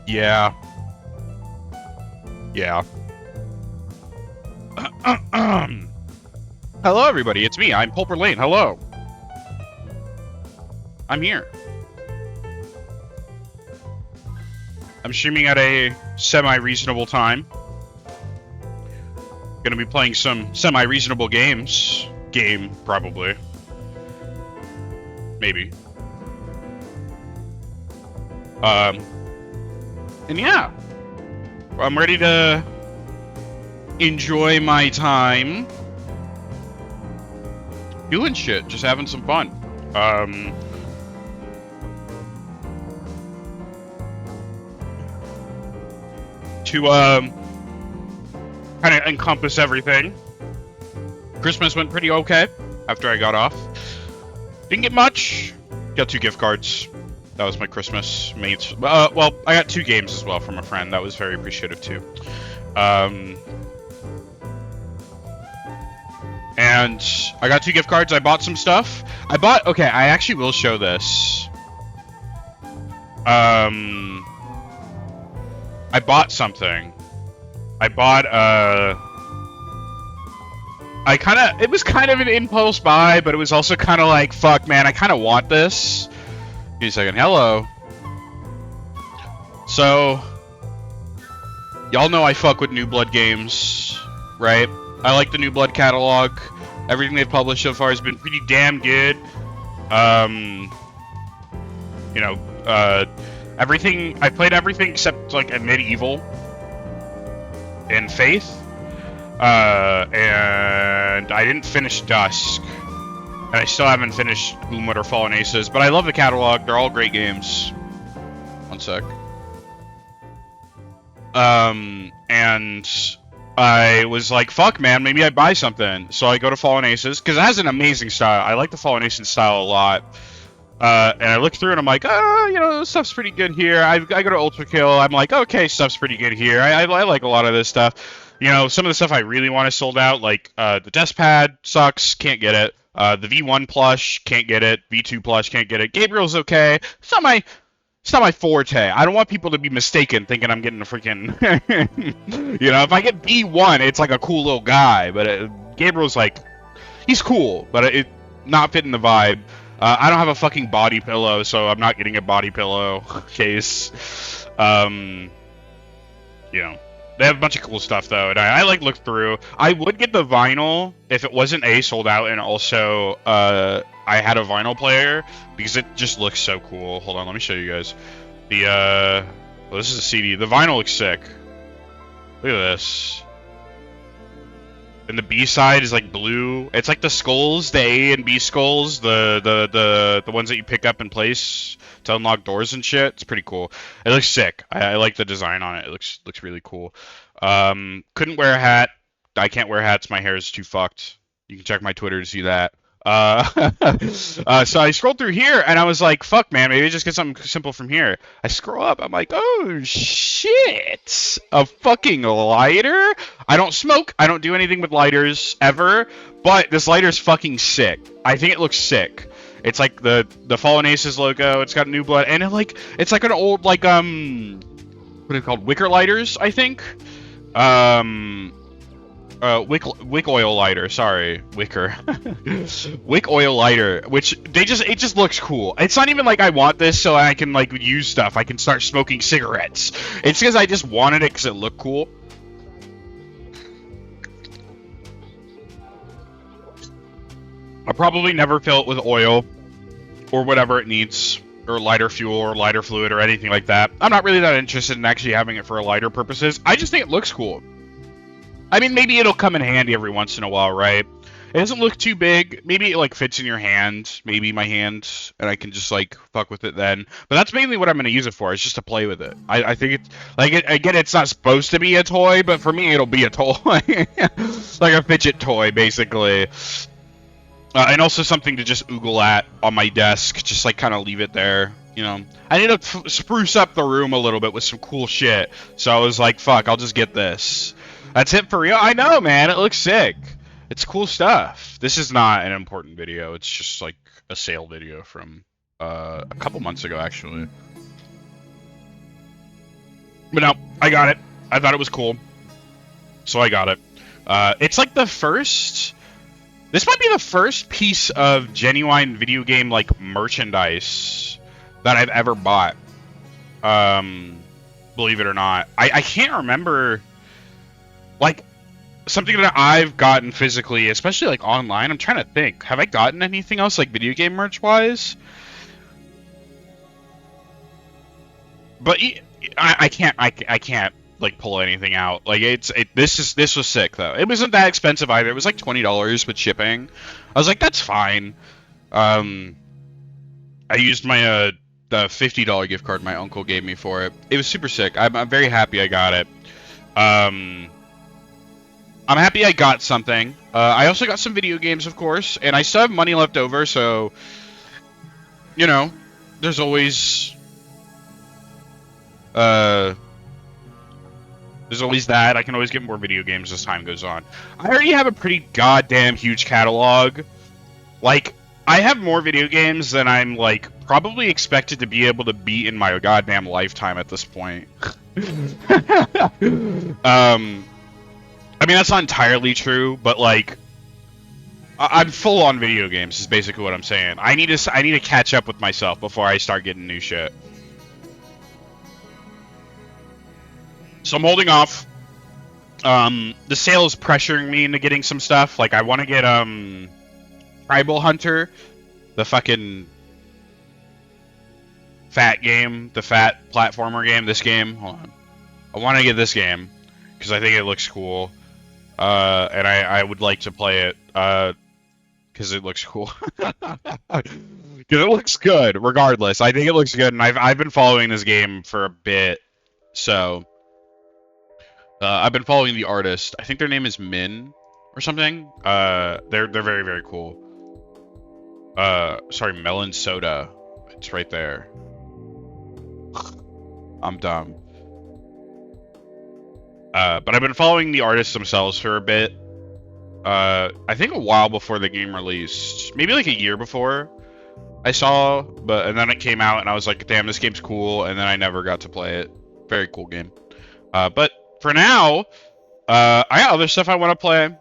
Yeah. Yeah. Hello, everybody. It's me. I'm Pulper Lane. Hello. I'm here. I'm streaming at a semi-reasonable time. Gonna be playing some semi-reasonable games. Game, probably. Maybe. And yeah. I'm ready to enjoy my time doing shit, just having some fun. To kind of encompass everything. Christmas went pretty okay after I got off. Didn't get much. Got 2 gift cards. That was my Christmas mates. Well, I got 2 games as well from a friend. That was very appreciative too. And I got 2 gift cards. I bought some stuff. Okay, I actually will show this. I bought something. It was kind of an impulse buy, but it was also kind of like, fuck, man, I kind of want this. Give me a second. Hello. So, y'all know I fuck with New Blood games, right? I like the New Blood catalog. Everything they've published so far has been pretty damn good. You know, everything, I played everything except like a Medieval and Faith. And I didn't finish Dusk. And I still haven't finished Gloomwood or Fallen Aces, but I love the catalog. They're all great games. One sec. And I was like, fuck, man, maybe I buy something. So I go to Fallen Aces, because it has an amazing style. I like the Fallen Aces style a lot. And I look through and I'm like, oh, you know, this stuff's pretty good here. I go to Ultra Kill. I'm like, okay, stuff's pretty good here. I like a lot of this stuff. You know, some of the stuff I really want is sold out, like the desk pad sucks, can't get it. The V1 plush, can't get it. V2 plush, can't get it. Gabriel's okay. It's not my forte. I don't want people to be mistaken thinking I'm getting a freaking... you know, if I get V1, it's like a cool little guy. But Gabriel's like... He's cool, but it not fitting the vibe. I don't have a fucking body pillow, so I'm not getting a body pillow case. You know... They have a bunch of cool stuff, though, and I like, look through. I would get the vinyl if it wasn't, A, sold out, and also, I had a vinyl player, because it just looks so cool. Hold on, let me show you guys. Well, this is a CD. The vinyl looks sick. Look at this. And the B side is, like, blue. It's like the skulls, the A and B skulls, the ones that you pick up and place to unlock doors and shit. It's pretty cool. It looks sick. I like the design on it. It looks really cool. Couldn't wear a hat. I can't wear hats. My hair is too fucked. You can check my Twitter to see that. So I scrolled through here and I was like, fuck, man, maybe just get something simple from here. I scroll up. I'm like, oh, shit. A fucking lighter? I don't smoke. I don't do anything with lighters ever. But this lighter's fucking sick. I think it looks sick. It's like the Fallen Aces logo. It's got New Blood, and it's like an old what are they called? Wicker lighters, I think. Wick oil lighter. Sorry, wicker. Wick oil lighter. Which it just looks cool. It's not even like I want this so I can like use stuff. I can start smoking cigarettes. It's because I just wanted it because it looked cool. I'll probably never fill it with oil or whatever it needs, or lighter fuel or lighter fluid or anything like that. I'm not really that interested in actually having it for lighter purposes. I just think it looks cool. I mean, maybe it'll come in handy every once in a while, right? It doesn't look too big. Maybe it like fits in your hand, maybe my hand, and I can just like fuck with it then. But that's mainly what I'm gonna use it for. It's just to play with it. I think it's like again, it's not supposed to be a toy, but for me, it'll be a toy, like a fidget toy, basically. And also something to just oogle at on my desk, just like kind of leave it there, you know. I need to spruce up the room a little bit with some cool shit, so I was like, fuck, I'll just get this. That's it for real? I know, man, it looks sick. It's cool stuff. This is not an important video, it's just like a sale video from a couple months ago, actually. But no, I got it. I thought it was cool, so I got it. It's like the first. This might be the first piece of genuine video game like merchandise that I've ever bought. Believe it or not, I can't remember like something that I've gotten physically, especially like online. I'm trying to think. Have I gotten anything else like video game merch wise? But I can't like pull anything out. Like this was sick though. It wasn't that expensive either. It was like $20 with shipping. I was like, that's fine. Um, I used my the $50 gift card my uncle gave me for it. It was super sick. I'm very happy I got it. Um, I'm happy I got something. I also got some video games, of course, and I still have money left over, so you know, there's always uh there's always that. I can always get more video games as time goes on. I already have a pretty goddamn huge catalog. Like, I have more video games than I'm, like, probably expected to be able to beat in my goddamn lifetime at this point. I mean, that's not entirely true, but, like, I'm full on video games is basically what I'm saying. I need to catch up with myself before I start getting new shit. So I'm holding off. The sale is pressuring me into getting some stuff. Like, I want to get, Tribal Hunter, the fucking fat game, the fat platformer game, this game. Hold on. I want to get this game, because I think it looks cool. And I would like to play it, because it looks cool. Because it looks good, regardless. I think it looks good, and I've been following this game for a bit, so... I've been following the artist. I think their name is Min or something. They're very, very cool. Sorry, Melon Soda. It's right there. I'm dumb. But I've been following the artists themselves for a bit. I think a while before the game released. Maybe like a year before I saw, and then it came out and I was like, damn, this game's cool, and then I never got to play it. Very cool game. But for now, I got other stuff I want to play.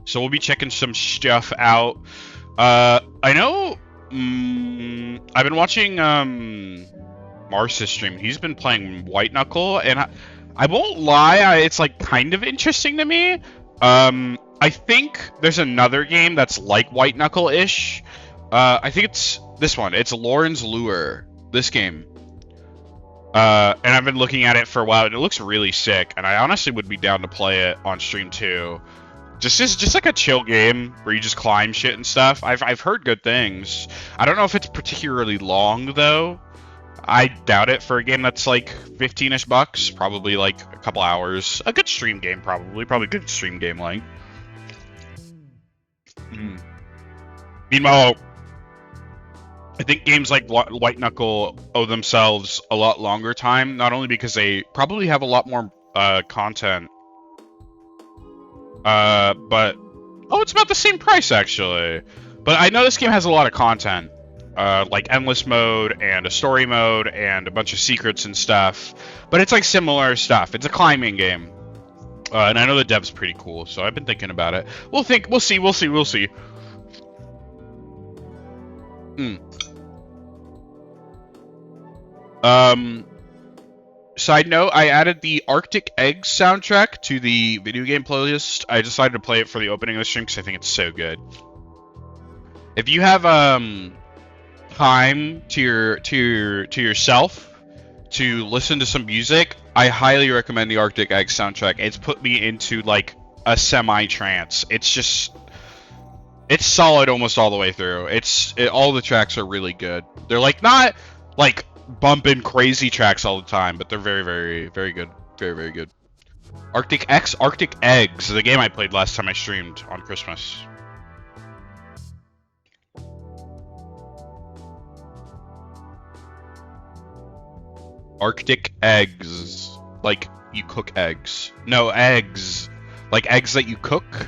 So we'll be checking some stuff out. I know. I've been watching Mars's stream. He's been playing White Knuckle, and I won't lie, it's like kind of interesting to me. I think there's another game that's like White Knuckle-ish. I think it's this one. It's Lauren's Lure. This game. And I've been looking at it for a while, and it looks really sick. And I honestly would be down to play it on stream too. Just like a chill game where you just climb shit and stuff. I've heard good things. I don't know if it's particularly long though. I doubt it for a game that's like 15-ish bucks. Probably like a couple hours. A good stream game, probably good stream game length. Meanwhile, I think games like White Knuckle owe themselves a lot longer time, not only because they probably have a lot more content, but it's about the same price actually. But I know this game has a lot of content, like endless mode and a story mode and a bunch of secrets and stuff. But it's like similar stuff. It's a climbing game, and I know the dev's pretty cool, so I've been thinking about it. We'll see. Side note, I added the Arctic Eggs soundtrack to the video game playlist. I decided to play it for the opening of the stream because I think it's so good. If you have time to yourself to listen to some music, I highly recommend the Arctic Eggs soundtrack. It's put me into like a semi-trance. It's solid almost all the way through. All the tracks are really good. They're like not like bumping crazy tracks all the time, but they're very, very, very good. Very, very good. Arctic Eggs, the game I played last time I streamed on Christmas. Arctic Eggs. Like you cook eggs. No, eggs. Like eggs that you cook.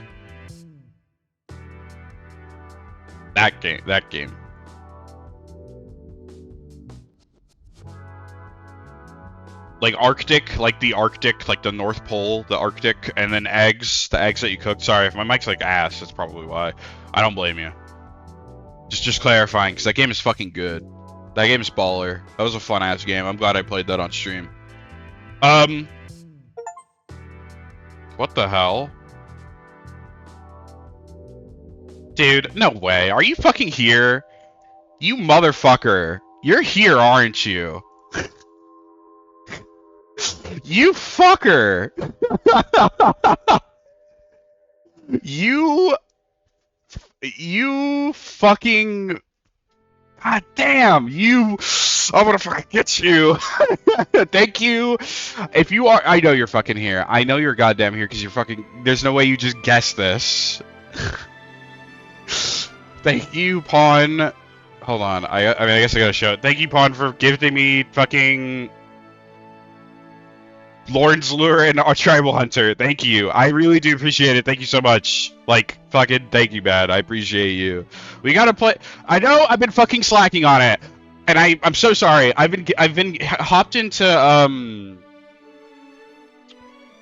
That game. like Arctic, like the Arctic, like the North Pole, the Arctic, and then eggs, the eggs that you cook. Sorry if my mic's like ass. That's probably why. I don't blame you. Just clarifying, because that game is fucking good. That game is baller. That was a fun ass game. I'm glad I played that on stream. What the hell? Dude, no way. Are you fucking here? You motherfucker. You're here, aren't you? You fucker. You fucking. God damn, you. I'm gonna fucking get you. Thank you. If you are. I know you're fucking here. I know you're goddamn here because you're fucking. There's no way you just guessed this. Thank you, Pawn. Hold on. I mean, I guess I gotta show it. Thank you, Pawn, for gifting me fucking Lawrence Lure and our Tribal Hunter. Thank you. I really do appreciate it. Thank you so much. Like, fucking thank you, man. I appreciate you. We gotta play. I know I've been fucking slacking on it, and I'm so sorry. I've been hopped into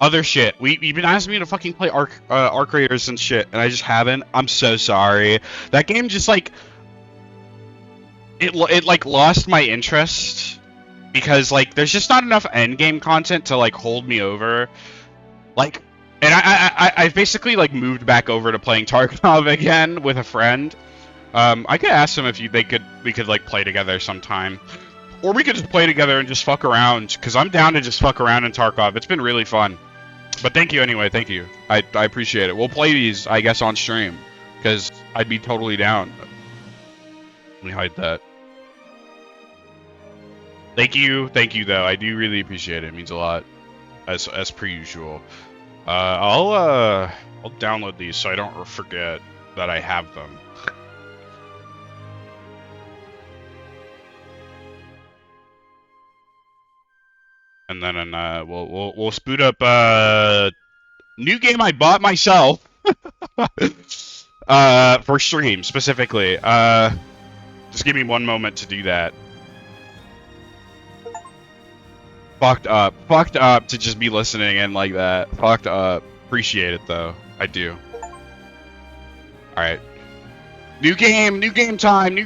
other shit. You've been asking me to fucking play Arc Raiders and shit, and I just haven't. I'm so sorry. That game just like it like lost my interest because like there's just not enough end game content to like hold me over. Like, and I basically like moved back over to playing Tarkov again with a friend. I could ask them if we could like play together sometime, or we could just play together and just fuck around. Cause I'm down to just fuck around in Tarkov. It's been really fun. But thank you anyway. Thank you. I appreciate it. We'll play these, I guess, on stream, cause I'd be totally down. Let me hide that. Thank you though. I do really appreciate it. It means a lot, as per usual. I'll download these so I don't forget that I have them. And then we'll boot up new game I bought myself for stream specifically. Just give me one moment to do that. Fucked up to just be listening in like that. Fucked up. Appreciate it though. I do. All right. New game time. You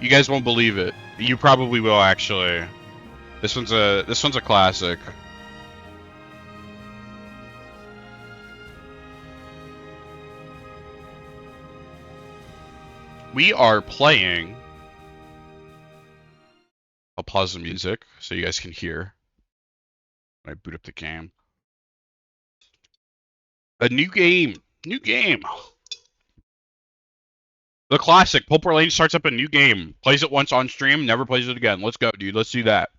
guys won't believe it. You probably will actually. This one's a classic. We are playing. I'll pause the music so you guys can hear when I boot up the game. A new game. The classic. Pulper Lane starts up a new game. Plays it once on stream, never plays it again. Let's go, dude. Let's do that.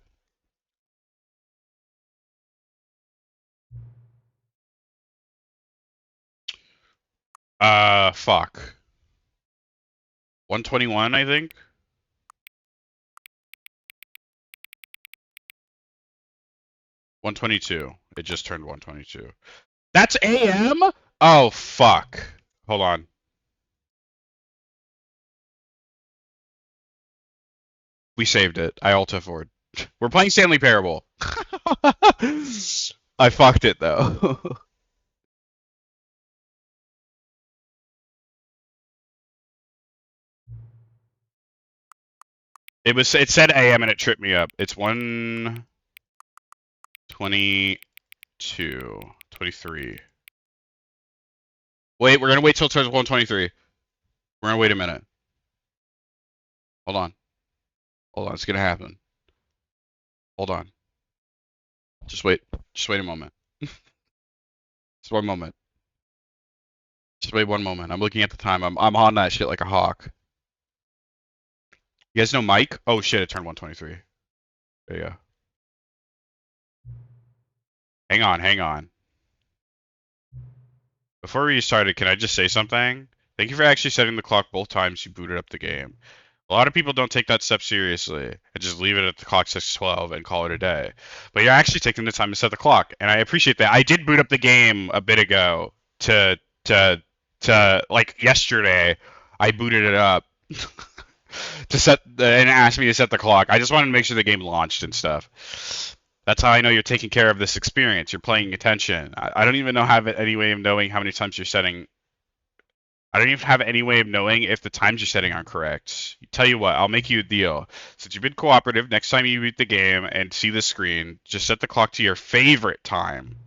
Fuck. 121, I think. 122. It just turned 122. That's AM? Oh, fuck. Hold on. We saved it. I alt F4'd. We're playing Stanley Parable. I fucked it, though. It said AM and it tripped me up. It's 122, 23. Wait, we're gonna wait till it turns 123. We're gonna wait a minute. Hold on, it's gonna happen. Hold on. Just wait a moment. Just one moment. Just wait one moment. I'm looking at the time. I'm on that shit like a hawk. You guys know Mike? Oh shit, it turned 123. There you go. Hang on. Before we started, can I just say something? Thank you for actually setting the clock both times you booted up the game. A lot of people don't take that step seriously and just leave it at the clock 6:12 and call it a day. But you're actually taking the time to set the clock, and I appreciate that. I did boot up the game a bit ago to like yesterday. I booted it up. to set and asked me to set the clock. I just wanted to make sure the game launched and stuff. That's how I know you're taking care of this experience. You're paying attention. I don't even have any way of knowing how many times you're setting. I don't even have any way of knowing if the times you're setting aren't correct. Tell you what, I'll make you a deal. Since you've been cooperative, next time you beat the game and see the screen, just set the clock to your favorite time.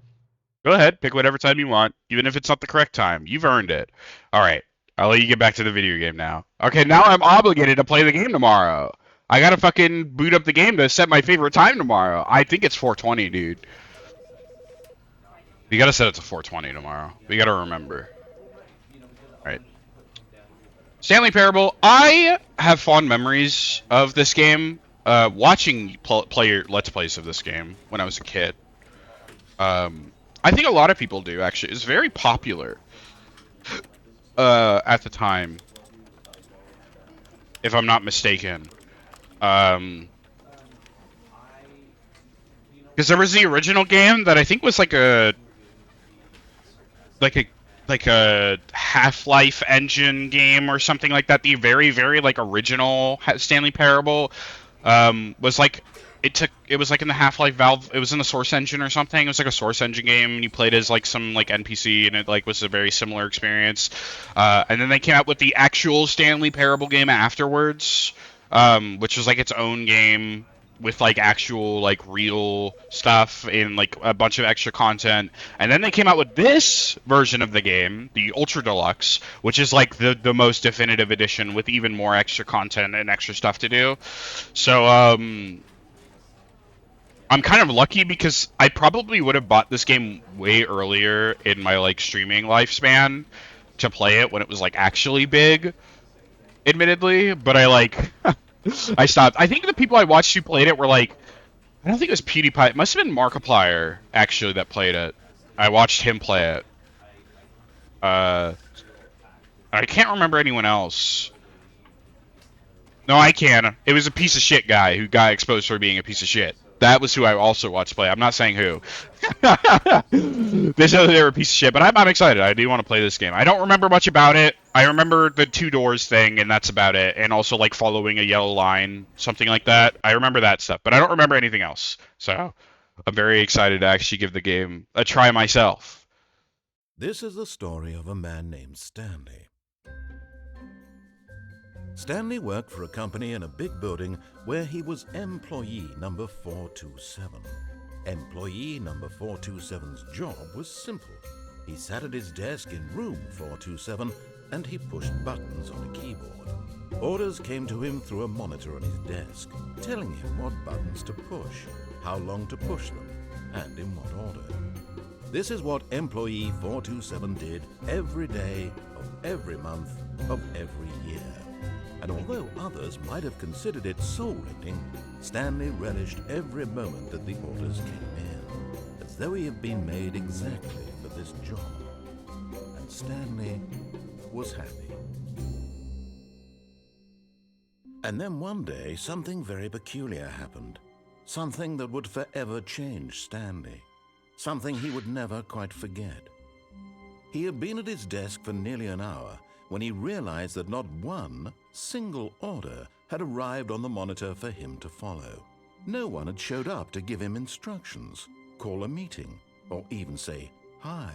Go ahead, pick whatever time you want, even if it's not the correct time. You've earned it. All right, I'll let you get back to the video game now. Okay, now I'm obligated to play the game tomorrow. I gotta fucking boot up the game to set my favorite time tomorrow. I think it's 4:20, dude. You gotta set it to 4:20 tomorrow. We gotta remember. All right. Stanley Parable. I have fond memories of this game. Watching player Let's Plays of this game when I was a kid. I think a lot of people do, actually. It's very popular at the time, if I'm not mistaken. Because there was the original game that I think was like a Half-Life engine game or something like that. The very, very like original Stanley Parable was like it was like in the Half-Life Valve. It was in the Source engine or something. It was like a Source engine game, and you played as like some like NPC, and it like was a very similar experience. And then they came out with the actual Stanley Parable game afterwards, which was like its own game with like actual like real stuff and like a bunch of extra content. And then they came out with this version of the game, the Ultra Deluxe, which is like the most definitive edition with even more extra content and extra stuff to do. So I'm kind of lucky because I probably would have bought this game way earlier in my like streaming lifespan to play it when it was like actually big, admittedly, but I like I stopped. I think the people I watched who played it were like, I don't think it was PewDiePie. It must have been Markiplier actually that played it. I watched him play it. I can't remember anyone else. No, I can. It was a piece of shit guy who got exposed for being a piece of shit. That was who I also watched play. I'm not saying who. They said they were a piece of shit, but I'm excited. I do want to play this game. I don't remember much about it. I remember the 2 doors thing, and that's about it. And also, like, following a yellow line, something like that. I remember that stuff, but I don't remember anything else. So, I'm very excited to actually give the game a try myself. This is the story of a man named Stanley. Stanley worked for a company in a big building where he was employee number 427. Employee number 427's job was simple. He sat at his desk in room 427 and he pushed buttons on a keyboard. Orders came to him through a monitor on his desk, telling him what buttons to push, how long to push them, and in what order. This is what employee 427 did every day of every month of every year. And although others might have considered it soul-rending, Stanley relished every moment that the orders came in, as though he had been made exactly for this job. And Stanley was happy. And then one day, something very peculiar happened. Something that would forever change Stanley. Something he would never quite forget. He had been at his desk for nearly an hour when he realized that not one single order had arrived on the monitor for him to follow. No one had showed up to give him instructions, call a meeting, or even say hi.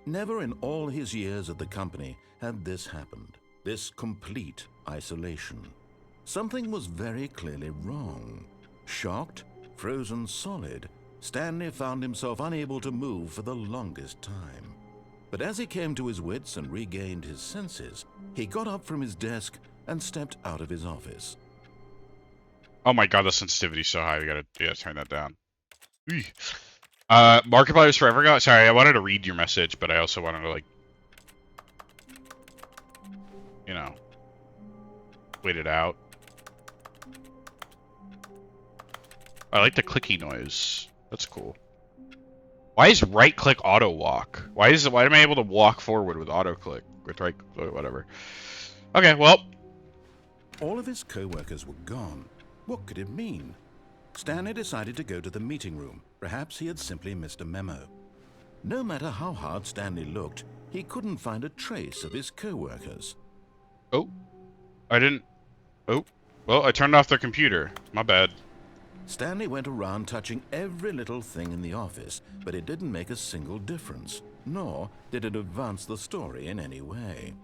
Never in all his years at the company had this happened, this complete isolation. Something was very clearly wrong. Shocked, frozen solid, Stanley found himself unable to move for the longest time. But as he came to his wits and regained his senses, he got up from his desk and stepped out of his office. Oh my god, the sensitivity's so high. We gotta turn that down. Markiplier's forever ago. Sorry, I wanted to read your message, but I also wanted to, like, you know, wait it out. I like the clicky noise. That's cool. Why is right click auto walk? Why am I able to walk forward with auto click? With right, whatever. Okay, well. All of his co-workers were gone. What could it mean? Stanley decided to go to the meeting room. Perhaps he had simply missed a memo. No matter how hard Stanley looked, he couldn't find a trace of his co-workers. Oh, I didn't. Oh, well, I turned off their computer. My bad. Stanley went around touching every little thing in the office, but it didn't make a single difference, nor did it advance the story in any way.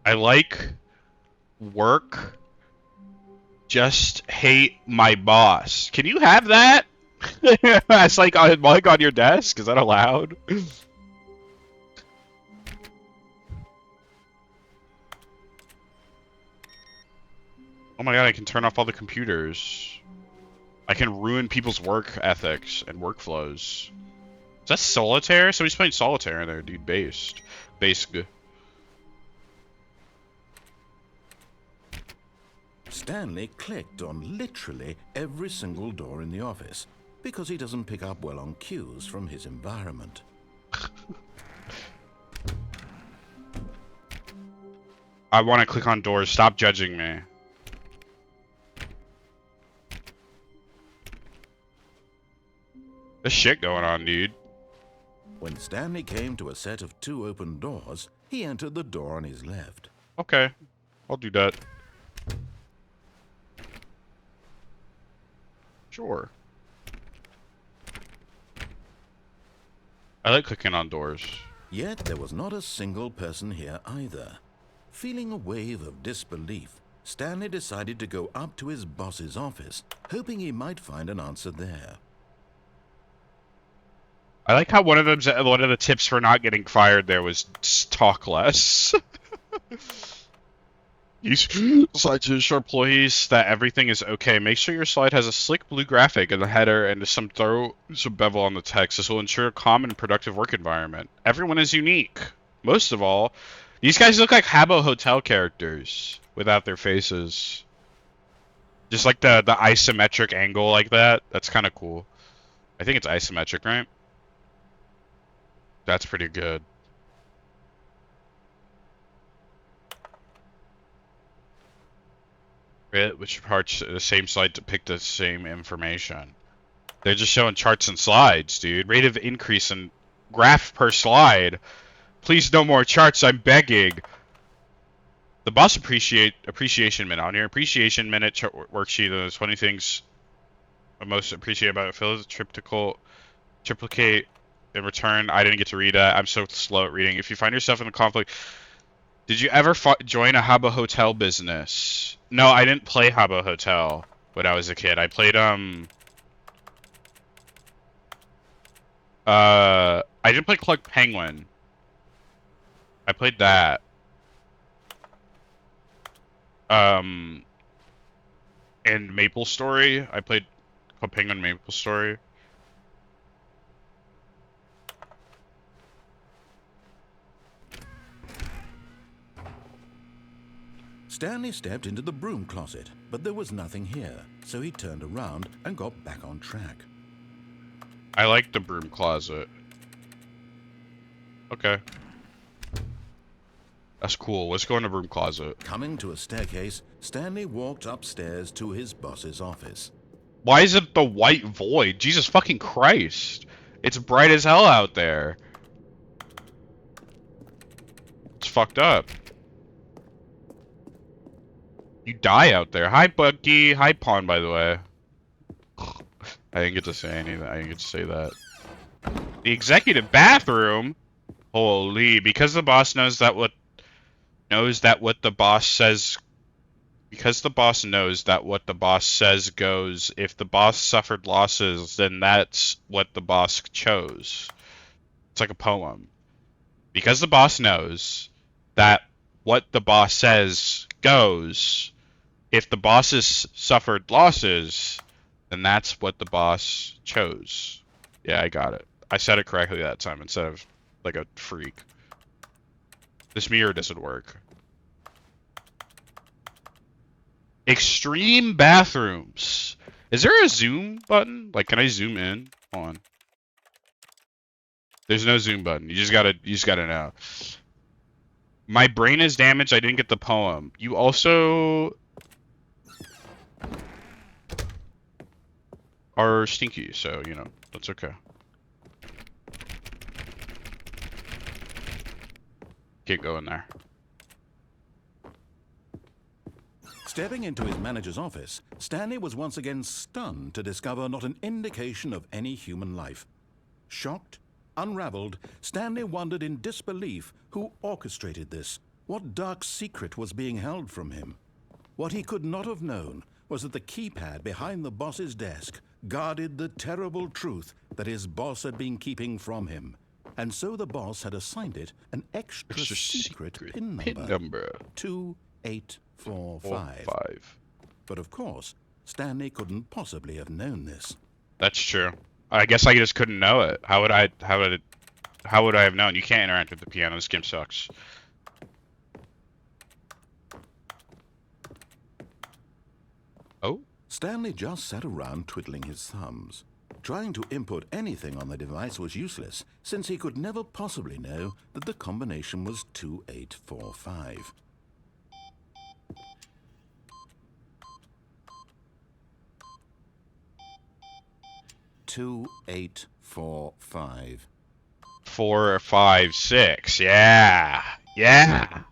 I like work. Just hate my boss. Can you have that? That's like on your desk. Is that allowed? Oh my god, I can turn off all the computers. I can ruin people's work ethics and workflows. Is that solitaire? Somebody's playing solitaire in there, dude. Based. Stanley clicked on literally every single door in the office because he doesn't pick up well on cues from his environment. I want to click on doors. Stop judging me. There's shit going on, dude. When Stanley came to a set of 2 open doors, he entered the door on his left. Okay. I'll do that. Sure. I like clicking on doors. Yet there was not a single person here either. Feeling a wave of disbelief, Stanley decided to go up to his boss's office, hoping he might find an answer there. I like how one of the tips for not getting fired there was just talk less. Use slide to assure employees that everything is okay. Make sure your slide has a slick blue graphic in the header and some bevel on the text. This will ensure a calm and productive work environment. Everyone is unique. Most of all, these guys look like Habbo Hotel characters without their faces. Just like the isometric angle like that. That's kind of cool. I think it's isometric, right? That's pretty good. Which parts of the same slide depict the same information? They're just showing charts and slides, dude. Rate of increase in graph per slide. Please no more charts, I'm begging. The boss appreciation minute. On your appreciation minute worksheet, there's 20 things I most appreciate about it. Fill the triplicate in return. I didn't get to read that. I'm so slow at reading. If you find yourself in a conflict, did you ever join a Habbo Hotel business? No, I didn't play Habbo Hotel when I was a kid. I played I didn't play Club Penguin. I played that. And Maple Story. I played Club Penguin Maple Story. Stanley stepped into the broom closet, but there was nothing here, so he turned around and got back on track. I like the broom closet. Okay. That's cool. Let's go in the broom closet. Coming to a staircase, Stanley walked upstairs to his boss's office. Why is it the white void? Jesus fucking Christ. It's bright as hell out there. It's fucked up. You die out there. Hi, Bucky. Hi, Pawn, by the way. I didn't get to say anything. I didn't get to say that. The executive bathroom? Holy. Because the boss knows that what the boss says... Because the boss knows that what the boss says goes, if the boss suffered losses, then that's what the boss chose. It's like a poem. Because the boss knows that what the boss says goes, if the bosses suffered losses, then that's what the boss chose. Yeah, I got it. I said it correctly that time instead of like a freak. This mirror doesn't work. Extreme bathrooms. Is there a zoom button? Like, can I zoom in? Hold on. There's no zoom button. You just gotta know. My brain is damaged. I didn't get the poem. You also are stinky, so you know that's okay. Can't go in there. Stepping into his manager's office, Stanley was once again stunned to discover not an indication of any human life. Shocked, unraveled, Stanley wondered in disbelief who orchestrated this, what dark secret was being held from him. What he could not have known was that the keypad behind the boss's desk guarded the terrible truth that his boss had been keeping from him. And so the boss had assigned it an extra secret pin number. 2845. But of course, Stanley couldn't possibly have known this. That's true. I guess I just couldn't know it. How would I have known? You can't interact with the piano. This game sucks. Oh? Stanley just sat around twiddling his thumbs. Trying to input anything on the device was useless, since he could never possibly know that the combination was 2845. Two, 845. 4, 5, 6. Yeah. Yeah.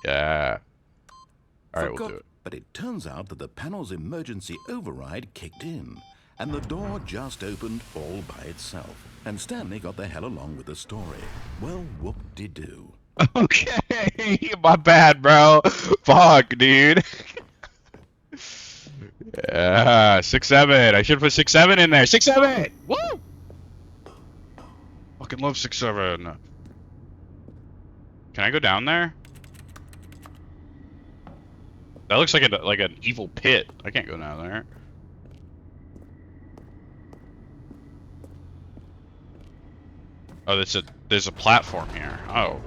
Yeah. Alright, we'll do it. But it turns out that the panel's emergency override kicked in, and the door just opened all by itself. And Stanley got the hell along with the story. Well, whoop-de-doo. Okay, my bad, bro. Fuck, dude. Yeah, 6, 7. I should put 6, 7 in there. 6, 7. Woo! Fucking love 6, 7. Can I go down there? That looks like an evil pit. I can't go down there. Oh, there's a platform here. Oh.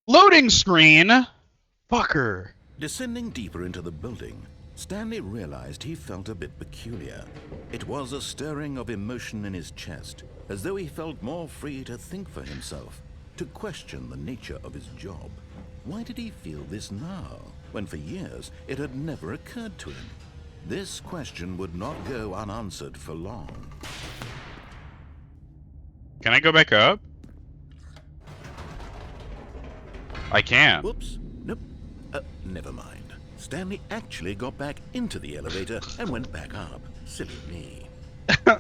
Loading screen! Fucker. Descending deeper into the building, Stanley realized he felt a bit peculiar. It was a stirring of emotion in his chest, as though he felt more free to think for himself, to question the nature of his job. Why did he feel this now, when for years it had never occurred to him? This question would not go unanswered for long. Can I go back up? I can. Whoops. Nope. Never mind. Stanley actually got back into the elevator and went back up. Silly me.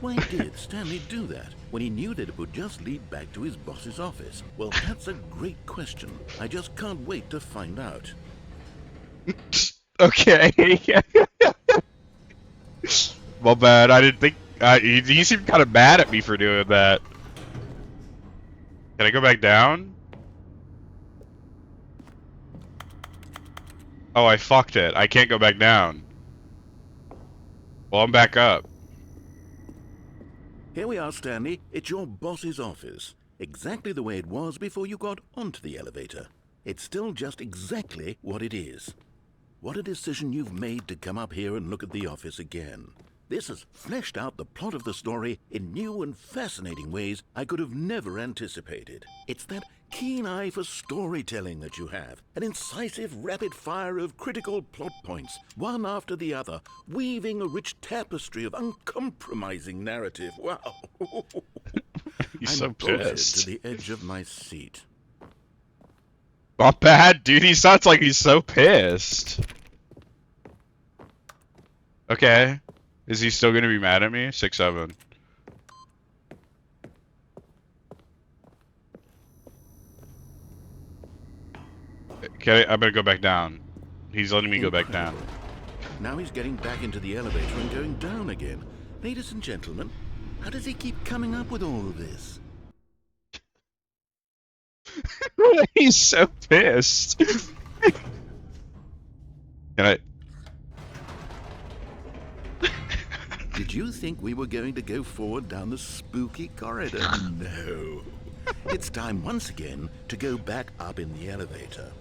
Why did Stanley do that when he knew that it would just lead back to his boss's office? Well, that's a great question. I just can't wait to find out. Okay. Well, bad. I didn't think... you seemed kind of mad at me for doing that. Can I go back down? Oh, I fucked it. I can't go back down. Well, I'm back up. Here we are, Stanley. It's your boss's office. Exactly the way it was before you got onto the elevator. It's still just exactly what it is. What a decision you've made to come up here and look at the office again. This has fleshed out the plot of the story in new and fascinating ways I could have never anticipated. It's that keen eye for storytelling that you have, an incisive rapid fire of critical plot points, one after the other, weaving a rich tapestry of uncompromising narrative. Wow. He's I'm so bullshit pissed. to the edge of my seat. Not bad, dude. He sounds like he's so pissed. Okay. Is he still gonna be mad at me? 6, 7. Okay, I'm gonna go back down. He's letting me go back down. Now he's getting back into the elevator and going down again. Ladies and gentlemen, how does he keep coming up with all of this? He's so pissed. Can I... Did you think we were going to go forward down the spooky corridor? No. It's time once again to go back up in the elevator.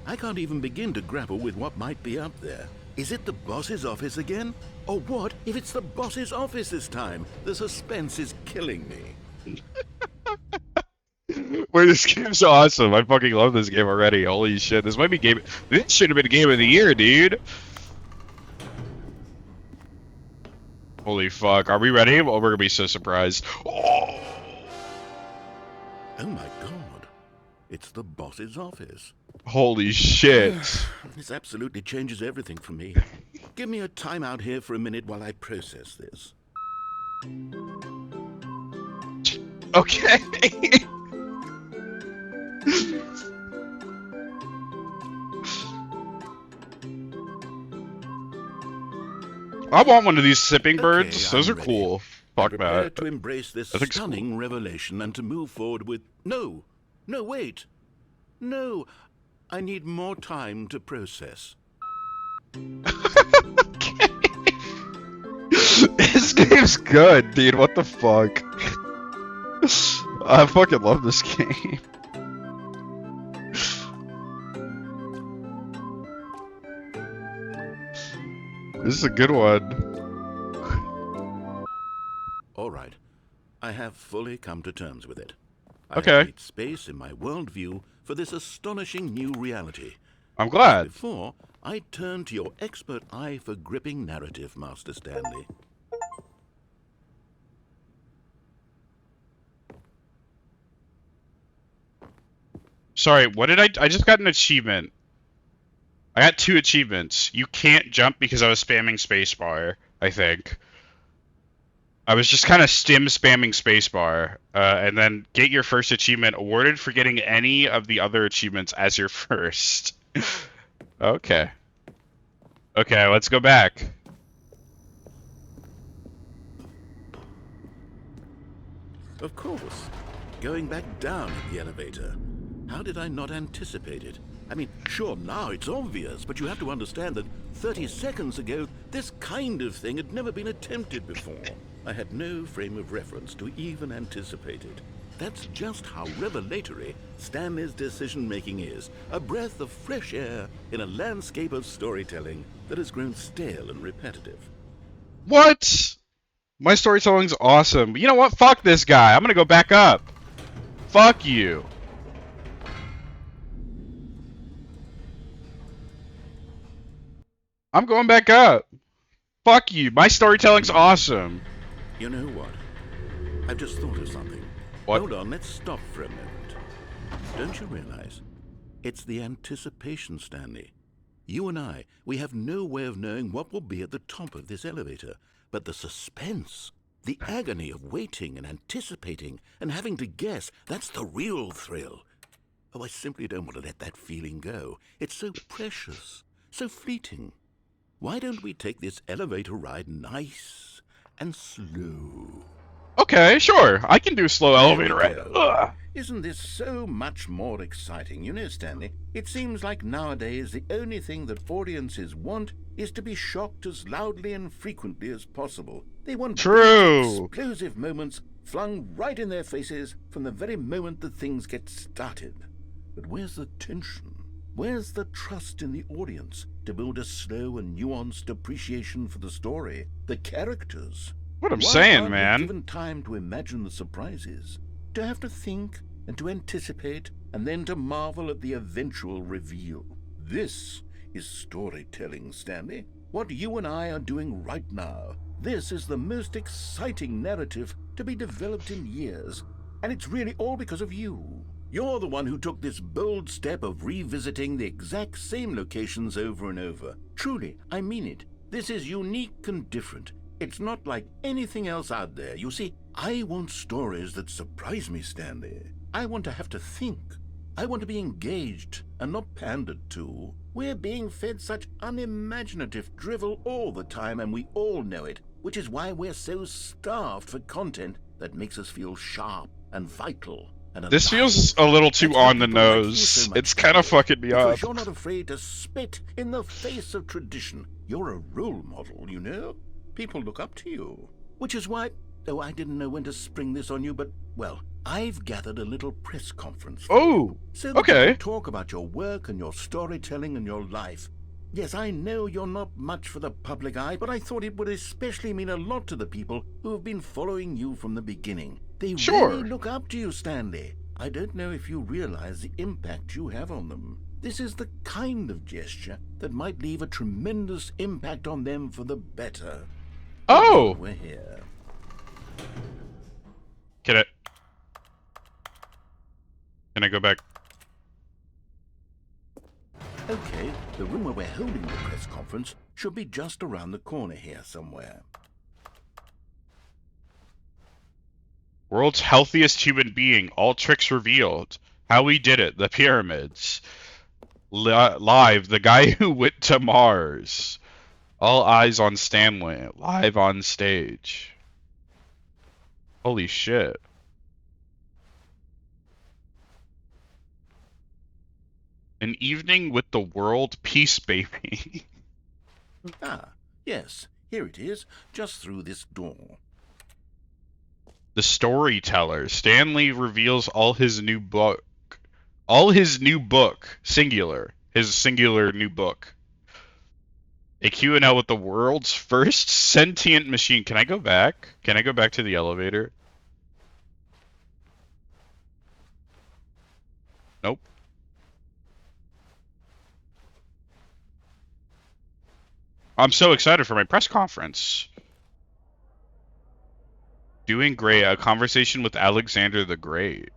I can't even begin to grapple with what might be up there. Is it the boss's office again? Or what if it's the boss's office this time? The suspense is killing me. Wait, this game's awesome. I fucking love this game already. Holy shit. This might be game. This should have been game of the year, dude. Holy fuck. Are we ready? Well, we're gonna be so surprised. Oh! Oh my god. It's the boss's office. Holy shit. This absolutely changes everything for me. Give me a time out here for a minute while I process this. Okay. I want one of these sipping birds. Okay, Those are I'm cool. ready. Fuck Prepare that. to embrace this I think it's stunning revelation and to move forward with... No, wait. No, I need more time to process. Okay. This game's good, dude. What the fuck? I fucking love this game. This is a good one. All right. I have fully come to terms with it. I Okay. have made space in my worldview for this astonishing new reality. I'm glad. Before, I turn to your expert eye for gripping narrative, Master Stanley. Sorry, what did I just got an achievement. I got 2 achievements. You can't jump because I was spamming spacebar, I think. I was just kind of spamming spacebar, and then get your first achievement awarded for getting any of the other achievements as your first. Okay. Okay, let's go back. Of course. Going back down in the elevator. How did I not anticipate it? I mean, sure, now it's obvious, but you have to understand that 30 seconds ago, this kind of thing had never been attempted before. I had no frame of reference to even anticipate it. That's just how revelatory Stanley's decision-making is. A breath of fresh air in a landscape of storytelling that has grown stale and repetitive. What? My storytelling's awesome. You know what? Fuck this guy. I'm gonna go back up. Fuck you. I'm going back up. Fuck you. My storytelling's awesome. You know what? I've just thought of something. What? Hold on, let's stop for a moment. Don't you realize? It's the anticipation, Stanley. You and I, we have no way of knowing what will be at the top of this elevator. But the suspense, the agony of waiting and anticipating and having to guess, that's the real thrill. Oh, I simply don't want to let that feeling go. It's so precious, so fleeting. Why don't we take this elevator ride nice and slow? Okay, sure. I can do slow elevator There we ride. go. Ugh. Isn't this so much more exciting? You know, Stanley, it seems like nowadays the only thing that audiences want is to be shocked as loudly and frequently as possible. They want True. big, explosive moments flung right in their faces from the very moment that things get started. But where's the tension? Where's the trust in the audience to build a slow and nuanced appreciation for the story, the characters? What I'm Why saying, aren't we man. given time to imagine the surprises, to have to think and to anticipate, and then to marvel at the eventual reveal? This is storytelling, Stanley. What you and I are doing right now. This is the most exciting narrative to be developed in years, and it's really all because of you. You're the one who took this bold step of revisiting the exact same locations over and over. Truly, I mean it. This is unique and different. It's not like anything else out there. You see, I want stories that surprise me, Stanley. I want to have to think. I want to be engaged and not pandered to. We're being fed such unimaginative drivel all the time, and we all know it, which is why we're so starved for content that makes us feel sharp and vital. And This alive. feels a little too That's why on the people like you nose. so much, It's kind of Stanley, fucking me because up. you're not afraid to spit in the face of tradition. You're a role model, you know? People look up to you. Which is why... Oh, I didn't know when to spring this on you, but, well, I've gathered a little press conference for you, Oh, so that okay. you can talk about your work and your storytelling and your life. Yes, I know you're not much for the public eye, but I thought it would especially mean a lot to the people who have been following you from the beginning. They Sure. really look up to you, Stanley. I don't know if you realize the impact you have on them. This is the kind of gesture that might leave a tremendous impact on them for the better. Oh! We're here. Can I go back? Okay, the room where we're holding the press conference should be just around the corner here somewhere. World's healthiest human being. All tricks revealed. How we did it. The pyramids. Live. The guy who went to Mars. All eyes on Stanley. Live on stage. Holy shit. An evening with the world peace baby. Ah, yes, here it is, just through this door. The storyteller. Stanley reveals all his new book. All his new book. Singular. His singular new book. A Q&L with the world's first sentient machine. Can I go back? Can I go back to the elevator? Nope. I'm so excited for my press conference. Doing great. A conversation with Alexander the Great.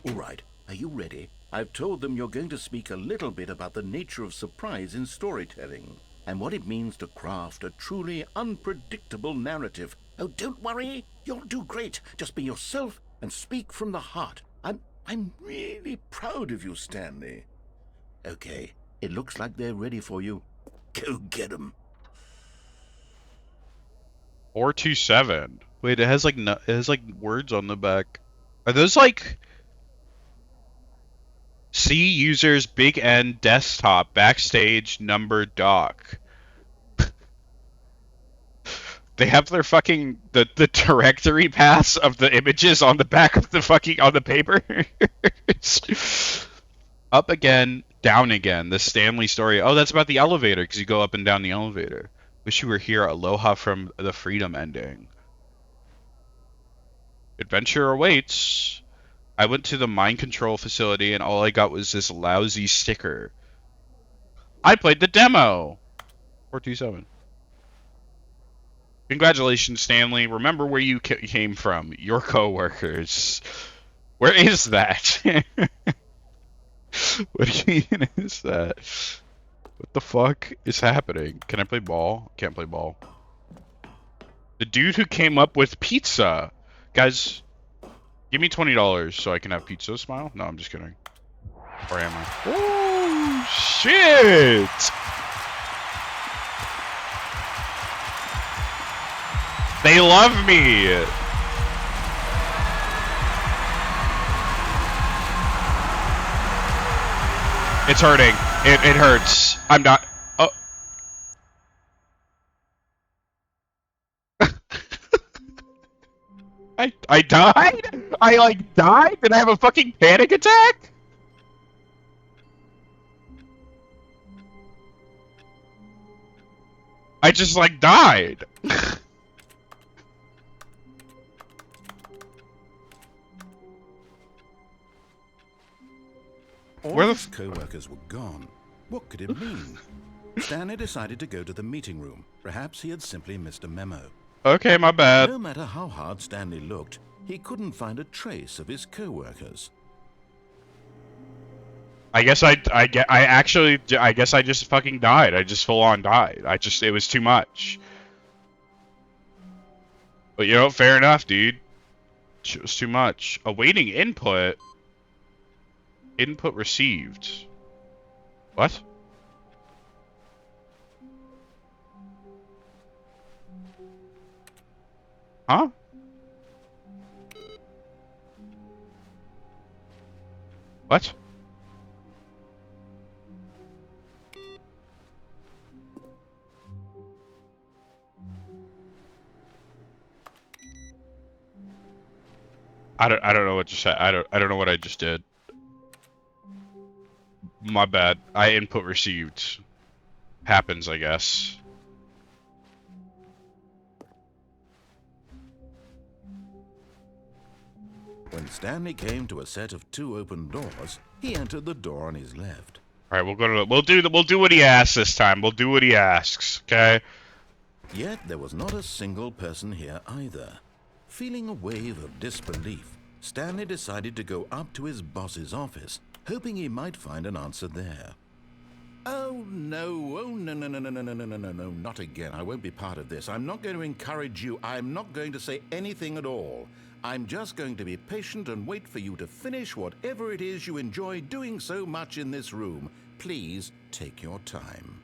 All right, are you ready? I've told them you're going to speak a little bit about the nature of surprise in storytelling and what it means to craft a truly unpredictable narrative. Oh, don't worry, you'll do great. Just be yourself and speak from the heart. I'm really proud of you, Stanley. Okay, it looks like they're ready for you. Go get them. 427. Wait, it has like no, it has like words on the back. Are those like C users big N desktop backstage number doc? They have their fucking the directory paths of the images on the back of the fucking on the paper. Up again, down again. The Stanley story. Oh, that's about the elevator because you go up and down the elevator. Wish you were here. Aloha from the Freedom ending. Adventure awaits. I went to the mind control facility and all I got was this lousy sticker. I played the demo. 427. Congratulations, Stanley. Remember where you came from. Your coworkers. Where is that? What do you mean is that? What the fuck is happening? Can I play ball? Can't play ball. The dude who came up with pizza. Guys, give me $20 so I can have pizza. Smile? No, I'm just kidding. Or am I? Oh, shit! They love me! It's hurting. It hurts. I'm not... Oh. I died? I, like, died? Did I have a fucking panic attack? I just, like, died. All of his co-workers were gone. What could it mean? Stanley decided to go to the meeting room. Perhaps he had simply missed a memo. Okay, my bad. No matter how hard Stanley looked, he couldn't find a trace of his co-workers. I guess I guess I just fucking died. I just full on died. It was too much. But you know, fair enough, dude. It was too much. Awaiting input. Input received. What? Huh? What? I don't know what just said. I don't know what I just did. My bad. I input received. Happens, I guess. When Stanley came to a set of 2 open doors, he entered the door on his left. All right, we'll go to. We'll do what he asks this time. We'll do what he asks. Okay. Yet there was not a single person here either. Feeling a wave of disbelief, Stanley decided to go up to his boss's office, hoping he might find an answer there. Oh no, no, not again. I won't be part of this. I'm not going to encourage you. I'm not going to say anything at all. I'm just going to be patient and wait for you to finish whatever it is you enjoy doing so much in this room. Please take your time.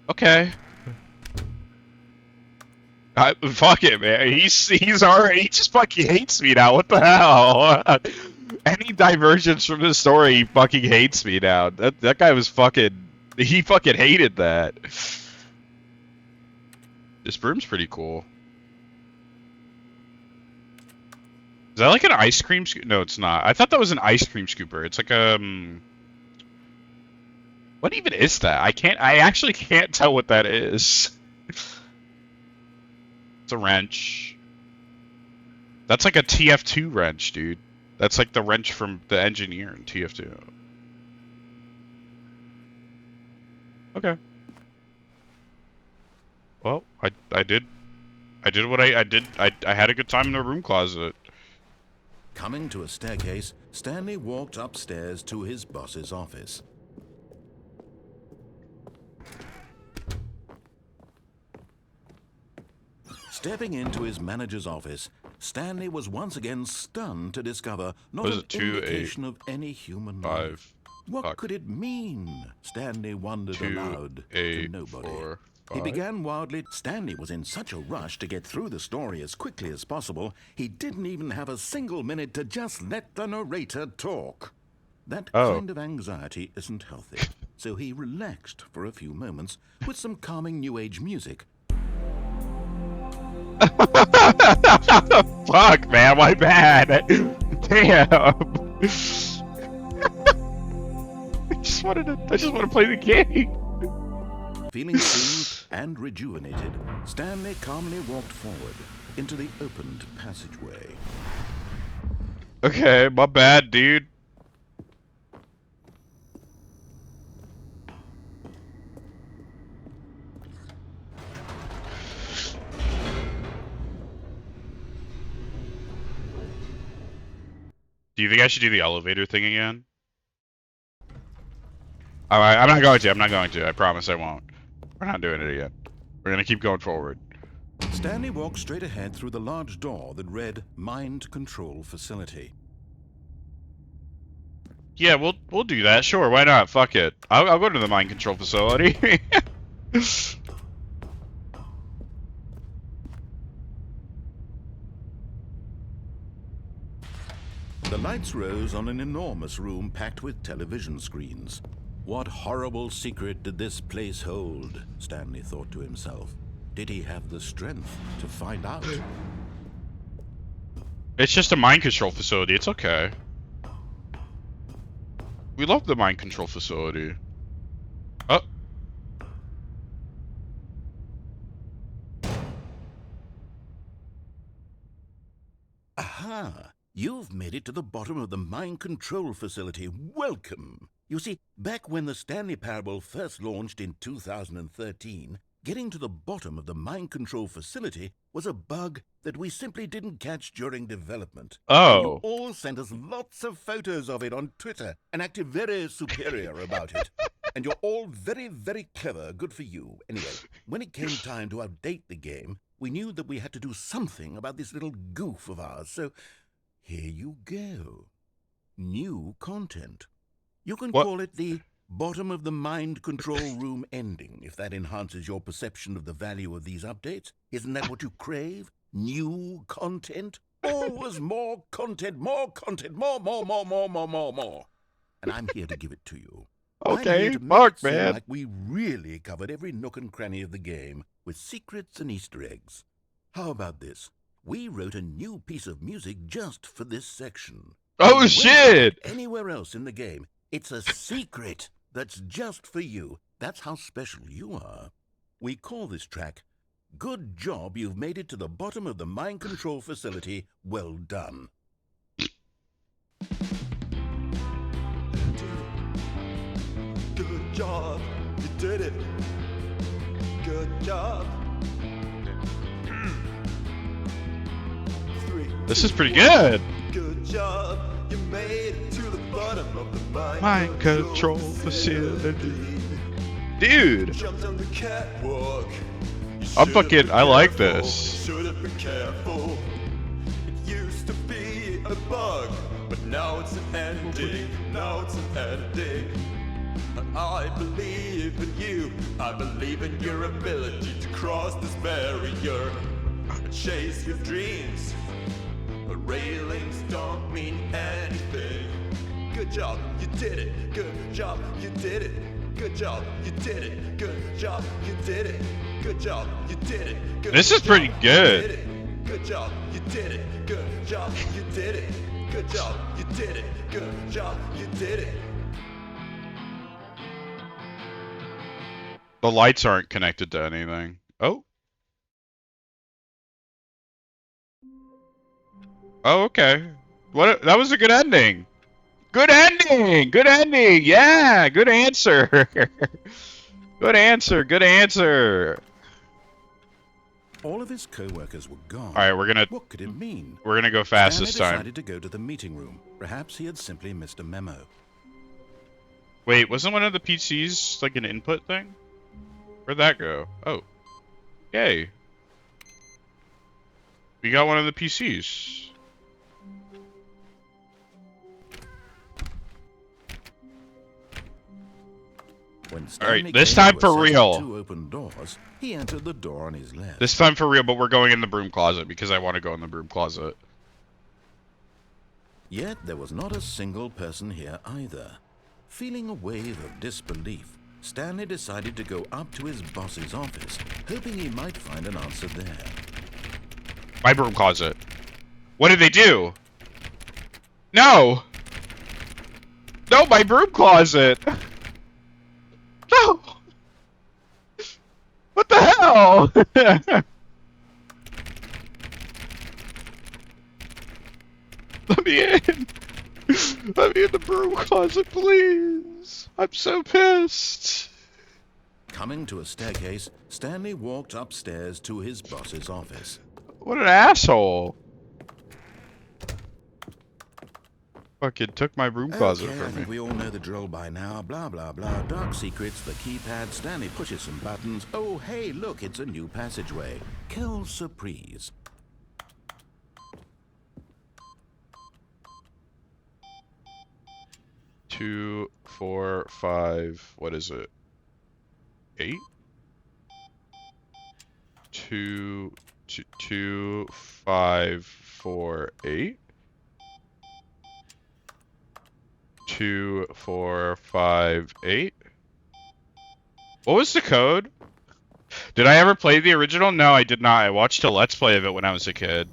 Okay. Fuck it, man. He's already. He just fucking hates me now. What the hell? Any divergence from the story, he fucking hates me now. That guy was fucking. He fucking hated that. This room's pretty cool. Is that like an ice cream scoop? No, it's not. I thought that was an ice cream scooper. It's like what even is that? I actually can't tell what that is. It's a wrench. That's like a TF2 wrench, dude. That's like the wrench from the engineer in TF2. Okay. Well, I did what I did. I had a good time in the room closet. Coming to a staircase, Stanley walked upstairs to his boss's office. Stepping into his manager's office, Stanley was once again stunned to discover not an indication of any human life. What could it mean? Stanley wondered aloud to nobody. He began wildly. Stanley was in such a rush to get through the story as quickly as possible, he didn't even have a single minute to just let the narrator talk. That kind of anxiety isn't healthy, so he relaxed for a few moments with some calming New Age music. Fuck, man, my bad. Damn. I just want to play the game. Feeling soothed and rejuvenated, Stanley calmly walked forward into the opened passageway. Okay, my bad, dude. Do you think I should do the elevator thing again? Alright, I'm not going to. I promise I won't. We're not doing it again. We're gonna keep going forward. Stanley walked straight ahead through the large door that read Mind Control Facility. Yeah, we'll do that. Sure, why not? Fuck it. I'll go to the mind control facility. The lights rose on an enormous room packed with television screens. What horrible secret did this place hold? Stanley thought to himself. Did he have the strength to find out? It's just a mind control facility. It's okay. We love the mind control facility. Oh. Aha! You've made it to the bottom of the mind control facility. Welcome! You see, back when the Stanley Parable first launched in 2013, getting to the bottom of the mind control facility was a bug that we simply didn't catch during development. Oh. And you all sent us lots of photos of it on Twitter and acted very superior about it. And you're all very, very clever. Good for you. Anyway, when it came time to update the game, we knew that we had to do something about this little goof of ours. So here you go. New content. You can call it the bottom of the mind control room ending, if that enhances your perception of the value of these updates. Isn't that what you crave? New content? Always more content, more content, more. And I'm here to give it to you. Okay, fuck, man. Like we really covered every nook and cranny of the game with secrets and Easter eggs. How about this? We wrote a new piece of music just for this section. Oh, shit! Anywhere else in the game, it's a secret that's just for you. That's how special you are. We call this track Good job you've made it to the bottom of the mind control facility. Well done. Good job, you did it. Good job. This is pretty good. Good job, you made it to the bottom of the Mind control facility. Dude. Jumped on the catwalk. I like this. Should have been careful. It used to be a bug, but now it's an ending. Now it's an ending. I believe in you. I believe in your ability to cross this barrier. Chase your dreams. But railings don't mean anything. Good job, you did it. Good job, you did it. Good job, you did it. Good job, you did it. Good job, you did it. This is pretty good. Good job, you did it. Good job, you did it. Good job, you did it. Good job, you did it. The lights aren't connected to anything. Oh. Oh, okay. What? That was a good ending. Good ending. Good ending. Yeah. Good answer. Good answer. Good answer. All of his co-workers were gone. All right, What could it mean? we're gonna go fast Stanley this time. decided to go to the meeting room. Perhaps he had simply missed a memo. Wait, wasn't one of the PCs like an input thing? Where'd that go? Oh. Yay. We got one of the PCs. When Stanley Alright, this came time to a for set of real. 2 open doors, he entered the door on his left. This time for real, but we're going in the broom closet because I want to go in the broom closet. Yet there was not a single person here either. Feeling a wave of disbelief, Stanley decided to go up to his boss's office, hoping he might find an answer there. My broom closet. What did they do? No! No, my broom closet! No! What the hell? Let me in! Let me in the broom closet, please! I'm so pissed! Coming to a staircase, Stanley walked upstairs to his boss's office. What an asshole! Fucking took my broom closet Okay, I from think me. we all know the drill by now. Blah, blah, blah. Dark secrets, the keypad. Stanley pushes some buttons. Oh, hey, look, it's a new passageway. Quelle surprise. Two, 4, 5. What is it? 8? 2, 5, 4, 8. 2, 4, 5, 8. What was the code? Did I ever play the original? No, I did not. I watched a Let's Play of it when I was a kid.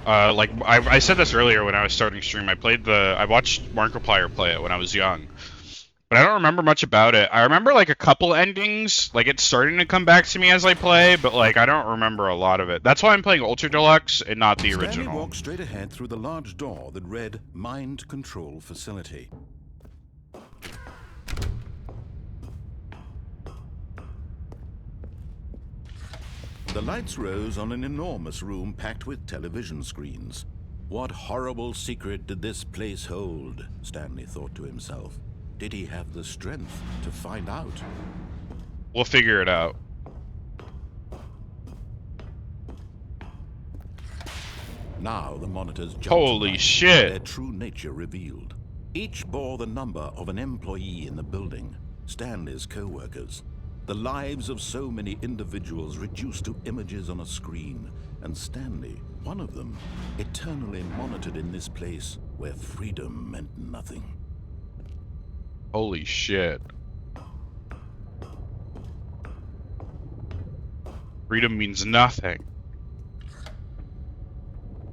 I said this earlier when I was starting stream. I watched Markiplier play it when I was young. But I don't remember much about it. I remember like a couple endings, like it's starting to come back to me as I play, but like I don't remember a lot of it. That's why I'm playing Ultra Deluxe and not the Stanley original. walked straight ahead through the large door that read Mind Control Facility. The lights rose on an enormous room packed with television screens. What horrible secret did this place hold? Stanley thought to himself. Did he have the strength to find out? We'll figure it out. Now the monitors jumped Holy to life, shit. their true nature revealed. Each bore the number of an employee in the building, Stanley's co-workers. The lives of so many individuals reduced to images on a screen, and Stanley, one of them, eternally monitored in this place where freedom meant nothing. Holy shit. Freedom means nothing.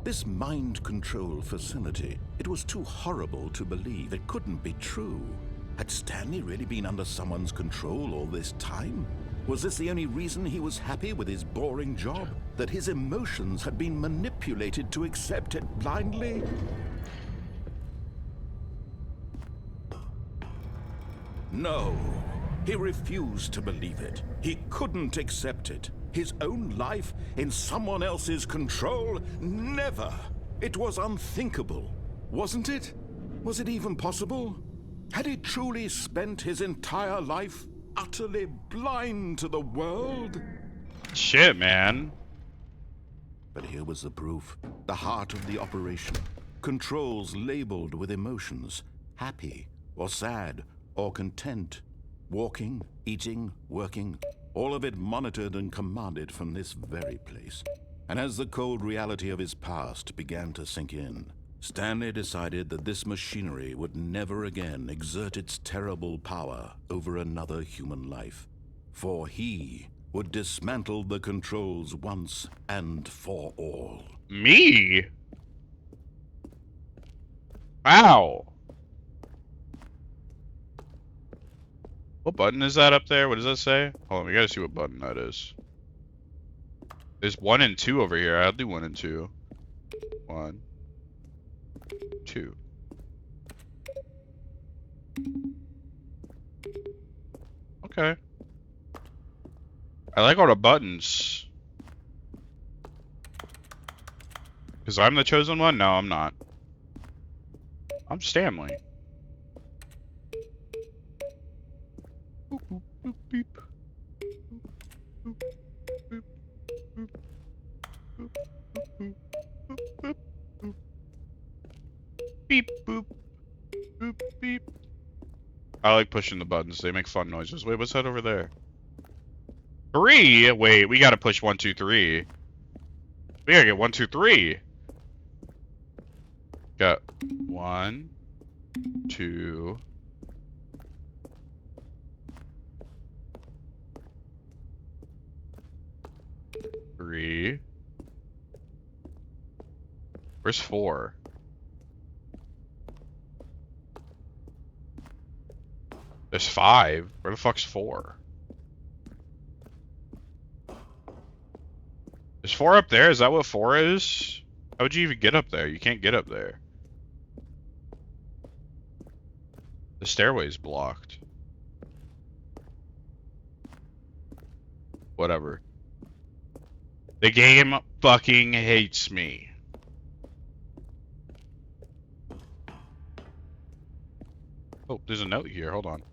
This mind control facility, it was too horrible to believe. It couldn't be true. Had Stanley really been under someone's control all this time? Was this the only reason he was happy with his boring job? That his emotions had been manipulated to accept it blindly? No, he refused to believe it. He couldn't accept it. His own life in someone else's control? Never! It was unthinkable, wasn't it? Was it even possible? Had he truly spent his entire life utterly blind to the world? Shit, man. But here was the proof. The heart of the operation. Controls labeled with emotions. Happy, or sad, or content. Walking, eating, working. All of it monitored and commanded from this very place. And as the cold reality of his past began to sink in, Stanley decided that this machinery would never again exert its terrible power over another human life. For he would dismantle the controls once and for all. Me? Wow. What button is that up there? What does that say? Hold on, we gotta see what button that is. There's 1 and 2 over here. I'll do 1 and 2. 1, 2. Okay. I like all the buttons. Because I'm the chosen one? No, I'm not. I'm Stanley. Boop, boop, boop, beep. Boop, boop, boop, boop, boop, boop, boop, boop. Beep, boop, boop, beep. I like pushing the buttons. They make fun noises. Wait, what's that over there? 3? Wait, we gotta push 1, 2, 3. We gotta get 1, 2, 3. Got 1, 2. Three. Where's 4? There's 5. Where the fuck's 4? Is 4 up there? Is that what 4 is? How would you even get up there? You can't get up there. The stairway's blocked. Whatever. The game fucking hates me. Oh, there's a note here. Hold on.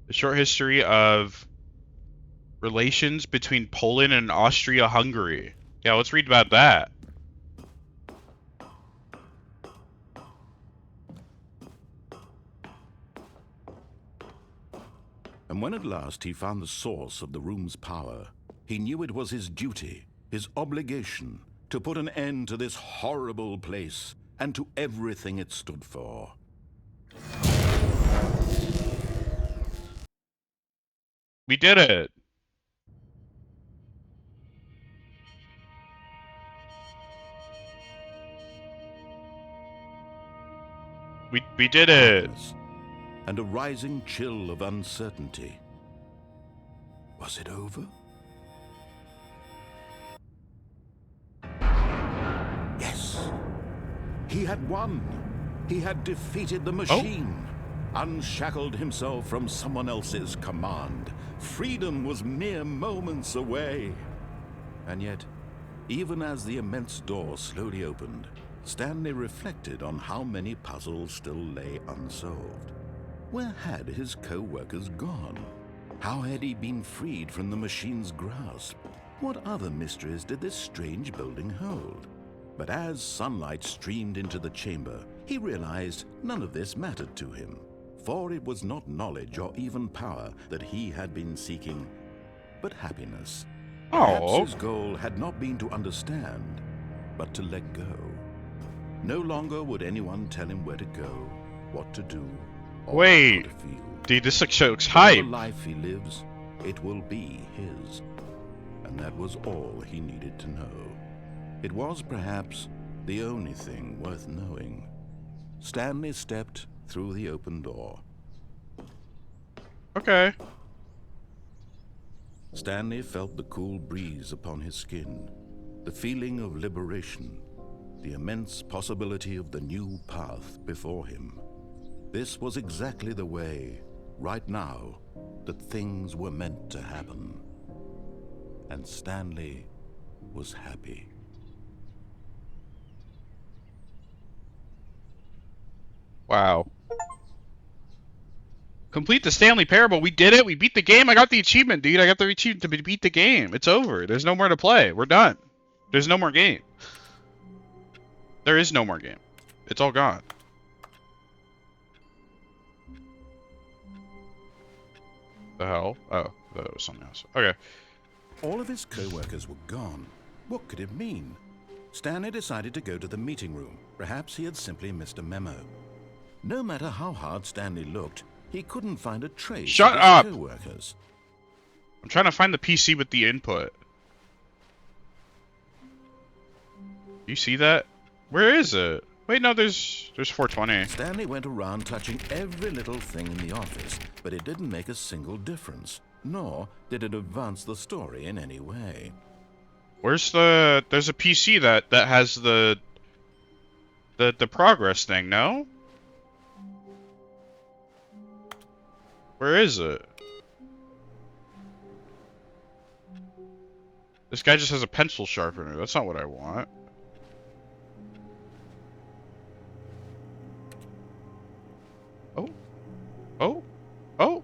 The short history of relations between Poland and Austria-Hungary. Yeah, let's read about that. And when at last he found the source of the room's power, he knew it was his duty, his obligation, to put an end to this horrible place and to everything it stood for. We did it. We did it. And a rising chill of uncertainty. Was it over? Yes. He had won. He had defeated the machine. Unshackled himself from someone else's command. Freedom was mere moments away. And yet, even as the immense door slowly opened, Stanley reflected on how many puzzles still lay unsolved. Where had his co-workers gone? How had he been freed from the machine's grasp? What other mysteries did this strange building hold? But as sunlight streamed into the chamber, he realized none of this mattered to him. For it was not knowledge or even power that he had been seeking, but happiness. Perhaps his goal had not been to understand, but to let go. No longer would anyone tell him where to go, what to do, or how to feel. Dude, this looks hype. The life he lives, it will be his. And that was all he needed to know. It was perhaps the only thing worth knowing. Stanley stepped through the open door. Okay. Stanley felt the cool breeze upon his skin, the feeling of liberation, the immense possibility of the new path before him. This was exactly the way, right now, that things were meant to happen. And Stanley was happy. Wow. Complete the Stanley Parable. We did it. We beat the game. I got the achievement, dude. I got the achievement to beat the game. It's over. There's no more to play. We're done. There's no more game. There is no more game. It's all gone. The hell? Oh, that was something else. Okay. All of his co-workers were gone. What could it mean? Stanley decided to go to the meeting room. Perhaps he had simply missed a memo. No matter how hard Stanley looked, he couldn't find a trace Shut of his up! co-workers. I'm trying to find the PC with the input. You see that? Where is it? Wait, no, there's 420. Stanley went around touching every little thing in the office, but it didn't make a single difference, nor did it advance the story in any way. Where's the... There's a PC that has the progress thing, no? Where is it? This guy just has a pencil sharpener. That's not what I want. Oh. Oh. Oh.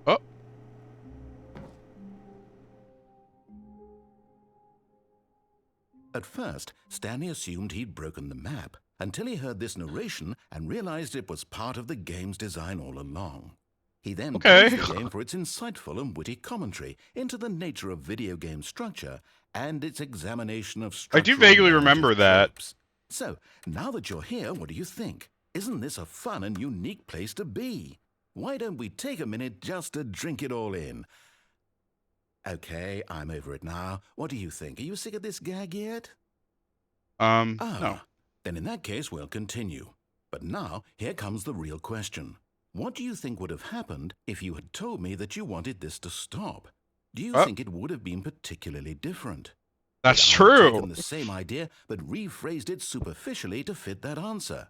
Oh. At first, Stanley assumed he'd broken the map, until he heard this narration and realized it was part of the game's design all along. He then praised the game for its insightful and witty commentary into the nature of video game structure and its examination of I do structural vaguely narrative remember that. tropes. So, now that you're here, what do you think? Isn't this a fun and unique place to be? Why don't we take a minute just to drink it all in? Okay, I'm over it now. What do you think? Are you sick of this gag yet? No. Then in that case, we'll continue. But now, here comes the real question. What do you think would have happened if you had told me that you wanted this to stop? Do you think it would have been particularly different? That's Would I have true. taken the same idea, but rephrased it superficially to fit that answer?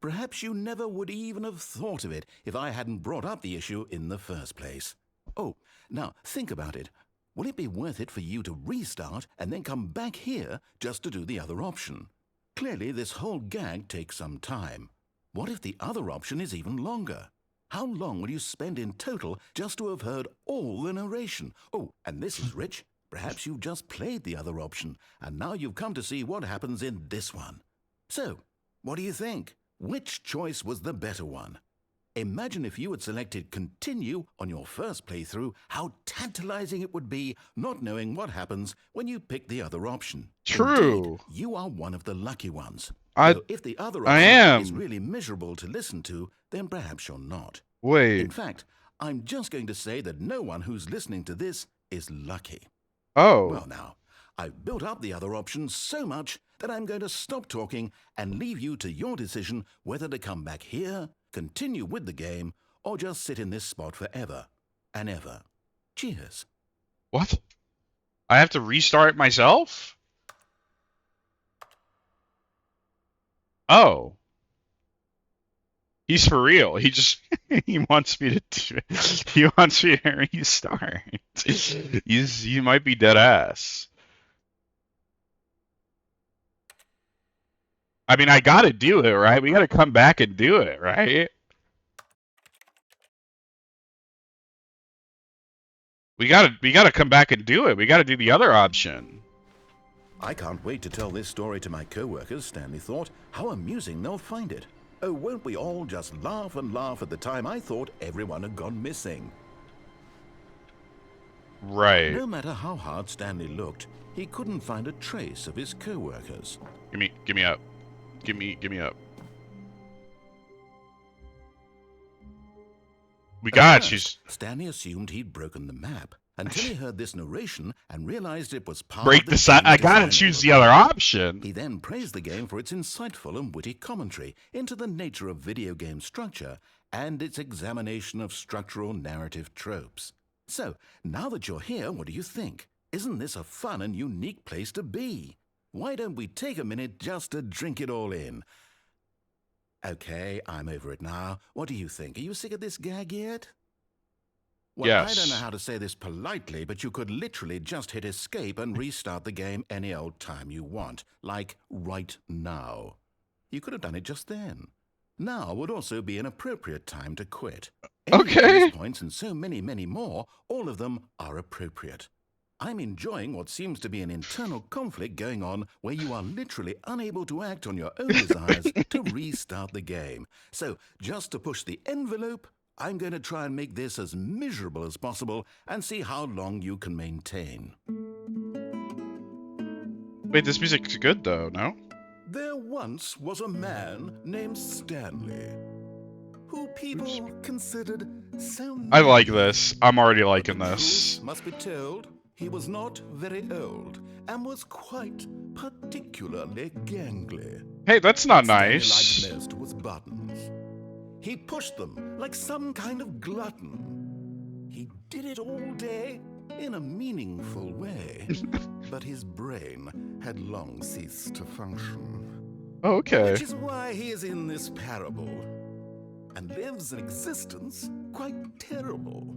Perhaps you never would even have thought of it if I hadn't brought up the issue in the first place. Oh, now think about it. Will it be worth it for you to restart and then come back here just to do the other option? Clearly, this whole gag takes some time. What if the other option is even longer? How long will you spend in total just to have heard all the narration? Oh, and this is rich. Perhaps you've just played the other option, and now you've come to see what happens in this one. So, what do you think? Which choice was the better one? Imagine if you had selected Continue on your first playthrough, how tantalizing it would be not knowing what happens when you pick the other option. True. Indeed, you are one of the lucky ones. I Though if the other I option am. is really miserable to listen to, then perhaps you're not. Wait. In fact, I'm just going to say that no one who's listening to this is lucky. Oh. Well now, I've built up the other option so much that I'm going to stop talking and leave you to your decision whether to come back here, continue with the game, or just sit in this spot forever and ever. Cheers. What? I have to restart myself? Oh. He's for real. He just he wants me to he wants me to restart. He might be dead ass. I mean, I gotta do it, right? We gotta come back and do it, right? We gotta come back and do it. We gotta do the other option. I can't wait to tell this story to my co-workers, Stanley thought. How amusing they'll find it. Oh, won't we all just laugh and laugh at the time I thought everyone had gone missing? Right. No matter how hard Stanley looked, he couldn't find a trace of his co-workers. Give me up. Give me up. We got At she's first, Stanley assumed he'd broken the map, until he heard this narration and realized it was part Break of the the side. game I gotta design choose element. the other option. He then praised the game for its insightful and witty commentary into the nature of video game structure and its examination of structural narrative tropes. So, now that you're here, what do you think? Isn't this a fun and unique place to be? Why don't we take a minute just to drink it all in? Okay, I'm over it now. What do you think? Are you sick of this gag yet? Well, Yes. I don't know how to say this politely, but you could literally just hit escape and restart the game any old time you want, like right now. You could have done it just then. Now would also be an appropriate time to quit. Any Okay. bonus points and so many, many more, all of them are appropriate. I'm enjoying what seems to be an internal conflict going on where you are literally unable to act on your own desires to restart the game. So, just to push the envelope, I'm going to try and make this as miserable as possible and see how long you can maintain. Wait, this music's good though, no? There once was a man named Stanley, who people considered so I like nice. this. I'm already But liking the this. truth must be told, he was not very old and was quite particularly gangly. Hey, that's not Stanley nice. liked most was buttons. He pushed them like some kind of glutton. He did it all day in a meaningful way, but his brain had long ceased to function. Okay. Which is why he is in this parable and lives an existence quite terrible.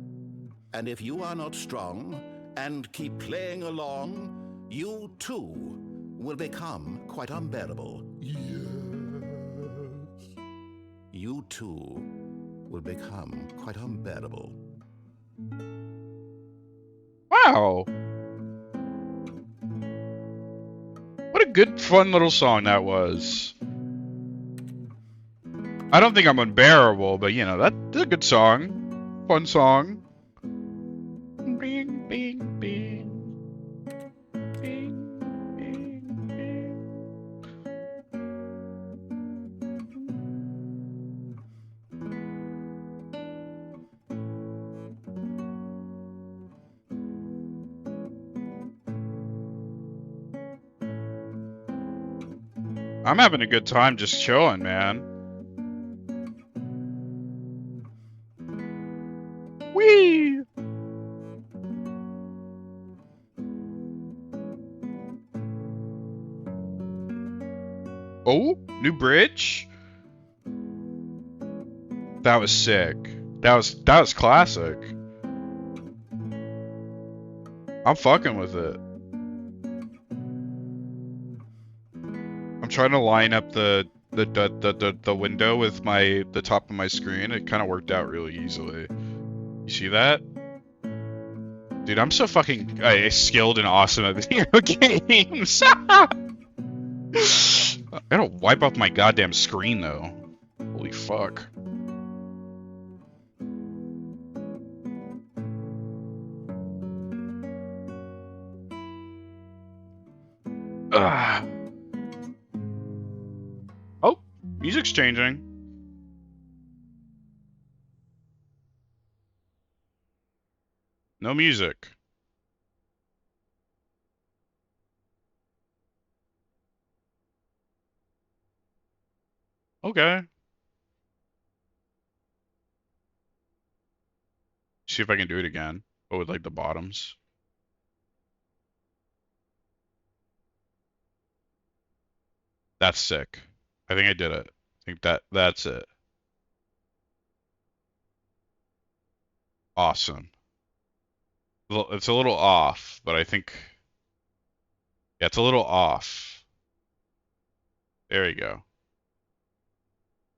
And if you are not strong and keep playing along, you too will become quite unbearable. Yes. You too will become quite unbearable. Wow. What a good, fun little song that was. I don't think I'm unbearable, but you know, that's a good song. Fun song. Bing, bing, bing. Bing, bing, bing. I'm having a good time just chilling, man. Whee! Oh, new bridge? That was sick. That was classic. I'm fucking with it. I'm trying to line up the window with the top of my screen. It kind of worked out really easily. You see that? Dude, I'm so fucking skilled and awesome at video games. I gotta wipe off my goddamn screen though. Holy fuck. Ugh. Oh, music's changing. No music. Okay. See if I can do it again. But with like the bottoms. That's sick. I think I did it. I think that's it. Awesome. It's a little off, but I think yeah, it's a little off. There you go.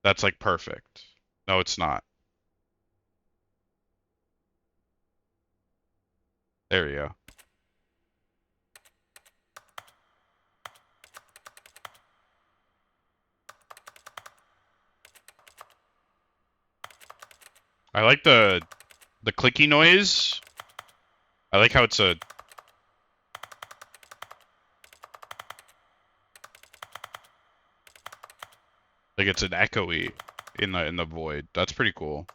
That's like perfect. No, it's not. There you go. I like the clicky noise. I like how it's a like it's an echoey in the void. That's pretty cool.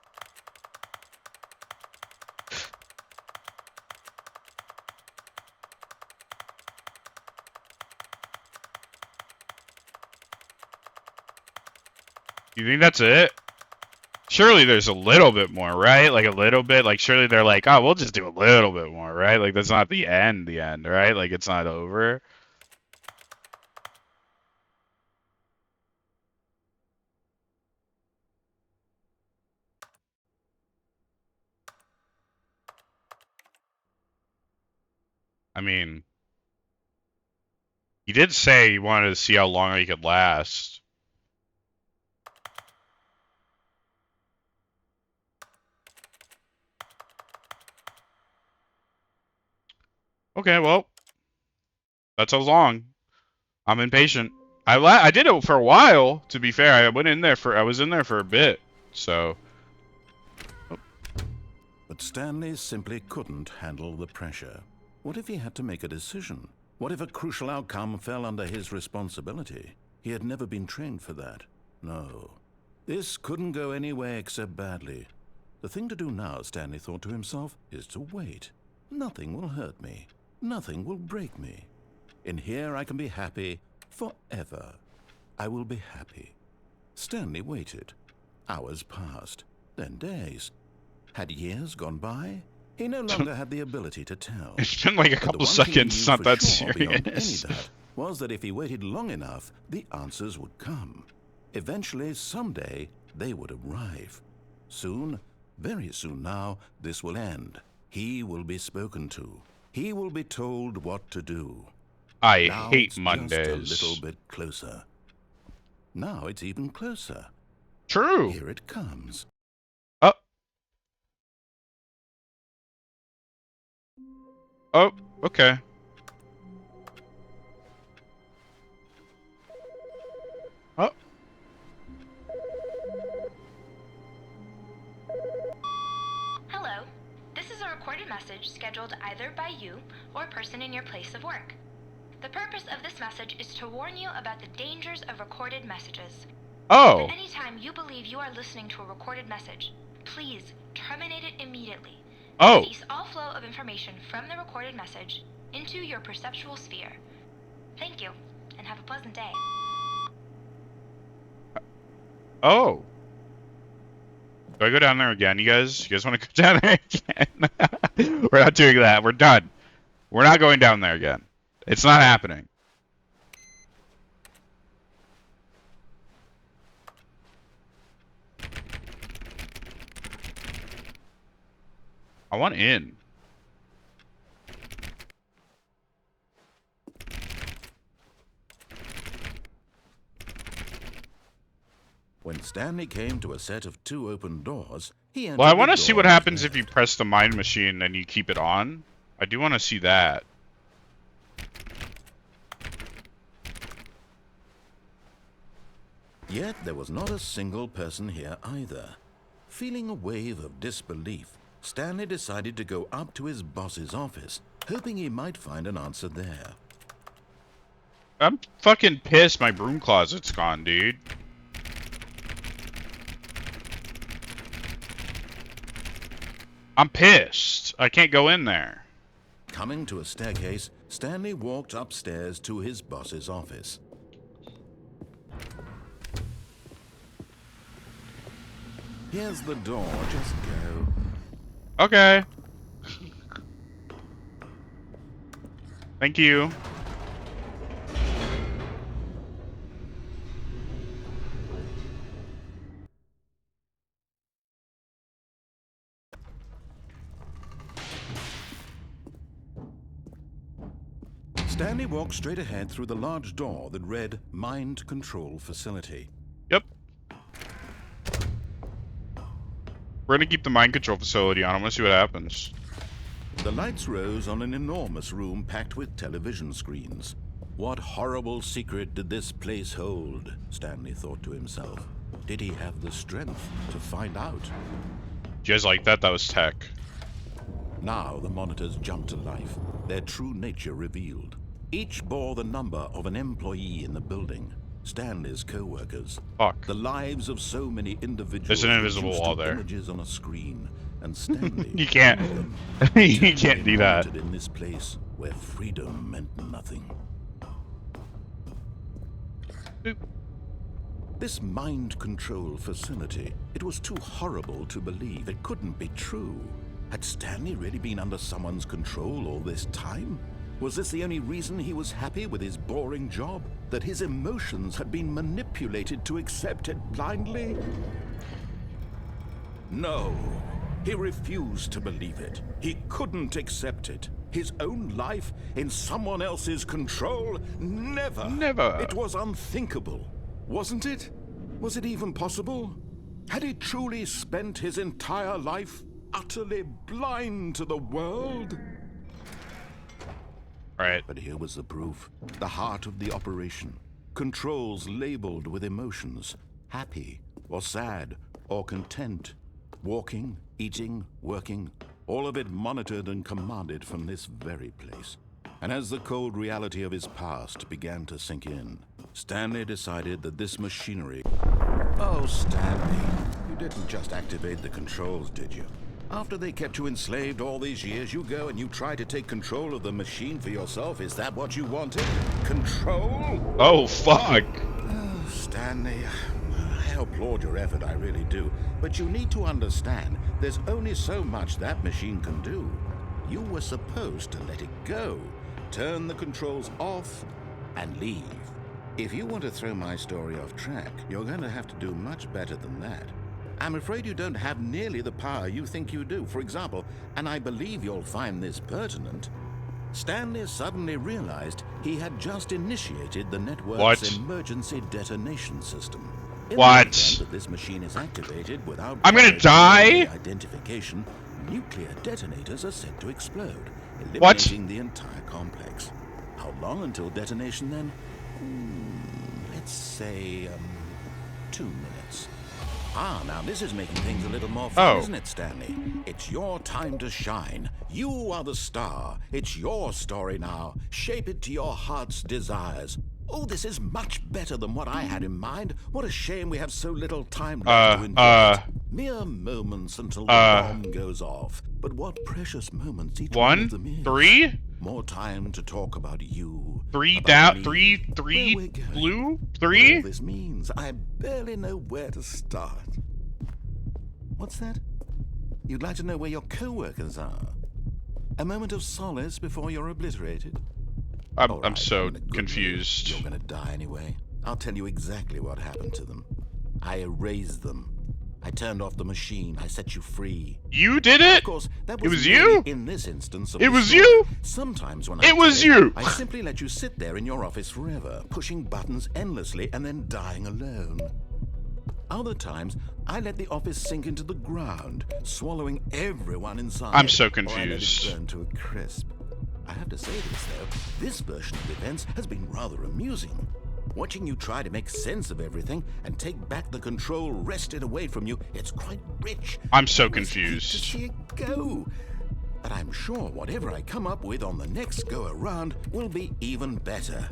You think that's it? Surely there's a little bit more, right? Like a little bit. Like surely they're like, oh, we'll just do a little bit more, right? Like that's not the end, right? Like it's not over. I mean, he did say he wanted to see how long he could last. Okay, well, that's how long. I'm impatient. I did it for a while. To be fair, I was in there for a bit. So. But Stanley simply couldn't handle the pressure. What if he had to make a decision? What if a crucial outcome fell under his responsibility? He had never been trained for that. No. This couldn't go anywhere except badly. The thing to do now, Stanley thought to himself, is to wait. Nothing will hurt me. Nothing will break me. In here I can be happy forever. I will be happy. Stanley waited. Hours passed, then days. Had years gone by? He no longer had the ability to tell. It's been like a couple seconds, it's not that serious. Was that if he waited long enough, the answers would come. Eventually, someday, they would arrive. Soon, very soon now, this will end. He will be spoken to. He will be told what to do. I Now hate it's Mondays. just a little bit closer. Now it's even closer. True. Here it comes. Oh. Oh, okay. Oh. Hello. This is a recorded message scheduled either by you or a person in your place of work. The purpose of this message is to warn you about the dangers of recorded messages. Oh. At any time you believe you are listening to a recorded message, please terminate it immediately. Oh. Cease all flow of information from the recorded message into your perceptual sphere. Thank you, and have a pleasant day. Oh. Do I go down there again, you guys? You guys want to go down there again? We're not doing that. We're done. We're not going down there again. It's not happening. I want in. When Stanley came to a set of 2 open doors, he entered Well, I the want to see door what with happens if dread. you press the mind machine and you keep it on. I do want to see that. Yet there was not a single person here either. Feeling a wave of disbelief, Stanley decided to go up to his boss's office, hoping he might find an answer there. I'm fucking pissed my broom closet's gone, dude. I'm pissed. I can't go in there. Coming to a staircase, Stanley walked upstairs to his boss's office. Here's the door, just go. Okay. Thank you. Stanley walked straight ahead through the large door that read Mind Control Facility. Yep. We're gonna keep the mind control facility on. I want to see what happens. The lights rose on an enormous room packed with television screens. What horrible secret did this place hold? Stanley thought to himself. Did he have the strength to find out? Do you guys like that? That was tech. Now the monitors jumped to life, their true nature revealed. Each bore the number of an employee in the building, Stanley's co-workers. Fuck. The lives of so many individuals. There's an invisible reduced wall to there. Images on a screen, and Stanley. You can't. You can't do that. Wanted in this place where freedom meant nothing. Boop. This mind control facility, it was too horrible to believe. It couldn't be true. Had Stanley really been under someone's control all this time? Was this the only reason he was happy with his boring job? That his emotions had been manipulated to accept it blindly? No. He refused to believe it. He couldn't accept it. His own life in someone else's control? Never. Never. It was unthinkable. Wasn't it? Was it even possible? Had he truly spent his entire life utterly blind to the world? Right. But here was the proof. The heart of the operation. Controls labeled with emotions. Happy, or sad, or content. Walking, eating, working. All of it monitored and commanded from this very place. And as the cold reality of his past began to sink in, Stanley decided that this machinery... Oh, Stanley, you didn't just activate the controls, did you? After they kept you enslaved all these years, you go and you try to take control of the machine for yourself. Is that what you wanted? Control? Oh, fuck. Oh, Stanley, I applaud your effort, I really do. But you need to understand, there's only so much that machine can do. You were supposed to let it go, turn the controls off, and leave. If you want to throw my story off track, you're going to have to do much better than that. I'm afraid you don't have nearly the power you think you do. For example, and I believe you'll find this pertinent, Stanley suddenly realized he had just initiated the network's emergency detonation system. In the event that this machine is activated without I'm gonna die? Identification, nuclear detonators are set to explode, eliminating the entire complex. How long until detonation then? Let's say 2 minutes. Ah, now this is making things a little more fun, isn't it, Stanley? It's your time to shine. You are the star. It's your story now. Shape it to your heart's desires. Oh, this is much better than what I had in mind. What a shame we have so little time left to enjoy it. Mere moments until the bomb goes off. But what precious moments each one of them is. 3? More time to talk about you. 3 about down, me, 3 blue, what 3? all this means. I barely know where to start. What's that? You'd like to know where your co-workers are? A moment of solace before you're obliterated? I'm so confused. You're gonna die anyway. I'll tell you exactly what happened to them. I erased them. I turned off the machine. I set you free. You did it? Of course, that It was was you? in this instance. It was you? Sometimes when It was you. I simply let you sit there in your office forever, pushing buttons endlessly and then dying alone. Other times, I let the office sink into the ground, swallowing everyone inside. I'm so Or I let confused. it burn to a crisp. I have to say this, though. This version of events has been rather amusing. Watching you try to make sense of everything and take back the control wrested away from you, it's quite rich. I'm so It was neat confused. to see it go. But I'm sure whatever I come up with on the next go-around will be even better.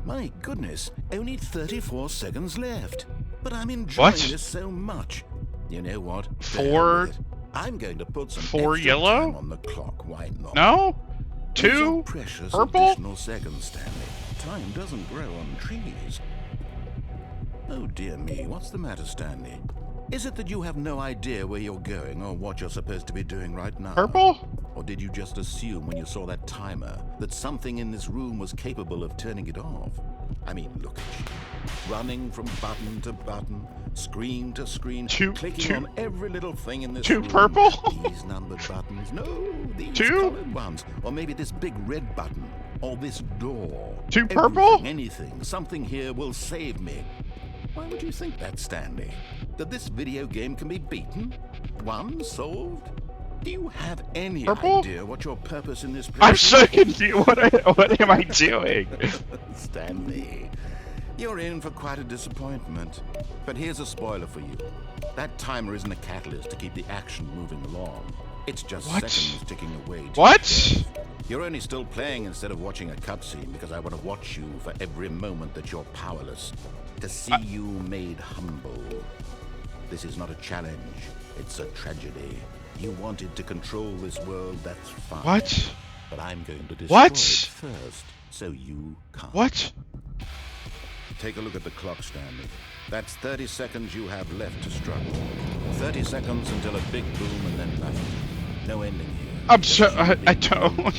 My goodness, only 34 seconds left. But I'm enjoying this so much. You know what? To hell with it. I'm going to put some 4 extra yellow? time on the clock. Why not? No? Those are 2 precious purple? additional seconds, Stanley. Time doesn't grow on trees. Oh dear me, what's the matter, Stanley? Is it that you have no idea where you're going or what you're supposed to be doing right now? Purple? Or did you just assume when you saw that timer that something in this room was capable of turning it off? I mean, look at you. Running from button to button, screen to screen, clicking on every little thing in this room. 2 purple? These numbered buttons. No, these 2? colored ones. Or maybe this big red button. Or this door. 2 purple? Everything, anything. Something here will save me. Why would you think that, Stanley? That this video game can be beaten? Won? Solved? Do you have any idea what your purpose in this place I'm is? so confused. What am I doing? Stanley, you're in for quite a disappointment. But here's a spoiler for you. That timer isn't a catalyst to keep the action moving along. It's just seconds ticking away. What? You're only still playing instead of watching a cutscene because I want to watch you for every moment that you're powerless. To see you made humble. This is not a challenge. It's a tragedy. You wanted to control this world, that's fine. What? But I'm going to destroy it first, so you can't. What? take a look at the clock, Stanley. That's 30 seconds you have left to struggle. 30 seconds until a big boom and then nothing. No ending here. I'm Just so you I big don't. boom.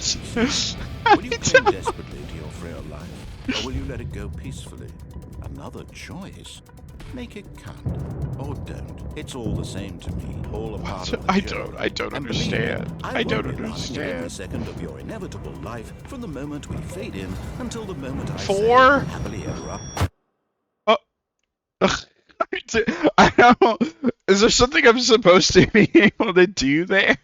Will you cling desperately to your frail life, or will you let it go peacefully? Another choice. Make it count, or don't. It's all the same to me. All a part of the journey. I don't And believe me, understand. I I don't won't be running every understand. second of your inevitable life from the moment we fade in until the moment I Four? say happily ever after. Oh. I don't. Is there something I'm supposed to be able to do there?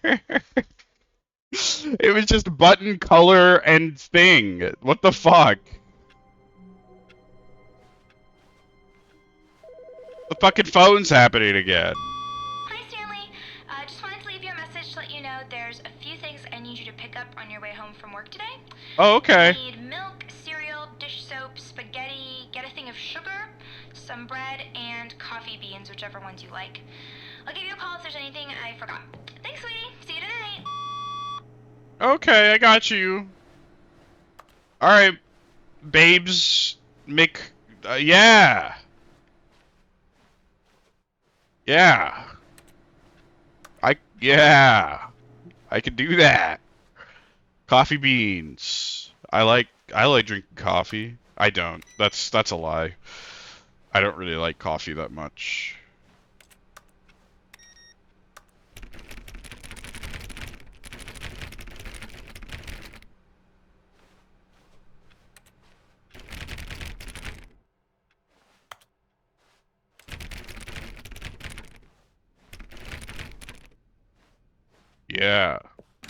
It was just button, color, and thing. What the fuck? The fucking phone's happening again. Hi, Stanley. Just wanted to leave you a message to let you know there's a few things I need you to pick up on your way home from work today. Oh, okay. I need milk, cereal, dish soap, spaghetti, get a thing of sugar, some bread, and coffee beans, whichever ones you like. I'll give you a call if there's anything I forgot. Thanks, sweetie. See you tonight. Okay, I got you. Alright, babes. Yeah. Yeah. Yeah. I can do that. Coffee beans. I like drinking coffee. I don't. That's a lie. I don't really like coffee that much. Yeah.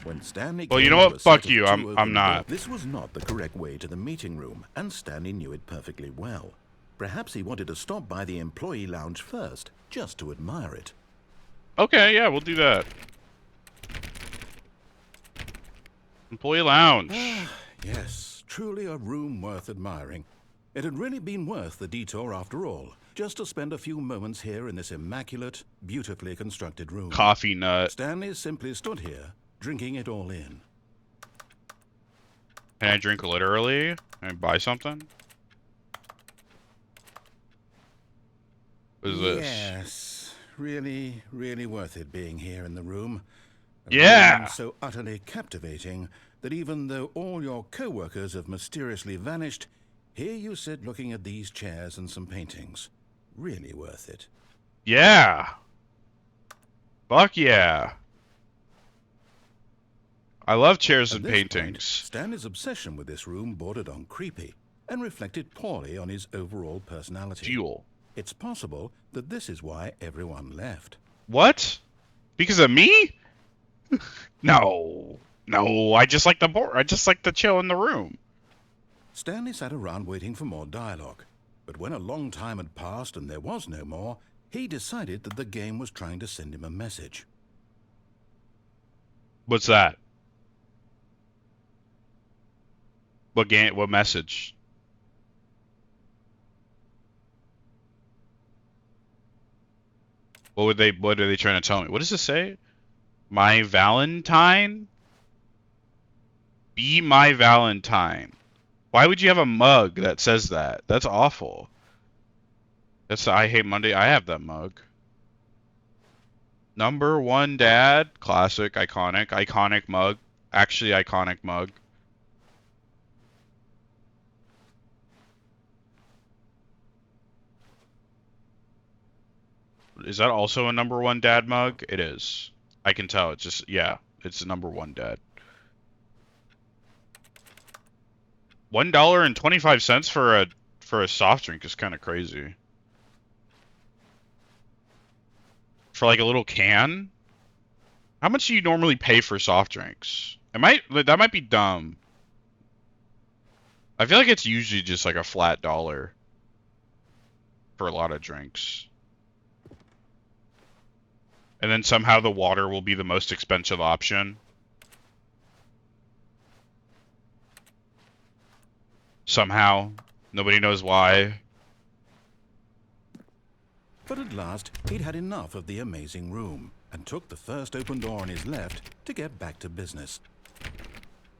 When Stanley Well, you came know to what? a set Fuck of you. two I'm open not. doors, this was not the correct way to the meeting room, and Stanley knew it perfectly well. Perhaps he wanted to stop by the employee lounge first, just to admire it. Okay, yeah, we'll do that. Employee lounge. Yes, truly a room worth admiring. It had really been worth the detour after all, just to spend a few moments here in this immaculate, beautifully constructed room. Coffee nut. Stanley simply stood here, drinking it all in. Can I drink literally and buy something? What is this? Yes, really, really worth it being here in the room. A Yeah! room so utterly captivating that even though all your co-workers have mysteriously vanished, here you sit looking at these chairs and some paintings. Really worth it. Yeah! Fuck yeah! I love chairs and At this point, paintings. Stanley's obsession with this room bordered on creepy and reflected poorly on his overall personality. Fuel. It's possible that this is why everyone left. What? Because of me? No. No, I just like the board. I just like to chill in the room. Stanley sat around waiting for more dialogue, but when a long time had passed and there was no more, he decided that the game was trying to send him a message. What's that? What game? What message? What are they trying to tell me? What does it say? My Valentine? Be my Valentine. Why would you have a mug that says that? That's awful. That's the I Hate Monday. I have that mug. Number one dad. Classic, iconic. Iconic mug. Actually iconic mug. Is that also a number one dad mug? It is. I can tell. It's just, yeah. It's a number one dad. $1.25 for a soft drink is kind of crazy. For like a little can? How much do you normally pay for soft drinks? That might be dumb. I feel like it's usually just like a flat dollar for a lot of drinks. And then somehow the water will be the most expensive option. Somehow. Nobody knows why. But at last, he'd had enough of the amazing room and took the first open door on his left to get back to business.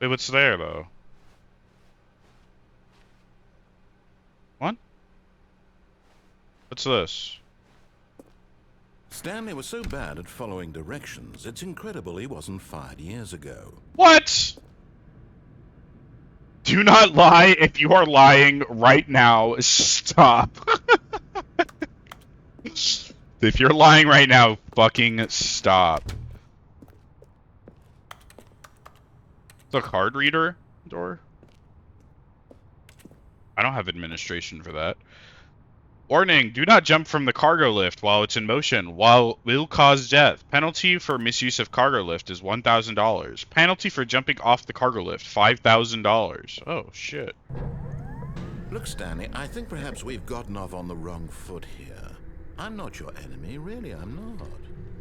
Wait, what's there, though? What? What's this? Stanley was so bad at following directions, it's incredible he wasn't fired years ago. What? Do not lie. If you are lying right now, stop. If you're lying right now, fucking stop. It's a card reader door? I don't have administration for that. Warning, do not jump from the cargo lift while it's in motion, while will cause death. Penalty for misuse of cargo lift is $1,000. Penalty for jumping off the cargo lift, $5,000. Oh, shit. Look, Stanley, I think perhaps we've gotten off on the wrong foot here. I'm not your enemy, really, I'm not.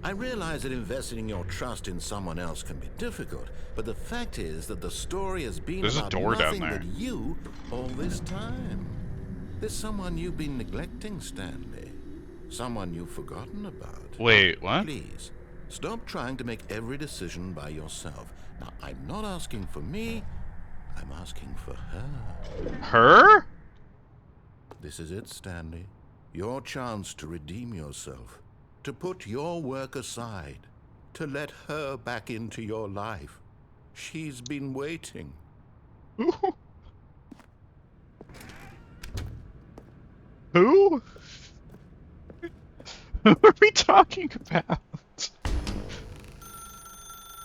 I realize that investing your trust in someone else can be difficult, but the fact is that the story has been There's a about door down nothing there. but you all this time. There's someone you've been neglecting, Stanley. Someone you've forgotten about. Wait, what? Please, stop trying to make every decision by yourself. Now, I'm not asking for me, I'm asking for her. Her? This is it, Stanley. Your chance to redeem yourself. To put your work aside. To let her back into your life. She's been waiting. Who? Who are we talking about?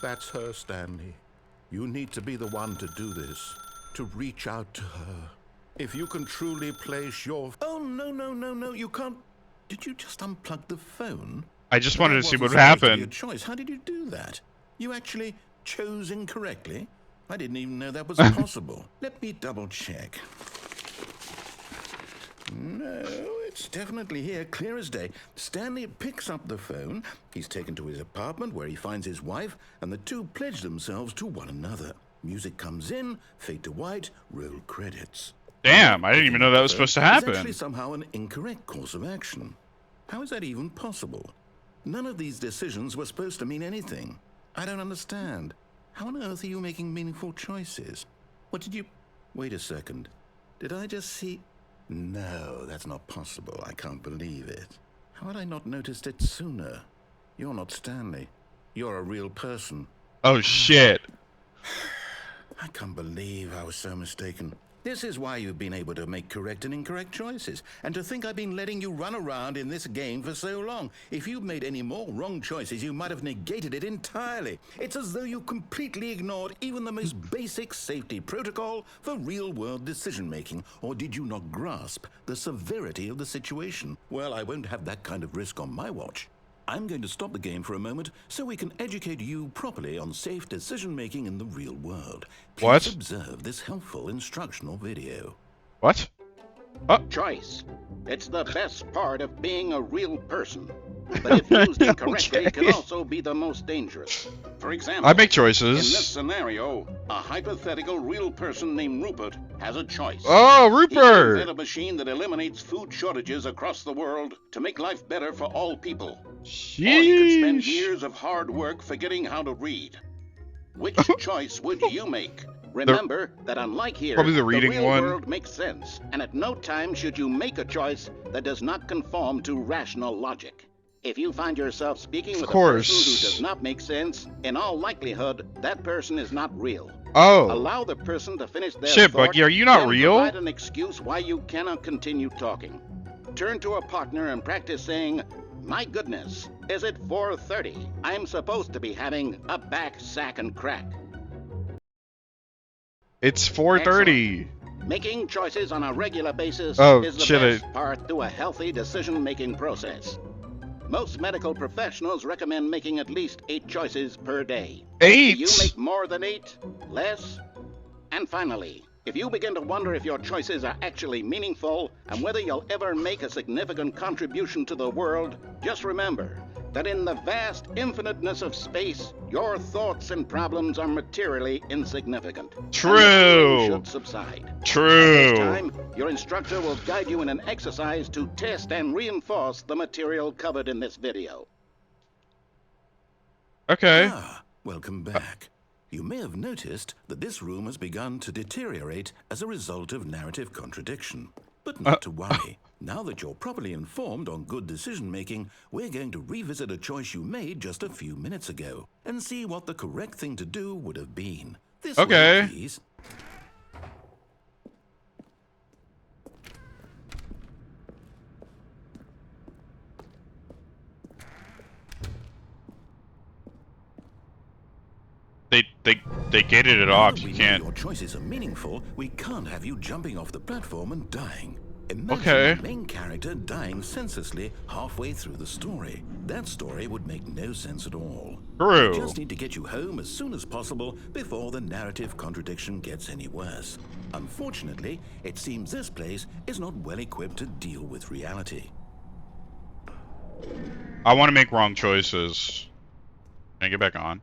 That's her, Stanley. You need to be the one to do this. To reach out to her. If you can truly place your... Oh, no, you can't... Did you just unplug the phone? I just But wanted that to see wasn't what would supposed to be happen. a choice. How did you do that? You actually chose incorrectly? I didn't even know that was possible. Let me double check. No, it's definitely here, clear as day. Stanley picks up the phone. He's taken to his apartment where he finds his wife, and the two pledge themselves to one another. Music comes in, fade to white, roll credits. Damn, I didn't even know that was supposed to It's happen. actually somehow an incorrect course of action. How is that even possible? None of these decisions were supposed to mean anything. I don't understand. How on earth are you making meaningful choices? What did you... Wait a second. Did I just see... No, that's not possible. I can't believe it. How had I not noticed it sooner? You're not Stanley. You're a real person. Oh, shit. I can't believe I was so mistaken. This is why you've been able to make correct and incorrect choices. And to think I've been letting you run around in this game for so long. If you'd made any more wrong choices, you might have negated it entirely. It's as though you completely ignored even the most basic safety protocol for real-world decision-making. Or did you not grasp the severity of the situation? Well, I won't have that kind of risk on my watch. I'm going to stop the game for a moment so we can educate you properly on safe decision-making in the real world. Please What? observe this helpful instructional video. What? Oh, Choice. It's the best part of being a real person. But if used incorrectly, it can Okay. also be the most dangerous. For example, I make in this choices. scenario, a hypothetical real person named Rupert has a choice. Oh, He can Rupert! invent a machine that eliminates food shortages across the world to make life better for all people. Or he could spend Sheesh. years of hard work forgetting how to read. Which choice would you make? Remember that unlike here, Probably the reading real one. world makes sense, and at no time should you make a choice that does not conform to rational logic. If you find yourself speaking with a person who does not make sense, in all likelihood, that person is not real. Oh. Allow the person to finish their Shit, thought, Bucky, are you not then real? Provide an excuse why you cannot continue talking. Turn to a partner and practice saying, "My goodness, is it 4:30? I'm supposed to be having a back, sack, and crack." It's 4:30. Making choices on a regular basis Oh, is the shit, best part to a healthy decision-making process. Most medical professionals recommend making at least 8 choices per day. 8? Do you make more than 8? Less? And finally, if you begin to wonder if your choices are actually meaningful and whether you'll ever make a significant contribution to the world, just remember that in the vast infiniteness of space, your thoughts and problems are materially insignificant. True. And the feeling should subside. At True. this time, your instructor will guide you in an exercise to test and reinforce the material covered in this video. Okay. Ah, welcome back. You may have noticed that this room has begun to deteriorate as a result of narrative contradiction. But not to worry. Now that you're properly informed on good decision making, we're going to revisit a choice you made just a few minutes ago and see what the correct thing to do would have been. This Okay. way, please. They gated it Now off. that You we know can't. your choices are meaningful, we can't have you jumping off the platform and dying. Imagine Okay. the main character dying senselessly halfway through the story. That story would make no sense at all. True. We just need to get you home as soon as possible before the narrative contradiction gets any worse. Unfortunately, it seems this place is not well equipped to deal with reality. I want to make wrong choices. Can I get back on?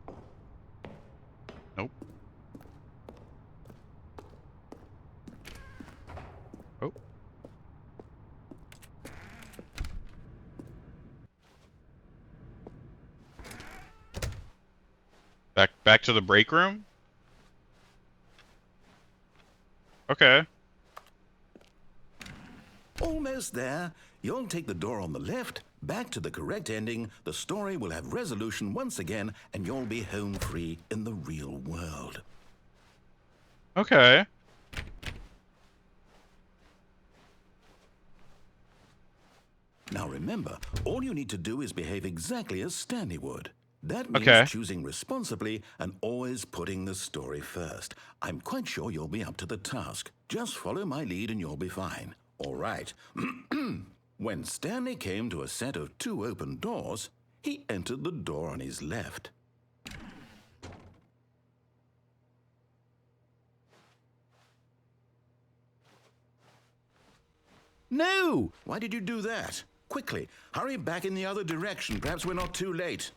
Nope. Oh. Back to the break room? Okay. Almost there. You'll take the door on the left, back to the correct ending, the story will have resolution once again, and you'll be home free in the real world. Okay. Now remember, all you need to do is behave exactly as Stanley would. That means Okay. choosing responsibly and always putting the story first. I'm quite sure you'll be up to the task. Just follow my lead and you'll be fine. All right. When Stanley came to a set of 2 open doors, he entered the door on his left. No! Why did you do that? Quickly, hurry back in the other direction. Perhaps we're not too late.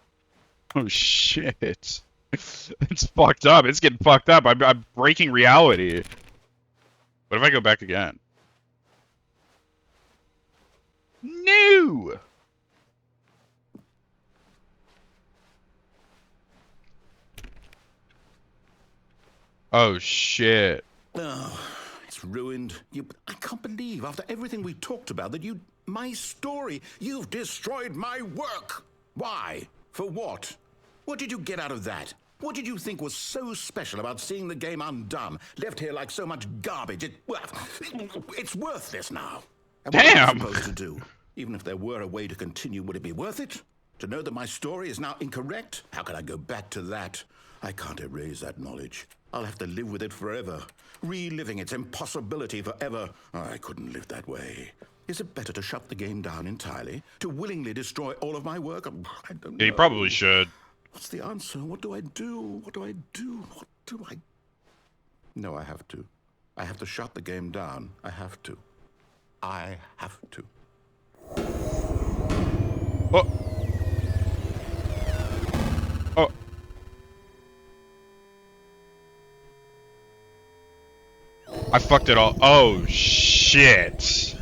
Oh shit. It's fucked up. It's getting fucked up. I'm breaking reality. What if I go back again? No! Oh shit. Oh, it's ruined. I can't believe, after everything we talked about, that my story, you've destroyed my work. Why? For what? What did you get out of that? What did you think was so special about seeing the game undone, left here like so much garbage? It's worthless now. And what am I Damn. supposed to do? Even if there were a way to continue, would it be worth it? To know that my story is now incorrect? How can I go back to that? I can't erase that knowledge. I'll have to live with it forever, reliving its impossibility forever. I couldn't live that way. Is it better to shut the game down entirely? To willingly destroy all of my work? I don't know. Yeah, you probably should. What's the answer? What do I do? What do I do? What do I... No, I have to. I have to shut the game down. I have to. I have to. Oh. Oh. I fucked it all. Oh shit.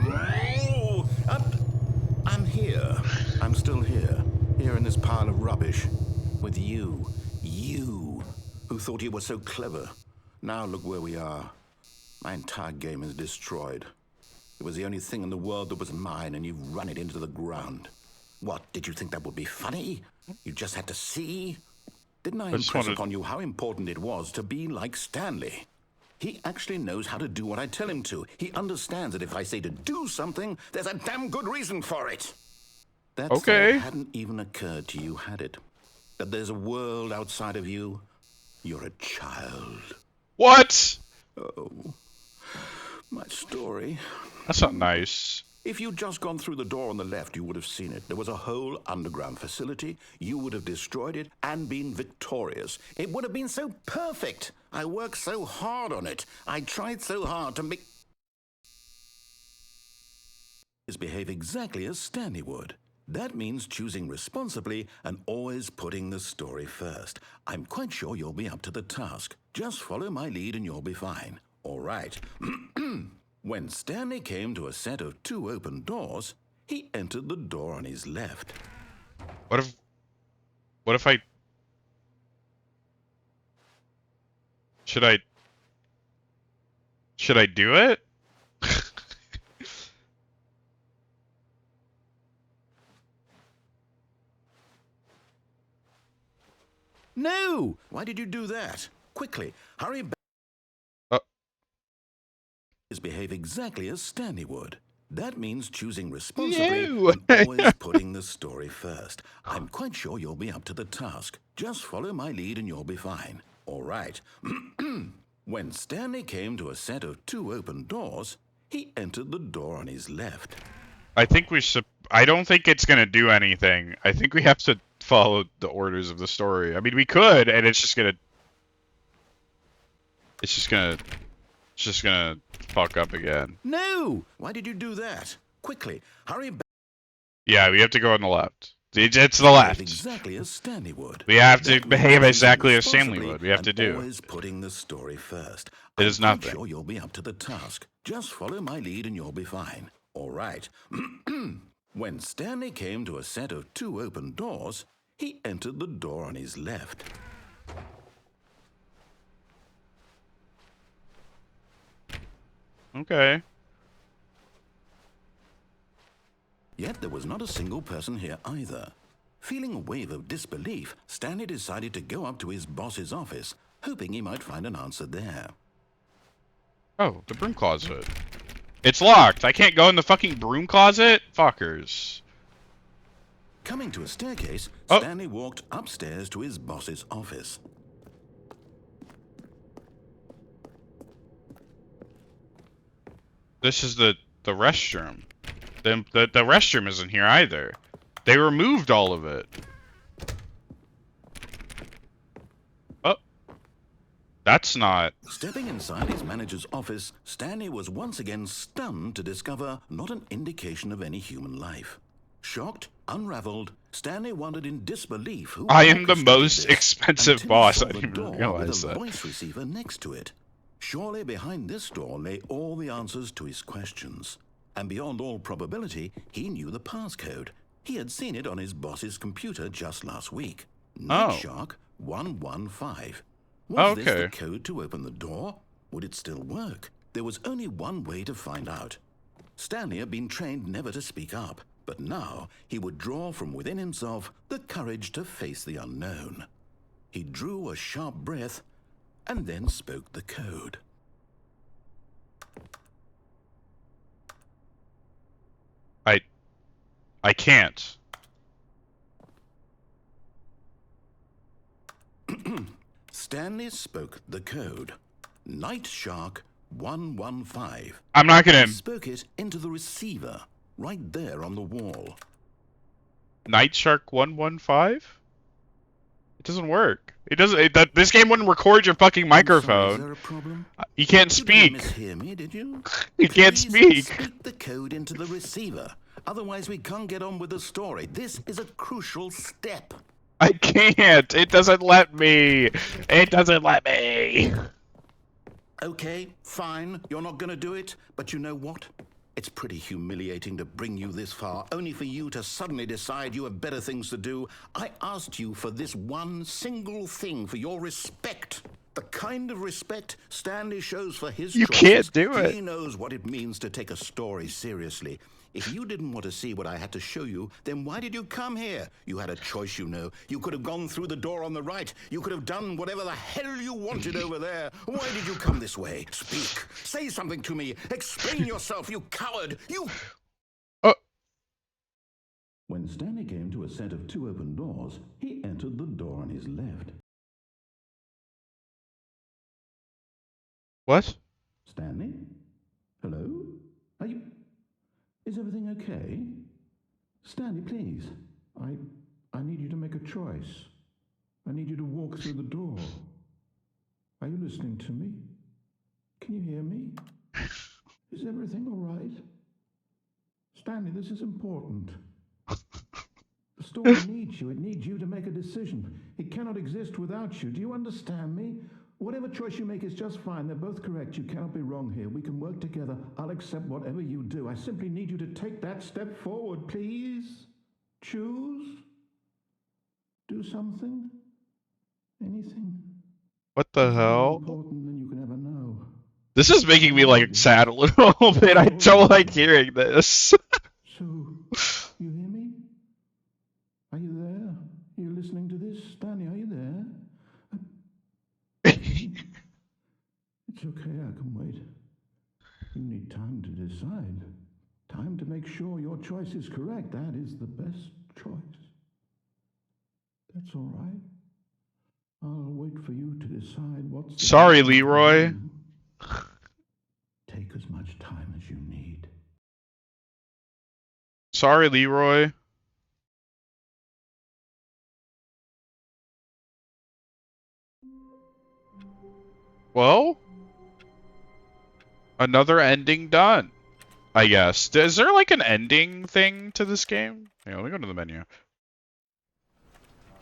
Oh, I'm here. I'm still here. Here in this pile of rubbish. With you. You. Who thought you were so clever. Now look where we are. My entire game is destroyed. It was the only thing in the world that was mine, and you've run it into the ground. What, did you think that would be funny? You just had to see? Didn't I impress upon you how important it was to be like Stanley? He actually knows how to do what I tell him to. He understands that if I say to do something, there's a damn good reason for it. That Okay. thought hadn't even occurred to you, had it? That there's a world outside of you? You're a child. What? Oh, my story. That's not nice. If you'd just gone through the door on the left, you would have seen it. There was a whole underground facility. You would have destroyed it and been victorious. It would have been so perfect. I worked so hard on it. I tried so hard to make... behave exactly as Stanley would. That means choosing responsibly and always putting the story first. I'm quite sure you'll be up to the task. Just follow my lead and you'll be fine. All right. When Stanley came to a set of 2 open doors, he entered the door on his left. What if I... Should Should I do it? No! Why did you do that? Quickly, hurry back. Uh, Behave exactly as Stanley would. That means choosing responsibly No. and always putting the story first. I'm quite sure you'll be up to the task. Just follow my lead and you'll be fine. All right. When Stanley came to a set of 2 open doors, he entered the door on his left. I think we should. I don't think it's gonna do anything. I think we have to follow the orders of the story. I mean, we could, and it's just gonna. It's just gonna fuck up again. No! Why did you do that? Quickly, hurry back. Yeah, we have to go on the left. It's the left. Exactly as Stanley would. We have to That behave means exactly as Stanley responsibly would. We have to and do. always putting the story first. It is I'm quite nothing. sure you'll be up to the task. Just follow my lead and you'll be fine. All right. When Stanley came to a set of 2 open doors, he entered the door on his left. Okay. Yet there was not a single person here either. Feeling a wave of disbelief, Stanley decided to go up to his boss's office, hoping he might find an answer there. Oh, the broom closet. It's locked. I can't go in the fucking broom closet? Fuckers. Coming to a staircase, Oh. Stanley walked upstairs to his boss's office. This is the restroom. The restroom isn't here either. They removed all of it. Oh. That's not... Stepping inside his manager's office, Stanley was once again stunned to discover not an indication of any human life. Shocked, unraveled, Stanley wondered in disbelief who I am the orchestrated most this expensive until he boss. saw I the didn't door realize with a that. voice receiver next to it. Surely behind this door lay all the answers to his questions. And beyond all probability, he knew the passcode. He had seen it on his boss's computer just last week. Night Shark 115. Was this the code to open the door? Would it still work? There was only one way to find out. Stanley had been trained never to speak up, but now he would draw from within himself the courage to face the unknown. He drew a sharp breath and then spoke the code. I can't. Stanley spoke the code. Night Shark 115. I'm not gonna... He spoke it into the receiver, right there on the wall. Night Shark 115? It doesn't work. It doesn't... this game wouldn't record your fucking microphone. Sorry, is there a problem? You can't speak. You didn't mishear me, did you? You can't Please speak. speak the code into the receiver. Otherwise, we can't get on with the story. This is a crucial step. I can't. It doesn't let me. It doesn't let me. Okay, fine. You're not going to do it. But you know what? It's pretty humiliating to bring you this far, only for you to suddenly decide you have better things to do. I asked you for this one single thing, for your respect. The kind of respect Stanley shows for his You choices. can't do it. He knows what it means to take a story seriously. If you didn't want to see what I had to show you, then why did you come here? You had a choice, you know. You could have gone through the door on the right. You could have done whatever the hell you wanted over there. Why did you come this way? Speak. Say something to me. Explain yourself, you coward. You... When Stanley came to a set of 2 open doors, he entered the door on his left. What? Stanley? Hello? Are you... Is everything okay? Stanley, please. I need you to make a choice. I need you to walk through the door. Are you listening to me? Can you hear me? Is everything all right? Stanley, this is important. The story needs you. It needs you to make a decision. It cannot exist without you. Do you understand me? Whatever choice you make is just fine. They're both correct. You cannot be wrong here. We can work together. I'll accept whatever you do. I simply need you to take that step forward, please. Choose. Do something. Anything. What the More hell? important than you can ever know. This is making me like sad a little bit. I don't like hearing this. So, you hear me? Are you there? Are you listening to this? Stanley, are you there? It's okay, I can wait. You need time to decide. Time to make sure your choice is correct. That is the best choice. That's all right. I'll wait for you to decide what's the Sorry, best thing to Leroy. do. Take as much time as you need. Sorry, Leroy. Well, another ending done, I guess. Is there like an ending thing to this game? Here, let me go to the menu.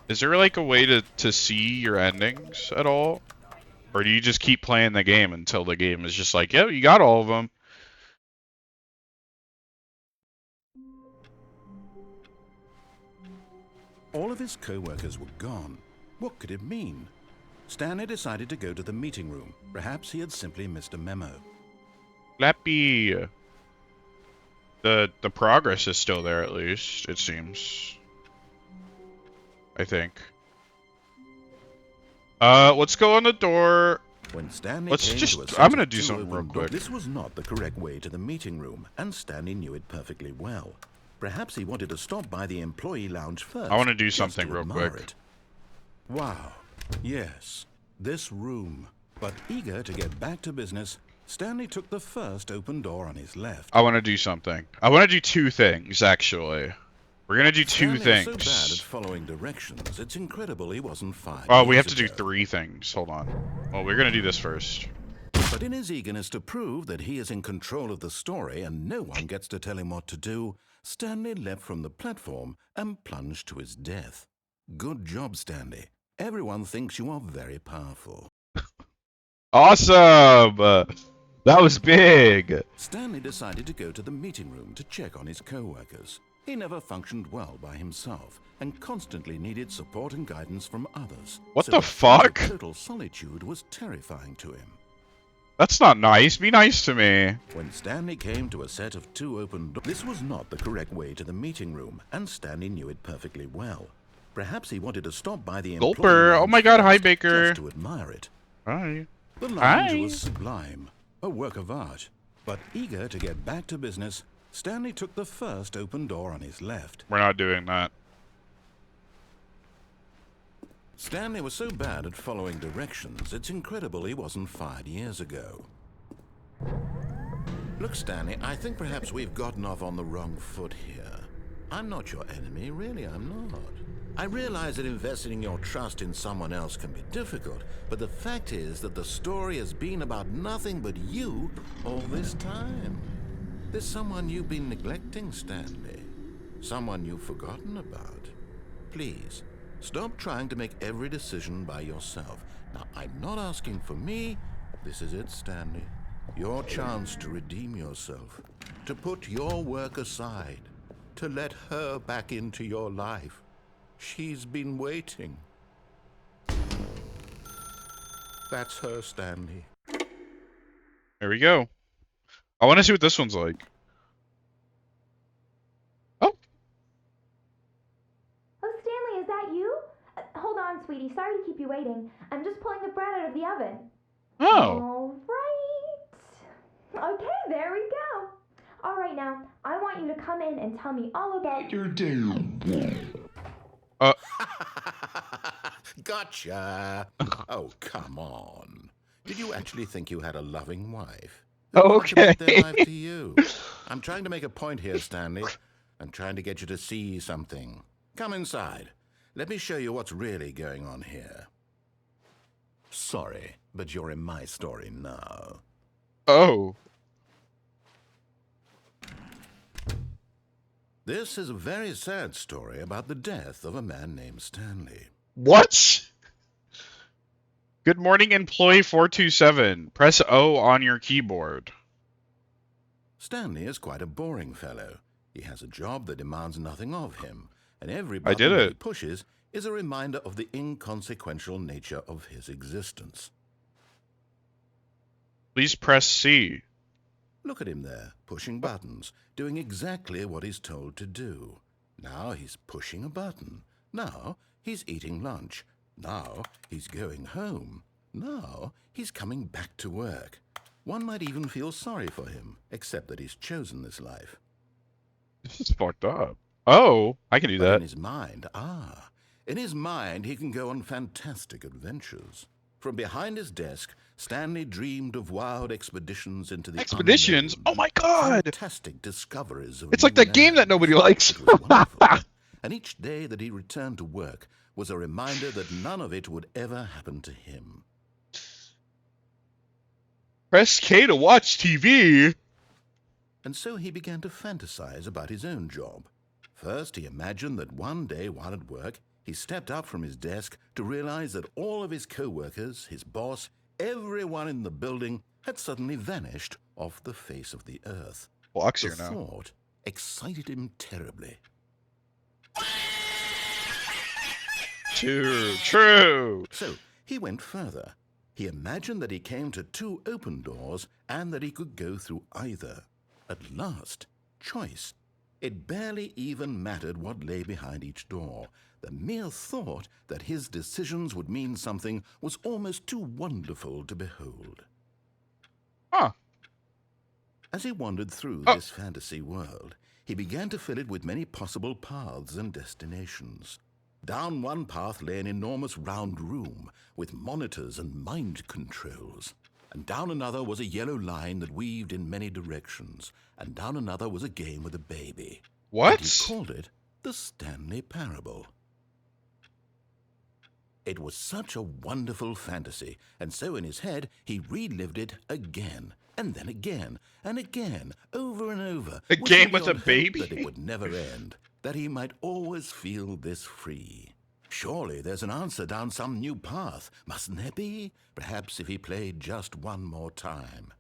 Is there like a way to see your endings at all? Or do you just keep playing the game until the game is just like, yep, you got all of them? All of his co-workers were gone. What could it mean? Stanley decided to go to the meeting room. Perhaps he had simply missed a memo. Flappy. The progress is still there at least, it seems. I think. Let's go on the door. When Stanley Let's came just- to a I'm set gonna of do two something open real doors, quick. This was not the correct way to the meeting room, and Stanley knew it perfectly well. Perhaps he wanted to stop by the employee lounge first. I want to do just something to real admire quick. it. Wow. Yes, this room. But eager to get back to business, Stanley took the first open door on his left. I want to do something. I want to do two things, actually. We're gonna do two Stanley was so bad at things. following directions, it's incredible he wasn't fired. Oh, we have years to do ago. three things. Hold on. Well, we're gonna do this first. But in his eagerness to prove that he is in control of the story and no one gets to tell him what to do, Stanley leapt from the platform and plunged to his death. Good job, Stanley. Everyone thinks you are very powerful. Awesome! That was big. Stanley decided to go to the meeting room to check on his co-workers. He never functioned well by himself and constantly needed support and guidance from others. What So the feeling of fuck? Total solitude was terrifying to him. That's not nice. Be nice to me. When Stanley came to a set of two open doors, this was not the correct way to the meeting room, and Stanley knew it perfectly well. Perhaps he wanted to stop by the employee Gulper. Oh lounge my god, hi, first, Baker. just to admire it. Hi. The lounge Hi. was sublime, a work of art. But eager to get back to business, Stanley took the first open door on his left. We're not doing that. Stanley was so bad at following directions, it's incredible he wasn't fired years ago. Look, Stanley, I think perhaps we've gotten off on the wrong foot here. I'm not your enemy, really, I'm not. I realize that investing your trust in someone else can be difficult, but the fact is that the story has been about nothing but you all this time. There's someone you've been neglecting, Stanley. Someone you've forgotten about. Please, stop trying to make every decision by yourself. Now, I'm not asking for me. This is it, Stanley. Your chance to redeem yourself. To put your work aside. To let her back into your life. She's been waiting. That's her, Stanley. There we go. I want to see what this one's like. Oh. Oh, Stanley, is that you? Hold on, sweetie. Sorry to keep you waiting. I'm just pulling the bread out of the oven. Oh. All right. Okay, there we go. All right, now, I want you to come in and tell me all about your day. Gotcha. Oh, come on. Did you actually think you had a loving wife? Okay. Their life to you. I'm trying to make a point here, Stanley. I'm trying to get you to see something. Come inside. Let me show you what's really going on here. Sorry, but you're in my story now. Oh. This is a very sad story about the death of a man named Stanley. What? Good morning, employee 427. Press O on your keyboard. Stanley is quite a boring fellow. He has a job that demands nothing of him, and every I did button that he it. pushes is a reminder of the inconsequential nature of his existence. Please press C. Look at him there, pushing buttons, doing exactly what he's told to do. Now he's pushing a button. Now he's eating lunch. Now he's going home. Now he's coming back to work. One might even feel sorry for him, except that he's chosen this life. This is fucked up. Oh, I can do But that. in his mind, he can go on fantastic adventures. From behind his desk, Stanley dreamed of wild expeditions into the Expeditions? unknown. Oh my god! Fantastic discoveries of It's like new that game that lands. nobody likes. It was wonderful. And each day that he returned to work was a reminder that none of it would ever happen to him. Press K to watch TV. And so he began to fantasize about his own job. First, he imagined that one day while at work, he stepped up from his desk to realize that all of his co-workers, his boss, everyone in the building had suddenly vanished off the face of the earth. Blocks The here now. thought excited him terribly. True. So he went further. He imagined that he came to 2 open doors and that he could go through either. At last, choice. It barely even mattered what lay behind each door. The mere thought that his decisions would mean something was almost too wonderful to behold. Huh. As he wandered through Oh. this fantasy world, he began to fill it with many possible paths and destinations. Down one path lay an enormous round room with monitors and mind controls. And down another was a yellow line that weaved in many directions. And down another was a game with a baby. What? And he called it the Stanley Parable. It was such a wonderful fantasy, and so in his head he relived it again, and then again, and again, over and over. A wishing game with a beyond hope baby? That it would never end, that he might always feel this free. Surely there's an answer down some new path, mustn't there be? Perhaps if he played just one more time.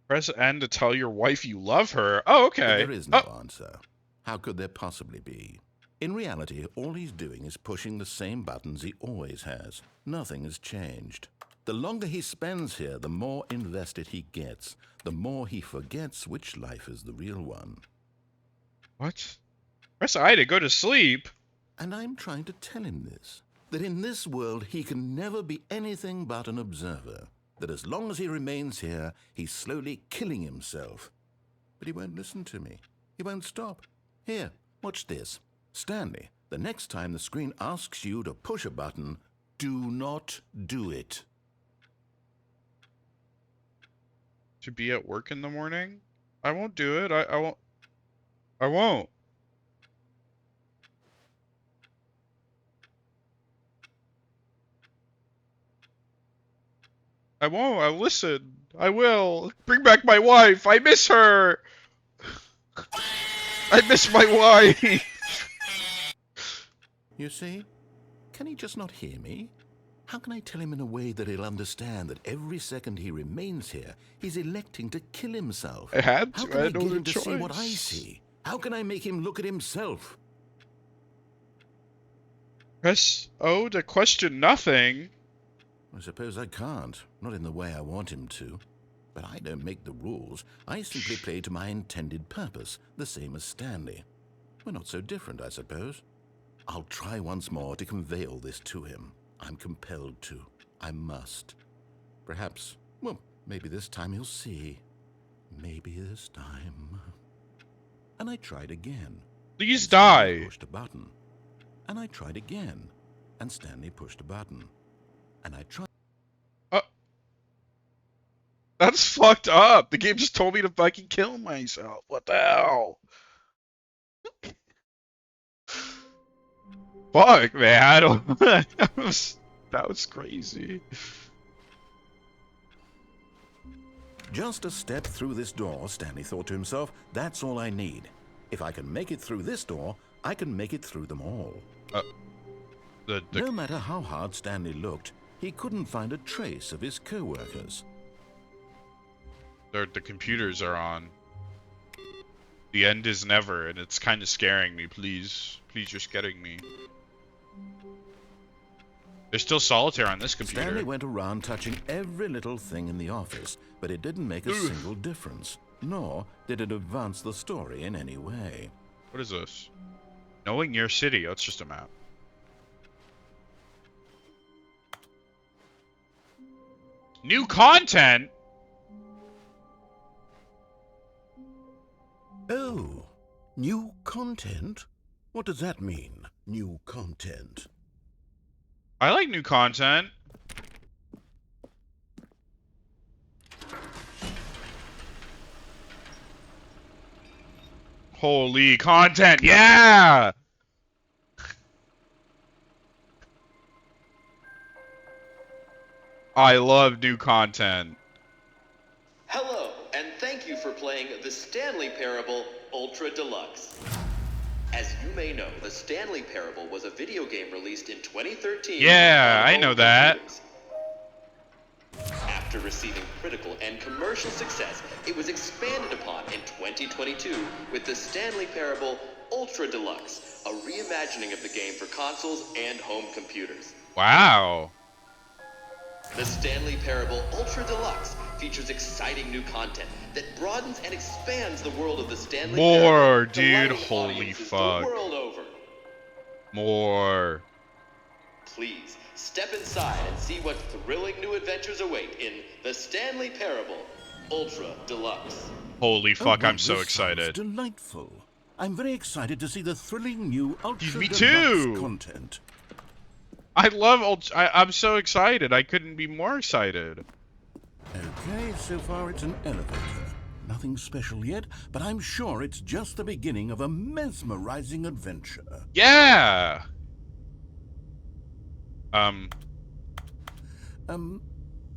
Press N to tell your wife you love her. Oh, But okay. there is no answer. How could there possibly be? In reality, all he's doing is pushing the same buttons he always has. Nothing has changed. The longer he spends here, the more invested he gets, the more he forgets which life is the real one. What? Press I to go to sleep. And I'm trying to tell him this, that in this world he can never be anything but an observer, that as long as he remains here, he's slowly killing himself. But he won't listen to me. He won't stop. Here, watch this. Stanley, the next time the screen asks you to push a button, do not do it. To be at work in the morning? I won't do it. I won't. I won't. I won't. I'll listen. I will. Bring back my wife. I miss her. I miss my wife. You see? Can he just not hear me? How can I tell him in a way that he'll understand that every second he remains here, he's electing to kill himself? I had How to. can I I had no get other him to see what I choice. see? How can I make him look at himself? Press O to question nothing. I suppose I can't, not in the way I want him to. But I don't make the rules. I simply play to my intended purpose, the same as Stanley. We're not so different, I suppose. I'll try once more to convey all this to him. I'm compelled to. I must. Perhaps, well, maybe this time he'll see. Maybe this time. And I tried again. Please And Stanley die. pushed a button. And I tried again. And Stanley pushed a button. And I tried. That's fucked up. The game just told me to fucking kill myself. What the hell? Fuck, man. I don't. That was crazy. Just a step through this door, Stanley thought to himself, that's all I need. If I can make it through this door, I can make it through them all. No matter how hard Stanley looked, he couldn't find a trace of his co-workers. The computers are on. The end is never, and it's kind of scaring me. Please, please, you're scaring me. There's still solitaire on this Stanley computer. went around touching every little thing in the office, but it didn't make a single difference, nor did it advance the story in any way. What is this? Knowing your city. Oh, it's just a map. New content? Oh, new content? What does that mean, new content? I like new content. Holy content, yeah! I love new content. Hello, and thank you for playing the Stanley Parable Ultra Deluxe. As you may know, the Stanley Parable was a video game released in 2013. Yeah, I know home that. computers. After receiving critical and commercial success, it was expanded upon in 2022 with the Stanley Parable Ultra Deluxe, a reimagining of the game for consoles and home computers. Wow. The Stanley Parable Ultra Deluxe features exciting new content that broadens and expands the world of the Stanley More, Parable, dude. delighting Holy audiences fuck. the world over. More. Please step inside and see what thrilling new adventures await in the Stanley Parable Ultra Deluxe. Holy fuck, Oh, I'm so this sounds excited. delightful. I'm very excited to see the thrilling new Ultra Me Deluxe too. content. I love I'm so excited. I couldn't be more excited. Okay, so far it's an elevator. Nothing special yet, but I'm sure it's just the beginning of a mesmerizing adventure. Yeah.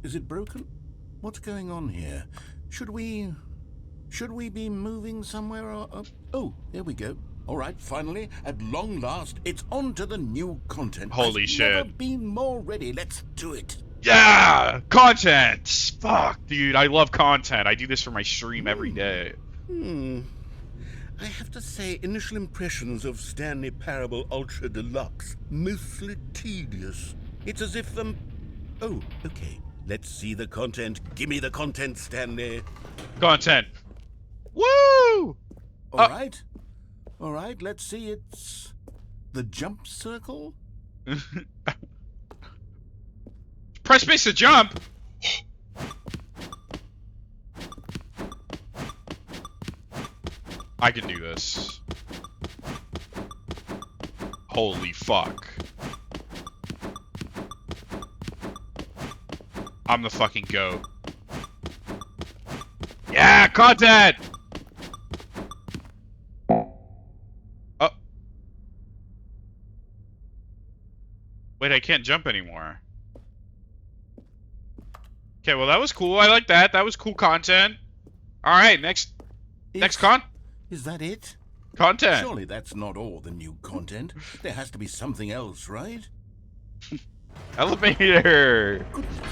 Is it broken? What's going on here? Should we be moving somewhere or oh, there we go. All right, finally, at long last, it's on to the new content. Holy I've shit. never been more ready. Let's do it. Yeah! Content! Fuck, dude, I love content. I do this for my stream every day. I have to say, initial impressions of Stanley Parable Ultra Deluxe, mostly tedious. It's as if, oh, okay. Let's see the content. Give me the content, Stanley. Content. Woo! All right. All right, let's see. It's the jump circle? Press space to jump. I can do this. Holy fuck. I'm the fucking goat. Yeah, content! Oh. Wait, I can't jump anymore. Okay, well that was cool. I like that. That was cool content. Alright, next Is that it? content. Surely that's not all the new content. There has to be something else, right? Elevator. Goodness.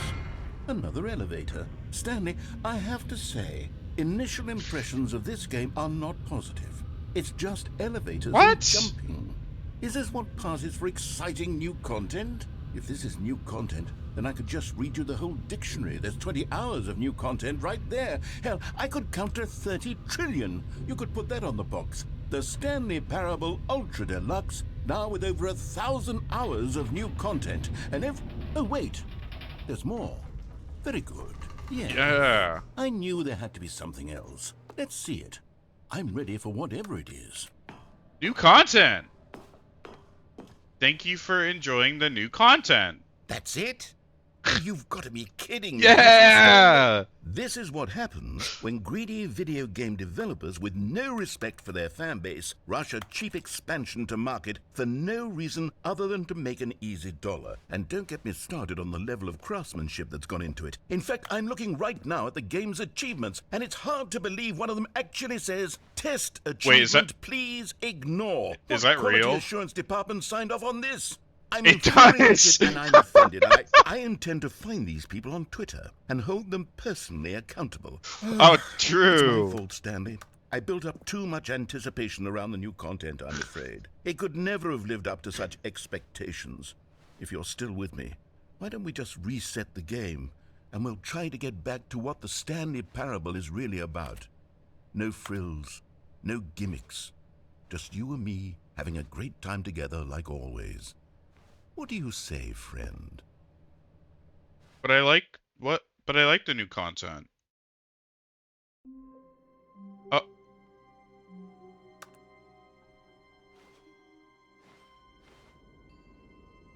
Another elevator. Stanley, I have to say, initial impressions of this game are not positive. It's just elevators What? and jumping. Is this what passes for exciting new content? If this is new content, then I could just read you the whole dictionary. There's 20 hours of new content right there. Hell, I could count to 30 trillion. You could put that on the box. The Stanley Parable Ultra Deluxe, now with over 1,000 hours of new content. And oh, wait. There's more. Very good. Yeah. I knew there had to be something else. Let's see it. I'm ready for whatever it is. New content. Thank you for enjoying the new content. That's it? You've got to be kidding me. Yeah. This is what happens when greedy video game developers with no respect for their fan base rush a cheap expansion to market for no reason other than to make an easy dollar. And don't get me started on the level of craftsmanship that's gone into it. In fact, I'm looking right now at the game's achievements, and it's hard to believe one of them actually says, "Test achievement, Wait, is that- please ignore." Is What that quality real? assurance department signed off on this? I'm It infuriated does. and I'm offended. I intend to find these people on Twitter and hold them personally accountable. Oh, It's true. my fault, Stanley. I built up too much anticipation around the new content, I'm afraid. It could never have lived up to such expectations. if you're still with me, why don't we just reset the game, and we'll try to get back to what the Stanley Parable is really about. No frills, no gimmicks. Just you and me having a great time together like always. What do you say, friend? But I like But I like the new content. Oh,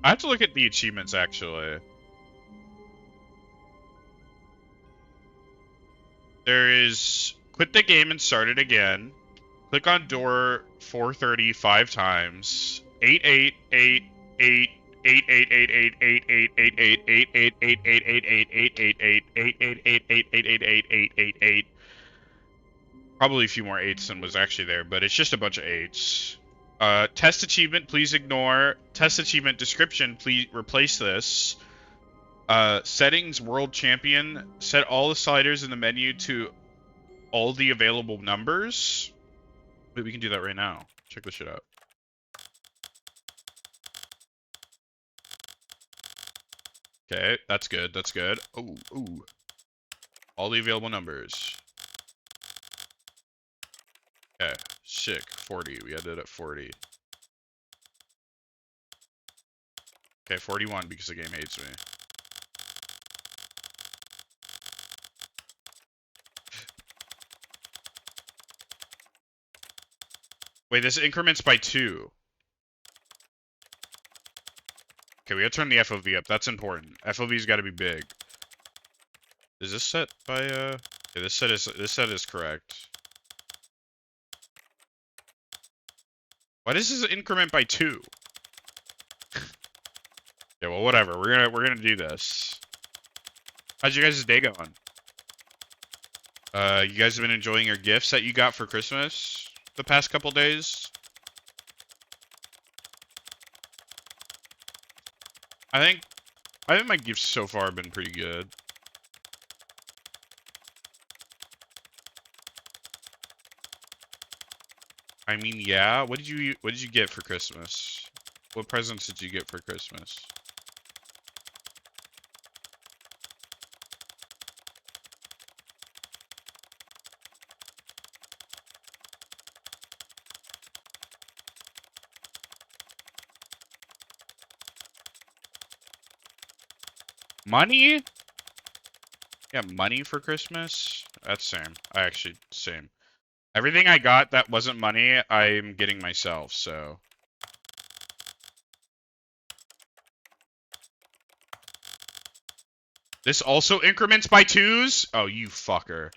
I have to look at the achievements actually. There is quit the game and start it again. Click on door 430 5 times. 8888 Probably a few more 8s than was actually there, but it's just a bunch of 8s. Test achievement, please ignore. Test achievement description, please replace this. Settings, world champion. Set all the sliders in the menu to all the available numbers. Wait, we can do that right now. Check this shit out. Okay, that's good. That's good. Oh, ooh. All the available numbers. Okay, sick. 40. We had it at 40. Okay, 41 because the game hates me. Wait, this increments by 2. Okay, we gotta turn the FOV up. That's important. FOV's gotta be big. Is this set by okay, this set is correct. Why does this increment by 2? Yeah, well, whatever. We're gonna do this. How's your guys' day going? You guys have been enjoying your gifts that you got for Christmas the past couple days? I think my gifts so far have been pretty good. I mean, yeah. What did you get for Christmas? What presents did you get for Christmas? Money? Yeah, money for Christmas? That's same. Same. Everything I got that wasn't money, I'm getting myself, so. This also increments by 2s? Oh, you fucker.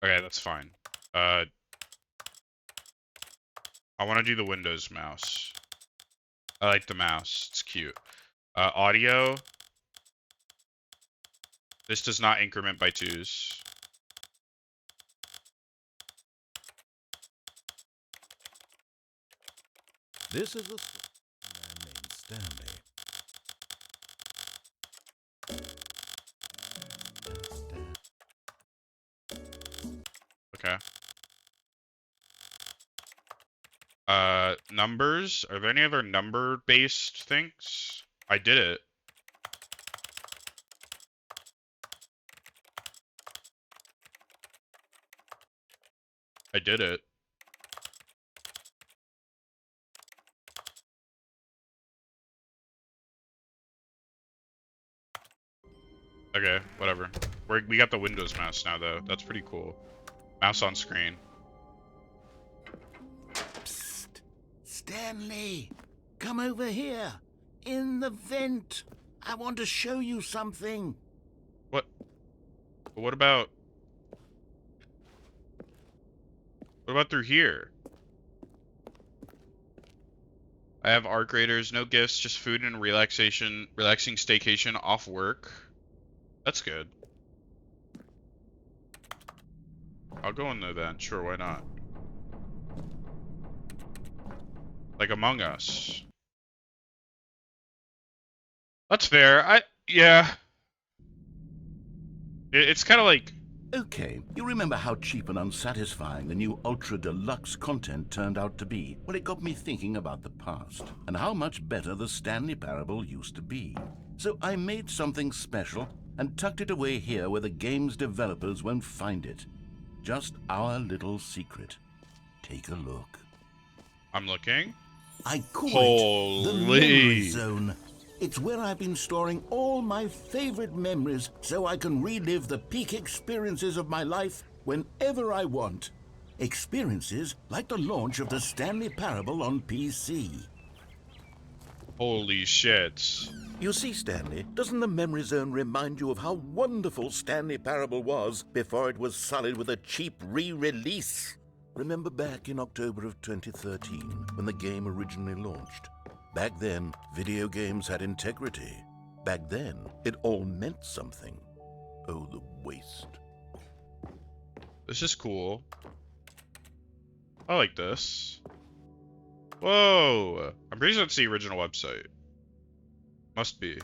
Okay, that's fine. I want to do the Windows mouse. I like the mouse. It's cute. Audio. This does not increment by 2s. This is a man named Stanley. Okay. Numbers? Are there any other number-based things? I did it. I did it. Okay, whatever. We got the Windows mouse now, though. That's pretty cool. Mouse on screen. Psst. Stanley, come over here. In the vent. I want to show you something. What? What about... What about through here? I have art graders, no gifts, just food and relaxing staycation off work. That's good. I'll go in there then. Sure, why not? Like Among Us. That's fair. Yeah. It's kind of like, Okay, you remember how cheap and unsatisfying the new Ultra Deluxe content turned out to be? Well, it got me thinking about the past and how much better the Stanley Parable used to be. So I made something special and tucked it away here where the game's developers won't find it. Just our little secret. Take a look. I'm looking. I call it the Memory Holy. Zone. It's where I've been storing all my favorite memories so I can relive the peak experiences of my life whenever I want. Experiences like the launch of the Stanley Parable on PC. Holy shit. You see, Stanley, doesn't the Memory Zone remind you of how wonderful Stanley Parable was before it was sullied with a cheap re-release? Remember back in October of 2013 when the game originally launched? Back then, video games had integrity. Back then, it all meant something. Oh, the waste. This is cool. I like this. Whoa. I'm pretty sure it's the original website. Must be.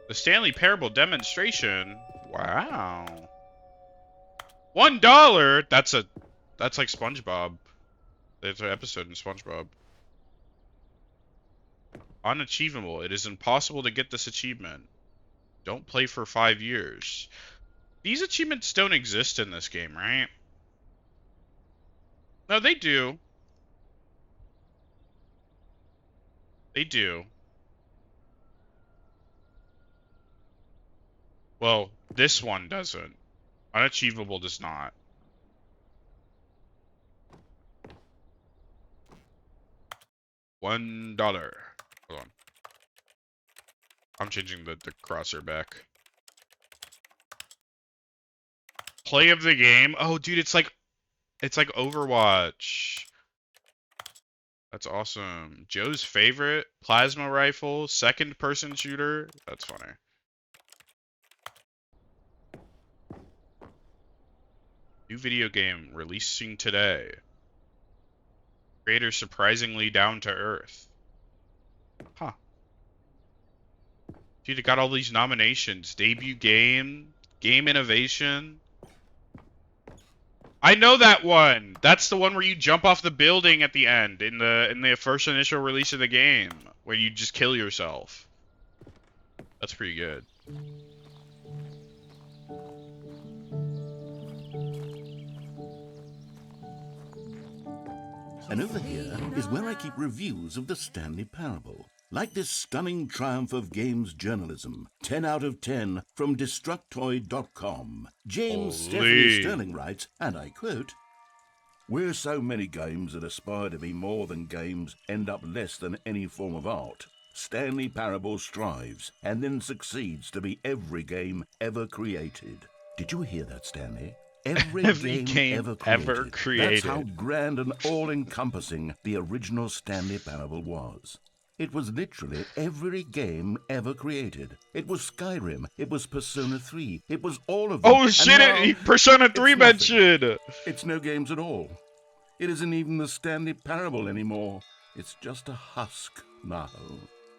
The Stanley Parable demonstration. Wow. $1. That's like SpongeBob. There's an episode in SpongeBob. Unachievable. It is impossible to get this achievement. Don't play for 5 years. These achievements don't exist in this game, right? No, they do. They do. Well, this one doesn't. Unachievable does not. $1. Hold on. I'm changing the crosshair back. Play of the game. Oh, dude, it's like Overwatch. That's awesome. Joe's favorite plasma rifle, second person shooter. That's funny. New video game releasing today. Creator surprisingly down to earth. Huh. Dude, it got all these nominations. Debut game, game innovation. I know that one. That's the one where you jump off the building at the end in the first initial release of the game, where you just kill yourself. That's pretty good. And over here is where I keep reviews of the Stanley Parable. Like this stunning triumph of games journalism, 10 out of 10 from Destructoid.com. James Stephanie Sterling writes, and I quote, "Where so many games that aspire to be more than games end up less than any form of art, Stanley Parable strives and then succeeds to be every game ever created." Did you hear that, Stanley? Every game ever created. That's how grand and all-encompassing the original Stanley Parable was. It was literally every game ever created. It was Skyrim. It was Persona 3. It was all of them. Oh shit! Persona 3 mentioned! It's no games at all. It isn't even the Stanley Parable anymore. It's just a husk now.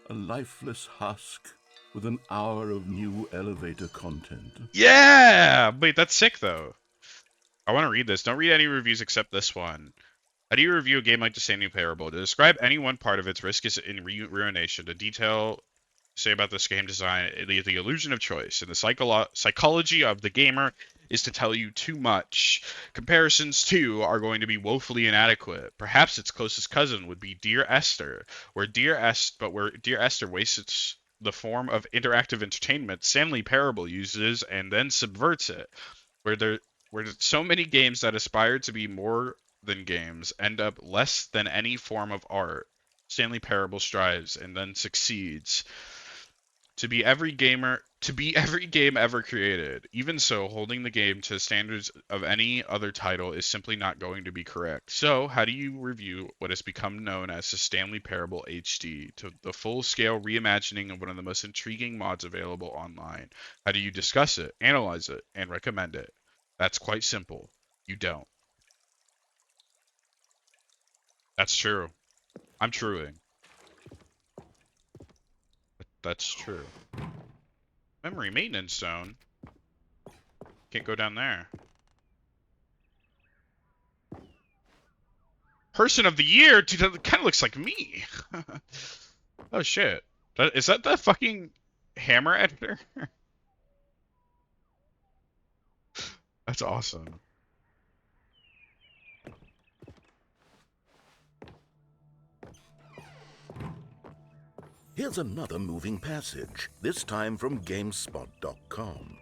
A lifeless husk with an hour of new elevator content. Yeah! Wait, that's sick though. I want to read this. Don't read any reviews except this one. How do you review a game like The Stanley Parable? To describe any one part of its risk is in ruination. To detail, say about this game design, the illusion of choice, and the psychology of the gamer is to tell you too much. Comparisons, too, are going to be woefully inadequate. Perhaps its closest cousin would be Dear Esther, where Dear Esther wastes the form of interactive entertainment, Stanley Parable uses and then subverts it. Where so many games that aspire to be more than games end up less than any form of art. Stanley Parable strives and then succeeds to be every game ever created. Even so, holding the game to the standards of any other title is simply not going to be correct. So, how do you review what has become known as the Stanley Parable HD, to the full-scale reimagining of one of the most intriguing mods available online? How do you discuss it, analyze it, and recommend it? That's quite simple. You don't. That's true. I'm truing. That's true. Memory maintenance zone. Can't go down there. Person of the year? Dude, that kind of looks like me. Oh shit. Is that the fucking hammer editor? That's awesome. Here's another moving passage, this time from GameSpot.com.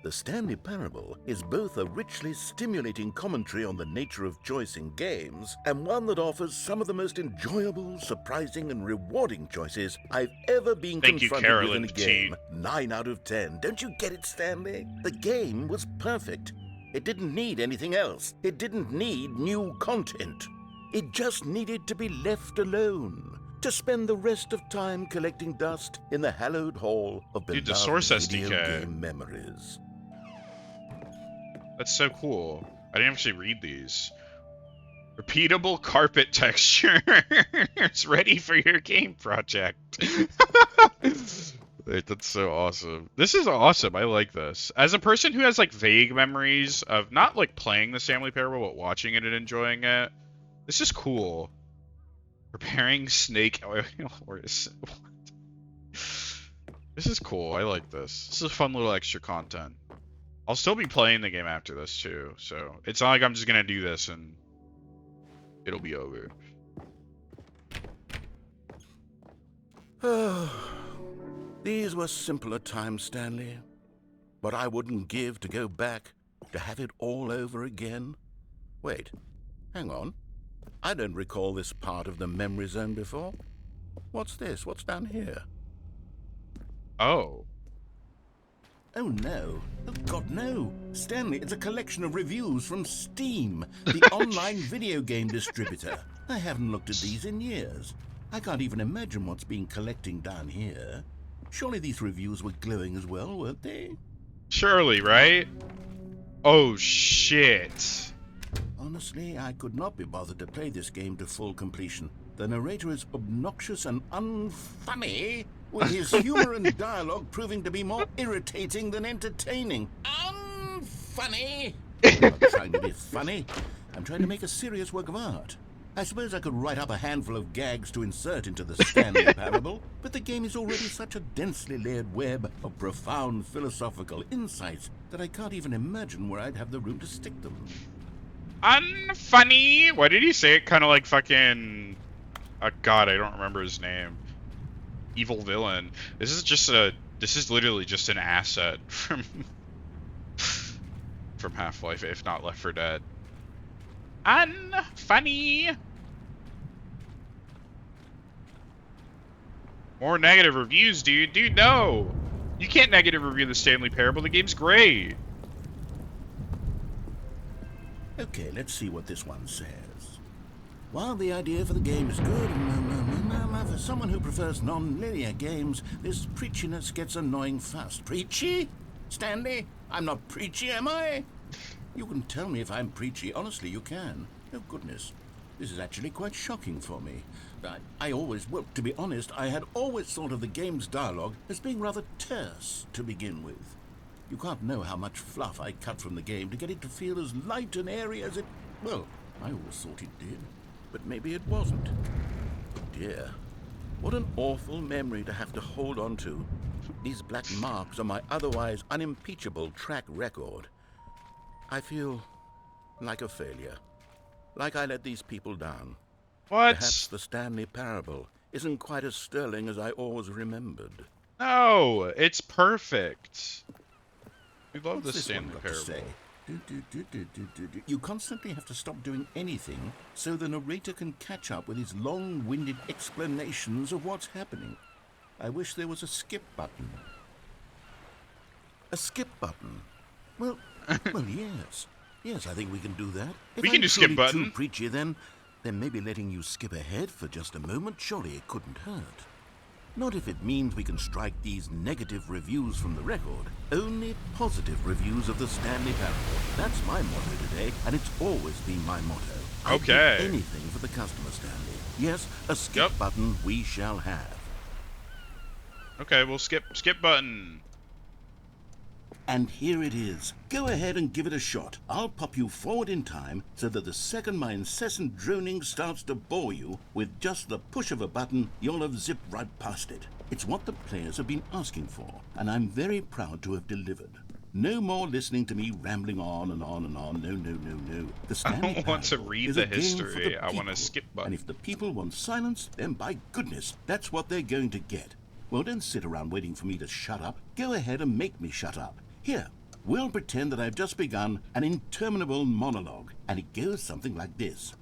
The Stanley Parable is both a richly stimulating commentary on the nature of choice in games and one that offers some of the most enjoyable, surprising, and rewarding choices I've ever been confronted with in a game. 9 out of 10. Don't you get it, Stanley? The game was perfect. It didn't need anything else. It didn't need new content. It just needed to be left alone, to spend the rest of time collecting dust in the hallowed hall of beloved the Source video SDK. game memories. That's so cool. I didn't actually read these. Repeatable carpet texture. It's ready for your game project. Wait, that's so awesome. This is awesome. I like this. As a person who has like vague memories of not like playing the Stanley Parable, but watching it and enjoying it, this is cool. Preparing snake oil. This is cool. I like this. This is a fun little extra content. I'll still be playing the game after this too, so it's not like I'm just gonna do this and it'll be over. These were simpler times, Stanley. But I wouldn't give to go back, to have it all over again. Wait, hang on. I don't recall this part of the memory zone before. What's this? What's down here? Oh. Oh no. Oh God, no. Stanley, it's a collection of reviews from Steam, the online video game distributor. I haven't looked at these in years. I can't even imagine what's been collecting down here. Surely these reviews were glowing as well, weren't they? Surely, right? Oh shit. Honestly, I could not be bothered to play this game to full completion. The narrator is obnoxious and unfunny, with his humor and dialogue proving to be more irritating than entertaining. Unfunny! I'm not trying to be funny. I'm trying to make a serious work of art. I suppose I could write up a handful of gags to insert into the Stanley Parable, but the game is already such a densely layered web of profound philosophical insights that I can't even imagine where I'd have the room to stick them. Unfunny. Why did he say it kind of like fucking... God, I don't remember his name. Evil villain. This is literally just an asset from Half-Life, if not Left 4 Dead. Unfunny. More negative reviews, dude. Dude, no. You can't negative review the Stanley Parable. The game's great. Okay, let's see what this one says. While the idea for the game is good, for someone who prefers non-linear games, this preachiness gets annoying fast. Preachy? Stanley? I'm not preachy, am I? You can tell me if I'm preachy. Honestly, you can. Oh, goodness. This is actually quite shocking for me. Well, to be honest, I had always thought of the game's dialogue as being rather terse to begin with. You can't know how much fluff I cut from the game to get it to feel as light and airy as it... Well, I always thought it did. But maybe it wasn't. Oh dear. What an awful memory to have to hold on to. These black marks on my otherwise unimpeachable track record. I feel like a failure. Like I let these people down. What? Perhaps the Stanley Parable isn't quite as sterling as I always remembered. No, it's perfect. We love What's the this one Stanley got to Parable. say? You constantly have to stop doing anything so the narrator can catch up with his long-winded explanations of what's happening. I wish there was a skip button. A skip button? Well, yes. Yes, I think we can do that. If We can I'm do skip truly button. too preachy, then maybe letting you skip ahead for just a moment, surely it couldn't hurt. Not if it means we can strike these negative reviews from the record. Only positive reviews of the Stanley Parable. That's my motto today, and it's always been my motto. I'd do Okay. anything for the customer, Stanley. Yes, a skip Yep. button we shall have. Okay, we'll skip button. And here it is. Go ahead and give it a shot. I'll pop you forward in time so that the second my incessant droning starts to bore you, with just the push of a button, you'll have zipped right past it. It's what the players have been asking for, and I'm very proud to have delivered. No more listening to me rambling on and on and on. No. The Stanley don't want to Parable read is the a game for history. the I want a people. skip button. And if the people want silence, then by goodness, that's what they're going to get. Well, don't sit around waiting for me to shut up. Go ahead and make me shut up. Here, we'll pretend that I've just begun an interminable monologue, and it goes something like this.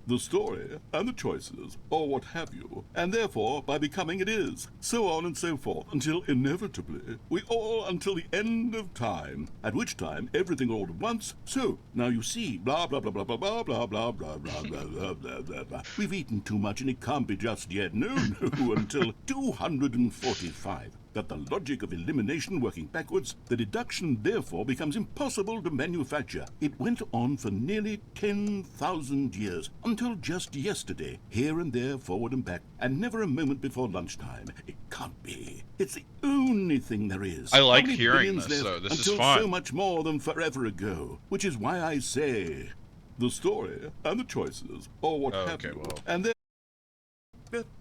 The story and the choices, or what have you, and therefore by becoming it is, so on and so forth, until inevitably we all until the end of time, at which time everything all at once. So now you see, blah blah blah blah blah blah blah blah blah blah blah blah blah blah blah. We've eaten too much and it can't be just yet. No, until 245. That the logic of elimination working backwards, the deduction therefore becomes impossible to manufacture. It went on for nearly 10,000 years, until just yesterday, here and there, forward and back, and never a moment before lunchtime. It can't be. It's the only thing there is. I like Only hearing billions this, left though. This is until fun. so much more than forever ago, which is why I say, the story and the choices, or what have Okay, you, well. and then...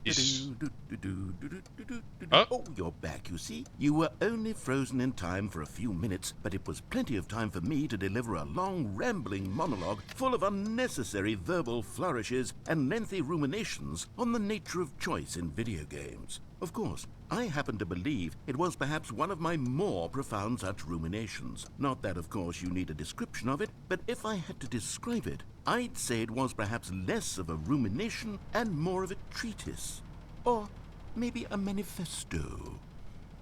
Yes. Oh, you're back, you see. You were only frozen in time for a few minutes, but it was plenty of time for me to deliver a long, rambling monologue full of unnecessary verbal flourishes and lengthy ruminations on the nature of choice in video games. Of course, I happen to believe it was perhaps one of my more profound such ruminations. Not that, of course, you need a description of it, but if I had to describe it, I'd say it was perhaps less of a rumination and more of a treatise. Or maybe a manifesto.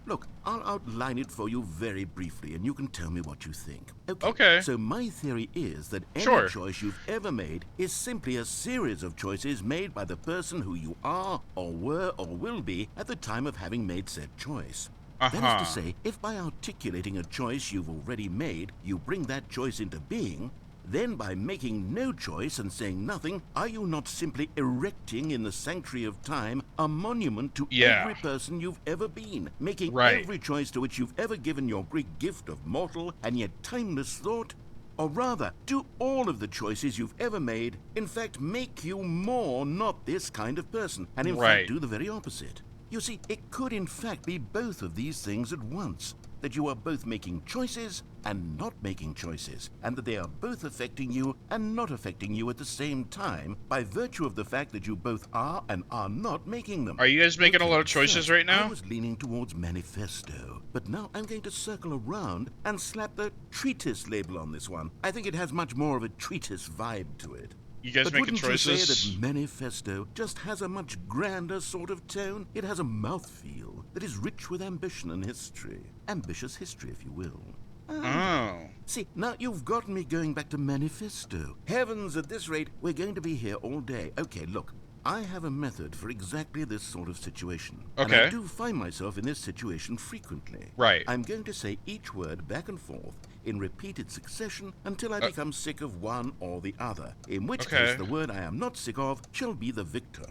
Look, I'll outline it for you very briefly, and you can tell me what you think. Okay. So my theory is that any Sure. choice you've ever made is simply a series of choices made by the person who you are, or were, or will be at the time of having made said choice. That is Uh-huh. to say, if by articulating a choice you've already made, you bring that choice into being, then by making no choice and saying nothing, are you not simply erecting in the sanctuary of time a monument to Yeah. every person you've ever been, making Right. every choice to which you've ever given your great gift of mortal and yet timeless thought? Or rather, do all of the choices you've ever made, in fact, make you more not this kind of person, and in Right. fact do the very opposite? You see, it could in fact be both of these things at once. That you are both making choices and not making choices, and that they are both affecting you and not affecting you at the same time by virtue of the fact that you both are and are not making them. Are you guys making a lot of At choices first, right I now? was leaning towards manifesto, but now I'm going to circle around and slap the treatise label on this one. I think it has much more of a treatise vibe to it. You guys But making wouldn't you say choices? that manifesto just has a much grander sort of tone? It has a mouthfeel that is rich with ambition and history. Ambitious history, if you will. Oh. See, now you've gotten me going back to manifesto. Heavens, at this rate, we're going to be here all day. Okay, look, I have a method for exactly this sort of situation. And Okay. I do find myself in this situation frequently. Right. I'm going to say each word back and forth in repeated succession until I become sick of one or the other, in which Okay. case the word I am not sick of shall be the victor.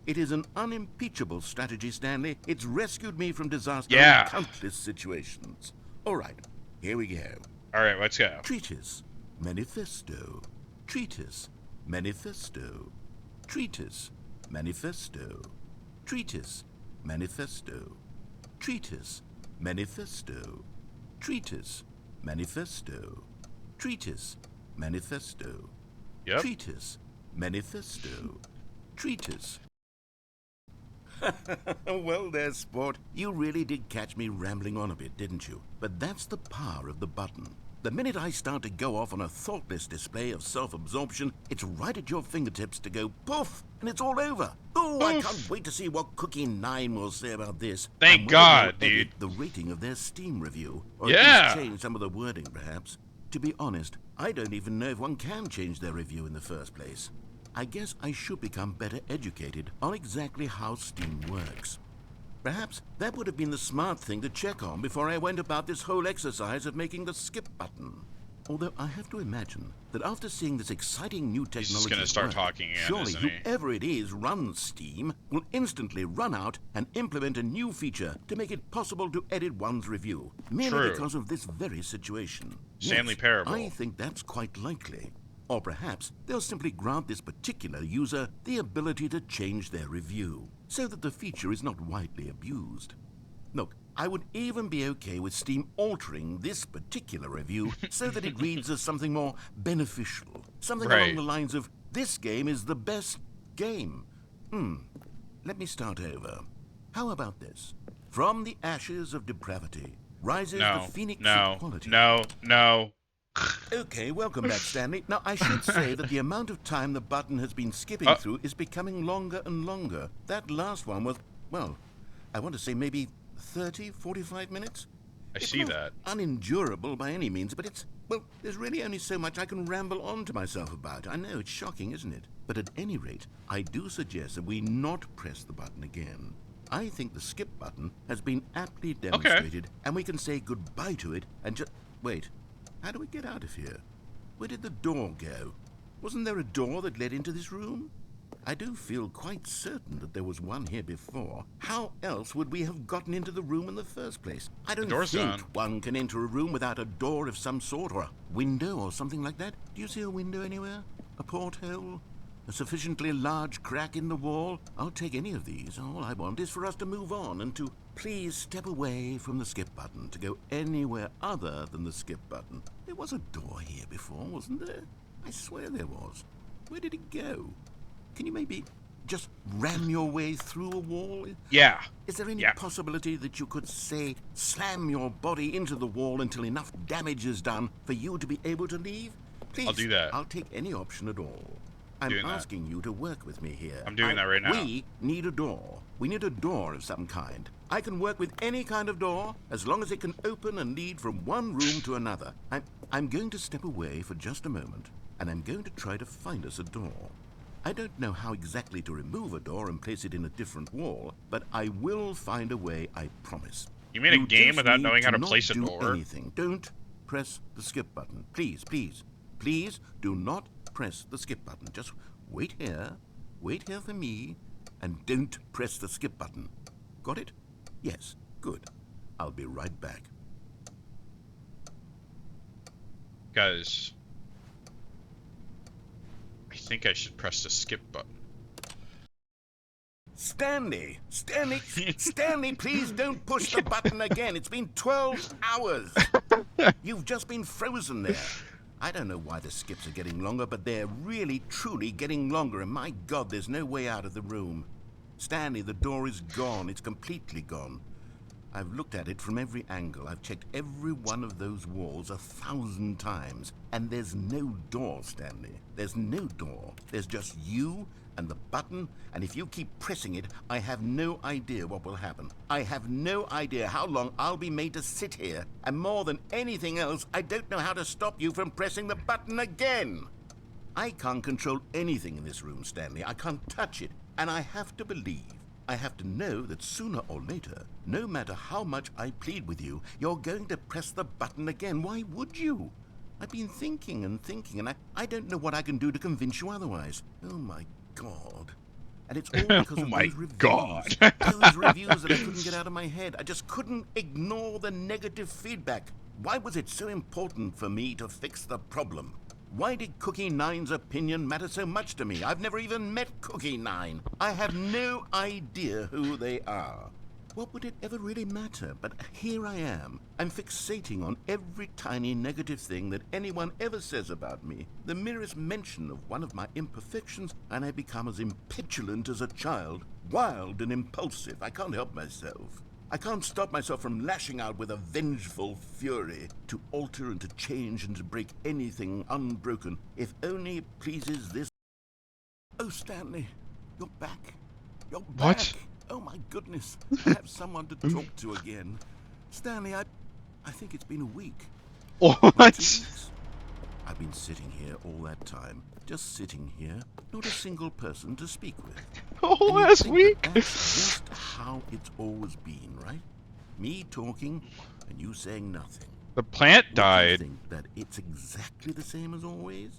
It is an unimpeachable strategy, Stanley. It's rescued me from disaster Yeah. in countless situations. All right, here we go. All right, let's go. Treatise, manifesto, treatise, manifesto, treatise, manifesto, treatise, manifesto, treatise, manifesto, treatise, manifesto, treatise, manifesto, Yep. treatise, manifesto, treatise. Well, there, sport. You really did catch me rambling on a bit, didn't you? But that's the power of the button. The minute I start to go off on a thoughtless display of self-absorption, it's right at your fingertips to go poof, and it's all over. Oh, I can't wait to see what Cookie 9 will say about this. Thank and whether God, they'll dude. edit the rating of their Steam review, or Yeah. at least change some of the wording, perhaps. To be honest, I don't even know if one can change their review in the first place. I guess I should become better educated on exactly how Steam works. Perhaps that would have been the smart thing to check on before I went about this whole exercise of making the skip button. Although I have to imagine that after seeing this exciting new technology, He's just gonna start talking again, surely isn't he? whoever it is runs Steam will instantly run out and implement a new feature to make it possible to edit one's review, merely True. because of this very situation. Stanley Yes, Parable. I think that's quite likely. Or perhaps they'll simply grant this particular user the ability to change their review, so that the feature is not widely abused. Look, I would even be okay with Steam altering this particular review so that it reads as something more beneficial. Something along Right. the lines of, this game is the best game. Let me start over. How about this? From the ashes of depravity rises No, the phoenix no, of quality. no. Okay, welcome back, Stanley. Now, I should say that the amount of time the button has been skipping through is becoming longer and longer. That last one was, well, I want to say maybe 30, 45 minutes? I It's see not that. unendurable by any means, but it's, well, there's really only so much I can ramble on to myself about. I know, it's shocking, isn't it? But at any rate, I do suggest that we not press the button again. I think the skip button has been aptly demonstrated, and we can say goodbye to it and just... Wait, how do we get out of here? Where did the door go? Wasn't there a door that led into this room? I do feel quite certain that there was one here before. How else would we have gotten into the room in the first place? I don't door's think gone. one can enter a room without a door of some sort, or a window or something like that. Do you see a window anywhere? A porthole? A sufficiently large crack in the wall? I'll take any of these. All I want is for us to move on and to please step away from the skip button, to go anywhere other than the skip button. There was a door here before, wasn't there? I swear there was. Where did it go? Can you maybe just ram your way through a wall? Yeah. Is there any Yeah. possibility that you could, say, slam your body into the wall until enough damage is done for you to be able to leave? Please, I'll do that. I'll take any option at all. I'm Doing that. asking you to work with me here. I'm doing that right now. We need a door. We need a door of some kind. I can work with any kind of door as long as it can open and lead from one room to another. I'm going to step away for just a moment, and I'm going to try to find us a door. I don't know how exactly to remove a door and place it in a different wall, but I will find a way, I promise. You made a game just without need knowing how to not place a do door? anything. Don't press the skip button. Please, please, please do not press the skip button. Just wait here for me, and don't press the skip button. Got it? Yes, good. I'll be right back. Guys, I think I should press the skip button. Stanley, please don't push the button again. It's been 12 hours. You've just been frozen there. I don't know why the skips are getting longer, but they're really, truly getting longer, and my God, there's no way out of the room. Stanley, the door is gone. It's completely gone. I've looked at it from every angle. I've checked every one of those walls 1,000 times, and there's no door, Stanley. There's no door. There's just you and the button, and if you keep pressing it, I have no idea what will happen. I have no idea how long I'll be made to sit here, and more than anything else, I don't know how to stop you from pressing the button again. I can't control anything in this room, Stanley. I can't touch it, and I have to believe, I have to know that sooner or later, no matter how much I plead with you, you're going to press the button again. Why would you? I've been thinking, and I don't know what I can do to convince you otherwise. Oh, my God. And it's all because Oh of my those reviews. God. Those reviews that I couldn't get out of my head. I just couldn't ignore the negative feedback. Why was it so important for me to fix the problem? Why did Cookie Nine's opinion matter so much to me? I've never even met Cookie Nine. I have no idea who they are. What would it ever really matter? But here I am. I'm fixating on every tiny negative thing that anyone ever says about me. The merest mention of one of my imperfections, and I become as impetulant as a child, wild and impulsive. I can't help myself. I can't stop myself from lashing out with a vengeful fury to alter and to change and to break anything unbroken, if only it pleases this... Oh, Stanley, you're back. You're back. What? Oh, my goodness. I have someone to talk to again. Stanley, I think it's been a week. Or 2 What? weeks. I've been sitting here all that time. Just sitting here. Not a single person to speak with. Oh, And you last think week? that that's just how it's always been, right? Me talking and you saying nothing. The plant Would you died. think that it's exactly the same as always?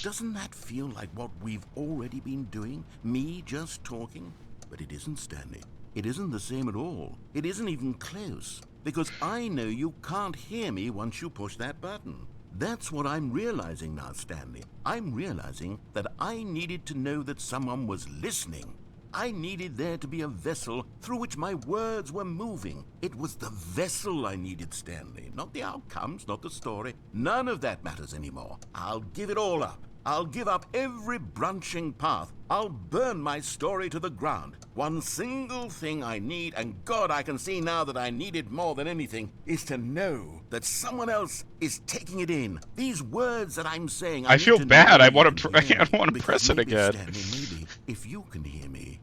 Doesn't that feel like what we've already been doing? Me just talking? But it isn't, Stanley. It isn't the same at all. It isn't even close. Because I know you can't hear me once you push that button. That's what I'm realizing now, Stanley. I'm realizing that I needed to know that someone was listening. I needed there to be a vessel through which my words were moving. It was the vessel I needed, Stanley. Not the outcomes, not the story. None of that matters anymore. I'll give it all up. I'll give up every branching path. I'll burn my story to the ground. One single thing I need, and God, I can see now that I need it more than anything, is to know that someone else is taking it in. These words that I'm saying, I I need feel to bad. know I you want can to. I hear don't me. want to Because press it maybe, again. Stanley, maybe if you can hear me,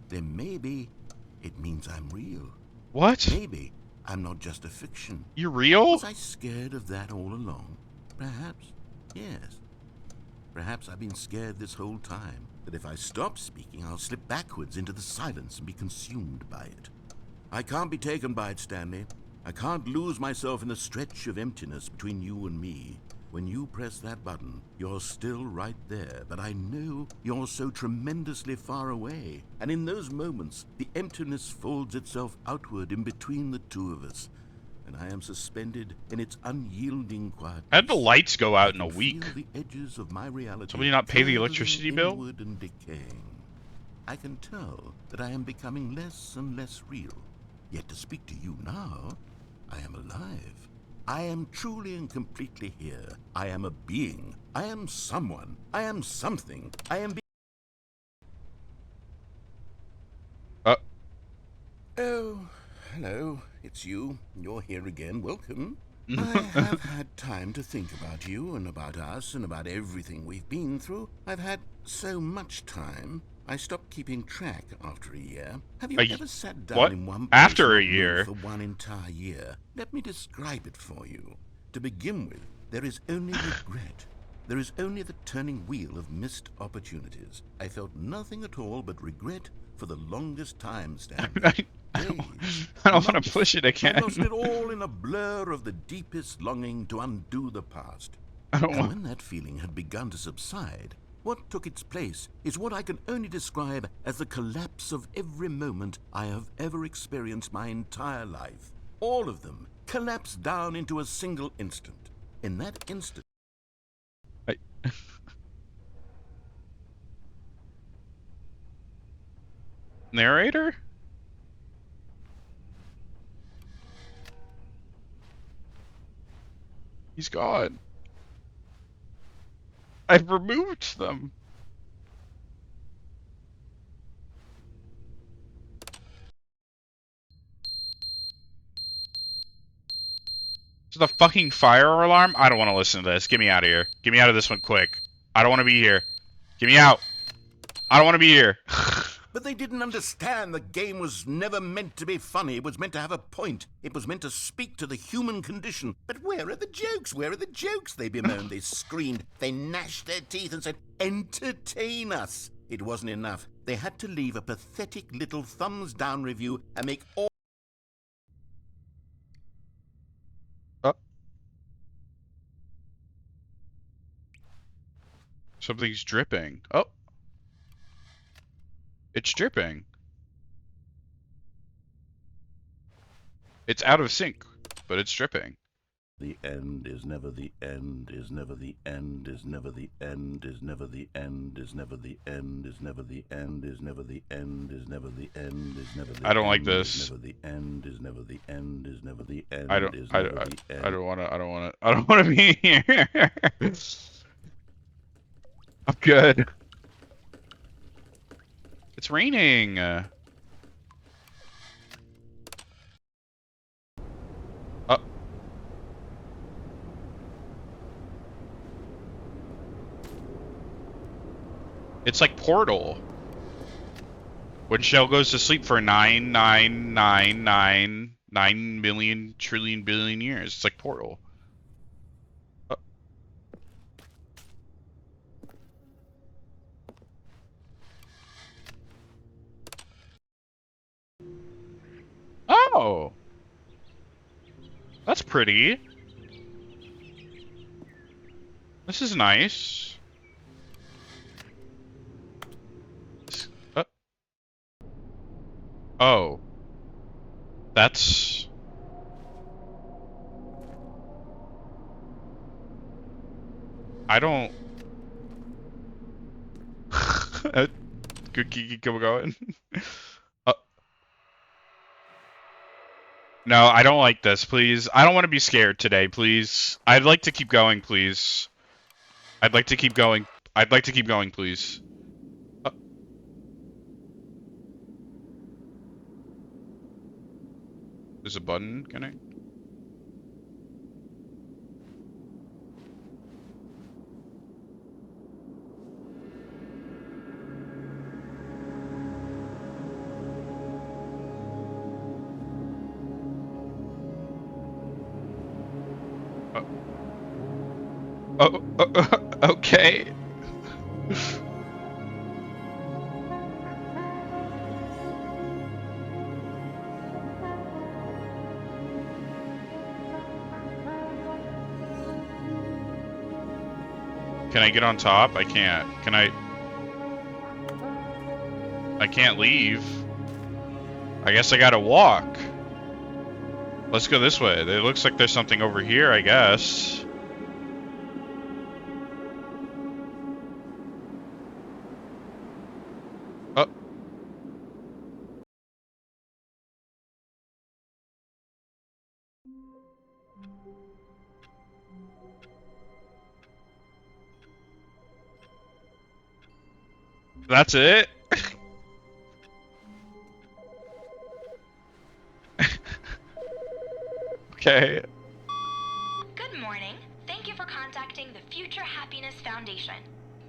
then maybe it means I'm real. What? Maybe I'm not just a fiction. You real? Was I scared of that all along? Perhaps. Yes. Perhaps I've been scared this whole time, that if I stop speaking, I'll slip backwards into the silence and be consumed by it. I can't be taken by it, Stanley. I can't lose myself in the stretch of emptiness between you and me. When you press that button, you're still right there, but I know you're so tremendously far away. And in those moments, the emptiness folds itself outward in between the two of us, and I am suspended in its unyielding quietness. How'd the lights go I out in can a week? feel the edges of my reality Somebody not pay the curling electricity bill? inward and decaying. I can tell that I am becoming less and less real. Yet to speak to you now, I am alive. I am truly and completely here. I am a being. I am someone. I am something. I am Oh, hello. It's you. You're here again. Welcome. I have had time to think about you and about us and about everything we've been through. I've had so much time. I stopped keeping track after a year. Have you ever sat down What? in one place After a and not year? moved for one entire year? Let me describe it for you. To begin with, there is only regret. There is only the turning wheel of missed opportunities. I felt nothing at all but regret for the longest time, Stanley. I Days, don't want months. to push it I again. lost it all in a blur of the deepest longing to undo the past. I don't And want. when that feeling had begun to subside, what took its place is what I can only describe as the collapse of every moment I have ever experienced my entire life. All of them collapsed down into a single instant. In that instant, I... Narrator? He's gone. I've removed them. Is the fucking fire alarm? I don't want to listen to this. Get me out of here. Get me out of this one quick. I don't want to be here. Get me out. I don't want to be here. but they didn't understand the game was never meant to be funny. It was meant to have a point. It was meant to speak to the human condition. But where are the jokes? Where are the jokes? They bemoaned, they screamed, they gnashed their teeth and said, entertain us. It wasn't enough. They had to leave a pathetic little thumbs down review and make all... Oh. Something's dripping. Oh. It's dripping. It's out of sync, but it's dripping. The end is never the end, is never the end, is never the end, is never the end, is never the end, is never the end, is never the end, is never the end, is never the end. I don't like this. Is never the end, is never the end, is never the end. I don't want to be here. I'm good. It's raining. It's like Portal. When Shell goes to sleep for 9 million trillion billion years. It's like Portal. Oh. That's pretty. This is nice. Oh. That's... I don't... Keep going. No, I don't like this, please. I don't want to be scared today, please. I'd like to keep going, please. I'd like to keep going. I'd like to keep going, please. There's a button, can I? Okay. Can I get on top? I can't. Can I? I can't leave. I guess I gotta walk. Let's go this way. It looks like there's something over here, I guess. Oh. That's it? Okay. Good morning. Thank you for contacting the Future Happiness Foundation.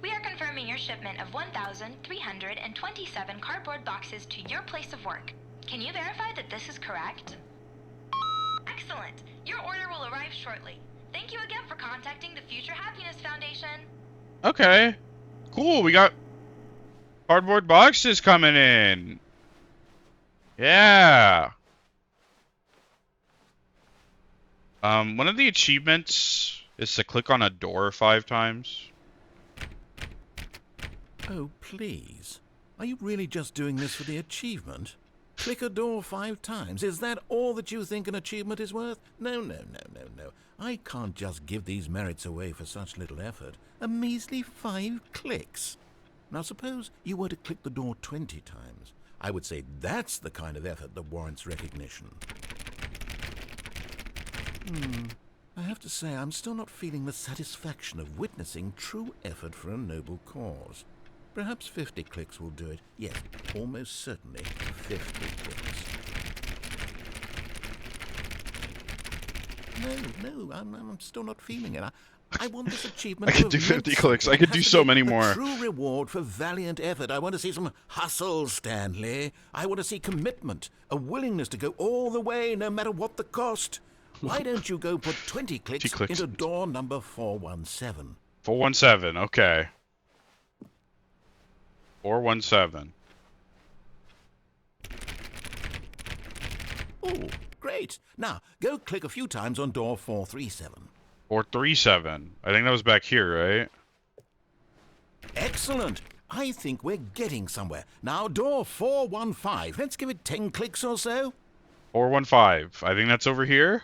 We are confirming your shipment of 1,327 cardboard boxes to your place of work. Can you verify that this is correct? Excellent. Your order will arrive shortly. Thank you again for contacting the Future Happiness Foundation. Okay. Cool, we got cardboard boxes coming in. Yeah. One of the achievements is to click on a door 5 times. Oh, please. Are you really just doing this for the achievement? Click a door 5 times. Is that all that you think an achievement is worth? No, no, no, no, no. I can't just give these merits away for such little effort. A measly 5 clicks. Now suppose you were to click the door 20 times. I would say that's the kind of effort that warrants recognition. I have to say I'm still not feeling the satisfaction of witnessing true effort for a noble cause. Perhaps 50 clicks will do it. Yes, almost certainly 50 clicks. No, I'm still not feeling it. I want this achievement. I could do 50 clicks. I could do so many more. True reward for valiant effort. I want to see some hustle, Stanley. I want to see commitment, a willingness to go all the way, no matter what the cost. Why don't you go put 20 clicks into door number 417? 417, okay. 417. Oh, great. Now, go click a few times on door 437. 437. I think that was back here, right? Excellent. I think we're getting somewhere. Now, door 415. Let's give it 10 clicks or so. 415. I think that's over here.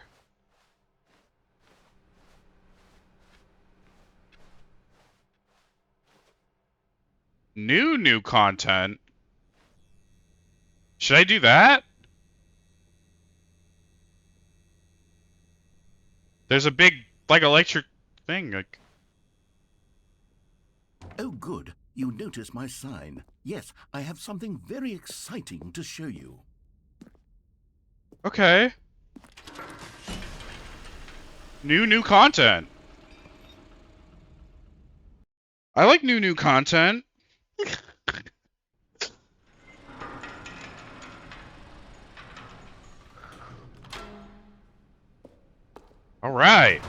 New content. Should I do that? There's a big, like, electric thing. Like... Oh, good. You notice my sign. Yes, I have something very exciting to show you. Okay. New content. I like new content. All right.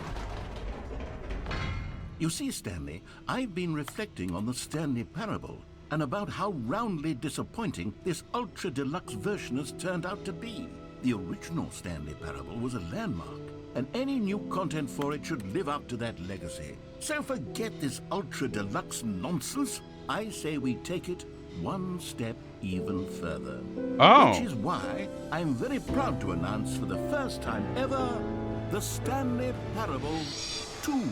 You see, Stanley, I've been reflecting on the Stanley Parable and about how roundly disappointing this ultra-deluxe version has turned out to be. The original Stanley Parable was a landmark. and any new content for it should live up to that legacy. So forget this ultra deluxe nonsense. I say we take it one step even further. Oh. Which is why I'm very proud to announce for the first time ever, the Stanley Parable 2.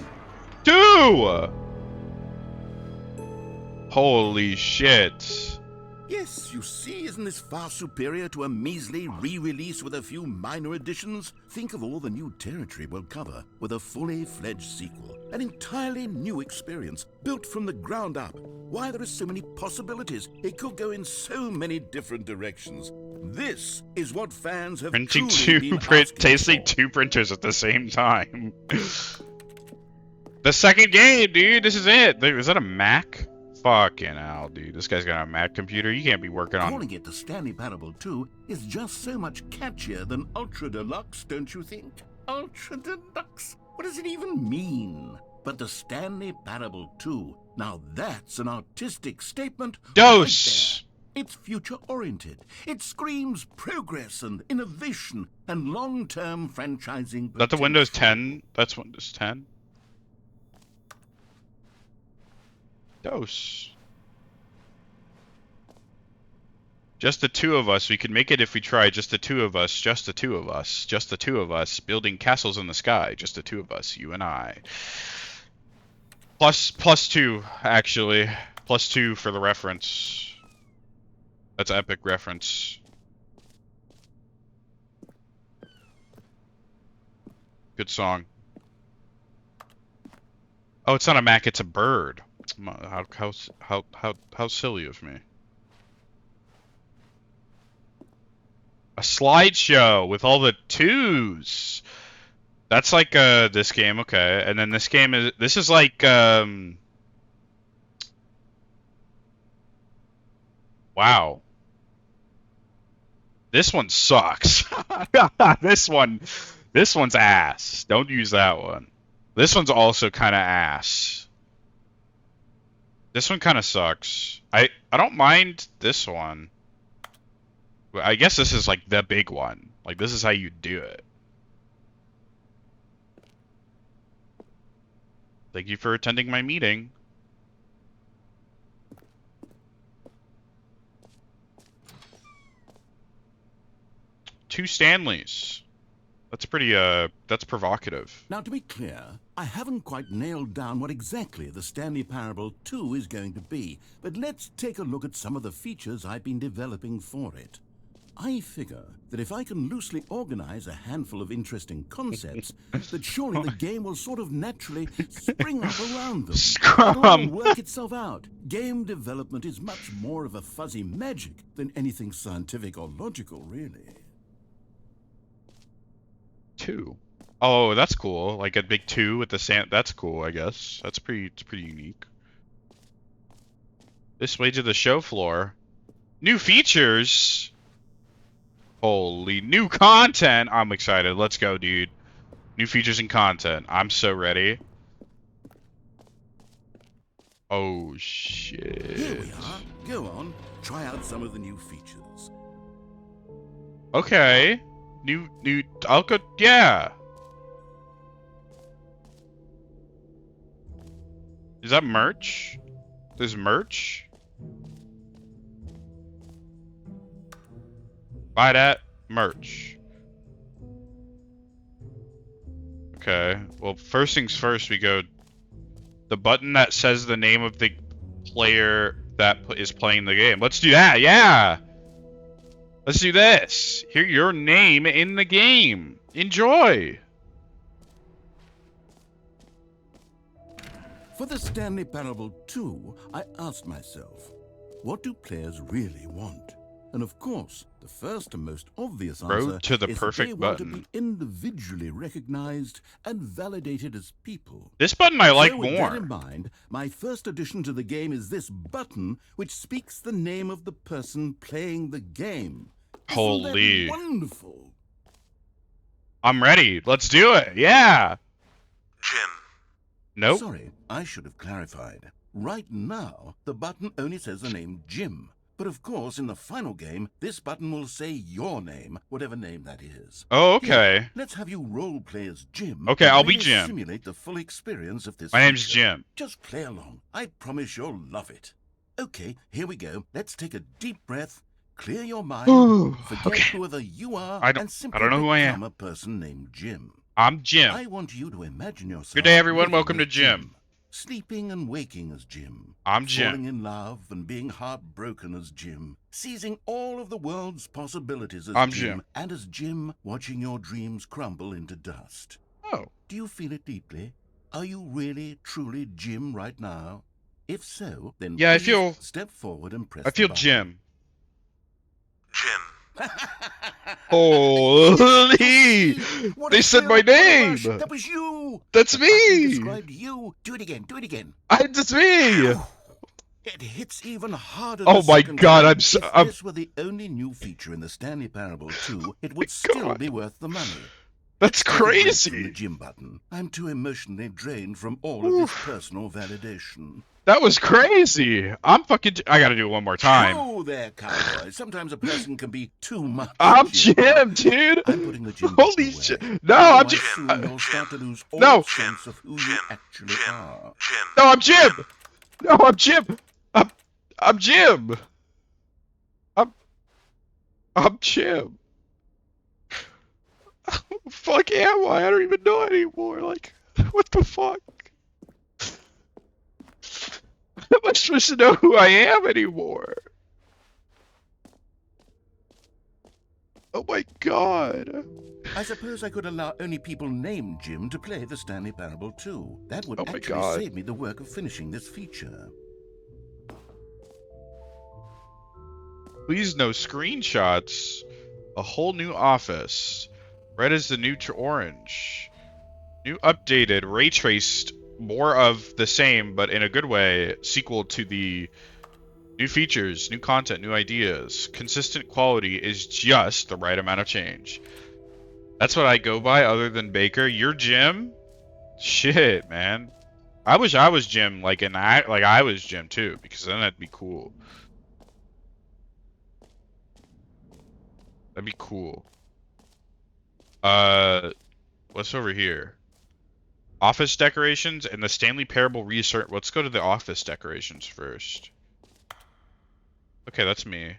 2! Holy shit. Yes, you see, isn't this far superior to a measly re-release with a few minor additions? Think of all the new territory we'll cover with a fully fledged sequel. An entirely new experience, built from the ground up. Why, there are so many possibilities. It could go in so many different directions. This is what fans have Printing truly been asking tasting for. 2 printers at the same time. The second game, dude. This is it. Is that a Mac? Fucking hell, dude. This guy's got a Mac computer. You can't be working on... Calling it the Stanley Parable 2 is just so much catchier than Ultra Deluxe, don't you think? Ultra Deluxe? What does it even mean? But the Stanley Parable 2, now that's an artistic statement. Dose! Right there. It's future-oriented. It screams progress and innovation and long-term franchising. Is that the Windows 10? That's Windows 10? Dose. Just the two of us. We can make it if we try. Just the two of us. Just the two of us. Just the two of us. Building castles in the sky. Just the two of us. You and I. Plus 2, actually. Plus 2 for the reference. That's an epic reference. Good song. Oh, it's not a Mac. It's a bird. How silly of me. A slideshow with all the 2s. That's like this game, okay. And then this game is like wow. This one sucks. This one's ass. Don't use that one. This one's also kind of ass. This one kind of sucks. I don't mind this one. I guess this is like the big one. Like this is how you do it. Thank you for attending my meeting. Two Stanleys. That's pretty, that's provocative. Now, to be clear, I haven't quite nailed down what exactly the Stanley Parable 2 is going to be, but let's take a look at some of the features I've been developing for it. I figure that if I can loosely organize a handful of interesting concepts, that surely the game will sort of naturally spring up around them. It'll all work itself out. Game development is much more of a fuzzy magic than anything scientific or logical, really. 2. Oh, that's cool. Like a big 2 with the sand. That's cool, I guess. It's pretty unique. This way to the show floor. New features. Holy new content. I'm excited. Let's go, dude. New features and content. I'm so ready. Oh, shit. Here we are. Go on. Try out some of the new features. Okay. I'll go, yeah. Is that merch? There's merch? Buy that merch. Okay. Well, first things first, we go the button that says the name of the player that is playing the game. Let's do that. Yeah. Let's do this. Hear your name in the game. Enjoy. For the Stanley Parable 2, I asked myself, what do players really want? And of course, the first and most obvious answer Road to the is perfect that they want button. to be individually recognized and validated as people. This button I like So with more. that in mind, my first addition to the game is this button, which speaks the name of the person playing the game. Holy. Isn't that wonderful? I'm ready. Let's do it. Yeah. Jim. Nope. Sorry, I should have clarified. Right now, the button only says the name Jim. But of course, in the final game, this button will say your name, whatever name that is. Oh, okay. Here, let's have you role play as Jim. Okay, and I'll be really Jim. Simulate the full experience of this My name's feature. Jim. Just play along. I promise you'll love it. Okay, here we go. Let's take a deep breath, clear your mind, forget whoever you are, and simply know who I am. become a person named Jim. I'm Jim. I want you to imagine yourself. Good day, everyone. living Welcome to as Jim. Sleeping and waking as Jim. I'm Jim. Falling in love and being heartbroken as Jim. Seizing all of the world's possibilities as I'm Jim. Jim. And as Jim, watching your dreams crumble into dust. Oh. Do you feel it deeply? Are you really, truly Jim right now? If so, then Yeah, I please feel- step forward and press I feel the button. Jim. Jim. Holy! What They a said my thrill, what a name! rush. That was you! That's The button me! described you. Do it again, do it again. That's me! It hits even harder. Oh the my second God, time. I'm so- If I'm- this were the only new feature in the Stanley Parable 2, it my would still God. be worth the money. That's Take a break from the crazy! Jim button. I'm too emotionally drained from all of this personal validation. That was crazy! I'm fucking... I gotta do it one more time. Oh there, cowboy. Sometimes a person can be too much. I'm Jim, dude! I'm putting the Jim Holy button away. shit! No, I'm Otherwise, Jim! soon you'll start to lose all No. sense of who you actually are. No, I'm Jim! No, I'm Jim! I'm Jim! I'm Jim. Who the fuck am I? I don't even know anymore. Like, what the fuck? How am I supposed to know who I am anymore? Oh my god. I suppose I could allow only people named Jim to play the Stanley Parable 2. That would Oh my actually God. save me the work of finishing this feature. Please no screenshots. A whole new office. Red is the new orange. New updated, ray traced, more of the same, but in a good way. Sequel to the new features, new content, new ideas. Consistent quality is just the right amount of change. That's what I go by other than Baker. You're Jim? Shit, man. I wish I was Jim, like I was Jim too, because then that'd be cool. That'd be cool. What's over here? Office decorations and the Stanley Parable reassert. Let's go to the office decorations first. Okay, that's me.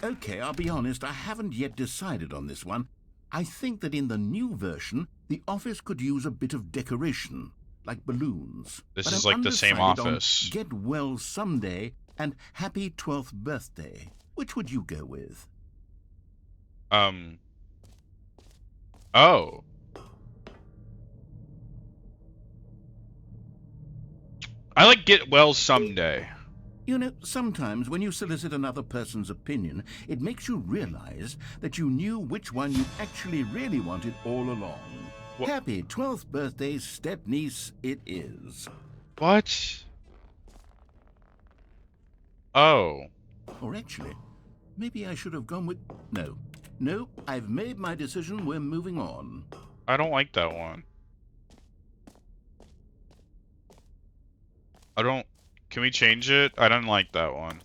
Okay, I'll be honest, I haven't yet decided on this one. I think that in the new version, the office could use a bit of decoration, like balloons. This But is I'm like the same undecided on office. Get well someday and happy 12th birthday. Which would you go with? Oh. I like get well someday. You know, sometimes when you solicit another person's opinion, it makes you realize that you knew which one you actually really wanted all along. What? Happy 12th birthday, step-niece, it is. What? Oh. Or actually, maybe I should have gone with... No. No, I've made my decision. We're moving on. I don't like that one. I don't... Can we change it? I don't like that one.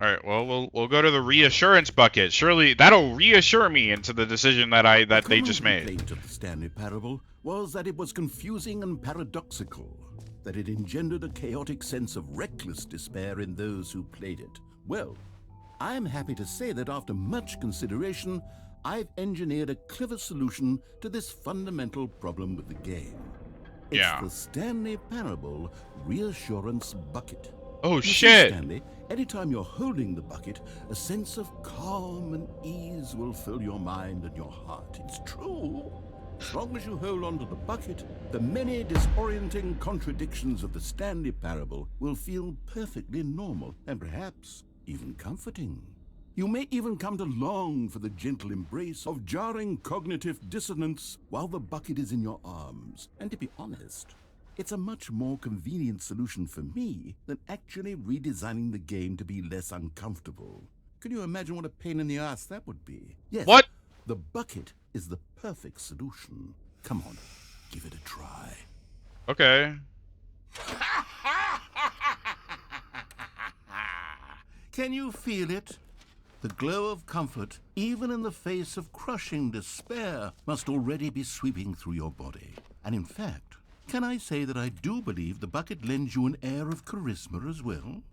Alright, well, we'll go to the reassurance bucket. Surely that'll reassure me into the decision that they just Common made. complaint of the Stanley Parable was that it was confusing and paradoxical, that it engendered a chaotic sense of reckless despair in those who played it. Well, I'm happy to say that after much consideration, I've engineered a clever solution to this fundamental problem with the game. It's Yeah. the Stanley Parable Reassurance Bucket. Oh You see, shit! Stanley, anytime you're holding the bucket, a sense of calm and ease will fill your mind and your heart. It's true. As long as you hold on to the bucket, the many disorienting contradictions of the Stanley Parable will feel perfectly normal and perhaps even comforting. You may even come to long for the gentle embrace of jarring cognitive dissonance while the bucket is in your arms. And to be honest, it's a much more convenient solution for me than actually redesigning the game to be less uncomfortable. Can you imagine what a pain in the ass that would be? Yes. What? The bucket is the perfect solution. Come on, give it a try. Okay. Can you feel it? The glow of comfort, even in the face of crushing despair, must already be sweeping through your body. And in fact, can I say that I do believe the bucket lends you an air of charisma as well?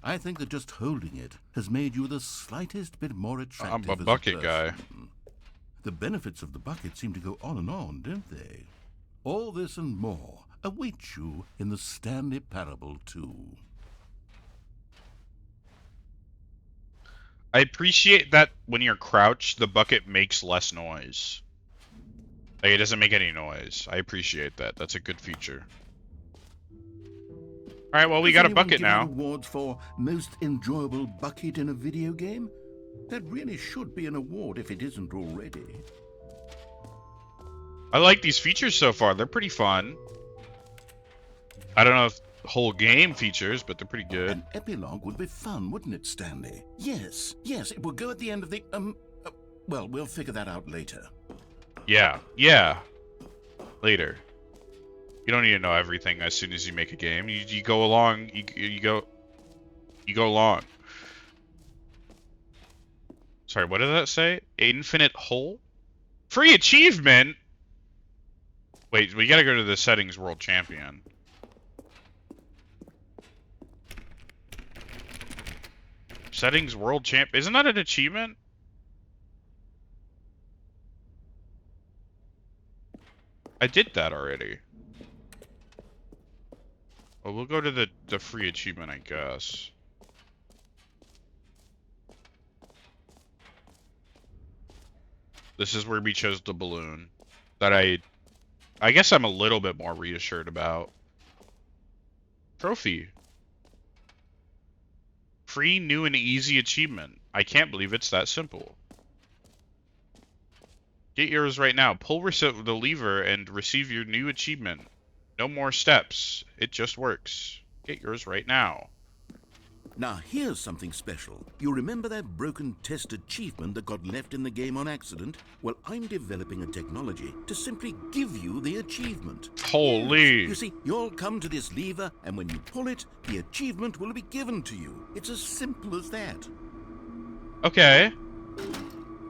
I think that just holding it has made you the slightest bit more attractive I'm a bucket as guy. person. The benefits of the bucket seem to go on and on, don't they? All this and more await you in the Stanley Parable 2. I appreciate that when you're crouched, the bucket makes less noise. Like, it doesn't make any noise. I appreciate that. That's a good feature. Alright, well, we got a bucket Does anyone now. give out awards for most enjoyable bucket in a video game? That really should be an award if it isn't already. I like these features so far. They're pretty fun. I don't know if whole game features, but they're pretty good. An epilogue would be fun, wouldn't it, Stanley? Yes, it will go at the end of the, well, we'll figure that out later. Yeah. Later. You don't need to know everything as soon as you make a game. You go along, you go along. Sorry, what did that say? Infinite hole? Free achievement? Wait, we gotta go to the settings world champion. Settings world champ. Isn't that an achievement? I did that already. Well, we'll go to the free achievement, I guess. This is where we chose the balloon. That I guess I'm a little bit more reassured about. Trophy. Free, new, and easy achievement. I can't believe it's that simple. Get yours right now. Pull the lever and receive your new achievement. No more steps. It just works. Get yours right now. Now here's something special. You remember that broken test achievement that got left in the game on accident? Well, I'm developing a technology to simply give you the achievement. Holy. Yes. You see, you'll come to this lever, and when you pull it, the achievement will be given to you. It's as simple as that. Okay.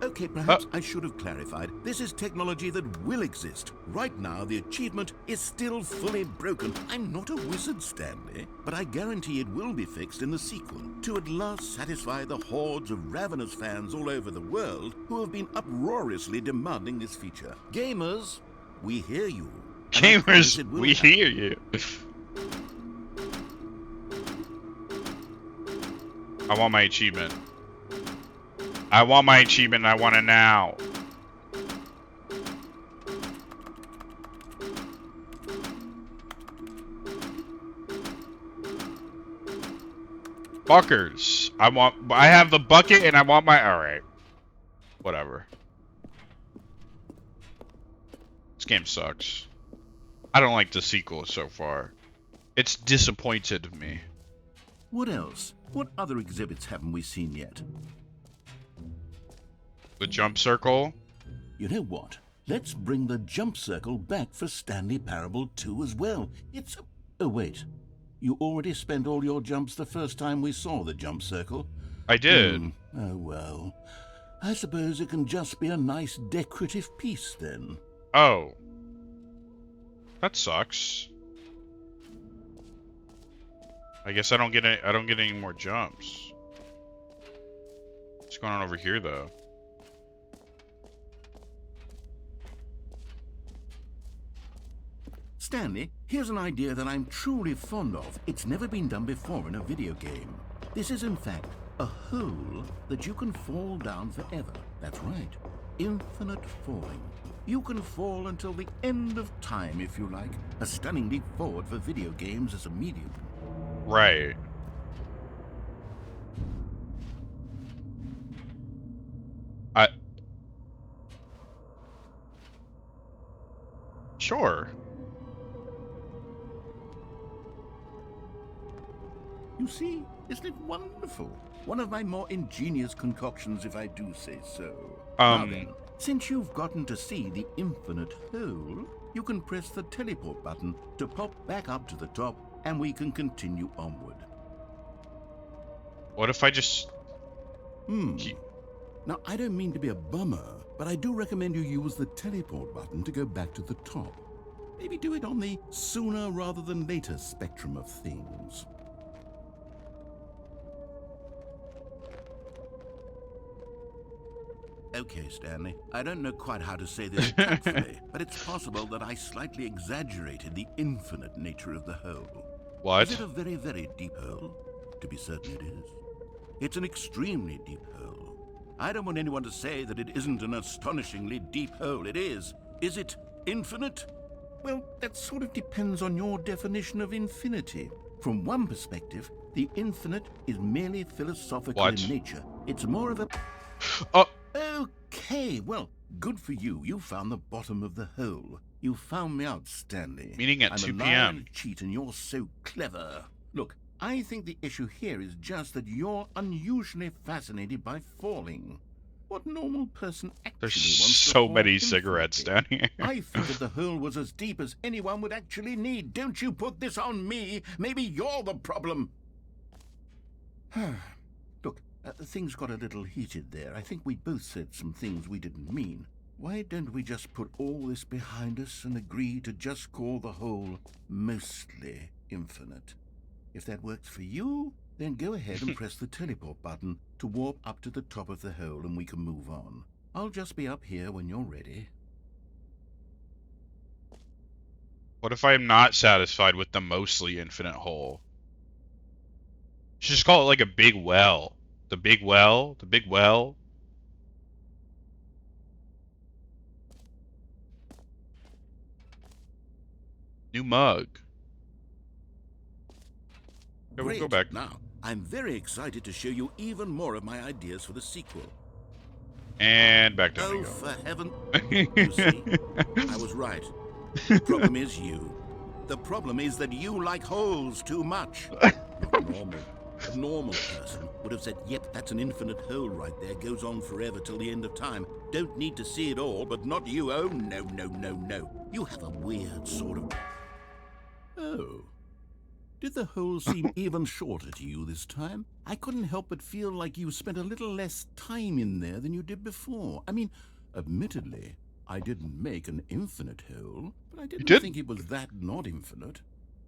Okay, perhaps I should have clarified. This is technology that will exist. Right now, the achievement is still fully broken. I'm not a wizard, Stanley, but I guarantee it will be fixed in the sequel to at last satisfy the hordes of ravenous fans all over the world who have been uproariously demanding this feature. Gamers, we hear you. Gamers, we hear you. I want my achievement. I want my achievement and I want it now. Fuckers. I have the bucket and I want my, alright. Whatever. This game sucks. I don't like the sequel so far. It's disappointed me. What else? What other exhibits haven't we seen yet? The jump circle. You know what? Let's bring the jump circle back for Stanley Parable 2 as well. It's... Oh, wait. You already spent all your jumps the first time we saw the jump circle? I did. Oh, well. I suppose it can just be a nice decorative piece, then. Oh. That sucks. I guess I don't get any more jumps. What's going on over here, though? Stanley, here's an idea that I'm truly fond of. It's never been done before in a video game. This is, in fact, a hole that you can fall down forever. That's right. Infinite falling. You can fall until the end of time, if you like. A stunning leap forward for video games as a medium. Right. Sure. You see, isn't it wonderful? One of my more ingenious concoctions, if I do say so. Now then, since you've gotten to see the infinite hole, you can press the teleport button to pop back up to the top, and we can continue onward. What if I just... Now, I don't mean to be a bummer, but I do recommend you use the teleport button to go back to the top. Maybe do it on the sooner rather than later spectrum of things. Okay, Stanley, I don't know quite how to say this tactfully, but it's possible that I slightly exaggerated the infinite nature of the hole. What? Is it a very, very deep hole? To be certain it is. It's an extremely deep hole. I don't want anyone to say that it isn't an astonishingly deep hole. It is. Is it infinite? Well, that sort of depends on your definition of infinity. From one perspective, the infinite is merely philosophical in nature. It's more of a... Oh. Okay, well, good for you. You found the bottom of the hole. You found me out, Stanley. Meeting at I'm 2 a liar p.m. and a cheat, and you're so clever. Look, I think the issue here is just that you're unusually fascinated by falling. What normal person actually There's wants to so fall many cigarettes infinitely? down here. I figured the hole was as deep as anyone would actually need. Don't you put this on me. Maybe you're the problem. Look, things got a little heated there. I think we both said some things we didn't mean. Why don't we just put all this behind us and agree to just call the hole mostly infinite? If that works for you, then go ahead and press the teleport button to warp up to the top of the hole and we can move on. I'll just be up here when you're ready. What if I'm not satisfied with the mostly infinite hole? Just call it like a big well. The big well? The big well? New mug. Yeah, we'll go back. Now, I'm very excited to show you even more of my ideas for the sequel. And back down Oh, we go. for heaven. You see, I was right. The problem is you. The problem is that you like holes too much. Not normal. A normal person would have said, yep, that's an infinite hole right there. Goes on forever till the end of time. Don't need to see it all, but not you. Oh, no, no, no, no. You have a weird sort of... Oh. Did the hole seem even shorter to you this time? I couldn't help but feel like you spent a little less time in there than you did before. I mean, admittedly, I didn't make an infinite hole, but I didn't think it was that not infinite.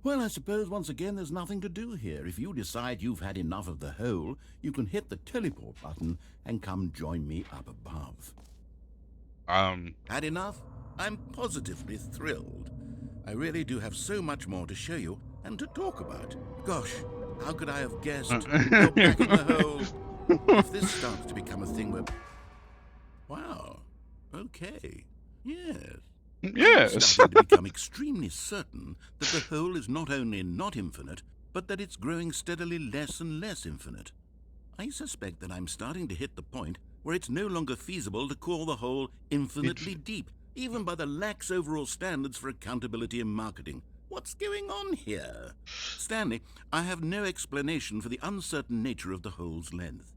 Well, I suppose once again there's nothing to do here. If you decide you've had enough of the hole, you can hit the teleport button and come join me up above. Had enough? I'm positively thrilled. I really do have so much more to show you and to talk about. Gosh, how could I have guessed? You're back in the hole. If this starts to become a thing where... Wow. Okay. Yes. Yes. I'm starting to become extremely certain that the hole is not only not infinite, but that it's growing steadily less and less infinite. I suspect that I'm starting to hit the point where it's no longer feasible to call the hole infinitely deep, even by the lax overall standards for accountability in marketing. What's going on here? Stanley, I have no explanation for the uncertain nature of the hole's length.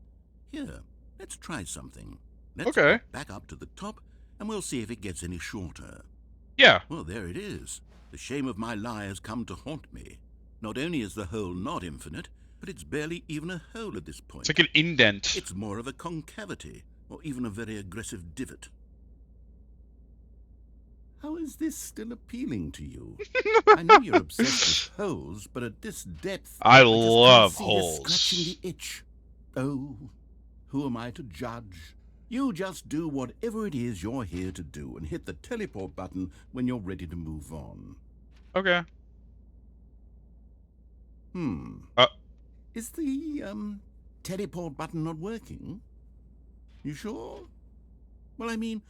Here, let's try something. Let's go back up to the top, and we'll see if it gets any shorter. Yeah. Well, there it is. The shame of my lie has come to haunt me. Not only is the hole not infinite, but it's barely even a hole at this point. It's like an indent. It's more of a concavity, or even a very aggressive divot. How is this still appealing to you? I know you're obsessed with holes, but at this depth, I just love can't see holes. you scratching the itch. Oh, who am I to judge? You just do whatever it is you're here to do and hit the teleport button when you're ready to move on. Okay. Is the, teleport button not working? You sure? Well, I mean,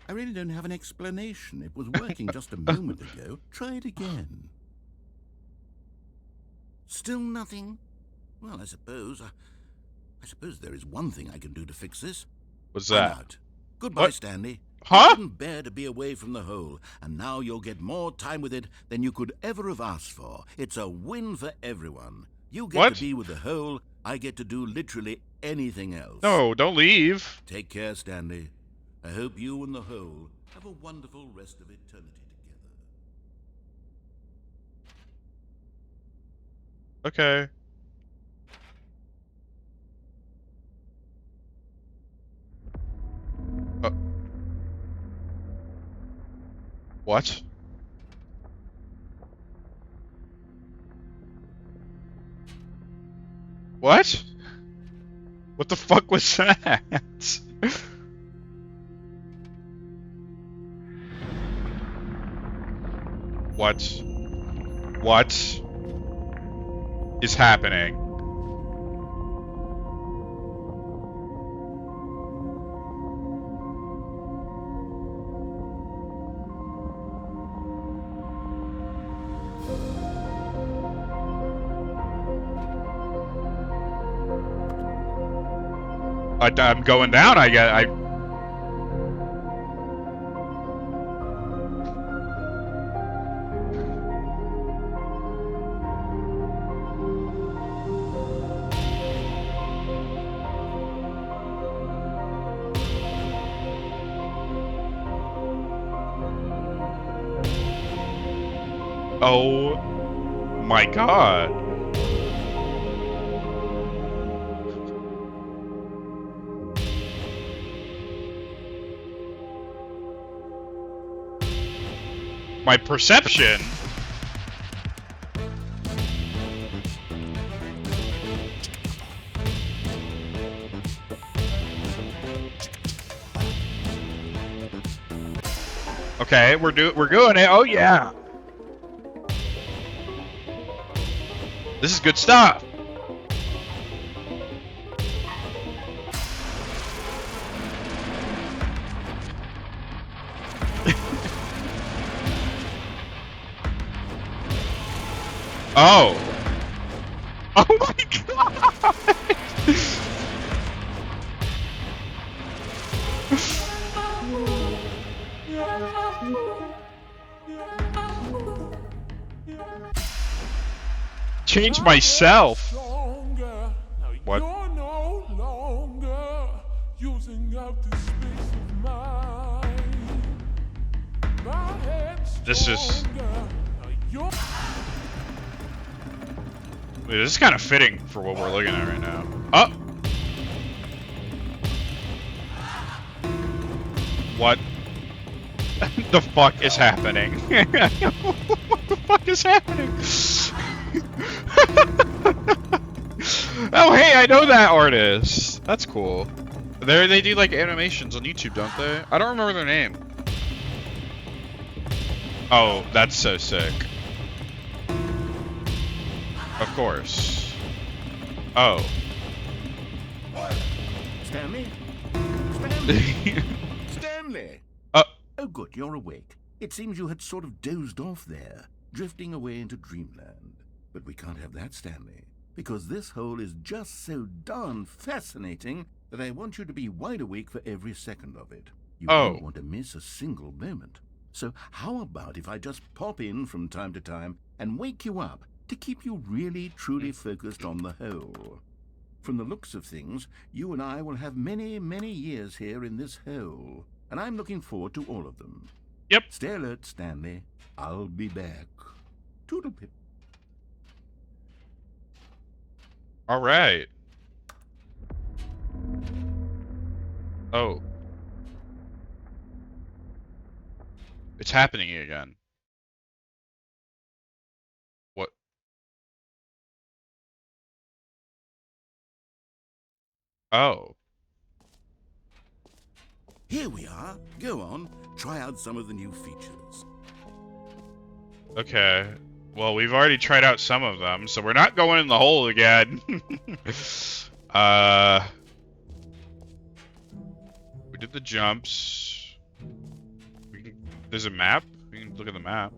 I really don't have an explanation. It was working just a moment ago. Try it again. Still nothing? Well, I suppose there is one thing I can do to fix this. What's I'm that? out. Goodbye, What? Stanley. Huh? You couldn't bear to be away from the hole, and now you'll get more time with it than you could ever have asked for. It's a win for everyone. You get What? to be with the hole. I get to do literally anything else. No, don't leave. Take care, Stanley. I hope you and the hole have a wonderful rest of eternity together. Okay. What? What? What the fuck was that? What? What is happening? I'm going down. I Oh my god. My perception. Okay, we're doing it. Oh yeah. This is good stuff. Oh. Oh my god. Change myself. What? This is. Wait, this is kind of fitting for what we're looking at right now. Oh. What the fuck is happening? What the fuck is happening? Oh, hey, I know that artist. That's cool. They do like animations on YouTube, don't they? I don't remember their name. Oh, that's so sick. Of course. Oh. Stanley? Stanley? Stanley! Oh good, you're awake. It seems you had sort of dozed off there, drifting away into dreamland. But we can't have that, Stanley, because this hole is just so darn fascinating that I want you to be wide awake for every second of it. You don't want to miss a single moment. So how about if I just pop in from time to time and wake you up to keep you really, truly focused on the hole? From the looks of things, you and I will have many, many years here in this hole, and I'm looking forward to all of them. Yep. Stay alert, Stanley. I'll be back. Toodlepip. All right. Oh. It's happening again. What? Oh. Here we are. Go on. Try out some of the new features. Okay. Well, we've already tried out some of them, so we're not going in the hole again. We did the jumps. There's a map. We can look at the map.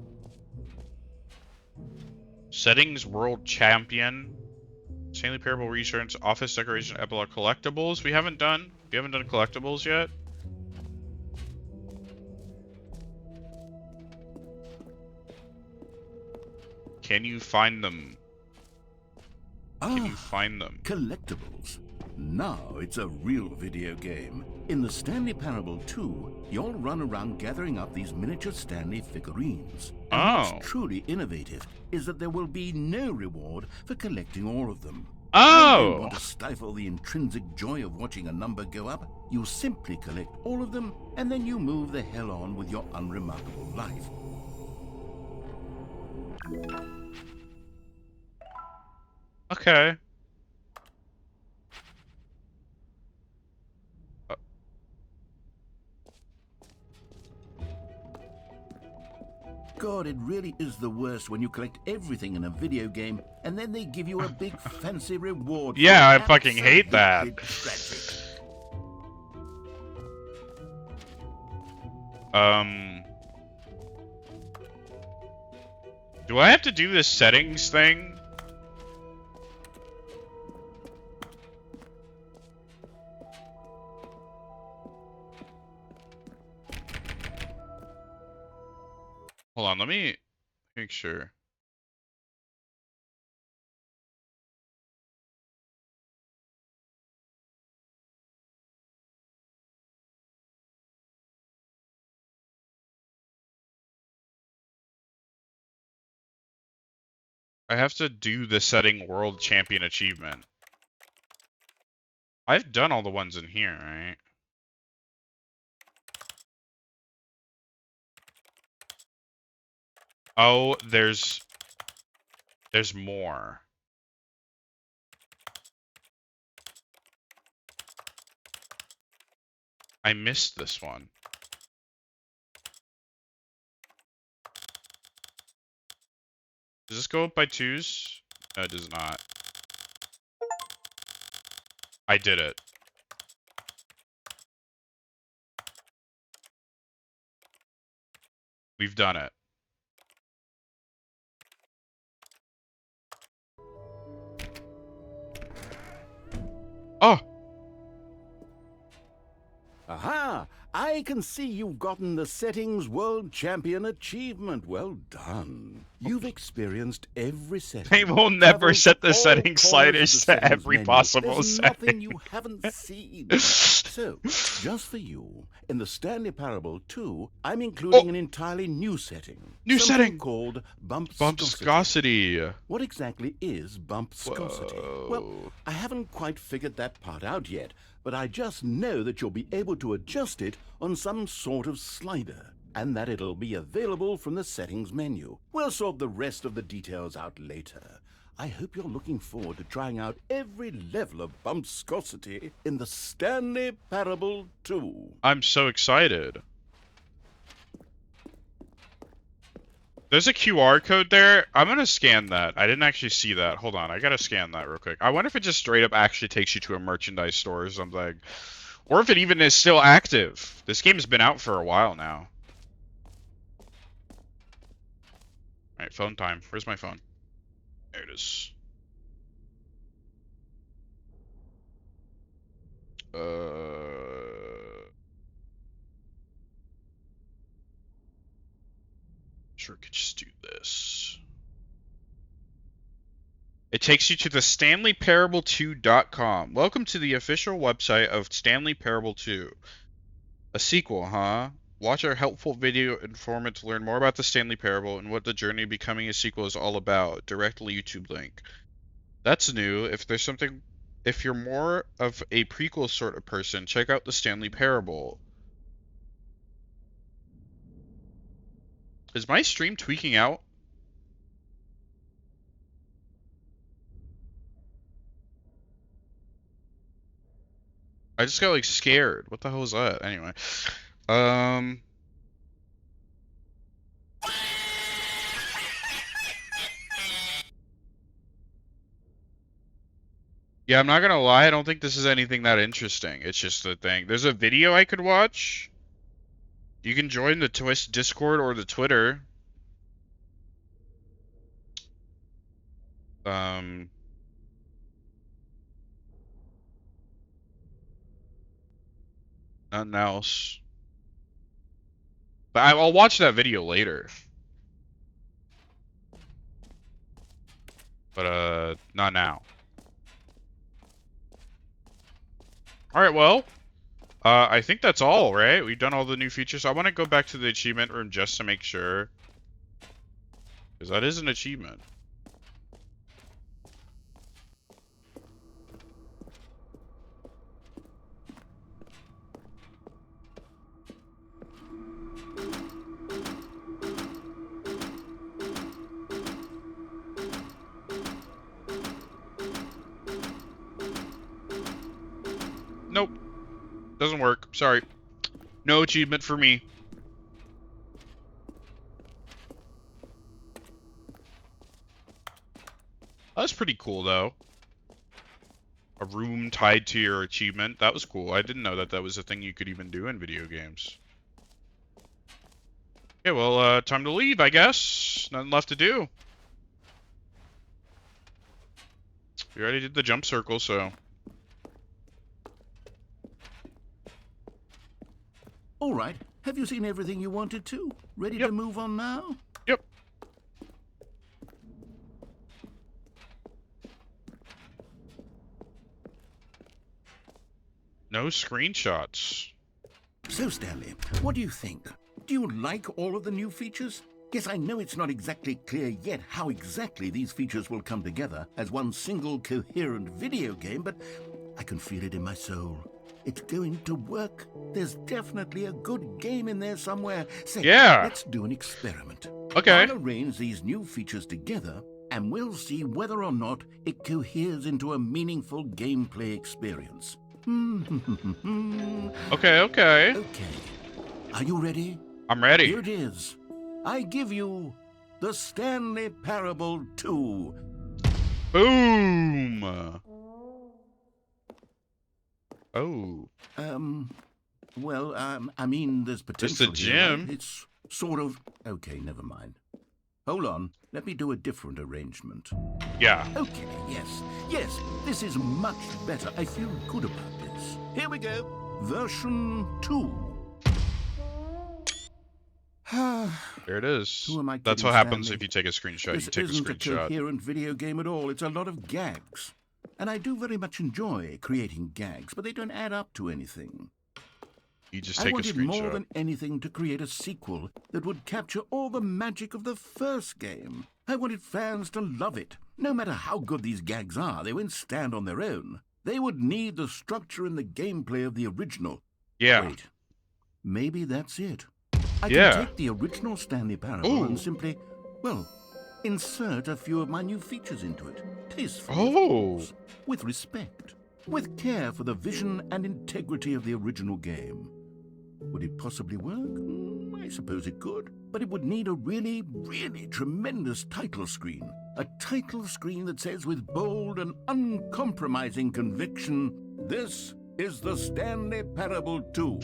Settings, World Champion, Stanley Parable Research, Office Decoration, Epilogue, Collectibles. We haven't done collectibles yet. Can you find them? Can you find them? Collectibles. Now it's a real video game. In the Stanley Parable 2, you'll run around gathering up these miniature Stanley figurines. And what's truly innovative is that there will be no reward for collecting all of them. I don't Oh! want to stifle the intrinsic joy of watching a number go up. You simply collect all of them, and then you move the hell on with your unremarkable life. Okay. God, it really is the worst when you collect everything in a video game, and then they give you a big fancy reward. Yeah, for it. I fucking hate that. Absolutely tragic. Do I have to do this settings thing? Hold on, let me make sure. I have to do the setting world champion achievement. I've done all the ones in here, right? Oh, there's more. I missed this one. Does this go up by twos? No, it does not. I did it. We've done it. Oh! Aha! I can see you've gotten the Settings World Champion achievement. Well done. You've experienced every setting. They will never traveled set to the all setting corners of sliders the to settings every menu. possible There's nothing setting. you haven't seen. So, just for you, in the Stanley Parable 2, I'm including an entirely new setting. New Something setting! called Bump Bump Viscosity. viscosity. What exactly is bump viscosity? Well, I haven't quite figured that part out yet, but I just know that you'll be able to adjust it on some sort of slider, and that it'll be available from the settings menu. We'll sort the rest of the details out later. I hope you're looking forward to trying out every level of bump viscosity in the Stanley Parable 2. I'm so excited. There's a QR code there. I'm gonna scan that. I didn't actually see that. Hold on, I gotta scan that real quick. I wonder if it just straight up actually takes you to a merchandise store or something. Or if it even is still active. This game has been out for a while now. Alright, phone time. Where's my phone? There it is. Sure, could just do this. It takes you to the StanleyParable2.com. Welcome to the official website of Stanley Parable 2. A sequel, huh? Watch our helpful video informant to learn more about the Stanley Parable and what the journey of becoming a sequel is all about. Direct YouTube link. That's new. If you're more of a prequel sort of person, check out the Stanley Parable. Is my stream tweaking out? I just got like scared. What the hell is that? Anyway. Yeah, I'm not gonna lie, I don't think this is anything that interesting. It's just the thing. There's a video I could watch. You can join the Twist Discord or the Twitter. Nothing else. But I'll watch that video later. But, not now. Alright, well. I think that's all, right? We've done all the new features. I want to go back to the achievement room just to make sure. Because that is an achievement. Doesn't work. Sorry. No achievement for me. That's pretty cool, though. A room tied to your achievement. That was cool. I didn't know that that was a thing you could even do in video games. Okay, well, time to leave, I guess. Nothing left to do. We already did the jump circle, so... All right. Have you seen everything you wanted to? Ready Yep. to move on now? Yep. No screenshots. So, Stanley, what do you think? Do you like all of the new features? Yes, I know it's not exactly clear yet how exactly these features will come together as one single coherent video game, but I can feel it in my soul. It's going to work. There's definitely a good game in there somewhere. Say, Yeah. let's do an experiment. Okay. I'll arrange these new features together, and we'll see whether or not it coheres into a meaningful gameplay experience. Okay, okay. Okay. Are you ready? I'm ready. Here it is. I give you the Stanley Parable 2. Boom! Oh. I mean, there's potential Just a here, right? gym. It's sort of... Okay, never mind. Hold on. Let me do a different arrangement. Yeah. Okay, yes, this is much better. I feel good about this. Here we go. Version 2. There it is. Who am I That's kidding, what happens Stanley? if you take a screenshot. This You take a isn't a screenshot. coherent video game at all. It's a lot of gags. And I do very much enjoy creating gags, but they don't add up to anything. You just I take a wanted more screenshot. than anything to create a sequel that would capture all the magic of the first game. I wanted fans to love it. No matter how good these gags are, they won't stand on their own. They would need the structure and the gameplay of the original. Yeah. Wait, maybe that's it. I Yeah. can take the original Stanley Parable Ooh. and simply, well, insert a few of my new features into it. Tastefully, of Oh. course, with respect, with care for the vision and integrity of the original game. Would it possibly work? I suppose it could. But it would need a really, really tremendous title screen. A title screen that says with bold and uncompromising conviction, "This is the Stanley Parable 2.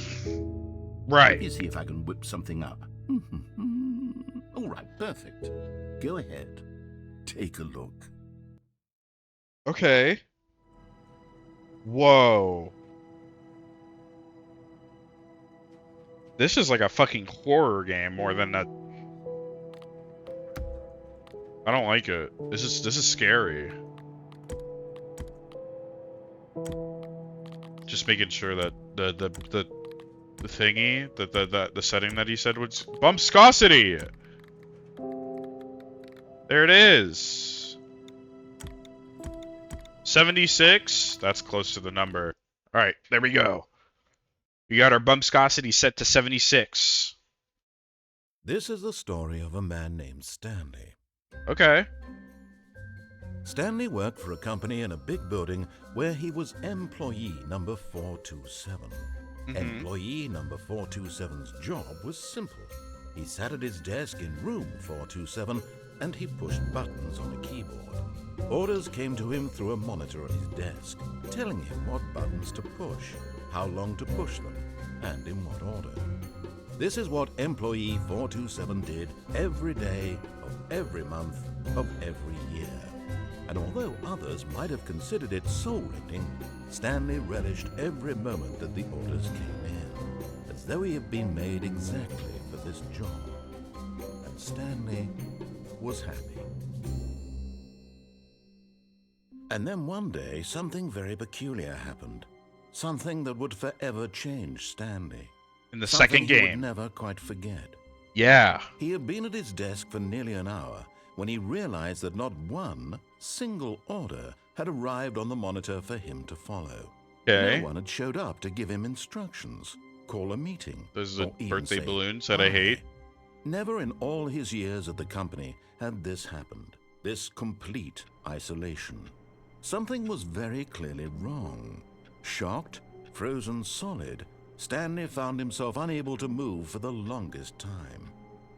Right. Let me see if I can whip something up. All right, perfect. Go ahead. Take a look. Okay. Whoa. This is like a fucking horror game more than a... I don't like it. This is scary. Just making sure that the thingy, the setting that he said was bumpscosity. There it is. 76. That's close to the number. All right, there we go. We got our bumpscosity set to 76. This is the story of a man named Stanley. Okay. Stanley worked for a company in a big building where he was employee number 427. Employee number 427's job was simple. He sat at his desk in room 427 and he pushed buttons on a keyboard. Orders came to him through a monitor on his desk, telling him what buttons to push, how long to push them, and in what order. This is what employee 427 did every day of every month of every year. And although others might have considered it soul-rending, Stanley relished every moment that the orders came in, as though he had been made exactly for this job. And Stanley was happy. And then one day, something very peculiar happened. Something that would forever change Stanley. In the Something second he would game. never quite forget. Yeah. He had been at his desk for nearly an hour when he realized that not one single order had arrived on the monitor for him to follow. Okay. No one had showed up to give him instructions, call a meeting, This is a or even birthday say balloon that I bye. hate. Never in all his years at the company had this happened, this complete isolation. Something was very clearly wrong. Shocked, Frozen solid, Stanley found himself unable to move for the longest time.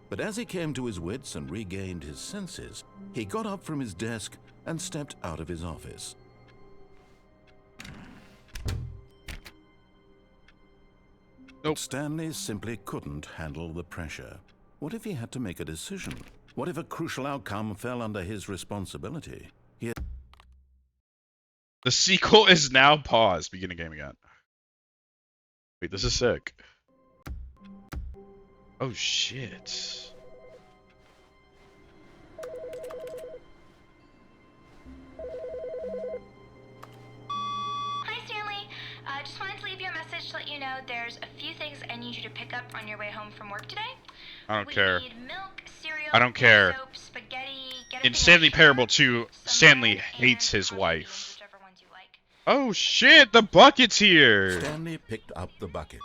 But as he came to his wits and regained his senses, he got up from his desk and stepped out of his office. Nope. Stanley simply couldn't handle the pressure. What if he had to make a decision? What if a crucial outcome fell under his responsibility? The sequel is now paused. Beginning game again. Wait, this is sick. Oh shit. Hi, Stanley. Just wanted to leave you a message to let you know there's a few things I need you to pick up on your way home from work today. I don't care. We need milk, cereal, I don't care. soap, spaghetti, get In everything Stanley else Parable you 2, want, some Stanley bread, hates and his coffee wife. beans, whichever ones you like. Oh shit, the bucket's here! Stanley picked up the bucket.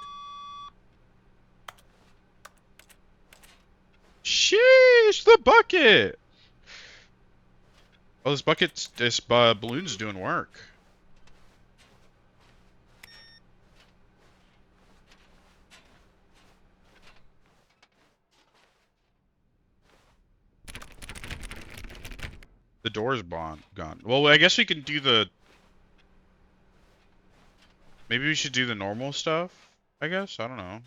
Sheesh, the bucket! Oh, this balloon's doing work. The door's gone. Well, I guess we can do the... Maybe we should do the normal stuff, I guess? I don't know.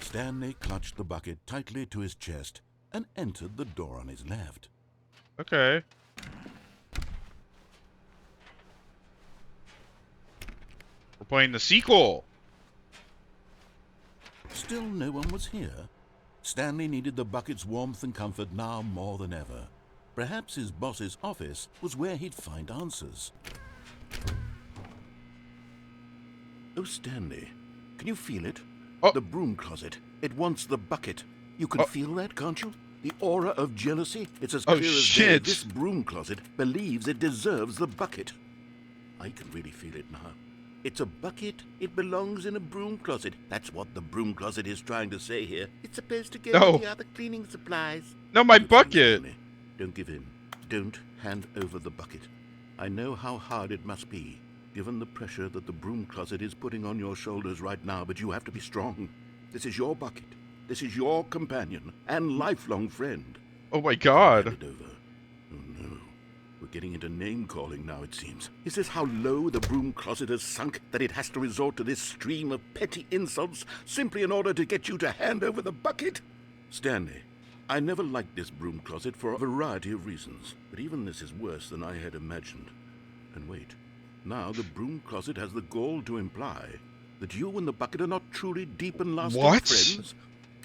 Stanley clutched the bucket tightly to his chest and entered the door on his left. Okay. We're playing the sequel! Still no one was here. Stanley needed the bucket's warmth and comfort now more than ever. Perhaps his boss's office was where he'd find answers. Oh, Stanley, can you feel it? Oh. The broom closet. It wants the bucket. You can Oh. feel that, can't you? The aura of jealousy. It's as Oh, clear as day. shit. This broom closet believes it deserves the bucket. I can really feel it now. It's a bucket. It belongs in a broom closet. That's what the broom closet is trying to say here. It's supposed to go No. with the other cleaning supplies. No, my Good bucket! Stanley. Don't give in. Don't hand over the bucket. I know how hard it must be, given the pressure that the broom closet is putting on your shoulders right now, but you have to be strong. This is your bucket. This is your companion and lifelong friend. Oh my Hand god. it over. Oh no. We're getting into name-calling now, it seems. Is this how low the broom closet has sunk, that it has to resort to this stream of petty insults simply in order to get you to hand over the bucket? Stanley, I never liked this broom closet for a variety of reasons, but even this is worse than I had imagined. And wait, now the broom closet has the gall to imply that you and the bucket are not truly deep and lasting What? friends?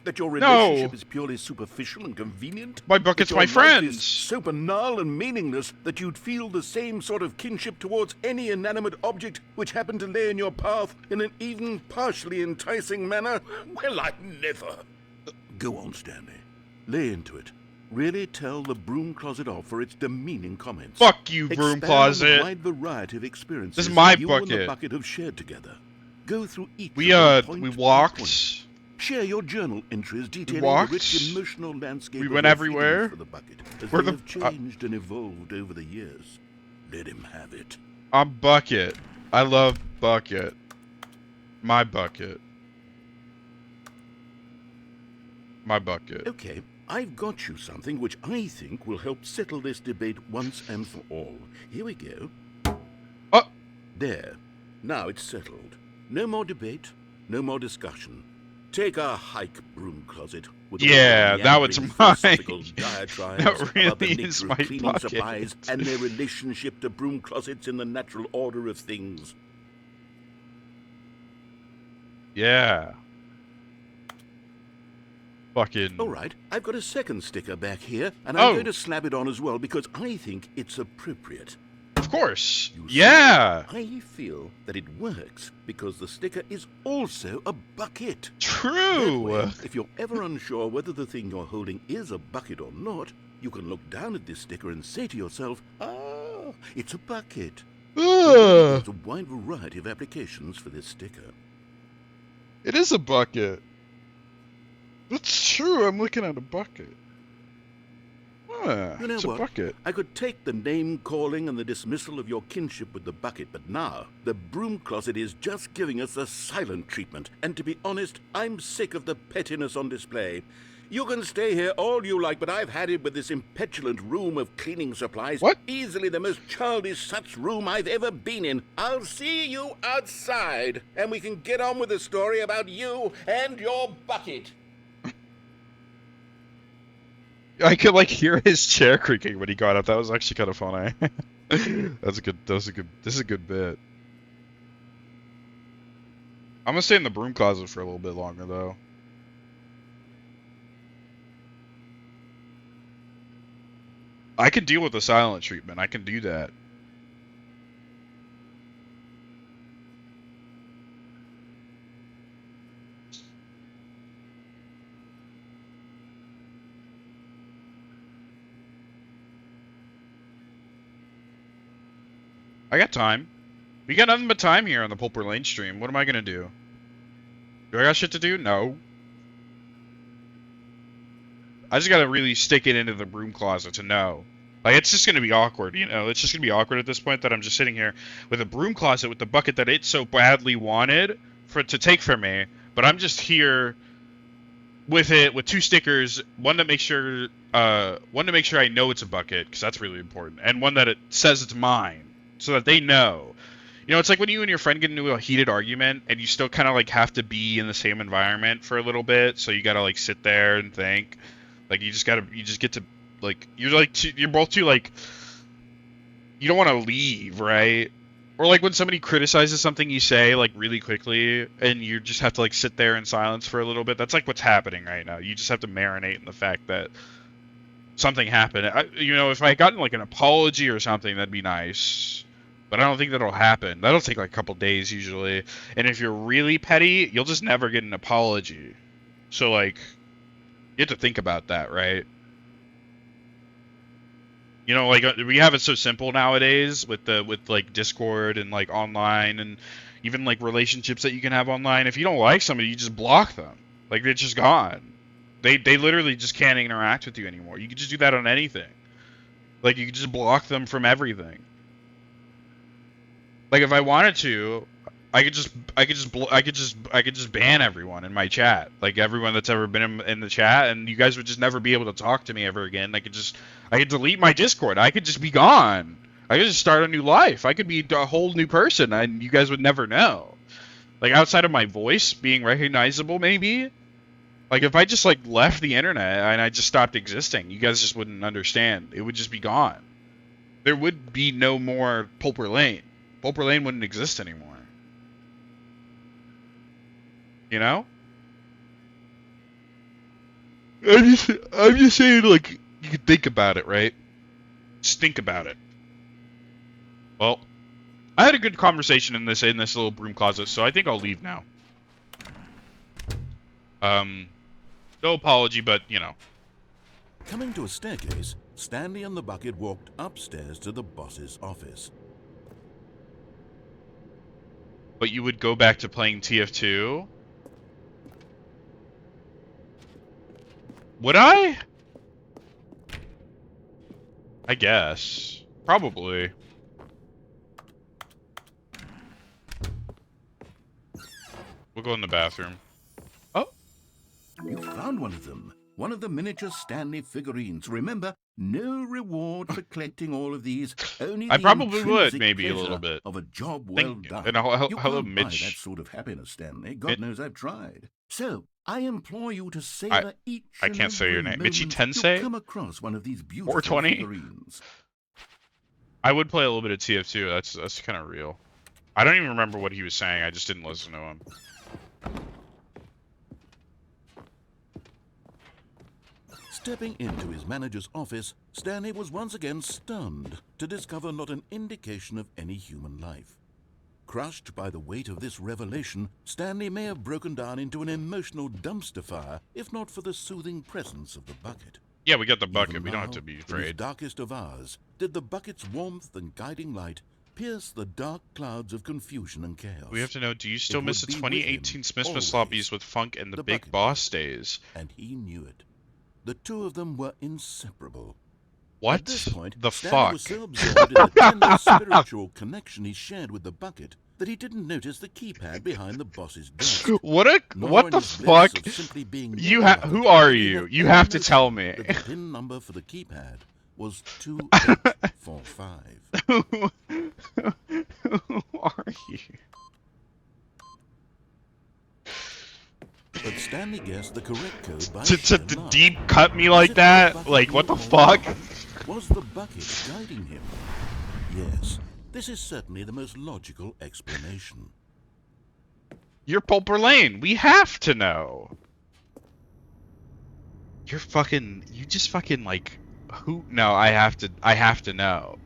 That your No. relationship is purely superficial and convenient? My bucket's That my your life friend! is so banal and meaningless that you'd feel the same sort of kinship towards any inanimate object which happened to lay in your path in an even partially enticing manner? Well, I never. Go on, Stanley. Lay into it. Really tell the broom closet off for its demeaning comments. Fuck you, broom Expand on the closet! wide variety of experiences This is my that you and the bucket. bucket have shared together. Go through each We, of them point we by walked. point. Share your journal entries detailing walked. the rich emotional landscape We of went your everywhere. feelings for the bucket, as We're they the- have changed and evolved over the years. Let him have it. I'm bucket. I love bucket. My bucket. My bucket. Okay, I've got you something which I think will help settle this debate once and for all. Here we go. Oh! There. Now it's settled. No more debate, no more discussion. Take a hike, broom closet. With all Yeah, the that was meandering mine. philosophical diatribes That about really the is nature my of cleaning bucket. supplies and their relationship to broom closets in the natural order of things. Yeah. Fucking. All right, I've got a second sticker back here, and Oh. I'm going to slap it on as well because I think it's appropriate. Of course. You see, Yeah. I feel that it works because the sticker is also a bucket. That True. way, if you're ever unsure whether the thing you're holding is a bucket or not, you can look down at this sticker and say to yourself, ah, it's a bucket. Ugh. There's a wide variety of applications for this sticker. It is a bucket. That's true. I'm looking at a bucket. Ah, You know it's a what? bucket. I could take the name-calling and the dismissal of your kinship with the bucket, but now the broom closet is just giving us the silent treatment. And to be honest, I'm sick of the pettiness on display. You can stay here all you like, but I've had it with this impetulant room of cleaning supplies. What? Easily the most childish such room I've ever been in. I'll see you outside, and we can get on with the story about you and your bucket. I could like hear his chair creaking when he got up. That was actually kind of funny. This is a good bit. I'm gonna stay in the broom closet for a little bit longer though. I can deal with the silent treatment. I can do that. I got time. We got nothing but time here on the Pulper Lane stream. What am I gonna do? Do I got shit to do? No. I just gotta really stick it into the broom closet to know. Like, it's just gonna be awkward, you know? It's just gonna be awkward at this point that I'm just sitting here with a broom closet with the bucket that it so badly wanted for it to take from me, but I'm just here with it with two stickers, one to make sure I know it's a bucket, because that's really important, and one that it says it's mine, so that they know. You know, it's like when you and your friend get into a heated argument, and you still kind of like have to be in the same environment for a little bit, so you gotta like sit there and think. Like you just get to like you're both too like you don't want to leave, right? Or like when somebody criticizes something you say like really quickly, and you just have to like sit there in silence for a little bit. That's like what's happening right now. You just have to marinate in the fact that something happened. You know, if I had gotten like an apology or something, that'd be nice. But I don't think that'll happen. That'll take like a couple days usually. And if you're really petty, you'll just never get an apology. So like, you have to think about that, right? You know, like we have it so simple nowadays with like Discord and like online and even like relationships that you can have online. If you don't like somebody, you just block them. Like they're just gone. They literally just can't interact with you anymore. You can just do that on anything. Like you can just block them from everything. Like if I wanted to, I could just ban everyone in my chat. Like everyone that's ever been in the chat, and you guys would just never be able to talk to me ever again. I could delete my Discord. I could just be gone. I could just start a new life. I could be a whole new person, and you guys would never know. Like outside of my voice being recognizable, maybe. Like if I just like left the internet and I just stopped existing, you guys just wouldn't understand. It would just be gone. There would be no more Pulper Lane. Pulper Lane wouldn't exist anymore. You know? I'm just saying, like, you could think about it, right? Just think about it. Well, I had a good conversation in this little broom closet, so I think I'll leave now. No apology, but, you know. Coming to a staircase, Stanley and the bucket walked upstairs to the boss's office. But you would go back to playing TF2? Would I? I guess. Probably. We'll go in the bathroom. Oh. You found one of them. One of the miniature Stanley figurines. Remember, no reward for collecting all of these. Only I the probably would, intrinsic maybe a pleasure little bit. of a job well Thank you. done. And hello, You hello, can't buy Mitch. that sort of happiness, Stanley. God knows I've tried. So I implore you to savor each I and can't say your every name. Mitchy moment Tensei? you come across one of these beautiful 420? figurines. I would play a little bit of TF2. That's kind of real. I don't even remember what he was saying. I just didn't listen to him. Stepping into his manager's office, Stanley was once again stunned to discover not an indication of any human life. Crushed by the weight of this revelation, Stanley may have broken down into an emotional dumpster fire if not for the soothing presence of the bucket. Yeah, we got the bucket. Even We don't have now, to be in his afraid. darkest of hours, did the bucket's warmth and guiding light pierce the dark clouds of confusion and chaos. We have to know, do you still It miss the would be with 2018 him, Smithmas always, sloppies with Funk and the the Big bucket. Boss days? And he knew it. The two of them were inseparable. What At this point, the Stanley fuck? was so absorbed in the tender spiritual connection he shared with the bucket that he didn't notice the keypad behind the boss's desk. What Nor in the his bliss fuck? of simply being You near the bucket who are did he you? You any have to tell notion me. that the PIN number for the keypad was 2845. Who are you? But Stanley guessed the correct code by To sheer luck. deep cut me As like if the that? bucket Like, what the knew all fuck? along. Was the bucket guiding him? Yes, this is certainly the most logical explanation. You're Pulper Lane. We have to know. You're fucking. You just fucking like. Who? No, I have to know.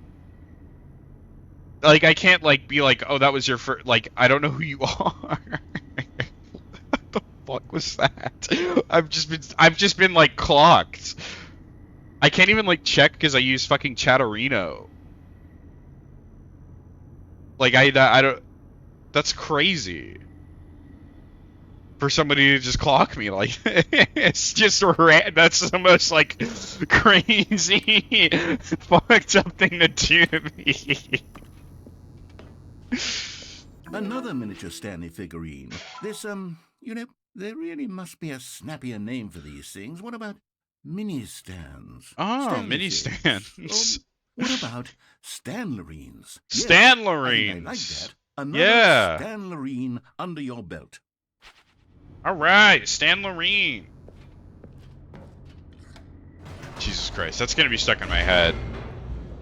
Like, I can't like be like, oh, that was your first. Like, I don't know who you are. What the fuck was that? I've just been like clocked. I can't even like check because I use fucking Chatterino. Like I don't. That's crazy. For somebody to just clock me like it's just that's the most like crazy fucked up thing to do to me. Another miniature Stanley figurine. This, you know, there really must be a snappier name for these things. What about mini stands? Oh, Stanley mini figs. stands. What about Stanlerines? Yes, Stanlerines. I like that. Another Yeah. Stanlerine under your belt. All right, Stan Loreen. Jesus Christ, that's gonna be stuck in my head.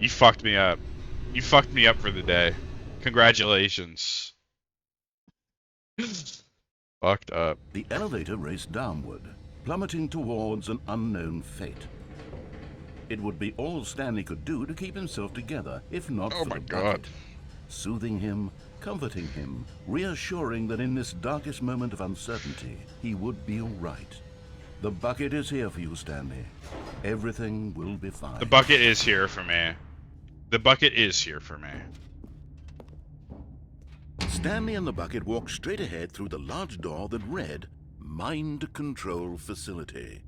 You fucked me up. You fucked me up for the day. Congratulations. Fucked up. The elevator raced downward, plummeting towards an unknown fate. It would be all Stanley could do to keep himself together, if not Oh for my the God. bucket. Soothing him, comforting him, reassuring that in this darkest moment of uncertainty, he would be all right. The bucket is here for you, Stanley. Everything will be fine. The bucket is here for me. The bucket is here for me. Stanley and the bucket walked straight ahead through the large door that read, Mind Control Facility.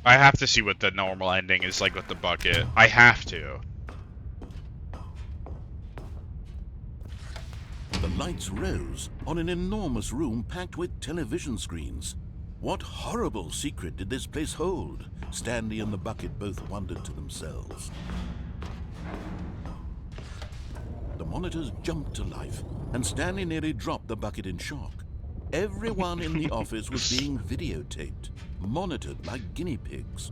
I have to see what the normal ending is like with the bucket. I have to. The lights rose on an enormous room packed with television screens. What horrible secret did this place hold? Stanley and the bucket both wondered to themselves. The monitors jumped to life, and Stanley nearly dropped the bucket in shock. Everyone in the office was being videotaped, monitored like guinea pigs.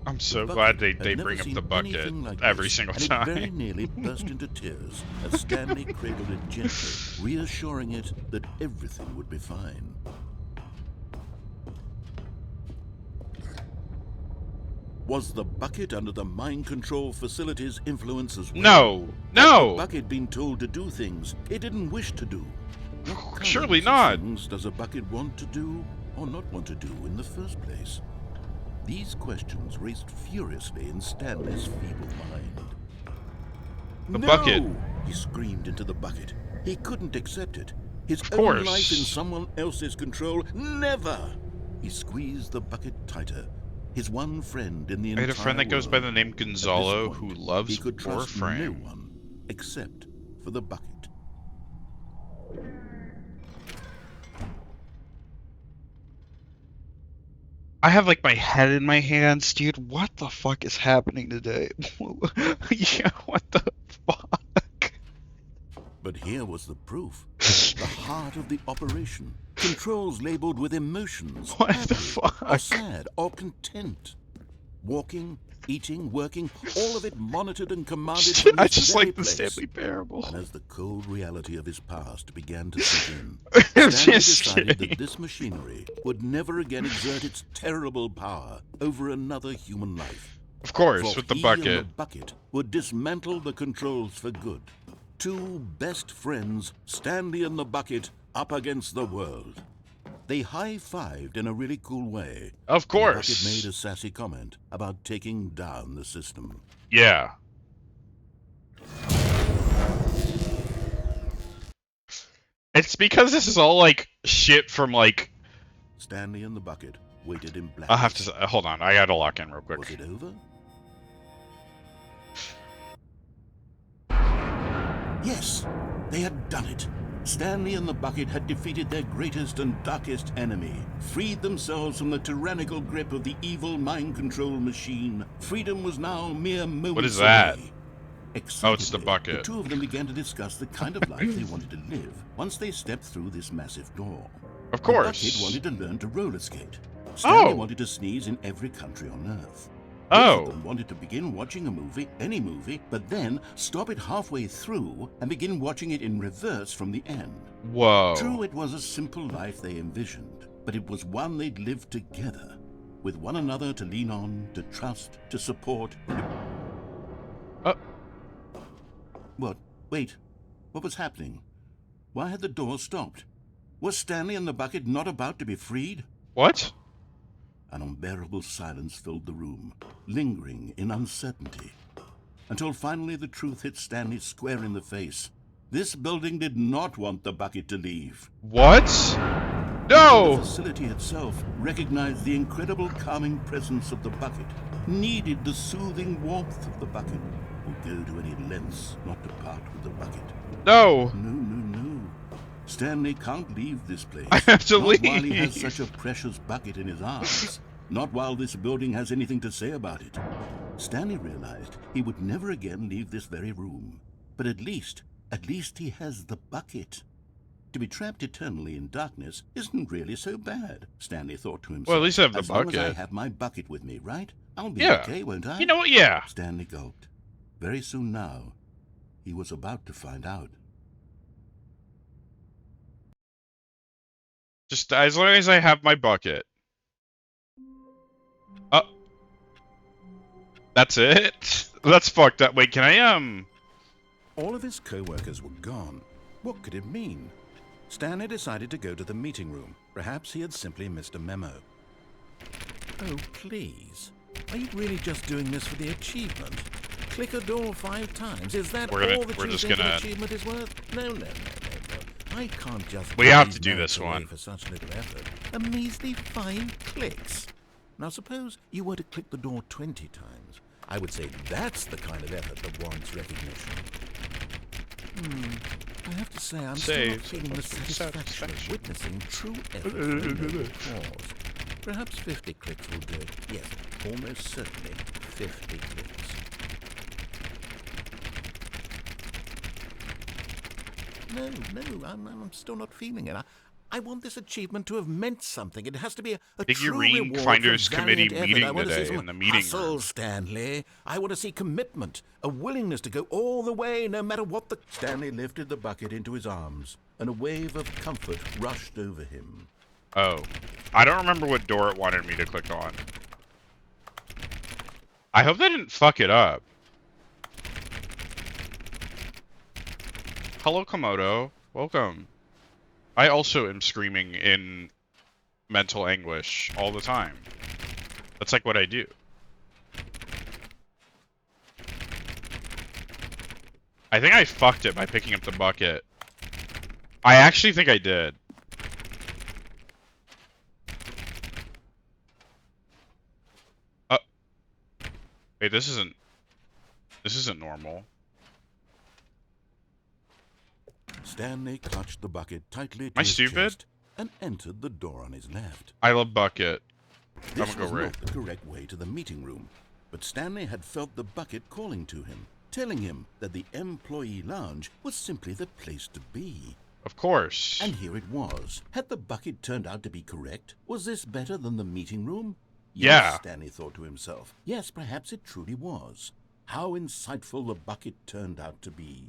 I'm so The glad bucket they had never bring up seen the bucket anything like every this, single and it very time. nearly burst into tears as Stanley cradled it gently, reassuring it that everything would be fine. Was the bucket under the mind control facility's influence as well? No, Had no. the bucket been told to do things it didn't wish to do? What Surely kinds of not. things does a bucket want to do or not want to do in the first place? These questions raced furiously in Stanley's feeble mind. The No! bucket. He screamed into the bucket. He couldn't accept it. His Of own course. life in someone else's control. Never! He squeezed the bucket tighter. His one friend in the I entire had a friend that goes by world. the name At this Gonzalo point, who he loves could trust no Warframe. one except for the bucket. I have like my head in my hands, dude. What the fuck is happening today? Yeah, what the fuck? But here was the proof. The heart of the operation. Controls labeled with emotions. What happy, the fuck? Or sad, or content. Walking, eating, working, all of it monitored and commanded from I this just very like the place. Stanley Parable. And as the cold reality of his past began to sink in, I'm Stanley just decided kidding. that this machinery would never again exert its terrible power over another human life. Of course, For with the he and bucket. the bucket would dismantle the controls for good. Two best friends, Stanley and the bucket, up against the world. They high-fived in a really cool way. Of The bucket course. made a sassy comment about taking down the system. Yeah. It's because this is all like shit from like. Stanley and the bucket waited in blackness. I'll have to hold on. I gotta lock in real Was quick. it over? Yes, they had done it. Stanley and the bucket had defeated their greatest and darkest enemy, freed themselves from the tyrannical grip of the evil mind control machine. Freedom was now mere moments What is that? away. Oh, it's the Excitedly, bucket. the two of them began to discuss the kind of life they wanted to live once they stepped through this massive door. Of The bucket course. wanted to learn to roller skate. Stanley Oh. wanted to sneeze in every country on Earth. Both Oh. of them wanted to begin watching a movie, any movie, but then stop it halfway through and begin watching it in reverse from the end. Whoa. True, it was a simple life they envisioned, but it was one they'd lived together, with one another to lean on, to trust, to support. What? Wait. What was happening? Why had the door stopped? Was Stanley and the bucket not about to be freed? What? An unbearable silence filled the room, lingering in uncertainty, until finally the truth hit Stanley square in the face. This building did not want the bucket to leave. What? The No! facility itself recognized the incredible calming presence of the bucket, needed the soothing warmth of the bucket, would go to any lengths not to part with the bucket. No! No. Stanley can't leave this place. I have to Not leave. while he has such a precious bucket in his arms. Not while this building has anything to say about it. Stanley realized he would never again leave this very room. But at least he has the bucket. To be trapped eternally in darkness isn't really so bad, Stanley thought to himself. Well, at least I have the as long as I bucket. have my bucket with me, right? I'll be Yeah. okay, won't I? You know what? Yeah. Stanley gulped. Very soon now, he was about to find out. Just as long as I have my bucket. Oh. That's it? That's fucked up. Wait, can I, All of his co-workers were gone. What could it mean? Stanley decided to go to the meeting room. Perhaps he had simply missed a memo. Oh, please. Are you really just doing this for the achievement? Click a door 5 times. Is that We're gonna- all that we're you just think an gonna- achievement is worth? No. I can't just We give have these to do merits this away one. for such little effort. A measly 5 clicks. Now suppose you were to click the door 20 times. I would say that's the kind of effort that warrants recognition. I have to say, I'm still not feeling the satisfaction of witnessing true effort for a noble cause. Perhaps 50 clicks will do. Yes, almost certainly 50 clicks. No, I'm still not feeling it. I want this achievement to have meant something. It has to be a true Figurine reward Finders for Committee valiant effort. meeting I want to see today some in the meeting hustle, room. Stanley. I want to see commitment, a willingness to go all the way, no matter what the... Stanley lifted the bucket into his arms, and a wave of comfort rushed over him. Oh. I don't remember what door it wanted me to click on. I hope they didn't fuck it up. Hello, Komodo. Welcome. I also am screaming in mental anguish all the time. That's like what I do. I think I fucked it by picking up the bucket. I actually think I did. Wait, this isn't normal. Stanley clutched the bucket tightly to Am I his stupid? chest and entered the door on his left. I love bucket. This I'm gonna was go right. not the correct way to the meeting room, but Stanley had felt the bucket calling to him, telling him that the employee lounge was simply the place to be. Of course. And here it was. Had the bucket turned out to be correct? Was this better than the meeting room? Yeah. Yes, Stanley thought to himself. Yes, perhaps it truly was. How insightful the bucket turned out to be.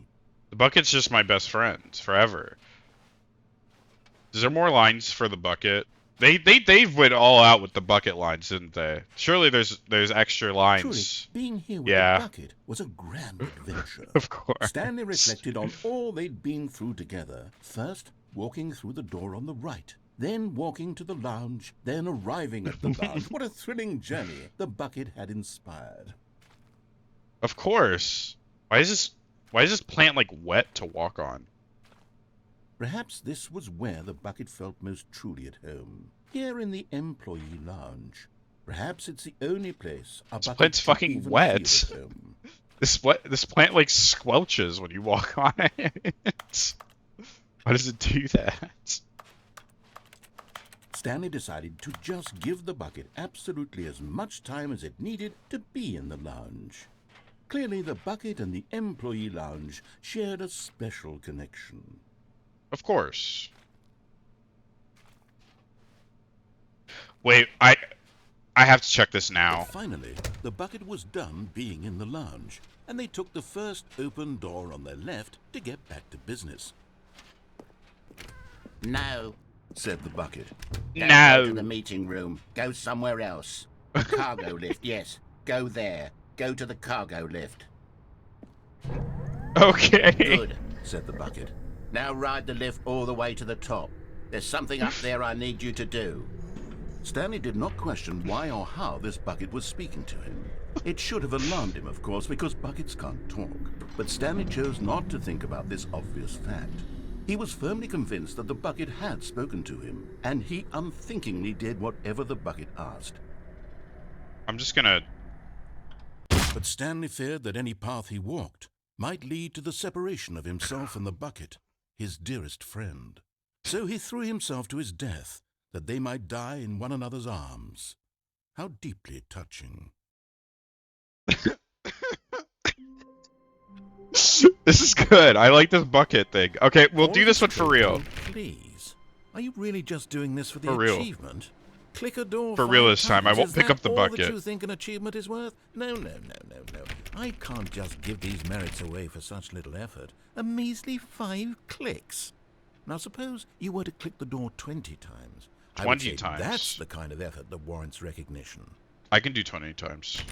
The bucket's just my best friend forever. Is there more lines for the bucket? They went all out with the bucket lines, didn't they? Surely there's extra Truly, lines. being here with Yeah. the bucket was a grand adventure. Of course. Stanley reflected on all they'd been through together. First, walking through the door on the right. Then walking to the lounge. Then arriving at the lounge. What a thrilling journey the bucket had inspired. Of course. Why is this plant like wet to walk on? Perhaps this was where the bucket felt most truly at home. Here in the employee lounge. Perhaps it's the only place a bucket plant's can fucking even wet. feel at home. This plant like squelches when you walk on it. Why does it do that? Stanley decided to just give the bucket absolutely as much time as it needed to be in the lounge. Clearly, the bucket and the employee lounge shared a special connection. Of course. Wait, I have to check this now. But finally, the bucket was done being in the lounge, and they took the first open door on their left to get back to business. No, Said the bucket. don't No. go to the meeting room. Go somewhere else. Cargo lift, yes. Go there. Go to the cargo lift. Okay. Good, said the bucket. Now ride the lift all the way to the top. There's something up there I need you to do. Stanley did not question why or how this bucket was speaking to him. It should have alarmed him, of course, because buckets can't talk. But Stanley chose not to think about this obvious fact. He was firmly convinced that the bucket had spoken to him, and he unthinkingly did whatever the bucket asked. I'm just gonna... But Stanley feared that any path he walked might lead to the separation of himself and the bucket, his dearest friend. So he threw himself to his death, that they might die in one another's arms. How deeply touching. This is good. I like this bucket thing. Okay, we'll do this one for real. Please. Are you really just doing this for the For real. achievement? Click a door For real 5 this time. I times. won't Is pick that up the all bucket. that you think an achievement is worth? No. I can't just give these merits away for such little effort. A measly 5 clicks. Now suppose you were to click the door 20 times. I would 20 say times. That's the kind of effort that warrants recognition. I can do 20 times.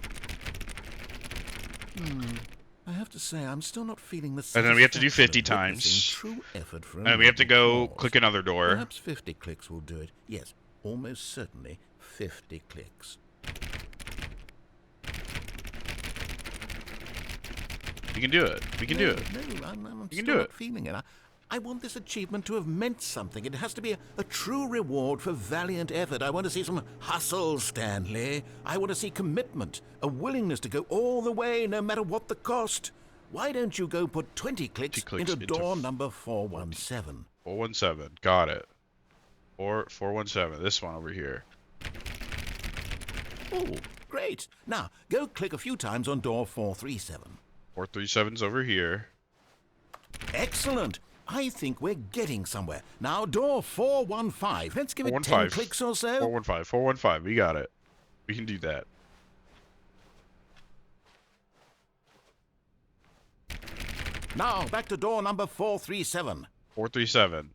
I have to say, I'm still not feeling the And then we have to do satisfaction 50 of times. witnessing true effort for a And we have to go noble cause. click another door. Perhaps 50 clicks will do it. Yes, almost certainly 50 clicks. We can do it. We can do it. No, I'm You can still do not it. feeling it. I want this achievement to have meant something. It has to be a true reward for valiant effort. I want to see some hustle, Stanley. I want to see commitment, a willingness to go all the way, no matter what the cost. Why don't you go put 20 clicks, into door number 417? 417. Got it. 417. This one over here. Oh, great. Now, go click a few times on door 437. 437's over here. Excellent. I think we're getting somewhere. Now, door 415. Let's give it 10 415. clicks or so. 415. 415. We got it. We can do that. Now, back to door number 437. 437.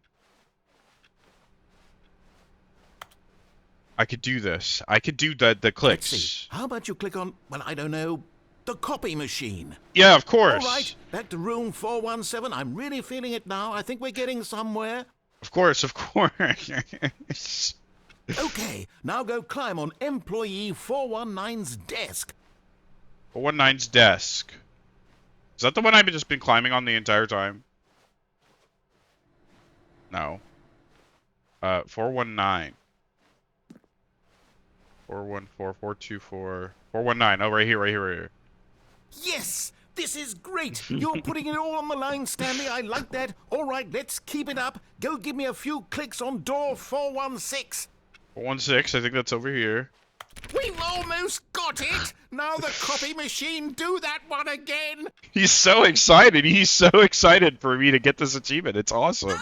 I could do this. I could do the Let's clicks. see. How about you click on, well, I don't know, the copy machine? Yeah, of course. All right, back to room 417. I'm really feeling it now. I think we're getting somewhere. Of course, of course. Okay, now go climb on employee 419's desk. 419's desk. Is that the one I've just been climbing on the entire time? No. 419. 414, 424, 419. Oh, right here, right here, right here. Yes! This is great! You're putting it all on the line, Stanley. I like that. All right, let's keep it up. Go give me a few clicks on door 416. 416, I think that's over here. We've almost got it! Now the copy machine, do that one again! He's so excited. He's so excited for me to get this achievement. It's awesome.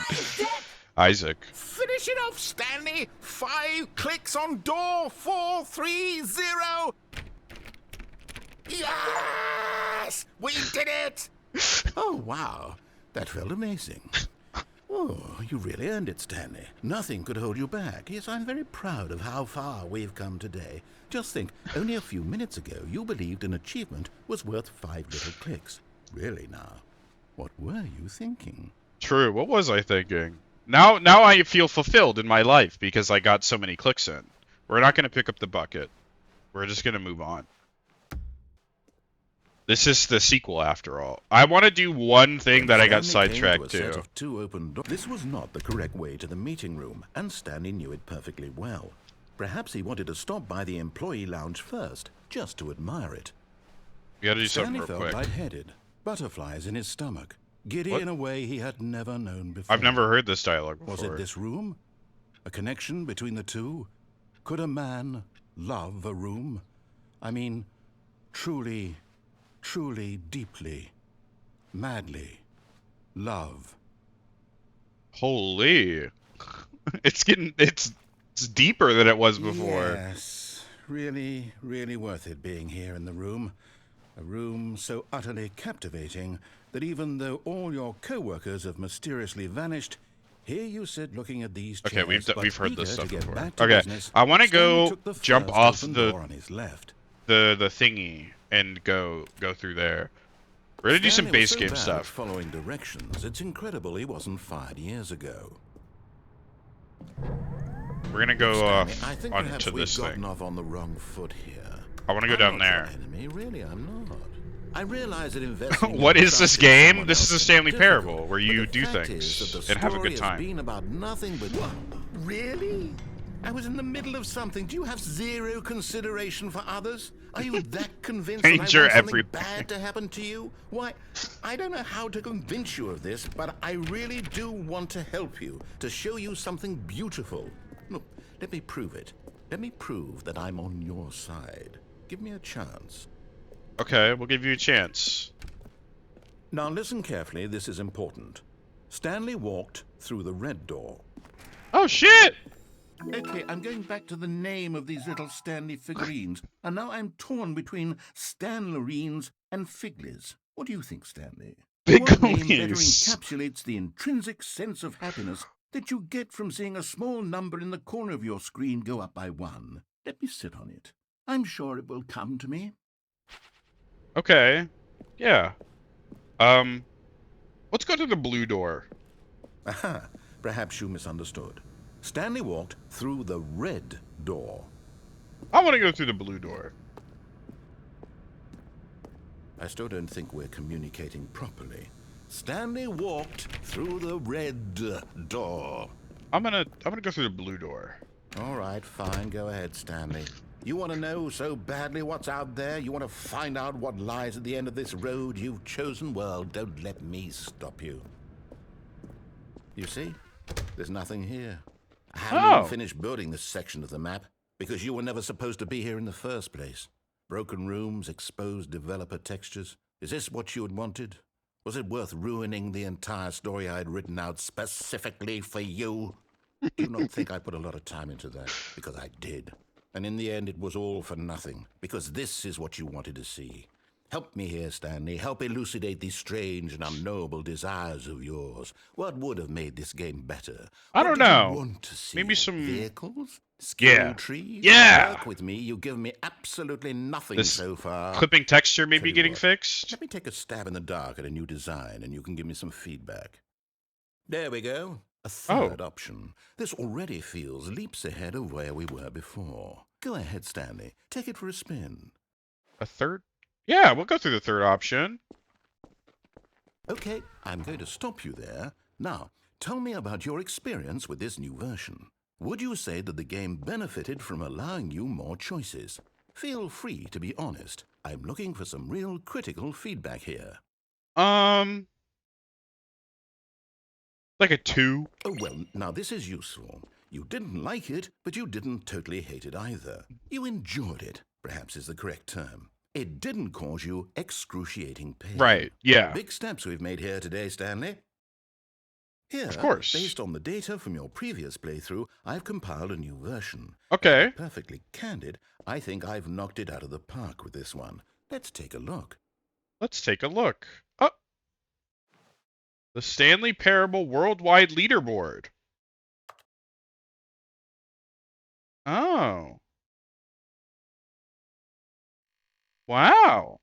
Isaac. Finish it off, Stanley! 5 clicks on door 430! Yes! We did it! Oh, wow. That felt amazing. Oh, you really earned it, Stanley. Nothing could hold you back. Yes, I'm very proud of how far we've come today. Just think, only a few minutes ago, you believed an achievement was worth 5 little clicks. Really now, what were you thinking? True. What was I thinking? Now I feel fulfilled in my life because I got so many clicks in. We're not going to pick up the bucket. We're just going to move on. This is the sequel after all. I want to do one thing that I got Stanley came sidetracked to a set to. of 2 open doors. This was not the correct way to the meeting room, and Stanley knew it perfectly well. Perhaps he wanted to stop by the employee lounge first, just to admire it. We gotta do something Stanley real felt quick. lightheaded, butterflies in his stomach, giddy What? in a way he had never known before. I've never heard this dialogue before. Was it this room? A connection between the two? Could a man love a room? I mean, truly, truly, deeply, madly love. Holy. It's deeper than it was before. Yes, really, really worth it being here in the room. A room so utterly captivating that even though all your co-workers have mysteriously vanished, here you sit looking at these chairs. Okay, we've heard eager this stuff to get before. back to Okay, business, I want to Stanley go took the jump first off open the door on his left. thingy and go through there. We're gonna do some Stanley was base so game bad at stuff. following directions, it's incredible he wasn't fired years ago. We're gonna go Stanley, I think onto perhaps this we've gotten thing. off on the wrong foot here. I want to go I'm down not your there. enemy, really, I'm not. I realize that investing What in is this trust in game? someone This is else a Stanley can be difficult, Parable where but you the do fact things is that the and have a story good has time. been about nothing but what? Really? I was in the middle of something. Do you have zero consideration for others? Are you that convinced that I want Danger something everywhere. bad to happen to you? Why, I don't know how to convince you of this, but I really do want to help you, to show you something beautiful. Look, let me prove it. Let me prove that I'm on your side. Give me a chance. Okay, we'll give you a chance. Now listen carefully, this is important. Stanley walked through the red door. Oh shit! Okay, I'm going back to the name of these little Stanley figurines, and now I'm torn between Stanlerines and Figlies. What do you think, Stanley? What name better Figlies. encapsulates the intrinsic sense of happiness that you get from seeing a small number in the corner of your screen go up by 1? Let me sit on it. I'm sure it will come to me. Okay. Yeah. Let's go to the blue door. Aha, perhaps you misunderstood. Stanley walked through the red door. I want to go through the blue door. I still don't think we're communicating properly. Stanley walked through the red door. I'm gonna go through the blue door. All right, fine. Go ahead, Stanley. You want to know so badly what's out there? You want to find out what lies at the end of this road you've chosen? Well, don't let me stop you. You see? There's nothing here. I haven't even finished building this section of the map because you were never supposed to be here in the first place. Broken rooms, exposed developer textures. Is this what you had wanted? Was it worth ruining the entire story I had written out specifically for you? Do not think I put a lot of time into that, because I did. And in the end, it was all for nothing, because this is what you wanted to see. Help me here, Stanley. Help elucidate these strange and unknowable desires of yours. What would have made this game better? I What don't did you know. want to see? Maybe some- vehicles? Skill Yeah. trees? Yeah. Work with me. You've given me absolutely nothing This so far. Clipping texture Tell maybe you getting what, fixed. Let me take a stab in the dark at a new design, and you can give me some feedback. There we go. A third option. This already feels leaps ahead of where we were before. Go ahead, Stanley. Take it for a spin. A third? Yeah, we'll go through the third option. Okay, I'm going to stop you there. Now, tell me about your experience with this new version. Would you say that the game benefited from allowing you more choices? Feel free to be honest. I'm looking for some real critical feedback here. Like a 2. Oh, well, now this is useful. You didn't like it, but you didn't totally hate it either. You enjoyed it, perhaps is the correct term. It didn't cause you excruciating pain. Right, yeah. Big steps we've made here today, Stanley. Here, Of course. based on the data from your previous playthrough, I've compiled a new version. Okay. To be perfectly candid, I think I've knocked it out of the park with this one. Let's take a look. Let's take a look. Oh. The Stanley Parable Worldwide Leaderboard. Oh. Wow.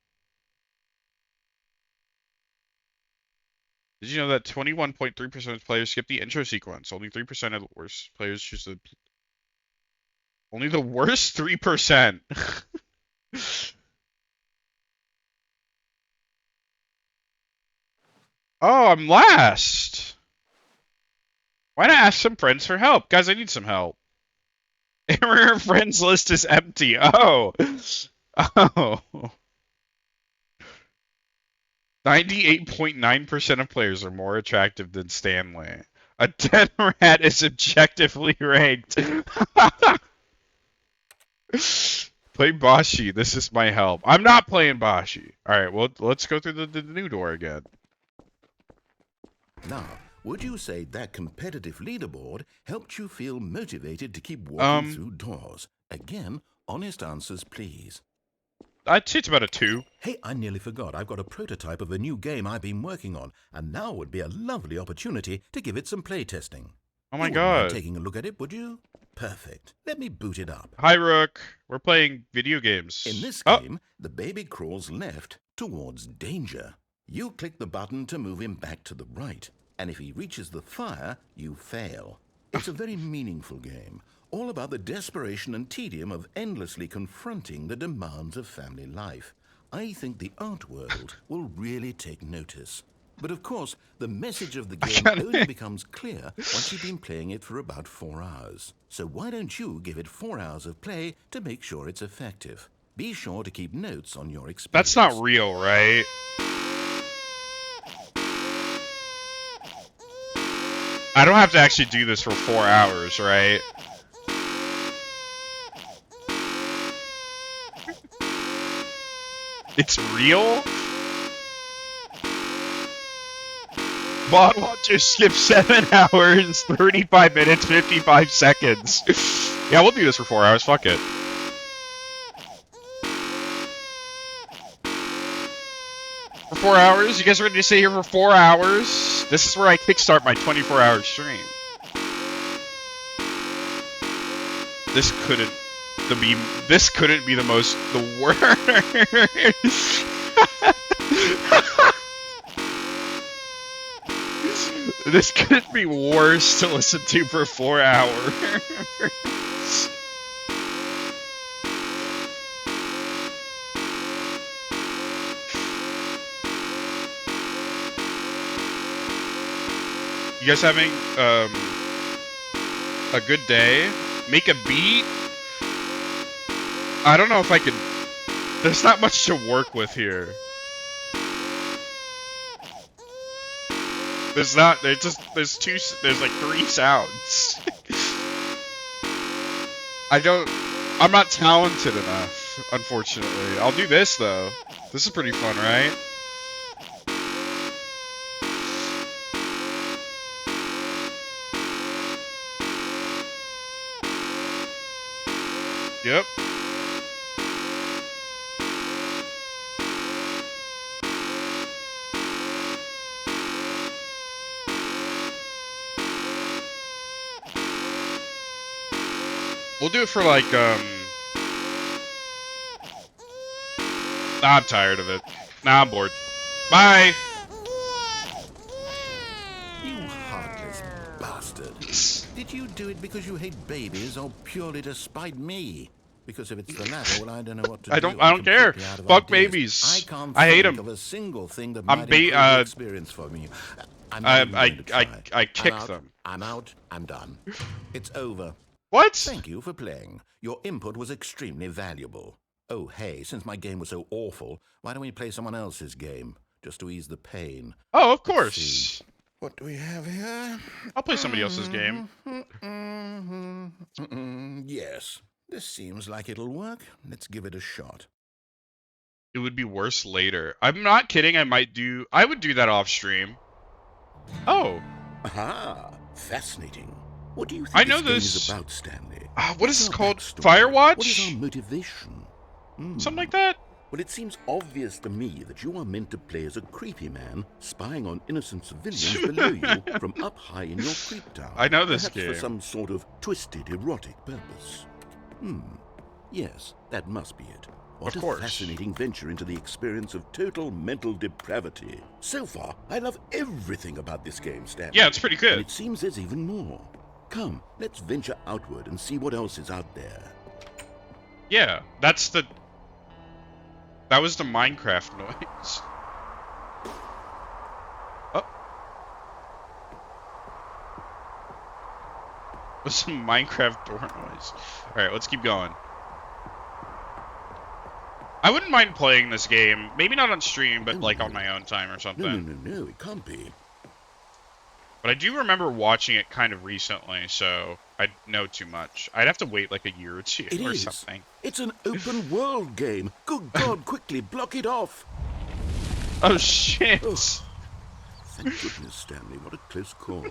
Did you know that 21.3% of players skip the intro sequence? Only 3% of the worst players choose the... Only the worst 3%. Oh, I'm last. Why not ask some friends for help? Guys, I need some help. Error friends list is empty. Oh. Oh. 98.9% of players are more attractive than Stanley. A dead rat is objectively ranked. Play Bashi. This is my help. I'm not playing Bashi. Alright, well, let's go through the new door again. Now, would you say that competitive leaderboard helped you feel motivated to keep walking through doors? Again, honest answers, please. I'd say it's about a 2. Hey, I nearly forgot. I've got a prototype of a new game I've been working on, and now would be a lovely opportunity to give it some playtesting. Oh my You wouldn't god. mind taking a look at it, would you? Perfect. Let me boot it up. Hi, Rook. We're playing video games. In this game, the baby crawls left towards danger. You click the button to move him back to the right, and if he reaches the fire, you fail. It's a very meaningful game, all about the desperation and tedium of endlessly confronting the demands of family life. I think the art world will really take notice. But of course, the message of the game only becomes clear once you've been playing it for about 4 hours. So why don't you give it 4 hours of play to make sure it's effective? Be sure to keep notes on your experience. That's not real, right? I don't have to actually do this for 4 hours, right? It's real? Mod Watcher skip 7 hours, 35 minutes, 55 seconds. Yeah, we'll do this for 4 hours, fuck it. For 4 hours? You guys ready to stay here for 4 hours? This is where I kickstart my 24-hour stream. This couldn't be the worst. This couldn't be worse to listen to for 4 hours. You guys having a good day? Make a beat? I don't know if I can. There's not much to work with here. There's like 3 sounds. I'm not talented enough, unfortunately. I'll do this though. This is pretty fun, right? Yep. We'll do it for like, I'm tired of it. Nah, I'm bored. Bye! You heartless bastard. Did you do it because you hate babies or purely to spite me? Because if it's the latter, well, I don't know what to do. I don't care. Fuck babies. I hate think them. of a single thing that might improve the experience for me. I kicked them. I'm out. I'm done. It's over. What? Thank you for playing. Your input was extremely valuable. Oh, hey, since my game was so awful, why don't we play someone else's game? Just to ease the pain. Oh, of course. What do we have here? I'll play somebody else's game. Yes, this seems like it'll work. Let's give it a shot. It would be worse later. I'm not kidding. I would do that off stream. Oh. Aha, fascinating. What do you think I know this game this is about, Stanley? What is this called? Backstory? Firewatch? What is our motivation? Something like that? Well, it seems obvious to me that you are meant to play as a creepy man spying on innocent civilians below you from up high in your creep tower. I know this Perhaps game. for some sort of twisted erotic purpose. Yes, that must be it. What Of a course. fascinating venture into the experience of total mental depravity. So far, I love everything about this game, Stanley. Yeah, it's pretty good. And it seems there's even more. Come, let's venture outward and see what else is out there. Yeah, that was the Minecraft noise. Oh. It was some Minecraft door noise. Alright, let's keep going. I wouldn't mind playing this game. Maybe not on stream, but Oh, like no. on my own time or something. No, it can't be. But I do remember watching it kind of recently, so I know too much. I'd have to wait like a year or two It or is. something. It's an open world game. Good God, quickly, block it off. Oh shit! Oh, thank goodness, Stanley. What a close call.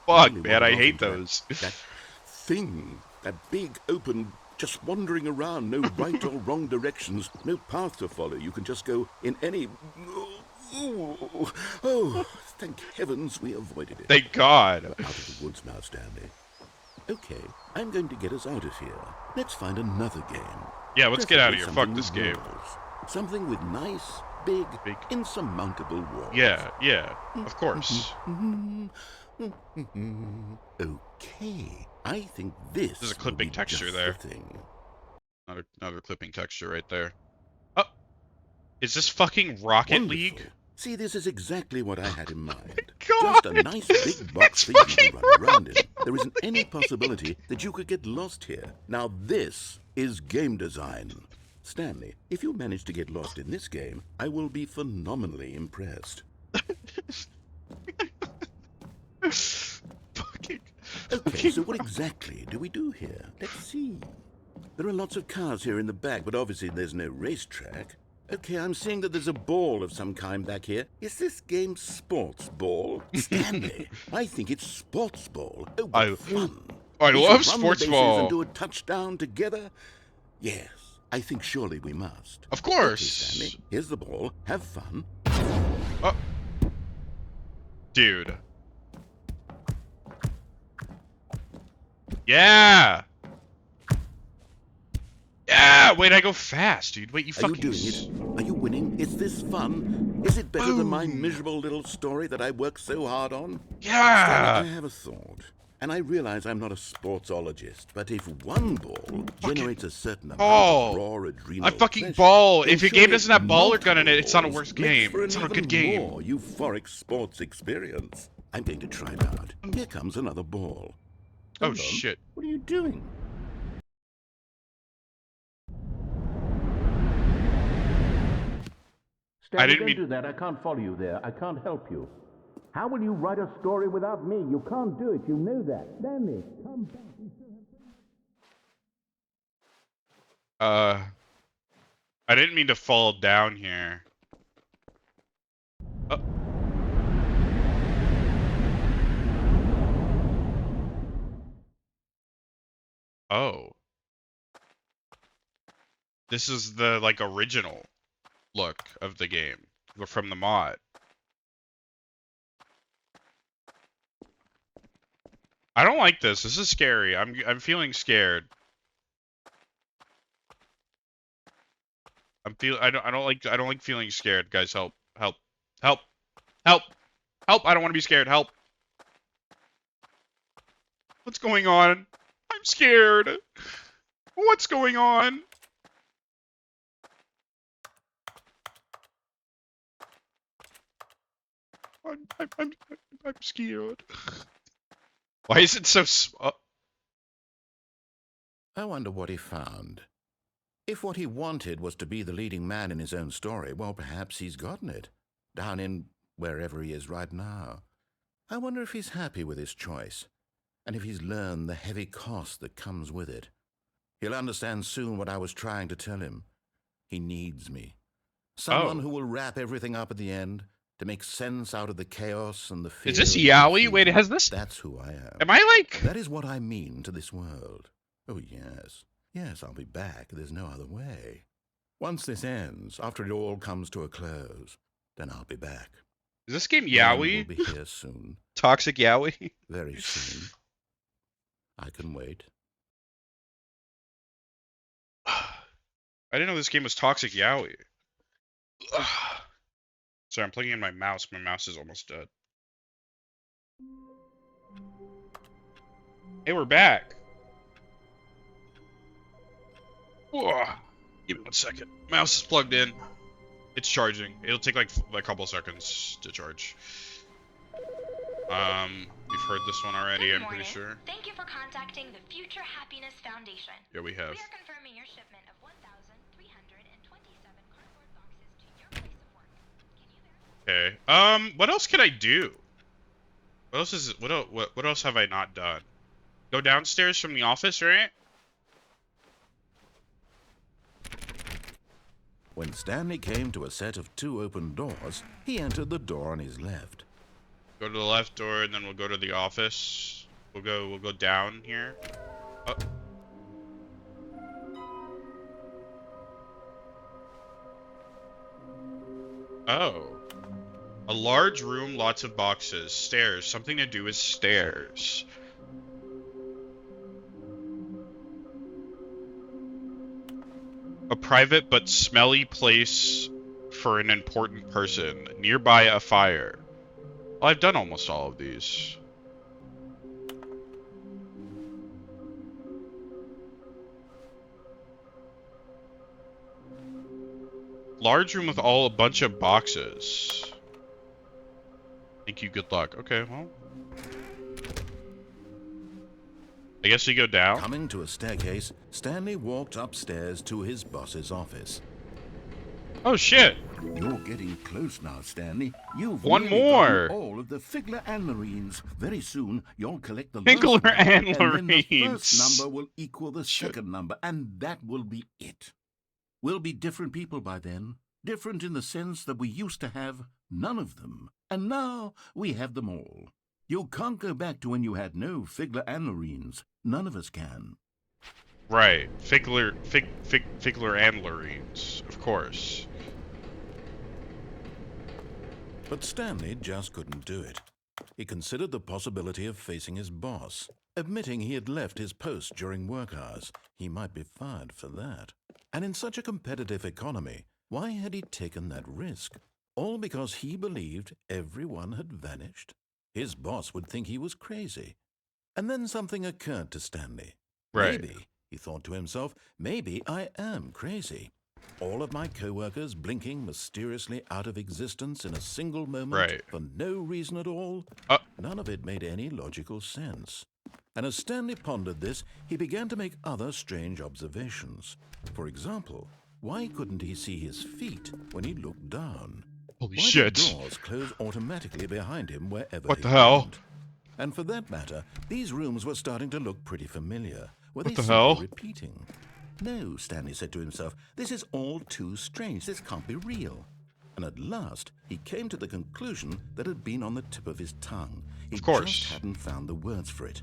Fuck, Really man, wanted I off hate into those. That thing, that big, open, just wandering around, no right or wrong directions, no path to follow. You can just go in any... Oh, thank heavens we avoided it. Thank God. We're out of the woods now, Stanley. Okay, I'm going to get us out of here. Let's find another game. Yeah, let's get out of here. Preferably Fuck this something game. with walls. Something with nice, big, insurmountable walls. Yeah, of course. Okay, I think this There's a will clipping be texture just there. the thing. Another clipping texture right there. Oh, is this fucking Rocket Wonderful. League? See, this is exactly what I had in mind. God. Just a nice big box for you to run around in. There isn't any possibility that you could get lost here. Now this is game design. Stanley, if you manage to get lost in this game, I will be phenomenally impressed. Okay, so what exactly do we do here? Let's see. There are lots of cars here in the back, but obviously there's no racetrack. Okay, I'm seeing that there's a ball of some kind back here. Is this game sports ball? Stanley, I think it's sports ball. Oh, what fun. I We love should run sports the bases ball. and do a touchdown together? Yes, I think surely we must. Of course. Okay, Stanley, here's the ball. Have fun. Oh. Dude. Yeah! Yeah! Wait, I go fast, dude. Wait, you Are you fucking... doing it? Are you winning? Is this fun? Is it better than my miserable little story that I worked so hard on? Yeah! Stanley, I have a thought. And I realize I'm not a sportsologist, but if one ball generates a certain amount of raw adrenal I fucking pleasure, ball. then If a game surely doesn't have ball or gun in it, multiple it's not a balls worse makes game. for It's an not a good even game. more euphoric sports experience. I'm going to try it out. Here comes another ball. Oh, Hold on. shit. What are you doing? I didn't mean... do that. I can't follow you there. I can't help you. How will you write a story without me? You can't do it. You know that. Stanley, come back. I didn't mean to fall down here. Oh. This is the, like, original look of the game from the mod. I don't like this. This is scary. I'm feeling scared. I don't like feeling scared, guys. Help. Help. Help. Help. Help. I don't want to be scared. Help. What's going on? I'm scared. What's going on? I'm scared. Why is it so I wonder what he found. If what he wanted was to be the leading man in his own story, well, perhaps he's gotten it. Down in wherever he is right now. I wonder if he's happy with his choice, and if he's learned the heavy cost that comes with it. He'll understand soon what I was trying to tell him. He needs me. Someone who will wrap everything up at the end, to make sense out of the chaos and the fear. Is this Yowie? Wait, has this... That's who I am. Am I like... That is what I mean to this world. Oh, yes. Yes, I'll be back. There's no other way. Once this ends, after it all comes to a close, then I'll be back. Is this game We'll Yowie? be here soon. Toxic Yowie? Very soon. I can wait. I didn't know this game was Toxic Yowie. Sorry, I'm plugging in my mouse. My mouse is almost dead. Hey, we're back. Whoa. Give me 1 second. Mouse is plugged in. It's charging. It'll take like a couple seconds to charge. We've heard this one already, I'm pretty sure. Thank you for contacting the Future Happiness Foundation. Yeah, we have. We are confirming your shipment of 1,327 Okay. What else can I do? What else is what else have I not done? Go downstairs from the office, right? When Stanley came to a set of 2 open doors, he entered the door on his left. Go to the left door, and then we'll go to the office. We'll go down here. Oh. Oh. A large room, lots of boxes. Stairs. Something to do with stairs. A private but smelly place for an important person. Nearby a fire. Well, I've done almost all of these. Large room with a bunch of boxes. Thank you, good luck. Okay, well. I guess we go down. Coming to a staircase, Stanley walked upstairs to his boss's office. Oh, shit. You're getting close now, Stanley. You've One nearly more. gotten all of the Figler and Marines. Very soon, you'll collect the Figler last and number, and then the Marines. first number will equal the second number, and that will be it. We'll be different people by then. Different in the sense that we used to have none of them, and now we have them all. You can't go back to when you had no Figler and Marines. None of us can. Right. Figler and Marines, of course. But Stanley just couldn't do it. He considered the possibility of facing his boss, admitting he had left his post during work hours. He might be fired for that. And in such a competitive economy, why had he taken that risk? All because he believed everyone had vanished? His boss would think he was crazy. And then something occurred to Stanley. Right. Maybe, he thought to himself, maybe I am crazy. All of my co-workers blinking mysteriously out of existence in a single moment Right. for no reason at all. None of it made any logical sense. And as Stanley pondered this, he began to make other strange observations. For example, why couldn't he see his feet when he looked down? Holy Why shit. did doors close automatically behind him wherever What he the hell? went? And for that matter, these rooms were starting to look pretty familiar. Were What they the simply hell? repeating? No, Stanley said to himself, this is all too strange. This can't be real. And at last, he came to the conclusion that had been on the tip of his tongue. He Of course. just hadn't found the words for it.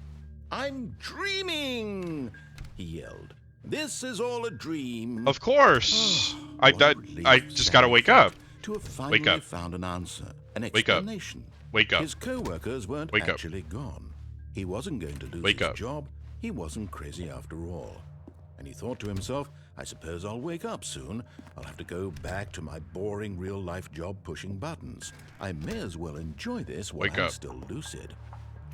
I'm dreaming, he yelled. This is all a dream. Of course. What a relief I just gotta Stanley wake felt up. to have finally Wake up. found an answer, an Wake up. explanation. Wake up. His co-workers weren't Wake up. actually gone. He wasn't going to lose Wake his up. job. He wasn't crazy after all. And he thought to himself, I suppose I'll wake up soon. I'll have to go back to my boring real-life job pushing buttons. I may as well enjoy this while Wake I'm up. still lucid.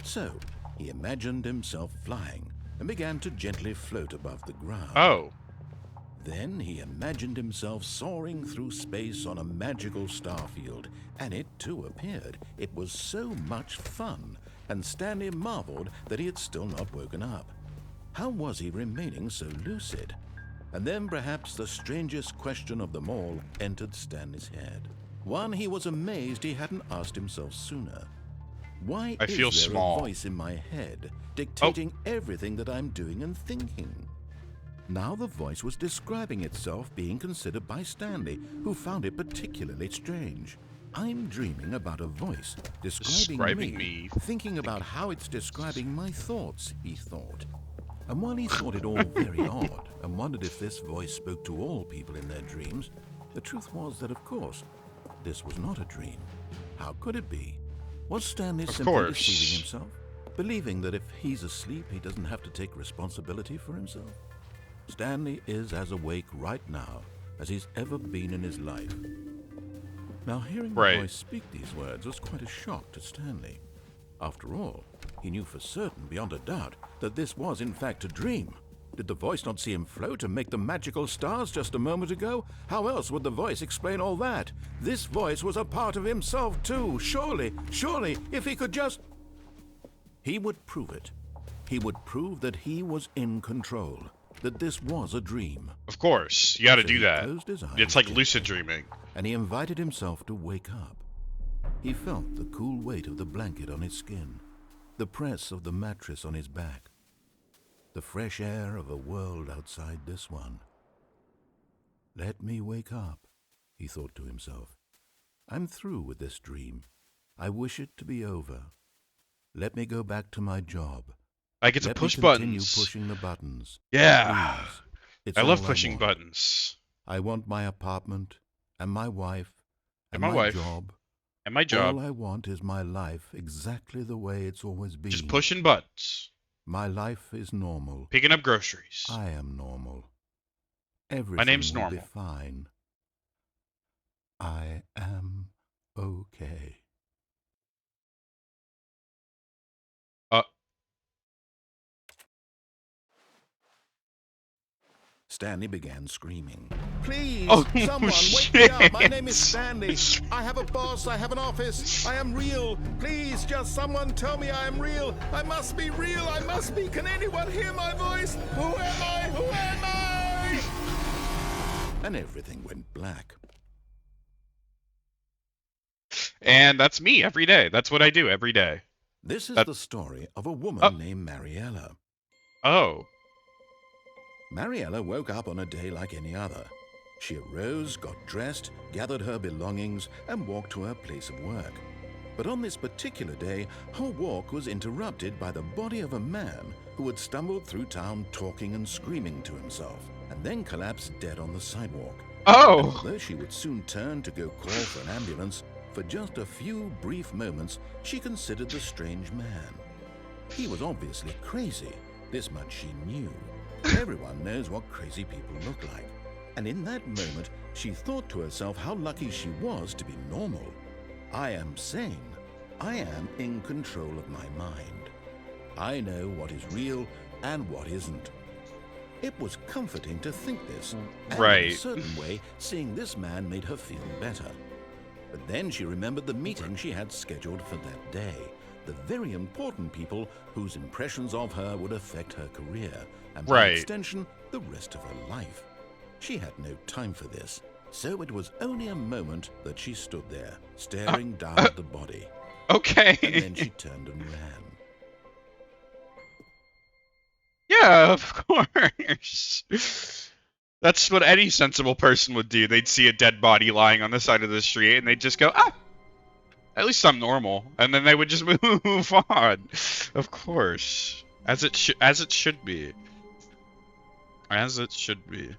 So, he imagined himself flying and began to gently float above the ground. Oh. Then he imagined himself soaring through space on a magical starfield, and it too appeared. It was so much fun, and Stanley marveled that he had still not woken up. How was he remaining so lucid? And then perhaps the strangest question of them all entered Stanley's head. One he was amazed he hadn't asked himself sooner. Why I is feel there small. a voice in my head dictating everything that I'm doing and thinking? Now the voice was describing itself being considered by Stanley, who found it particularly strange. I'm dreaming about a voice describing me, thinking about how it's describing my thoughts, he thought. And while he thought it all very odd and wondered if this voice spoke to all people in their dreams, the truth was that, of course, this was not a dream. How could it be? Was Stanley simply deceiving himself, believing that if he's asleep, he doesn't have to take responsibility for himself? Stanley is as awake right now as he's ever been in his life. Now, hearing the voice speak these words was quite a shock to Stanley. After all, he knew for certain, beyond a doubt, that this was in fact a dream. Did the voice not see him float and make the magical stars just a moment ago? How else would the voice explain all that? This voice was a part of himself too. Surely, if he could just... He would prove it. He would prove that he was in control, that this was a dream. Of course, you gotta do he that. closed his eyes It's like gently, lucid dreaming. and he invited himself to wake up. He felt the cool weight of the blanket on his skin, the press of the mattress on his back, the fresh air of a world outside this one. Let me wake up, he thought to himself. I'm through with this dream. I wish it to be over. Let me go back to my job. I get to Let push me continue buttons. pushing the buttons. Yeah. Please. It's I love all pushing want. buttons. I want my apartment, and my wife, And my wife. job. And my job. All I want is my life exactly the way it's always been. Just pushing buttons. My life is normal. Picking up groceries. I am normal. Everything My name's will normal. be fine. I am okay. Stanley began screaming. Please, Oh, someone, wake me up. My name is Stanley. I have a boss. I have an office. I am real. Please, just someone tell me I am real. I must be real. I must be. Can anyone hear my voice? Who am I? Who am I? And everything went black. And that's me every day. That's what I do every day. This is the story of a woman named Mariella. Oh. Mariella woke up on a day like any other. She arose, got dressed, gathered her belongings, and walked to her place of work. But on this particular day, her walk was interrupted by the body of a man who had stumbled through town talking and screaming to himself, and then collapsed dead on the sidewalk. Oh! And although she would soon turn to go call for an ambulance, for just a few brief moments, she considered the strange man. He was obviously crazy. This much she knew. Everyone knows what crazy people look like. And in that moment, she thought to herself how lucky she was to be normal. I am sane. I am in control of my mind. I know what is real and what isn't. It was comforting to think this. And Right. in a certain way, seeing this man made her feel better. But then she remembered the meeting she had scheduled for that day. The very important people whose impressions of her would affect her career, and by Right. extension, the rest of her life. She had no time for this, so it was only a moment that she stood there, staring down at the body. Okay. And then she turned and ran. Yeah, of course. That's what any sensible person would do. They'd see a dead body lying on the side of the street, and they'd just go, ah, at least I'm normal. And then they would just move on. Of course. As it should be. As it should be.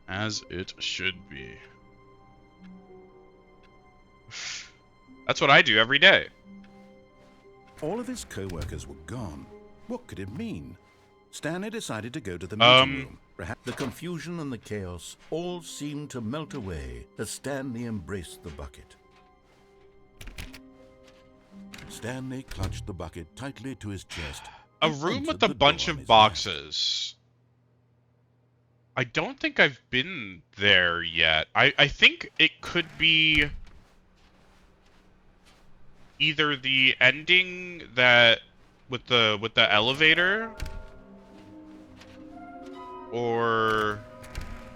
As it should be. That's what I do every day. All of his co-workers were gone. What could it mean? Stanley decided to go to the meeting room. Perhaps the confusion and the chaos all seemed to melt away as Stanley embraced the bucket. Stanley clutched the bucket tightly to his chest. A and room entered with a the bunch door on of his boxes. I don't think I've been there yet. I think it could be either the ending that with the elevator, or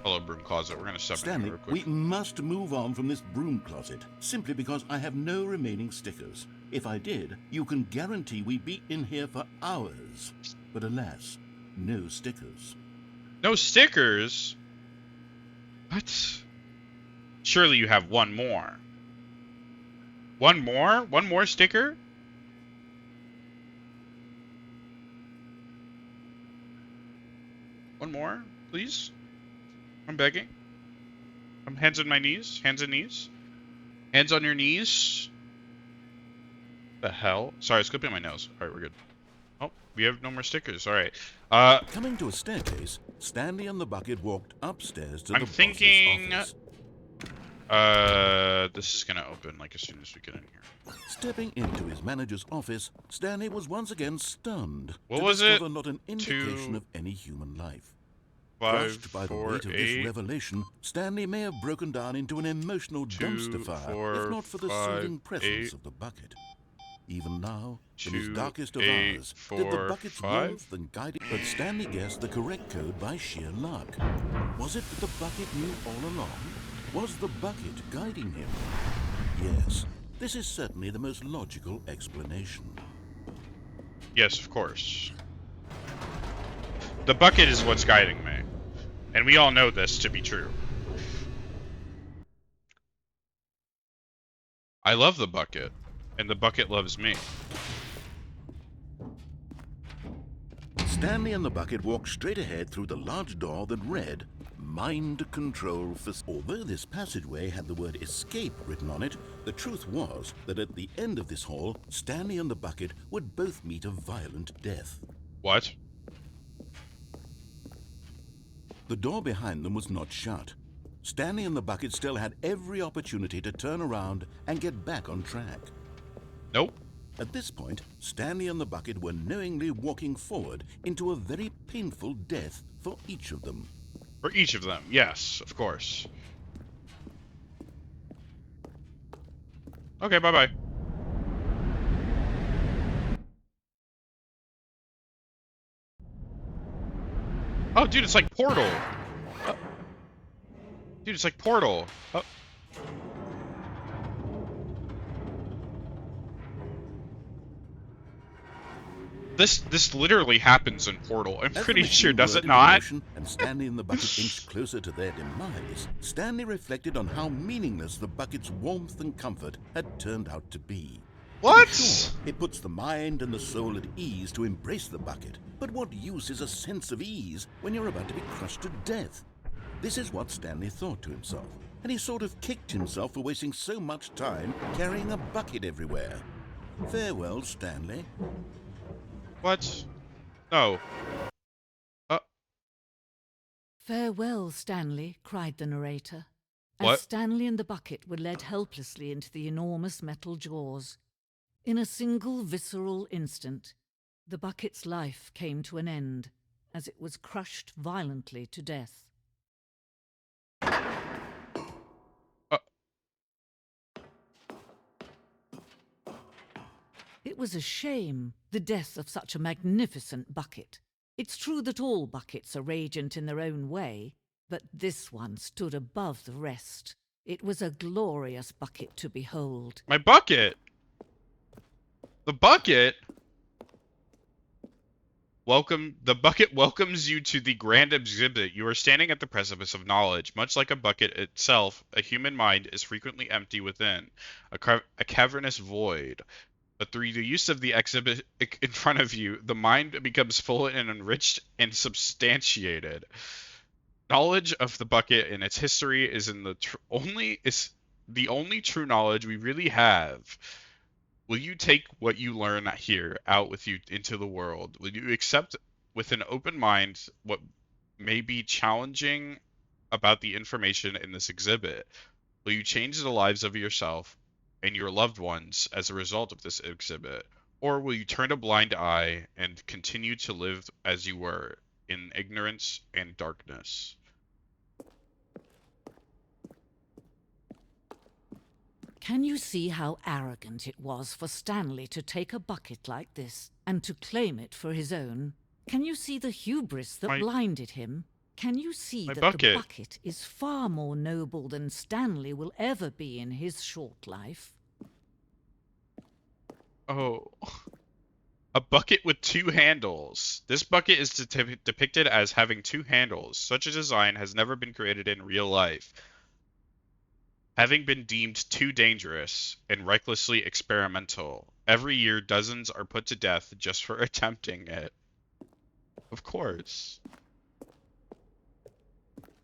hello broom closet. We're gonna step in Stanley, here real quick. we must move on from this broom closet, simply because I have no remaining stickers. If I did, you can guarantee we'd be in here for hours. But alas, no stickers. No stickers? What? Surely you have one more. One more? One more sticker? One more, please? I'm begging. I'm hands on my knees. Hands and knees. Hands on your knees. The hell? Sorry, I was clipping my nose. Alright, we're good. Oh, we have no more stickers. Alright. Coming to a staircase, Stanley and the bucket walked upstairs to I'm the boss's thinking office. this is gonna open like as soon as we get in here. Stepping into his manager's office, Stanley was once again stunned What to was discover it? not an indication 2, of any human life. 5, Crushed by the 4, weight of 8. this revelation, Stanley may have broken down into an emotional 2, dumpster fire, 4, if not for the 5, soothing presence 8. of the bucket. Even now, in his 2, darkest of 8, hours, did the 4, bucket's 5. warmth and guiding... But Stanley guessed the correct code by sheer luck. Was it that the bucket knew all along? Was the bucket guiding him? Yes, this is certainly the most logical explanation. Yes, of course. The bucket is what's guiding me. And we all know this to be true. I love the bucket. And the bucket loves me. Stanley and the bucket walked straight ahead through the large door that read, Mind Control Although this passageway had the word escape written on it, the truth was that at the end of this hall, Stanley and the bucket would both meet a violent death. What? The door behind them was not shut. Stanley and the bucket still had every opportunity to turn around and get back on track. Nope. At this point, Stanley and the bucket were knowingly walking forward into a very painful death for each of them. For each of them, yes, of course. Okay, bye-bye. Oh, dude, it's like Portal. Dude, it's like Portal. Oh. This literally happens in Portal. I'm pretty sure, does it not? And Stanley and the bucket inched closer to their demise. Stanley reflected on how meaningless the bucket's warmth and comfort had turned out to be. What? Sure, it puts the mind and the soul at ease to embrace the bucket. But what use is a sense of ease when you're about to be crushed to death? This is what Stanley thought to himself, and he sort of kicked himself for wasting so much time carrying a bucket everywhere. Farewell, Stanley. What? No. Farewell, Stanley, cried the narrator, as What? Stanley and the bucket were led helplessly into the enormous metal jaws. In a single visceral instant, the bucket's life came to an end as it was crushed violently to death. It was a shame, the death of such a magnificent bucket. It's true that all buckets are radiant in their own way, but this one stood above the rest. It was a glorious bucket to behold. My bucket! The bucket? The bucket welcomes you to the grand exhibit. You are standing at the precipice of knowledge. Much like a bucket itself, a human mind is frequently empty within, a cavernous void. But through the use of the exhibit in front of you, the mind becomes full and enriched and substantiated. Knowledge of the bucket and its history is the only true knowledge we really have. Will you take what you learn here out with you into the world? Will you accept with an open mind what may be challenging about the information in this exhibit? Will you change the lives of yourself and your loved ones as a result of this exhibit? Or will you turn a blind eye and continue to live as you were, in ignorance and darkness? Can you see how arrogant it was for Stanley to take a bucket like this and to claim it for his own? Can you see the hubris that blinded him? Can you see that the bucket is far more noble than Stanley will ever be in his short life? Oh. A bucket with two handles. This bucket is depicted as having two handles. Such a design has never been created in real life, having been deemed too dangerous and recklessly experimental. Every year, dozens are put to death just for attempting it. Of course.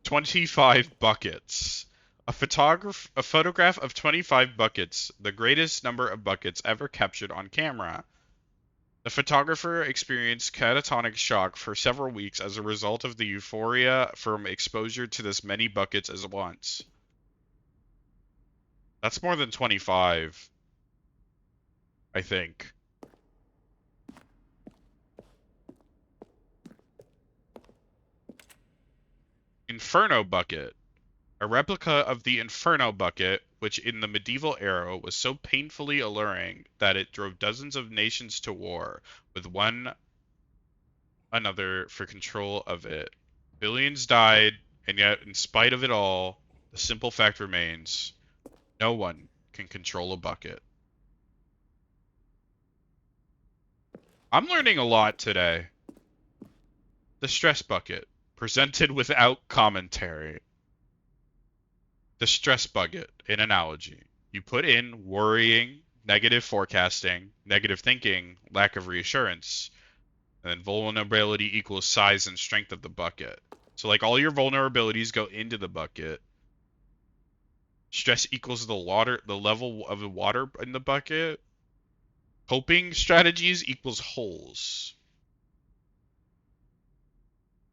25 buckets. A photograph of 25 buckets, the greatest number of buckets ever captured on camera. The photographer experienced catatonic shock for several weeks as a result of the euphoria from exposure to this many buckets at once. That's more than 25, I think. Inferno bucket. A replica of the Inferno bucket, which in the medieval era was so painfully alluring that it drove dozens of nations to war with one another for control of it. Billions died, and yet in spite of it all, the simple fact remains: no one can control a bucket. I'm learning a lot today. The stress bucket, presented without commentary. The stress bucket, an analogy. You put in worrying, negative forecasting, negative thinking, lack of reassurance, and then vulnerability equals size and strength of the bucket. So like all your vulnerabilities go into the bucket. Stress equals the level of the water in the bucket. Coping strategies equals holes.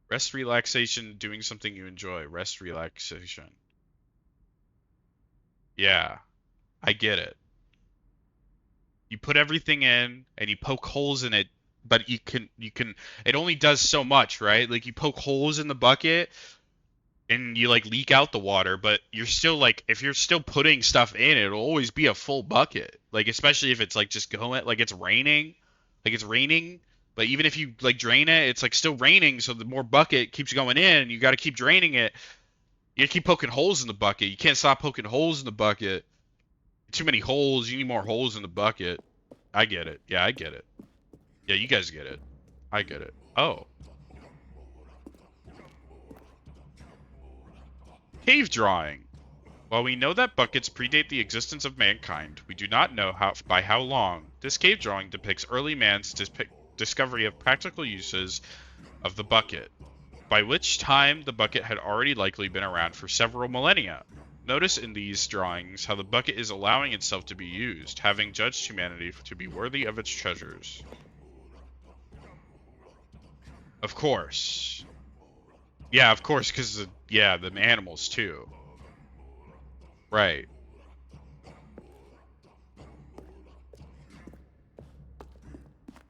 Rest, relaxation, doing something you enjoy. Rest, relaxation. Yeah, I get it. You put everything in and you poke holes in it, but you can it only does so much, right? Like you poke holes in the bucket and you like leak out the water, but you're still like if you're still putting stuff in, it'll always be a full bucket. Like especially if it's like just going like it's raining, but even if you like drain it, it's like still raining, so the more bucket keeps going in, you got to keep draining it. You gotta keep poking holes in the bucket. You can't stop poking holes in the bucket. Too many holes. You need more holes in the bucket. I get it. Yeah, I get it. Yeah, you guys get it. I get it. Oh. Cave drawing. While we know that buckets predate the existence of mankind, we do not know by how long. This cave drawing depicts early man's discovery of practical uses of the bucket, by which time the bucket had already likely been around for several millennia. Notice in these drawings how the bucket is allowing itself to be used, having judged humanity to be worthy of its treasures. Of course. Yeah, of course, because, the animals, too. Right.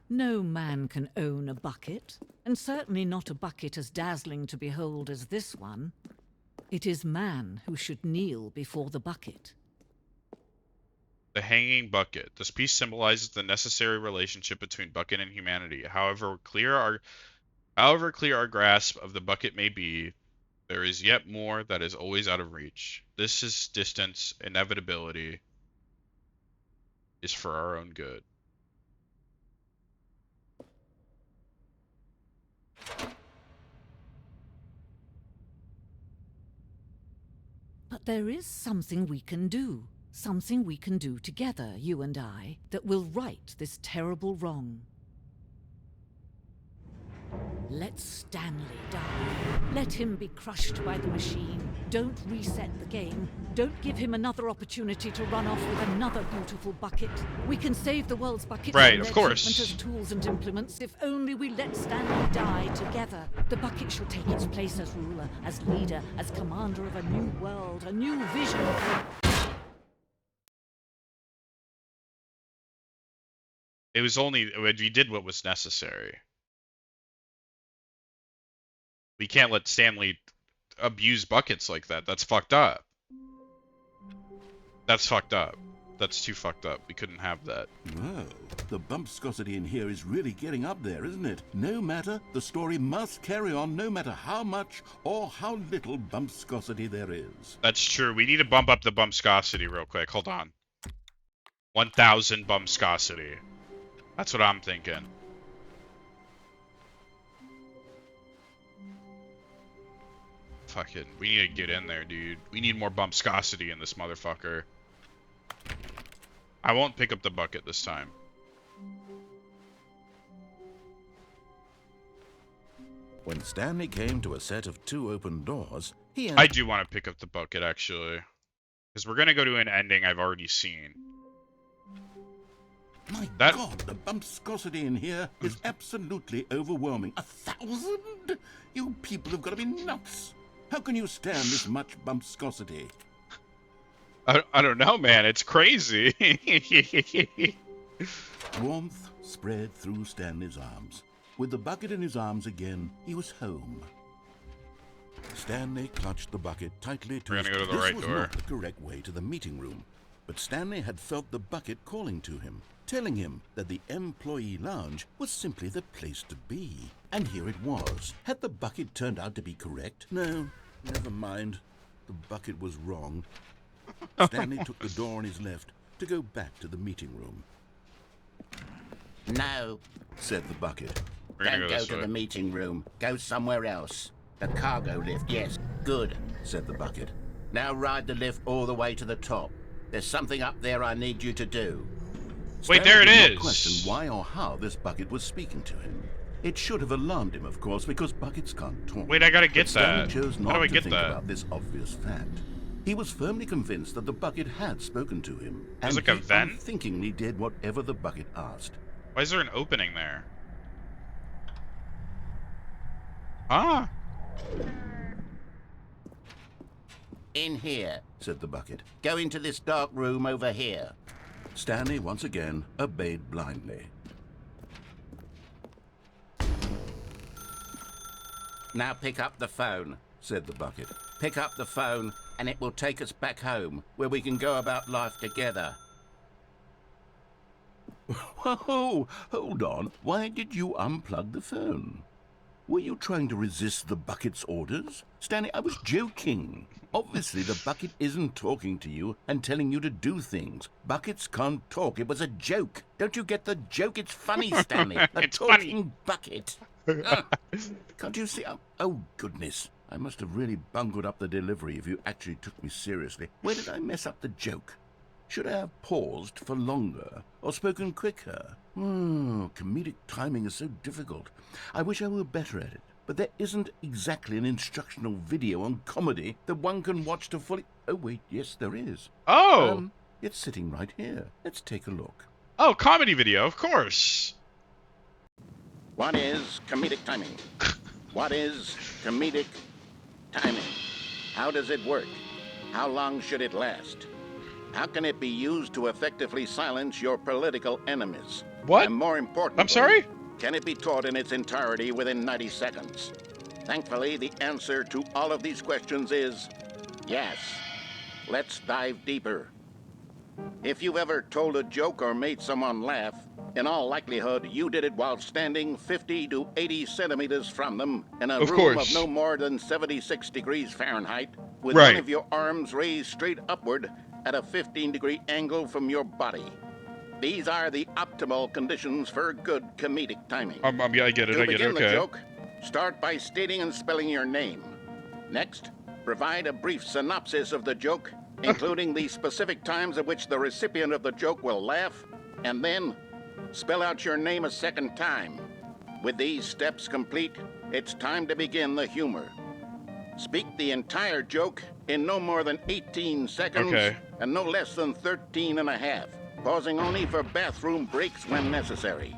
No man can own a bucket, and certainly not a bucket as dazzling to behold as this one. It is man who should kneel before the bucket. The hanging bucket. This piece symbolizes the necessary relationship between bucket and humanity. However clear our grasp of the bucket may be, there is yet more that is always out of reach. This is distance, inevitability, is for our own good. But there is something we can do. Something we can do together, you and I, that will right this terrible wrong. Let Stanley die. Let him be crushed by the machine. Don't reset the game. Don't give him another opportunity to run off with another beautiful bucket. We can save the world's buckets right, from of their course. treatment as tools and implements if only we let Stanley die together. The bucket shall take its place as ruler, as leader, as commander of a new world, a new vision. It was only we did what was necessary. We can't let Stanley abuse buckets like that. That's fucked up. That's fucked up. That's too fucked up. We couldn't have that. Whoa, the bumpscosity in here is really getting up there, isn't it? No matter, the story must carry on no matter how much or how little bumpscosity there is. That's true. We need to bump up the bumpscosity real quick. Hold on. 1,000 bumpscosity. That's what I'm thinking. Fucking, we need to get in there, dude. We need more bumpscosity in this motherfucker. I won't pick up the bucket this time. When Stanley came to a set of 2 open doors, he... I do want to pick up the bucket, actually. Because we're going to go to an ending I've already seen. My God, the bumpscosity in here is absolutely overwhelming. 1,000? You people have got to be nuts. How can you stand this much bumpscosity? I don't know, man. It's crazy. Warmth spread through Stanley's arms. With the bucket in his arms again, he was home. Stanley clutched the bucket tightly to his... We're gonna go to the right door. This was not the correct way to the meeting room, but Stanley had felt the bucket calling to him, telling him that the employee lounge was simply the place to be. And here it was. Had the bucket turned out to be correct? No, never mind. The bucket was wrong. Stanley took the door on his left to go back to the meeting room. No, Said the bucket. don't go to the meeting room. Go somewhere else. The cargo lift, yes. Good, Said the bucket. now ride the lift all the way to the top. There's something up there I need you to do. Wait, Stanley there it did not is. question why or how this bucket was speaking to him. It should have alarmed him, of course, because buckets can't talk. Wait, I gotta get But Stanley that. chose How not do I to get think that? about this obvious fact. He was firmly convinced that the bucket had spoken to him, There's and like a he vent? unthinkingly did whatever the bucket asked. Why is there an opening there? Ah. In here. Said the bucket. Go into this dark room over here. Stanley once again obeyed blindly. Now pick up the phone. Said the bucket. Pick up the phone, and it will take us back home, where we can go about life together. Whoa! Hold on. Why did you unplug the phone? Were you trying to resist the bucket's orders? Stanley, I was joking. Obviously, the bucket isn't talking to you and telling you to do things. Buckets can't talk. It was a joke. Don't you get the joke? It's funny, Stanley. A It's talking bucket. Can't you see? Oh, goodness. I must have really bungled up the delivery if you actually took me seriously. Where did I mess up the joke? Should I have paused for longer or spoken quicker? Comedic timing is so difficult. I wish I were better at it. But there isn't exactly an instructional video on comedy that one can watch to fully... Oh, wait, yes, there is. Oh. It's sitting right here. Let's take a look. Oh, comedy video, of course. What is comedic timing? What is comedic timing? How does it work? How long should it last? How can it be used to effectively silence your political enemies? What? And more importantly, I'm sorry? can it be taught in its entirety within 90 seconds? Thankfully, the answer to all of these questions is yes. Let's dive deeper. If you've ever told a joke or made someone laugh, in all likelihood, you did it while standing 50 to 80 centimeters from them in a Of room course. of no more than 76 degrees Fahrenheit, with Right. one of your arms raised straight upward at a 15-degree angle from your body. These are the optimal conditions for good comedic timing. Yeah, I get it. To I get begin it. the Okay. joke, start by stating and spelling your name. Next, provide a brief synopsis of the joke, including the specific times at which the recipient of the joke will laugh, and then spell out your name a second time. With these steps complete, it's time to begin the humor. Speak the entire joke in no more than 18 seconds Okay. and no less than 13 and a half, pausing only for bathroom breaks when necessary.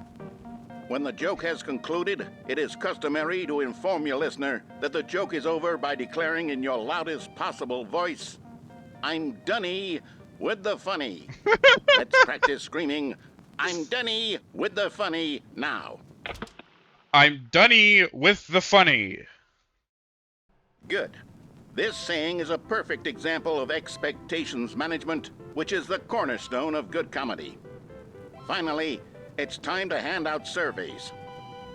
When the joke has concluded, it is customary to inform your listener that the joke is over by declaring in your loudest possible voice, "I'm Dunny with the funny." Let's practice screaming, "I'm Dunny with the funny" now. I'm Dunny with the funny. Good. This saying is a perfect example of expectations management, which is the cornerstone of good comedy. Finally, it's time to hand out surveys.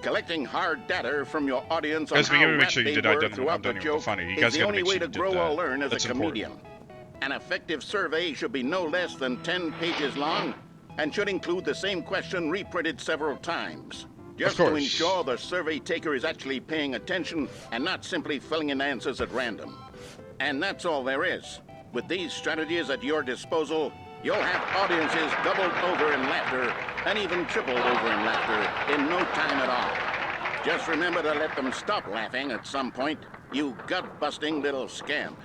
Collecting hard data from your audience on Guys, we how gotta make rap sure you they did were I'm throughout the Dunny with the joke funny. You is guys the gotta only make way sure to you did grow that. or learn as That's a important. comedian. An effective survey should be no less than 10 pages long and should include the same question reprinted several times. Just to course. ensure the survey taker is actually paying attention and not simply filling in answers at random. And that's all there is. With these strategies at your disposal, you'll have audiences doubled over in laughter and even tripled over in laughter in no time at all. Just remember to let them stop laughing at some point, you gut-busting little scamp.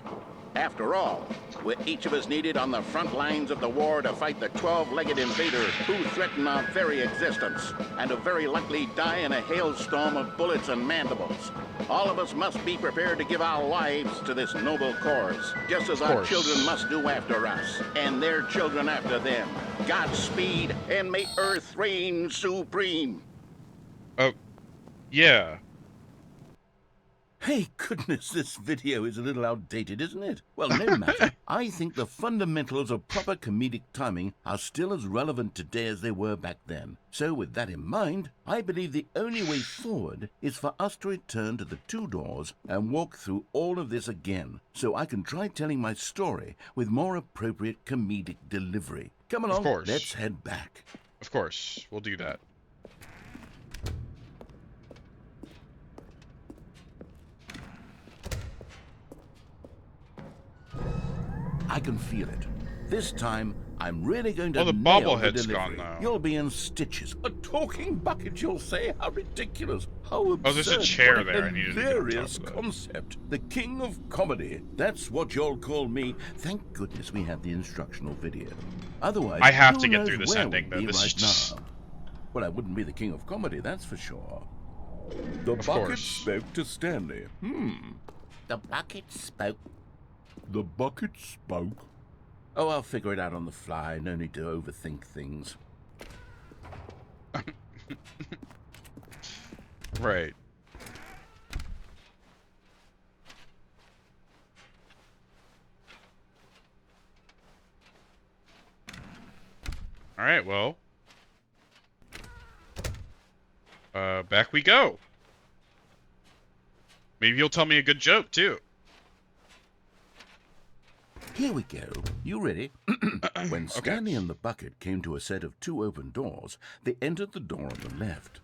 After all, we're each of us needed on the front lines of the war to fight the 12-legged invader who threaten our very existence, and to very likely die in a hailstorm of bullets and mandibles. All of us must be prepared to give our lives to this noble cause, just as our course. children must do after us, and their children after them. Godspeed, and may Earth reign supreme. Oh, yeah. Hey, goodness, this video is a little outdated, isn't it? Well, no matter. I think the fundamentals of proper comedic timing are still as relevant today as they were back then. So with that in mind, I believe the only way forward is for us to return to the 2 doors and walk through all of this again, so I can try telling my story with more appropriate comedic delivery. Come along, Of course. let's head back. Of course, we'll do that. I can feel it. This time, I'm really going to Oh, the nail bobblehead's delivery. gone now. You'll be in stitches. A talking bucket, you'll say? How ridiculous. How absurd. Oh, there's a chair What a there. I needed to get on top hilarious of that. concept. The king of comedy. That's what you'll call me. Thank goodness we have the instructional video. Otherwise, I have who to get knows through this where ending, we'd though. be This is right just... now. Well, I wouldn't be the king of comedy, that's for sure. The Of bucket course. spoke to Stanley. The bucket spoke. The bucket spoke. Oh, I'll figure it out on the fly. No need to overthink things. Right. Alright, well. Back we go. Maybe you'll tell me a good joke, too. Here we go. You ready? When Stanley and the bucket came to a set of 2 open doors, they entered the door on the left.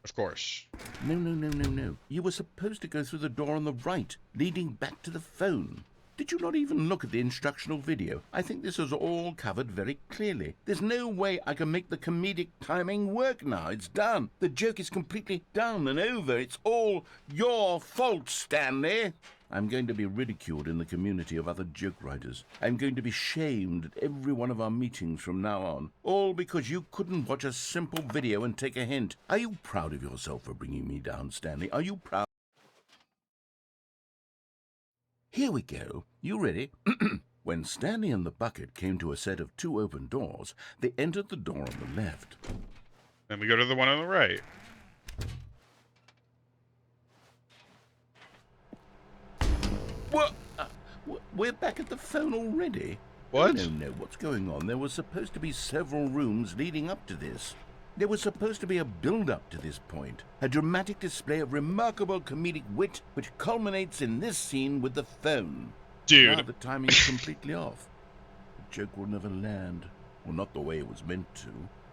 Of course. No. You were supposed to go through the door on the right, leading back to the phone. Did you not even look at the instructional video? I think this is all covered very clearly. There's no way I can make the comedic timing work now. It's done. The joke is completely done and over. It's all your fault, Stanley. I'm going to be ridiculed in the community of other joke writers. I'm going to be shamed at every one of our meetings from now on. All because you couldn't watch a simple video and take a hint. Are you proud of yourself for bringing me down, Stanley? Are you proud? Here we go. You ready? When Stanley and the bucket came to a set of 2 open doors, they entered the door on the left. Then we go to the one on the right. What? We're back at the phone already? What? No. What's going on? There were supposed to be several rooms leading up to this. There was supposed to be a build-up to this point, a dramatic display of remarkable comedic wit which culminates in this scene with the phone. Dude. Now the timing is completely off. The joke will never land, or not the way it was meant to.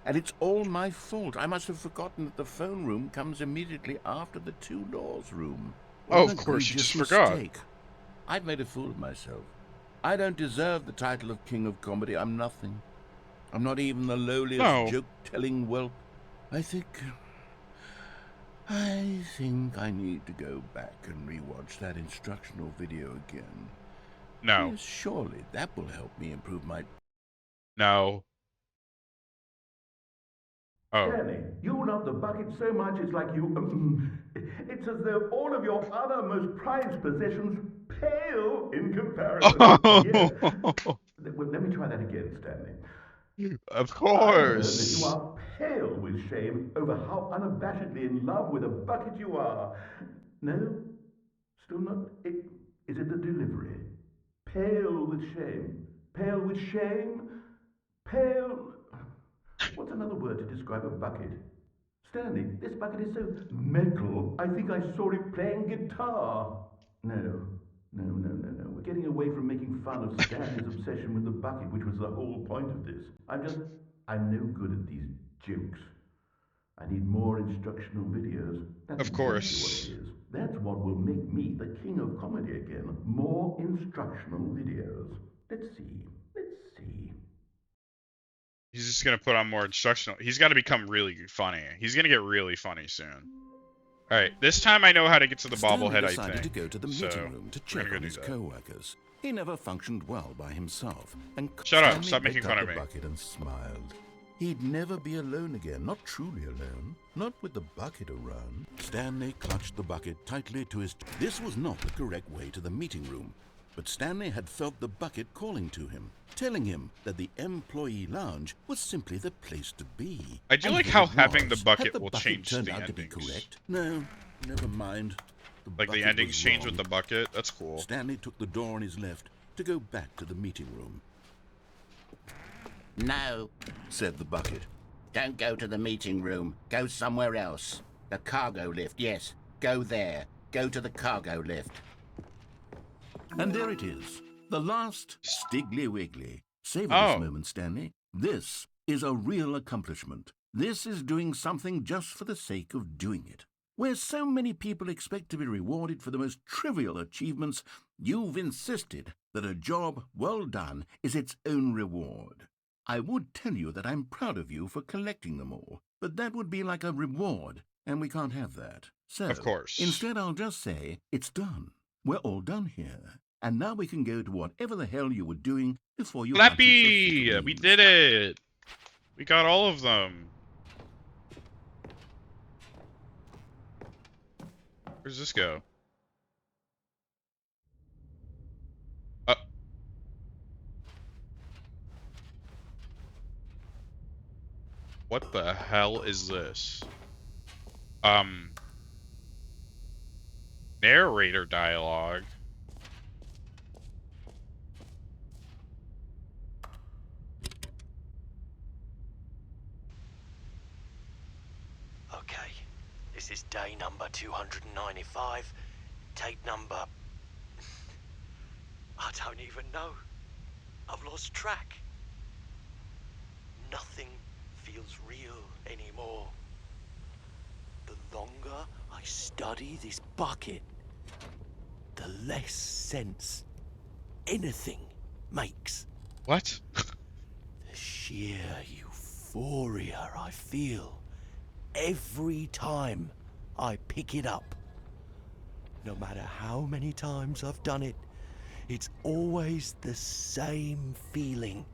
And it's all my fault. I must have forgotten that the phone room comes immediately after the 2 doors room. Oh, What of an course, you just egregious forgot. mistake. I've made a fool of myself. I don't deserve the title of King of Comedy. I'm nothing. I'm not even the lowliest No. joke-telling whelp. I think I need to go back and rewatch that instructional video again. No. Yes, surely that will help me improve my... No. Oh. Stanley, you love the bucket so much it's like you... it's as though all of your other most prized possessions pale in comparison. Yes. Well, let me try that again, Stanley. Of I heard that course. you are pale with shame over how unabashedly in love with a bucket you are. No? Still not? Is it the delivery? Pale with shame. Pale with shame? Pale... What's another word to describe a bucket? Stanley, this bucket is so metal, I think I saw it playing guitar. No. We're getting away from making fun of Stanley's obsession with the bucket, which was the whole point of this. I'm no good at these jokes. I need more instructional videos. That's Of course. exactly what it is. That's what will make me the king of comedy again. More instructional videos. Let's see. He's just gonna put on more instructional. He's got to become really funny. He's gonna get really funny soon. All right, this time I know how to get to the Stanley bobblehead. I decided think. to go to the So, meeting room to we're gonna check go on do his that. co-workers. He never functioned well by himself, and Shut up, Stanley stop making picked fun up of the me. bucket and smiled. He'd never be alone again, not truly alone, not with the bucket around. Stanley clutched the bucket tightly to his... This was not the correct way to the meeting room, but Stanley had felt the bucket calling to him, telling him that the employee lounge was simply the place to be. I do And like here how it having the was. bucket Had will bucket change turned the out to be endings. correct? No, Never mind. Like the endings change with the bucket. That's cool. Stanley took the door on his left to go back to the meeting room. No, said the bucket. don't go to the meeting room. Go somewhere else. The cargo lift, yes. Go there. Go to the cargo lift. And there it is. The last Stiggly Wiggly. Savor Oh. this moment, Stanley. This is a real accomplishment. This is doing something just for the sake of doing it. Where so many people expect to be rewarded for the most trivial achievements, you've insisted that a job well done is its own reward. I would tell you that I'm proud of you for collecting them all, but that would be like a reward, and we can't have that. So, Of course. instead I'll just say, it's done. We're all done here. And now we can go to whatever the hell you were doing before you... Flappy! We did it! We got all of them. Where's this go? What the hell is this? Narrator dialogue. Okay, this is day number 295, tape number... I don't even know. I've lost track. Nothing feels real anymore. The longer I study this bucket, the less sense anything makes. What? The sheer euphoria I feel every time I pick it up. No matter how many times I've done it, it's always the same feeling.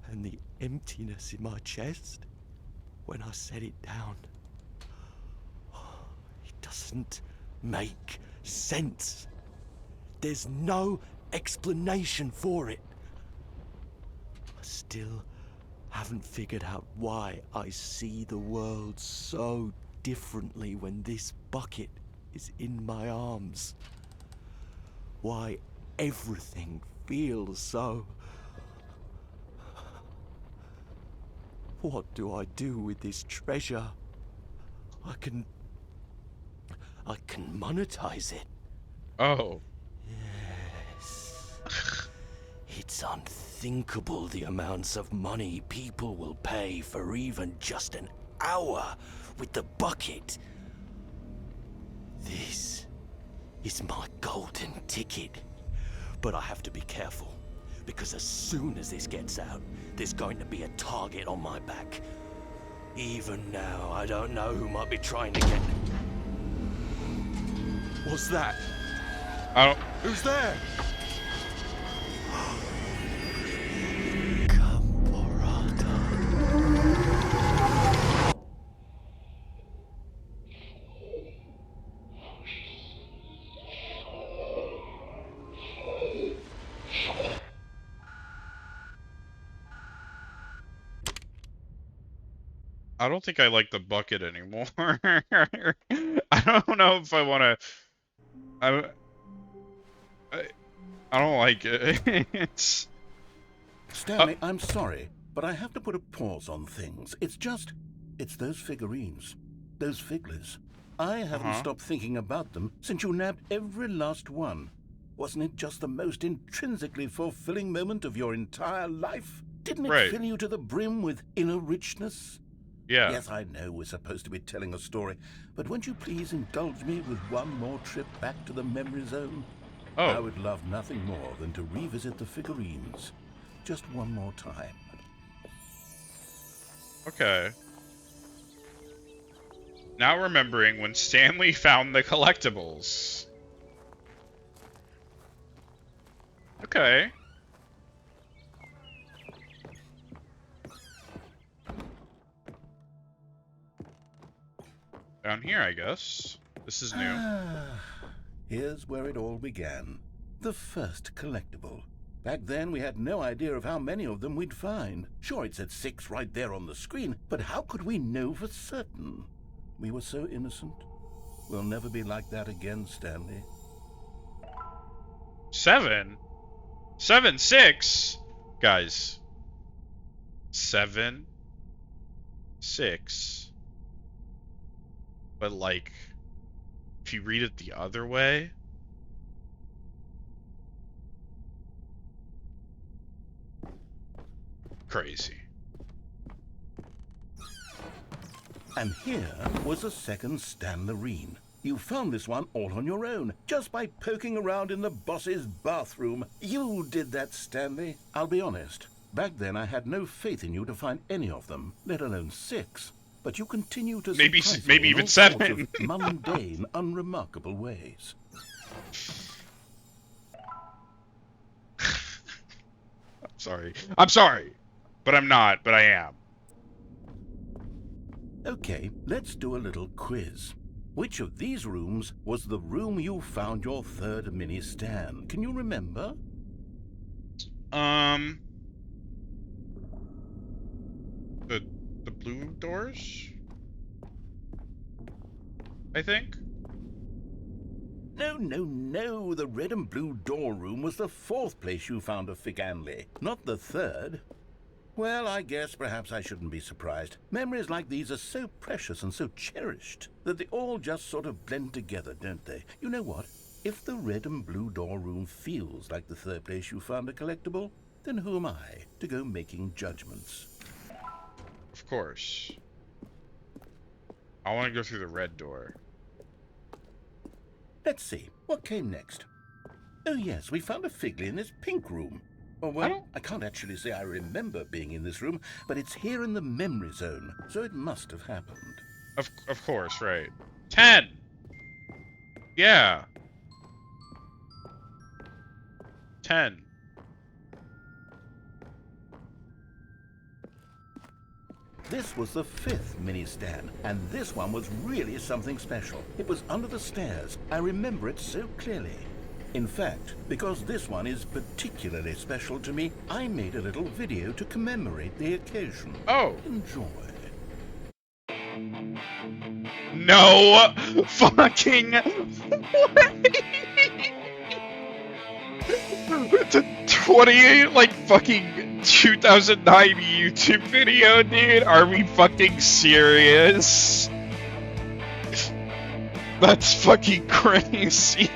And the emptiness in my chest when I set it down. It doesn't make sense. There's no explanation for it. I still haven't figured out why I see the world so differently when this bucket is in my arms. Why everything feels so... What do I do with this treasure? I can monetize it. Oh. Yes. It's unthinkable the amounts of money people will pay for even just an hour with the bucket. This is my golden ticket. But I have to be careful, because as soon as this gets out, there's going to be a target on my back. Even now, I don't know who might be trying to get... What's that? Who's there? I don't think I like the bucket anymore. I don't know if I want to... I don't like it. It's... Stanley, I'm sorry, but I have to put a pause on things. It's those figurines. Those figglers. I haven't stopped thinking about them since you nabbed every last one. Wasn't it just the most intrinsically fulfilling moment of your entire life? Didn't it fill you to the brim with inner richness? Yeah. Yes, I know we're supposed to be telling a story, but won't you please indulge me with one more trip back to the memory zone? Oh. I would love nothing more than to revisit the figurines. Just one more time. Okay. Now remembering when Stanley found the collectibles. Okay. Down here, I guess. This is new. Here's where it all began. The first collectible. Back then, we had no idea of how many of them we'd find. Sure, it said 6 right there on the screen, but how could we know for certain? We were so innocent. We'll never be like that again, Stanley. 7? 7, 6? Guys. 7, 6. But like, if you read it the other way... Crazy. And here was a second Stanlerine. You found this one all on your own, just by poking around in the boss's bathroom. You did that, Stanley. I'll be honest. Back then I had no faith in you to find any of them, let alone 6. But you continue to maybe in even all 7 sorts of mundane, unremarkable ways. I'm sorry. But I'm not, but I am. Okay, let's do a little quiz. Which of these rooms was the room you found your third mini Stan? Can you remember? The blue doors? I think? No. The red and blue door room was the 4th place you found a Figanley, not the 3rd. Well, I guess perhaps I shouldn't be surprised. Memories like these are so precious and so cherished that they all just sort of blend together, don't they? You know what? If the red and blue door room feels like the 3rd place you found a collectible, then who am I to go making judgments? Of course. I want to go through the red door. Let's see. What came next? Oh yes, we found a Figley in this pink room. Oh, well, I can't actually say I remember being in this room, but it's here in the memory zone, so it must have happened. Of course, right. 10! Yeah. 10. This was the 5th mini Stan, and this one was really something special. It was under the stairs. I remember it so clearly. In fact, because this one is particularly special to me, I made a little video to commemorate the occasion. Oh. Enjoy. No fucking way. It's a 28, like, fucking 2009 YouTube video, dude. Are we fucking serious? That's fucking crazy.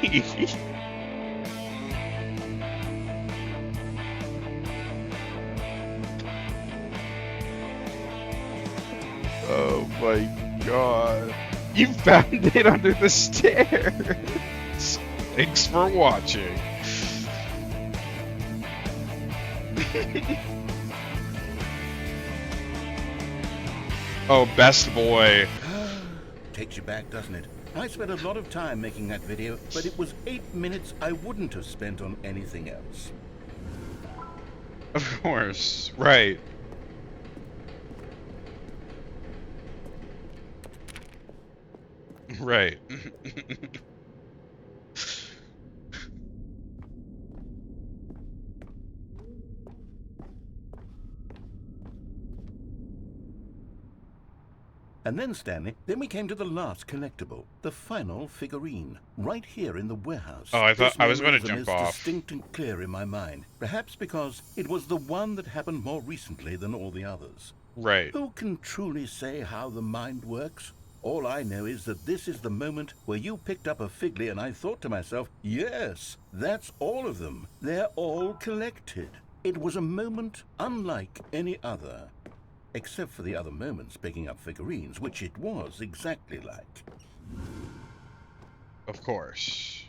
Oh my god. You found it under the stairs. Thanks for watching. Oh, best boy. Takes you back, doesn't it? I spent a lot of time making that video, but it was 8 minutes I wouldn't have spent on anything else. Of course, right. Right. And then, Stanley, then we came to the last collectible, the final figurine, right here in the warehouse. Oh, I thought This I was memory going to is jump the most off. distinct and clear in my mind, perhaps because it was the one that happened more recently than all the others. Right. Who can truly say how the mind works? All I know is that this is the moment where you picked up a Figley and I thought to myself, yes, that's all of them. They're all collected. It was a moment unlike any other. Except for the other moments picking up figurines, which it was exactly like. Of course.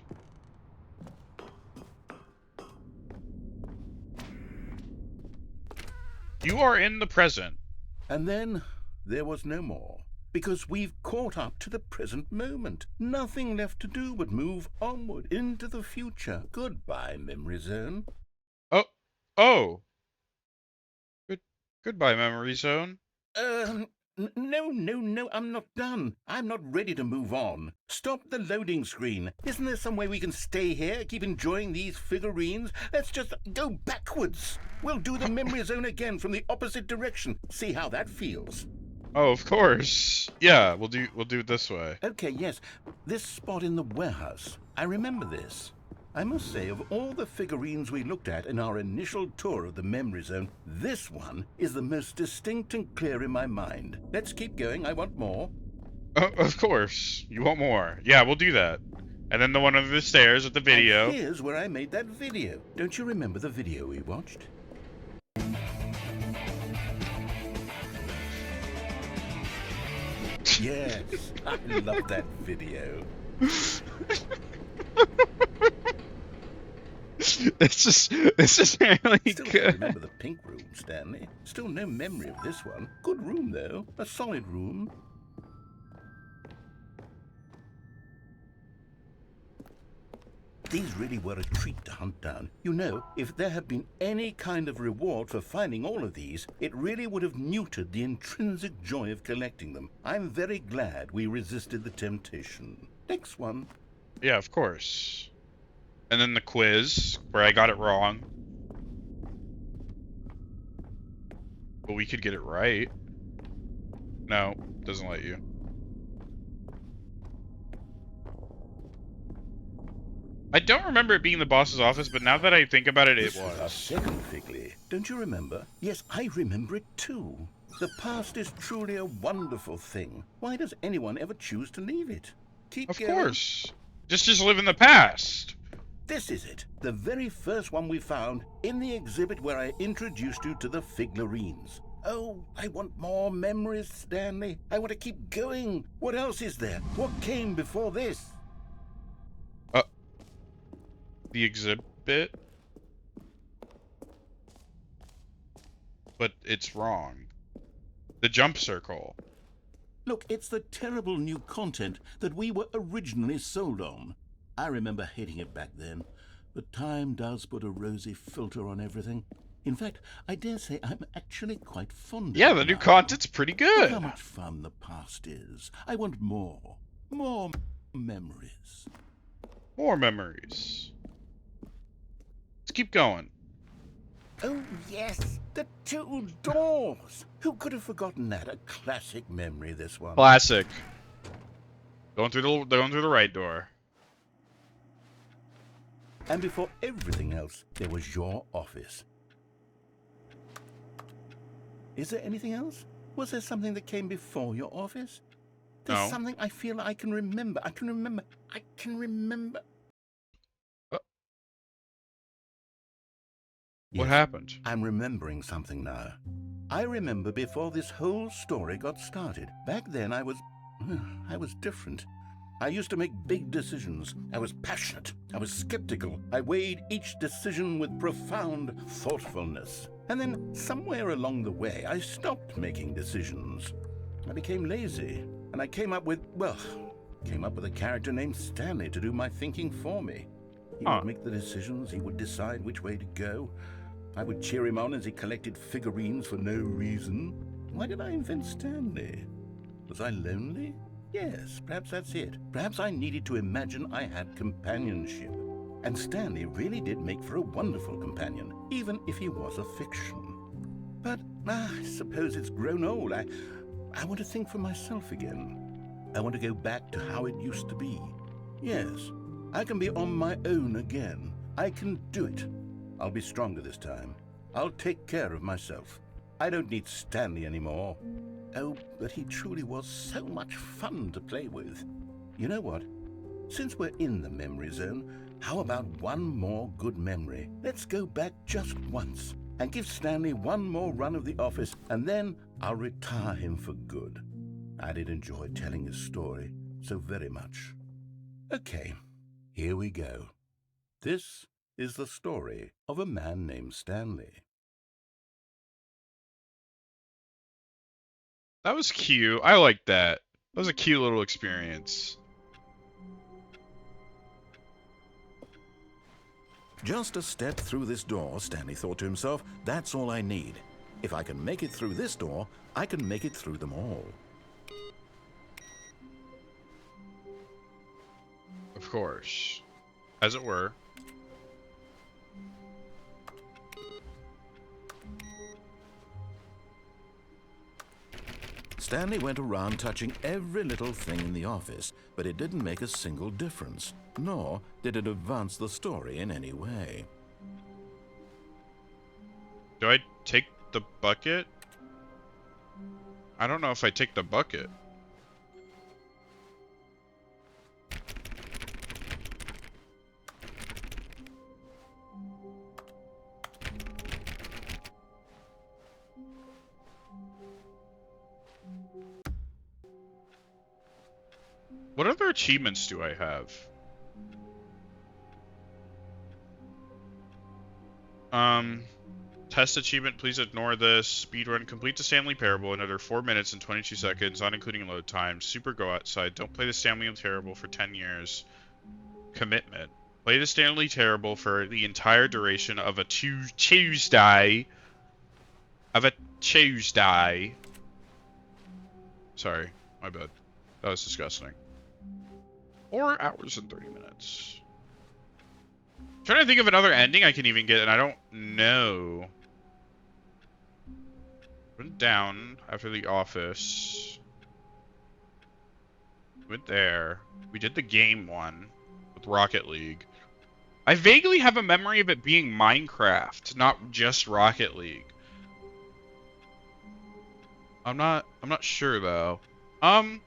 You are in the present. And then there was no more. Because we've caught up to the present moment. Nothing left to do but move onward into the future. Goodbye, memory zone. Oh. Goodbye, memory zone. No, I'm not done. I'm not ready to move on. Stop the loading screen. Isn't there some way we can stay here, keep enjoying these figurines? Let's just go backwards. We'll do the memory zone again from the opposite direction. See how that feels. Oh, of course. Yeah, we'll do it this way. Okay, yes. This spot in the warehouse. I remember this. I must say, of all the figurines we looked at in our initial tour of the memory zone, this one is the most distinct and clear in my mind. Let's keep going. I want more. Of course. You want more. Yeah, we'll do that. And then the one under the stairs with the video. And here's where I made that video. Don't you remember the video we watched? Yes, I love that video. It's just really Still good. remember the pink room, Stanley. Still no memory of this one. Good room, though. A solid room. These really were a treat to hunt down. You know, if there had been any kind of reward for finding all of these, it really would have neutered the intrinsic joy of collecting them. I'm very glad we resisted the temptation. Next one. Yeah, of course. And then the quiz, where I got it wrong. But we could get it right. No, doesn't let you. I don't remember it being the boss's office, but now that I think about it, it This was our was. second Figley. Don't you remember? Yes, I remember it too. The past is truly a wonderful thing. Why does anyone ever choose to leave it? Keep Of going. course. Just live in the past. This is it. The very first one we found in the exhibit where I introduced you to the figurines. Oh, I want more memories, Stanley. I want to keep going. What else is there? What came before this? The exhibit. But it's wrong. The jump circle. Look, it's the terrible new content that we were originally sold on. I remember hating it back then, but time does put a rosy filter on everything. In fact, I dare say I'm actually quite fond of it. Yeah, the new now. content's pretty Look good. how much fun the past is. I want more. More memories. More memories. Let's keep going. Oh, yes, the two doors. Who could have forgotten that? A classic memory, this one. Classic. Going through the right door. And before everything else, there was your office. Is there anything else? Was there something that came before your office? There's No. something I feel I can remember. I can remember. What Yes, happened? I'm remembering something now. I remember before this whole story got started. Back then I was different. I used to make big decisions. I was passionate. I was skeptical. I weighed each decision with profound thoughtfulness. And then somewhere along the way, I stopped making decisions. I became lazy, and I came up with a character named Stanley to do my thinking for me. He would make the decisions. He would decide which way to go. I would cheer him on as he collected figurines for no reason. Why did I invent Stanley? Was I lonely? Yes, perhaps that's it. Perhaps I needed to imagine I had companionship. And Stanley really did make for a wonderful companion, even if he was a fiction. But I suppose it's grown old. I want to think for myself again. I want to go back to how it used to be. Yes, I can be on my own again. I can do it. I'll be stronger this time. I'll take care of myself. I don't need Stanley anymore. Oh, but he truly was so much fun to play with. You know what? Since we're in the memory zone, how about one more good memory? Let's go back just once and give Stanley one more run of the office, and then I'll retire him for good. I did enjoy telling his story so very much. Okay, here we go. This is the story of a man named Stanley. That was cute. I liked that. That was a cute little experience. Just a step through this door, Stanley thought to himself, that's all I need. If I can make it through this door, I can make it through them all. Of course. As it were. Stanley went around touching every little thing in the office, but it didn't make a single difference, nor did it advance the story in any way. Do I take the bucket? I don't know if I take the bucket. What other achievements do I have? Test achievement, please ignore this. Speedrun, complete the Stanley Parable in under 4 minutes and 22 seconds, not including load time. Super go outside. Don't play the Stanley Parable for 10 years. Commitment. Play the Stanley Parable for the entire duration of a Tuesday. Sorry, my bad. That was disgusting. 4 hours and 30 minutes. I'm trying to think of another ending I can even get, and I don't know. Went down after the office. Went there. We did the game one with Rocket League. I vaguely have a memory of it being Minecraft, not just Rocket League. I'm not sure though. Is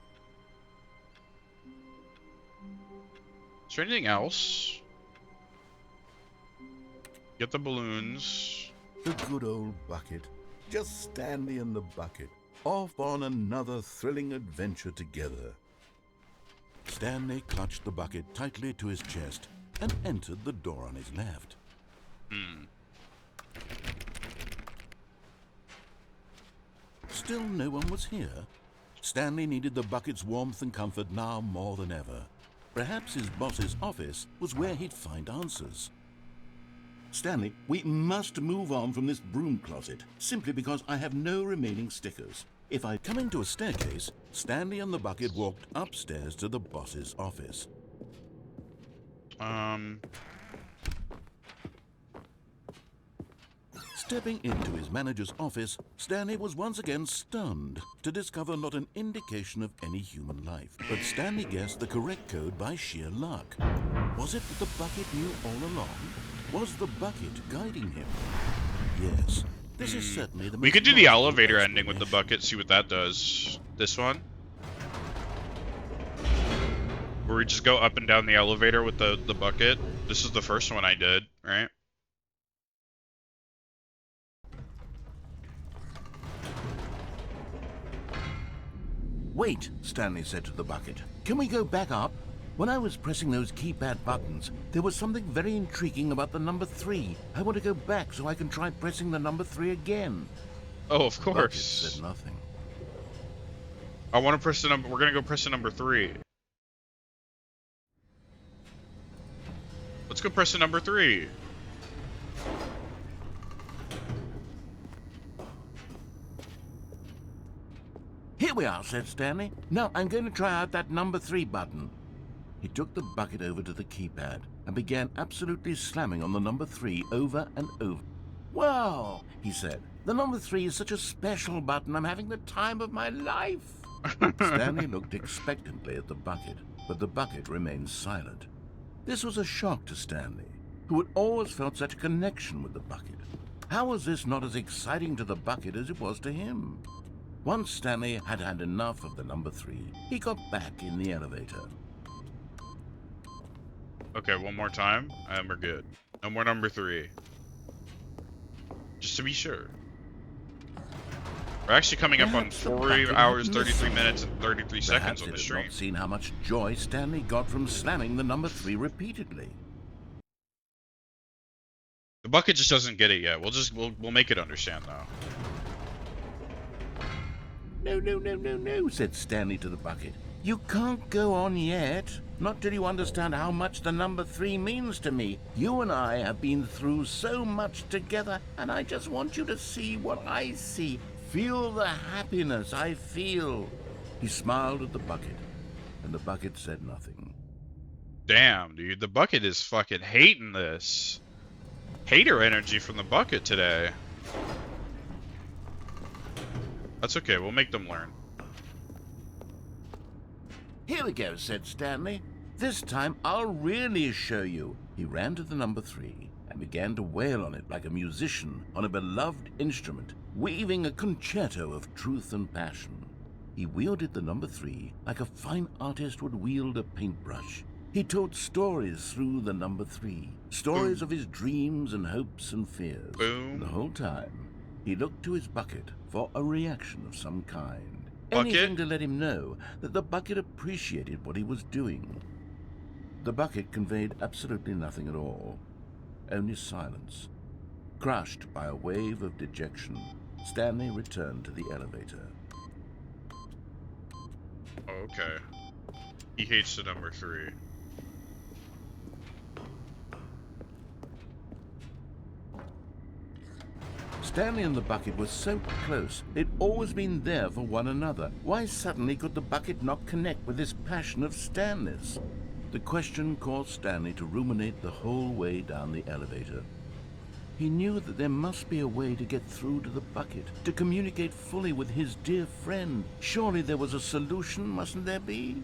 there anything else? Get the balloons. The good old bucket. Just Stanley and the bucket, off on another thrilling adventure together. Stanley clutched the bucket tightly to his chest and entered the door on his left. Still no one was here. Stanley needed the bucket's warmth and comfort now more than ever. Perhaps his boss's office was where he'd find answers. Stanley, we must move on from this broom closet, simply because I have no remaining stickers. If I come into a staircase, Stanley and the bucket walked upstairs to the boss's office. Stepping into his manager's office, Stanley was once again stunned to discover not an indication of any human life. But Stanley guessed the correct code by sheer luck. Was it that the bucket knew all along? Was the bucket guiding him? Yes, this is certainly the most... We could do the elevator ending with the bucket, see what that does. This one? Where we just go up and down the elevator with the bucket. This is the first one I did, right? Wait, Stanley said to the bucket. Can we go back up? When I was pressing those keypad buttons, there was something very intriguing about the number 3. I want to go back so I can try pressing the number 3 again. Oh, of course. Bucket said nothing. I want to press the number. We're gonna go press the number 3. Let's go press the number 3. Here we are, said Stanley. Now I'm going to try out that number 3 button. He took the bucket over to the keypad and began absolutely slamming on the number 3 over and over. Wow, he said. The number 3 is such a special button. I'm having the time of my life. Stanley looked expectantly at the bucket, but the bucket remained silent. This was a shock to Stanley, who had always felt such a connection with the bucket. How was this not as exciting to the bucket as it was to him? Once Stanley had had enough of the number 3, he got back in the elevator. Okay, one more time, and we're good. No more number 3. Just to be sure. We're actually coming up on 4 hours, 33 minutes, and 33 seconds on the stream. Perhaps it had not seen how much joy Stanley got from slamming the number 3 repeatedly. The bucket just doesn't get it yet. We'll make it understand though. No, said Stanley to the bucket. You can't go on yet. Not till you understand how much the number 3 means to me. You and I have been through so much together, and I just want you to see what I see. Feel the happiness I feel. He smiled at the bucket, and the bucket said nothing. Damn, dude, the bucket is fucking hating this. Hater energy from the bucket today. That's okay, we'll make them learn. Here we go, said Stanley. This time I'll really show you. He ran to the number 3 and began to wail on it like a musician on a beloved instrument, weaving a concerto of truth and passion. He wielded the number 3 like a fine artist would wield a paintbrush. He told stories through the number 3, stories of his dreams and hopes and fears. Boom. The whole time, he looked to his bucket for a reaction of some kind. Bucket? Anything to let him know that the bucket appreciated what he was doing. The bucket conveyed absolutely nothing at all, only silence. Crushed by a wave of dejection, Stanley returned to the elevator. Okay. He hates the number 3. Stanley and the bucket were so close. They'd always been there for one another. Why suddenly could the bucket not connect with this passion of Stanley's? The question caused Stanley to ruminate the whole way down the elevator. He knew that there must be a way to get through to the bucket, to communicate fully with his dear friend. Surely there was a solution, mustn't there be?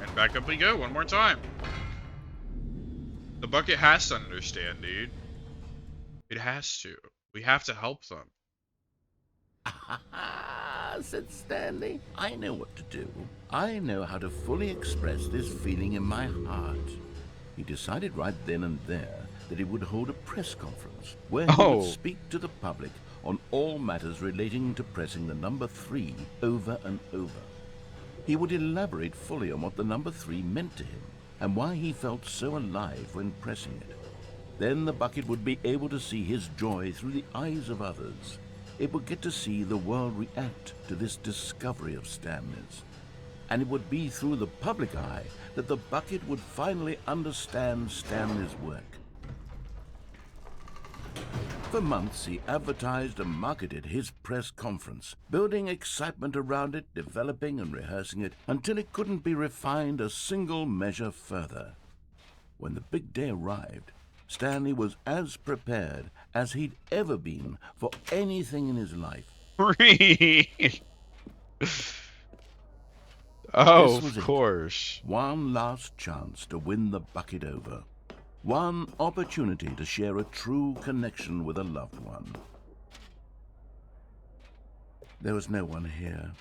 And back up we go one more time. The bucket has to understand, dude. It has to. We have to help them. Ah, said Stanley. I know what to do. I know how to fully express this feeling in my heart. He decided right then and there that he would hold a press conference where he would speak to the public on all matters relating to pressing the number 3 over and over. He would elaborate fully on what the number 3 meant to him and why he felt so alive when pressing it. Then the bucket would be able to see his joy through the eyes of others. It would get to see the world react to this discovery of Stanley's. And it would be through the public eye that the bucket would finally understand Stanley's work. For months, he advertised and marketed his press conference, building excitement around it, developing and rehearsing it, until it couldn't be refined a single measure further. When the big day arrived, Stanley was as prepared as he'd ever been for anything in his life. Oh, of course. One last chance to win the bucket over. One opportunity to share a true connection with a loved one. There was no one here.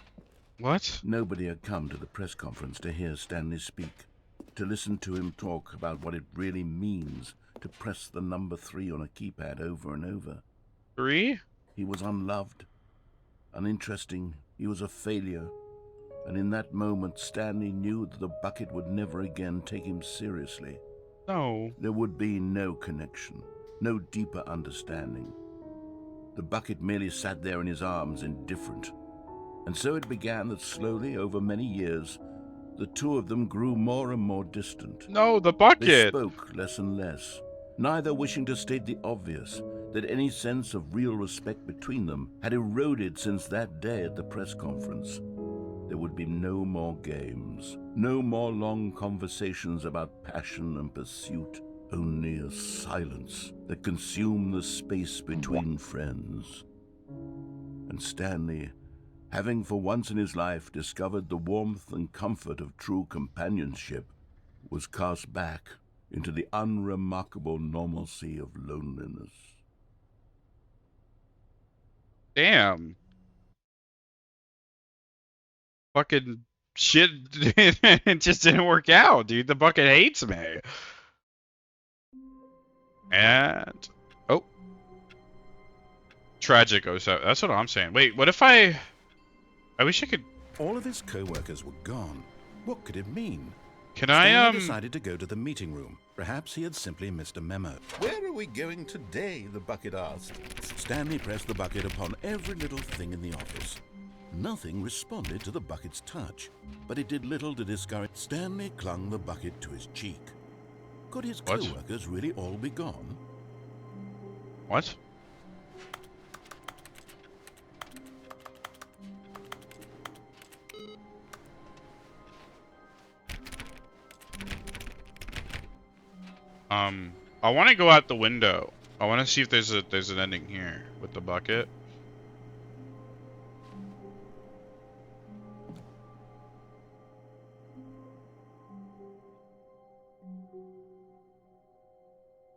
What? Nobody had come to the press conference to hear Stanley speak, to listen to him talk about what it really means to press the number 3 on a keypad over and over. 3? He was unloved, uninteresting, he was a failure. And in that moment, Stanley knew that the bucket would never again take him seriously. No. There would be no connection, no deeper understanding. The bucket merely sat there in his arms, indifferent. And so it began that slowly, over many years, the two of them grew more and more distant. No, the bucket! They spoke less and less, neither wishing to state the obvious, that any sense of real respect between them had eroded since that day at the press conference. There would be no more games, no more long conversations about passion and pursuit, only a silence that consumed the space between friends. And Stanley, having for once in his life discovered the warmth and comfort of true companionship, was cast back into the unremarkable normalcy of loneliness. Damn. Fucking shit. It just didn't work out, dude. The bucket hates me. And oh, tragic 07. That's what I'm saying. Wait, what if I wish I could. All of his co-workers were gone. What could it mean? Can Stanley decided to go to the meeting room. Perhaps he had simply missed a memo. Where are we going today? The bucket asked. Stanley pressed the bucket upon every little thing in the office. Nothing responded to the bucket's touch, but it did little to discourage. Stanley clung the bucket to his cheek. Could his co-workers really all be gone? What? I want to go out the window. I want to see if there's an ending here with the bucket.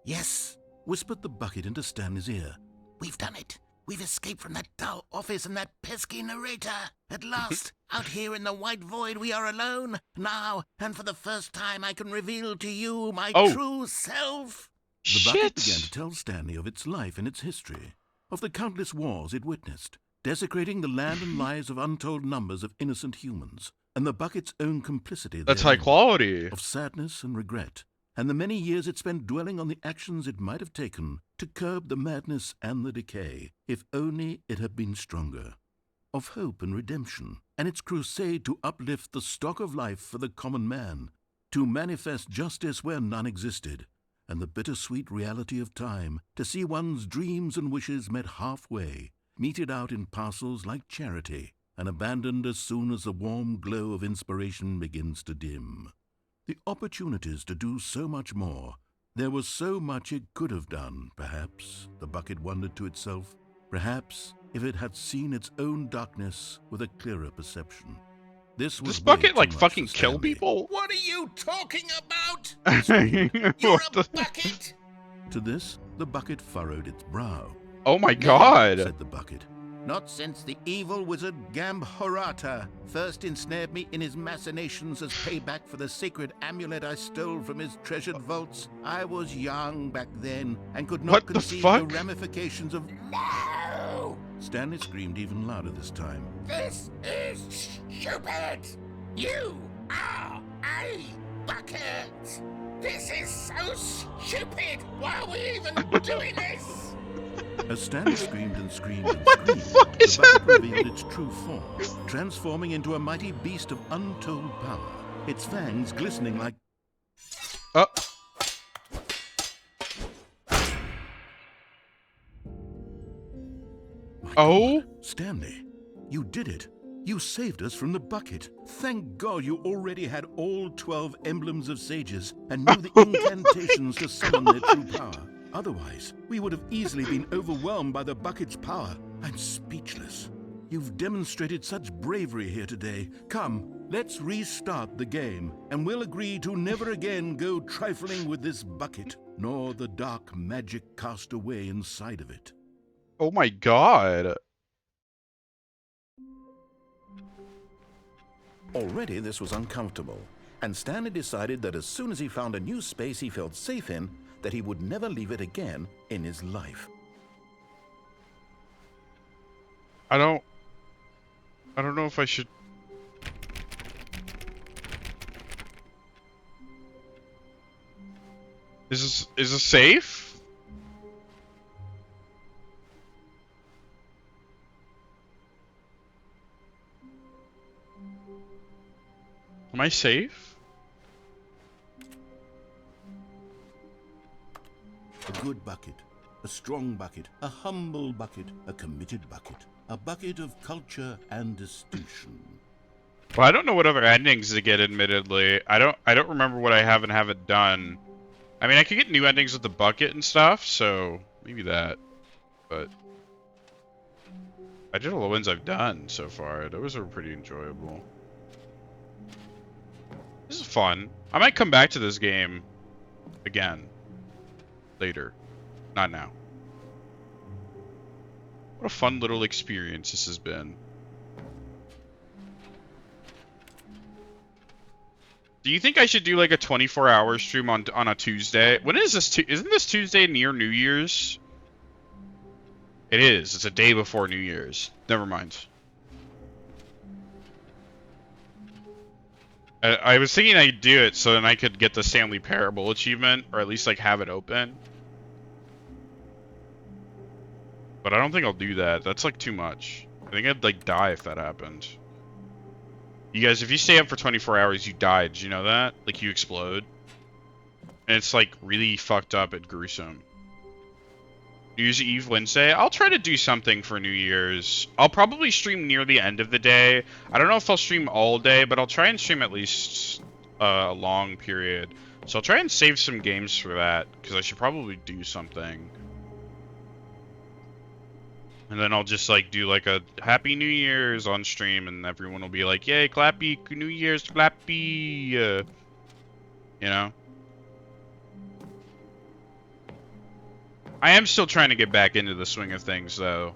Yes, whispered the bucket into Stanley's ear. We've done it. We've escaped from that dull office and that pesky narrator. At last, out here in the white void, we are alone. Now, and for the first time, I can reveal to you my true self. The bucket began to tell Stanley of its life and its history, of the countless wars it witnessed, desecrating the land and lives of untold numbers of innocent humans, and the bucket's own complicity That's high quality. of sadness and regret, and the many years it spent dwelling on the actions it might have taken to curb the madness and the decay, if only it had been stronger, of hope and redemption, and its crusade to uplift the stock of life for the common man, to manifest justice where none existed, and the bittersweet reality of time, to see one's dreams and wishes met halfway, meted out in parcels like charity, and abandoned as soon as the warm glow of inspiration begins to dim. The opportunities to do so much more. There was so much it could have done, perhaps, the bucket wondered to itself. Perhaps, if it had seen its own darkness with a clearer perception. This bucket, like, fucking kill people? What are you talking about? You're a bucket! To this, the bucket furrowed its brow. Oh my god! Said the bucket. Not since the evil wizard Gambhorata first ensnared me in his machinations as payback for the sacred amulet I stole from his treasured vaults. I was young back then and could not conceive the ramifications of... No! Stanley screamed even louder this time. This is stupid! You are a bucket! This is so stupid! Why are we even doing this? As Stanley screamed and screamed and screamed, the bucket revealed its true form, transforming into a mighty beast of untold power, its fangs glistening like... God, Stanley, you did it. You saved us from the bucket. Thank God you already had all 12 emblems of sages and knew the incantations to summon their true power. Otherwise, we would have easily been overwhelmed by the bucket's power. I'm speechless. You've demonstrated such bravery here today. Come, let's restart the game, and we'll agree to never again go trifling with this bucket, nor the dark magic cast away inside of it. Oh my god. Already this was uncomfortable, and Stanley decided that as soon as he found a new space he felt safe in, that he would never leave it again in his life. I don't know if I should... Is this safe? Am I safe? A good bucket, a strong bucket, a humble bucket, a committed bucket, a bucket of culture and distinction. Well, I don't know what other endings to get, admittedly. I don't remember what I have and haven't done. I mean, I could get new endings with the bucket and stuff, so maybe that. But I did all the ones I've done so far. Those are pretty enjoyable. This is fun. I might come back to this game again. Later. Not now. What a fun little experience this has been. Do you think I should do like a 24-hour stream on a Tuesday? When is this? Isn't this Tuesday near New Year's? It is. It's a day before New Year's. Never mind. I was thinking I'd do it so then I could get the Stanley Parable achievement, or at least like have it open. But I don't think I'll do that. That's like too much. I think I'd like die if that happened. You guys, if you stay up for 24 hours, you die. Did you know that? Like you explode. And it's like really fucked up and gruesome. New Year's Eve Wednesday. I'll try to do something for New Year's. I'll probably stream near the end of the day. I don't know if I'll stream all day, but I'll try and stream at least a long period. So I'll try and save some games for that, because I should probably do something. And then I'll just like do like a Happy New Year's on stream, and everyone will be like, "Yay, Clappy New Year's, Clappy!" You know. I am still trying to get back into the swing of things, though.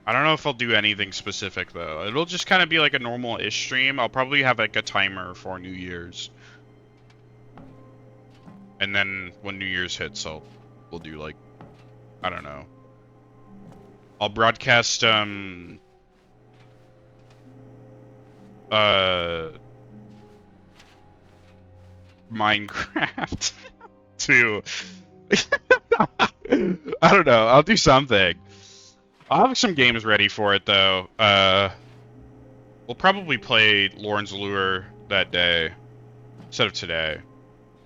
I don't know if I'll do anything specific, though. It'll just kind of be like a normal-ish stream. I'll probably have like a timer for New Year's. And then when New Year's hits, we'll do like, I don't know. I'll broadcast, Minecraft to... I don't know. I'll do something. I'll have some games ready for it, though. We'll probably play Lauren's Lure that day instead of today.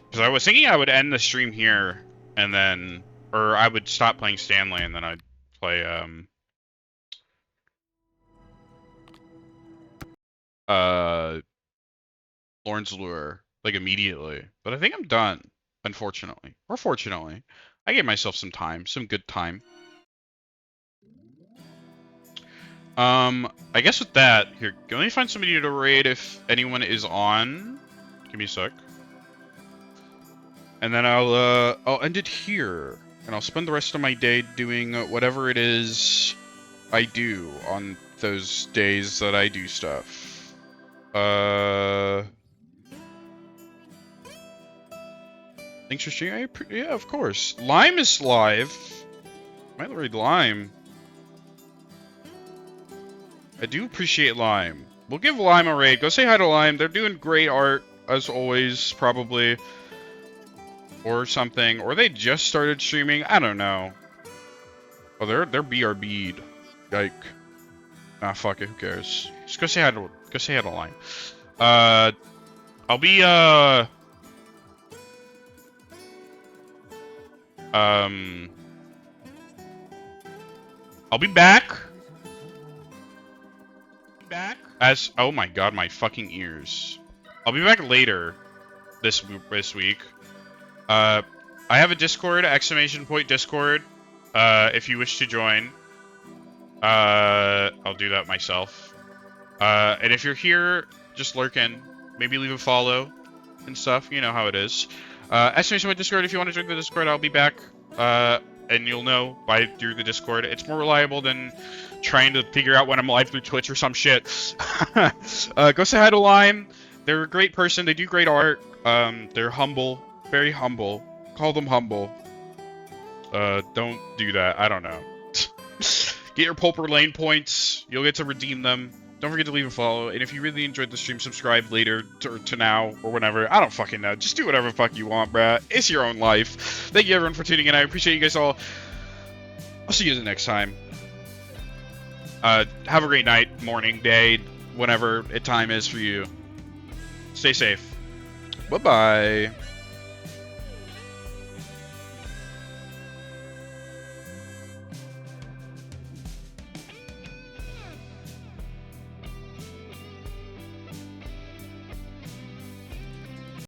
Because I was thinking I would end the stream here, and then... Or I would stop playing Stanley, and then I'd play, Lauren's Lure, like, immediately. But I think I'm done, unfortunately. Or fortunately. I gave myself some time, some good time. I guess with that, here, let me find somebody to raid if anyone is on. Give me a sec. And then I'll end it here. And I'll spend the rest of my day doing whatever it is I do on those days that I do stuff. Thanks for streaming. Yeah, of course. Lime is live. Might read Lime. I do appreciate Lime. We'll give Lime a raid. Go say hi to Lime. They're doing great art, as always, probably. Or something. Or they just started streaming. I don't know. Oh, they're BRB'd. Yike. Nah, fuck it. Who cares? Just go say hi to Lime. I'll be, I'll be back. Oh my god, my fucking ears. I'll be back later this week. I have a Discord, !Discord. If you wish to join. I'll do that myself. And if you're here, just lurking, maybe leave a follow and stuff. You know how it is. !Discord. If you want to join the Discord, I'll be back. And you'll know through the Discord. It's more reliable than trying to figure out when I'm live through Twitch or some shit. Go say hi to Lime. They're a great person. They do great art. They're humble. Very humble. Call them humble. Don't do that. I don't know. Get your Pulper Lane points. You'll get to redeem them. Don't forget to leave a follow. And if you really enjoyed the stream, subscribe later to now or whenever. I don't fucking know. Just do whatever the fuck you want, bruh. It's your own life. Thank you everyone for tuning in. I appreciate you guys all. I'll see you the next time. Have a great night, morning, day, whenever time is for you. Stay safe. Bye-bye.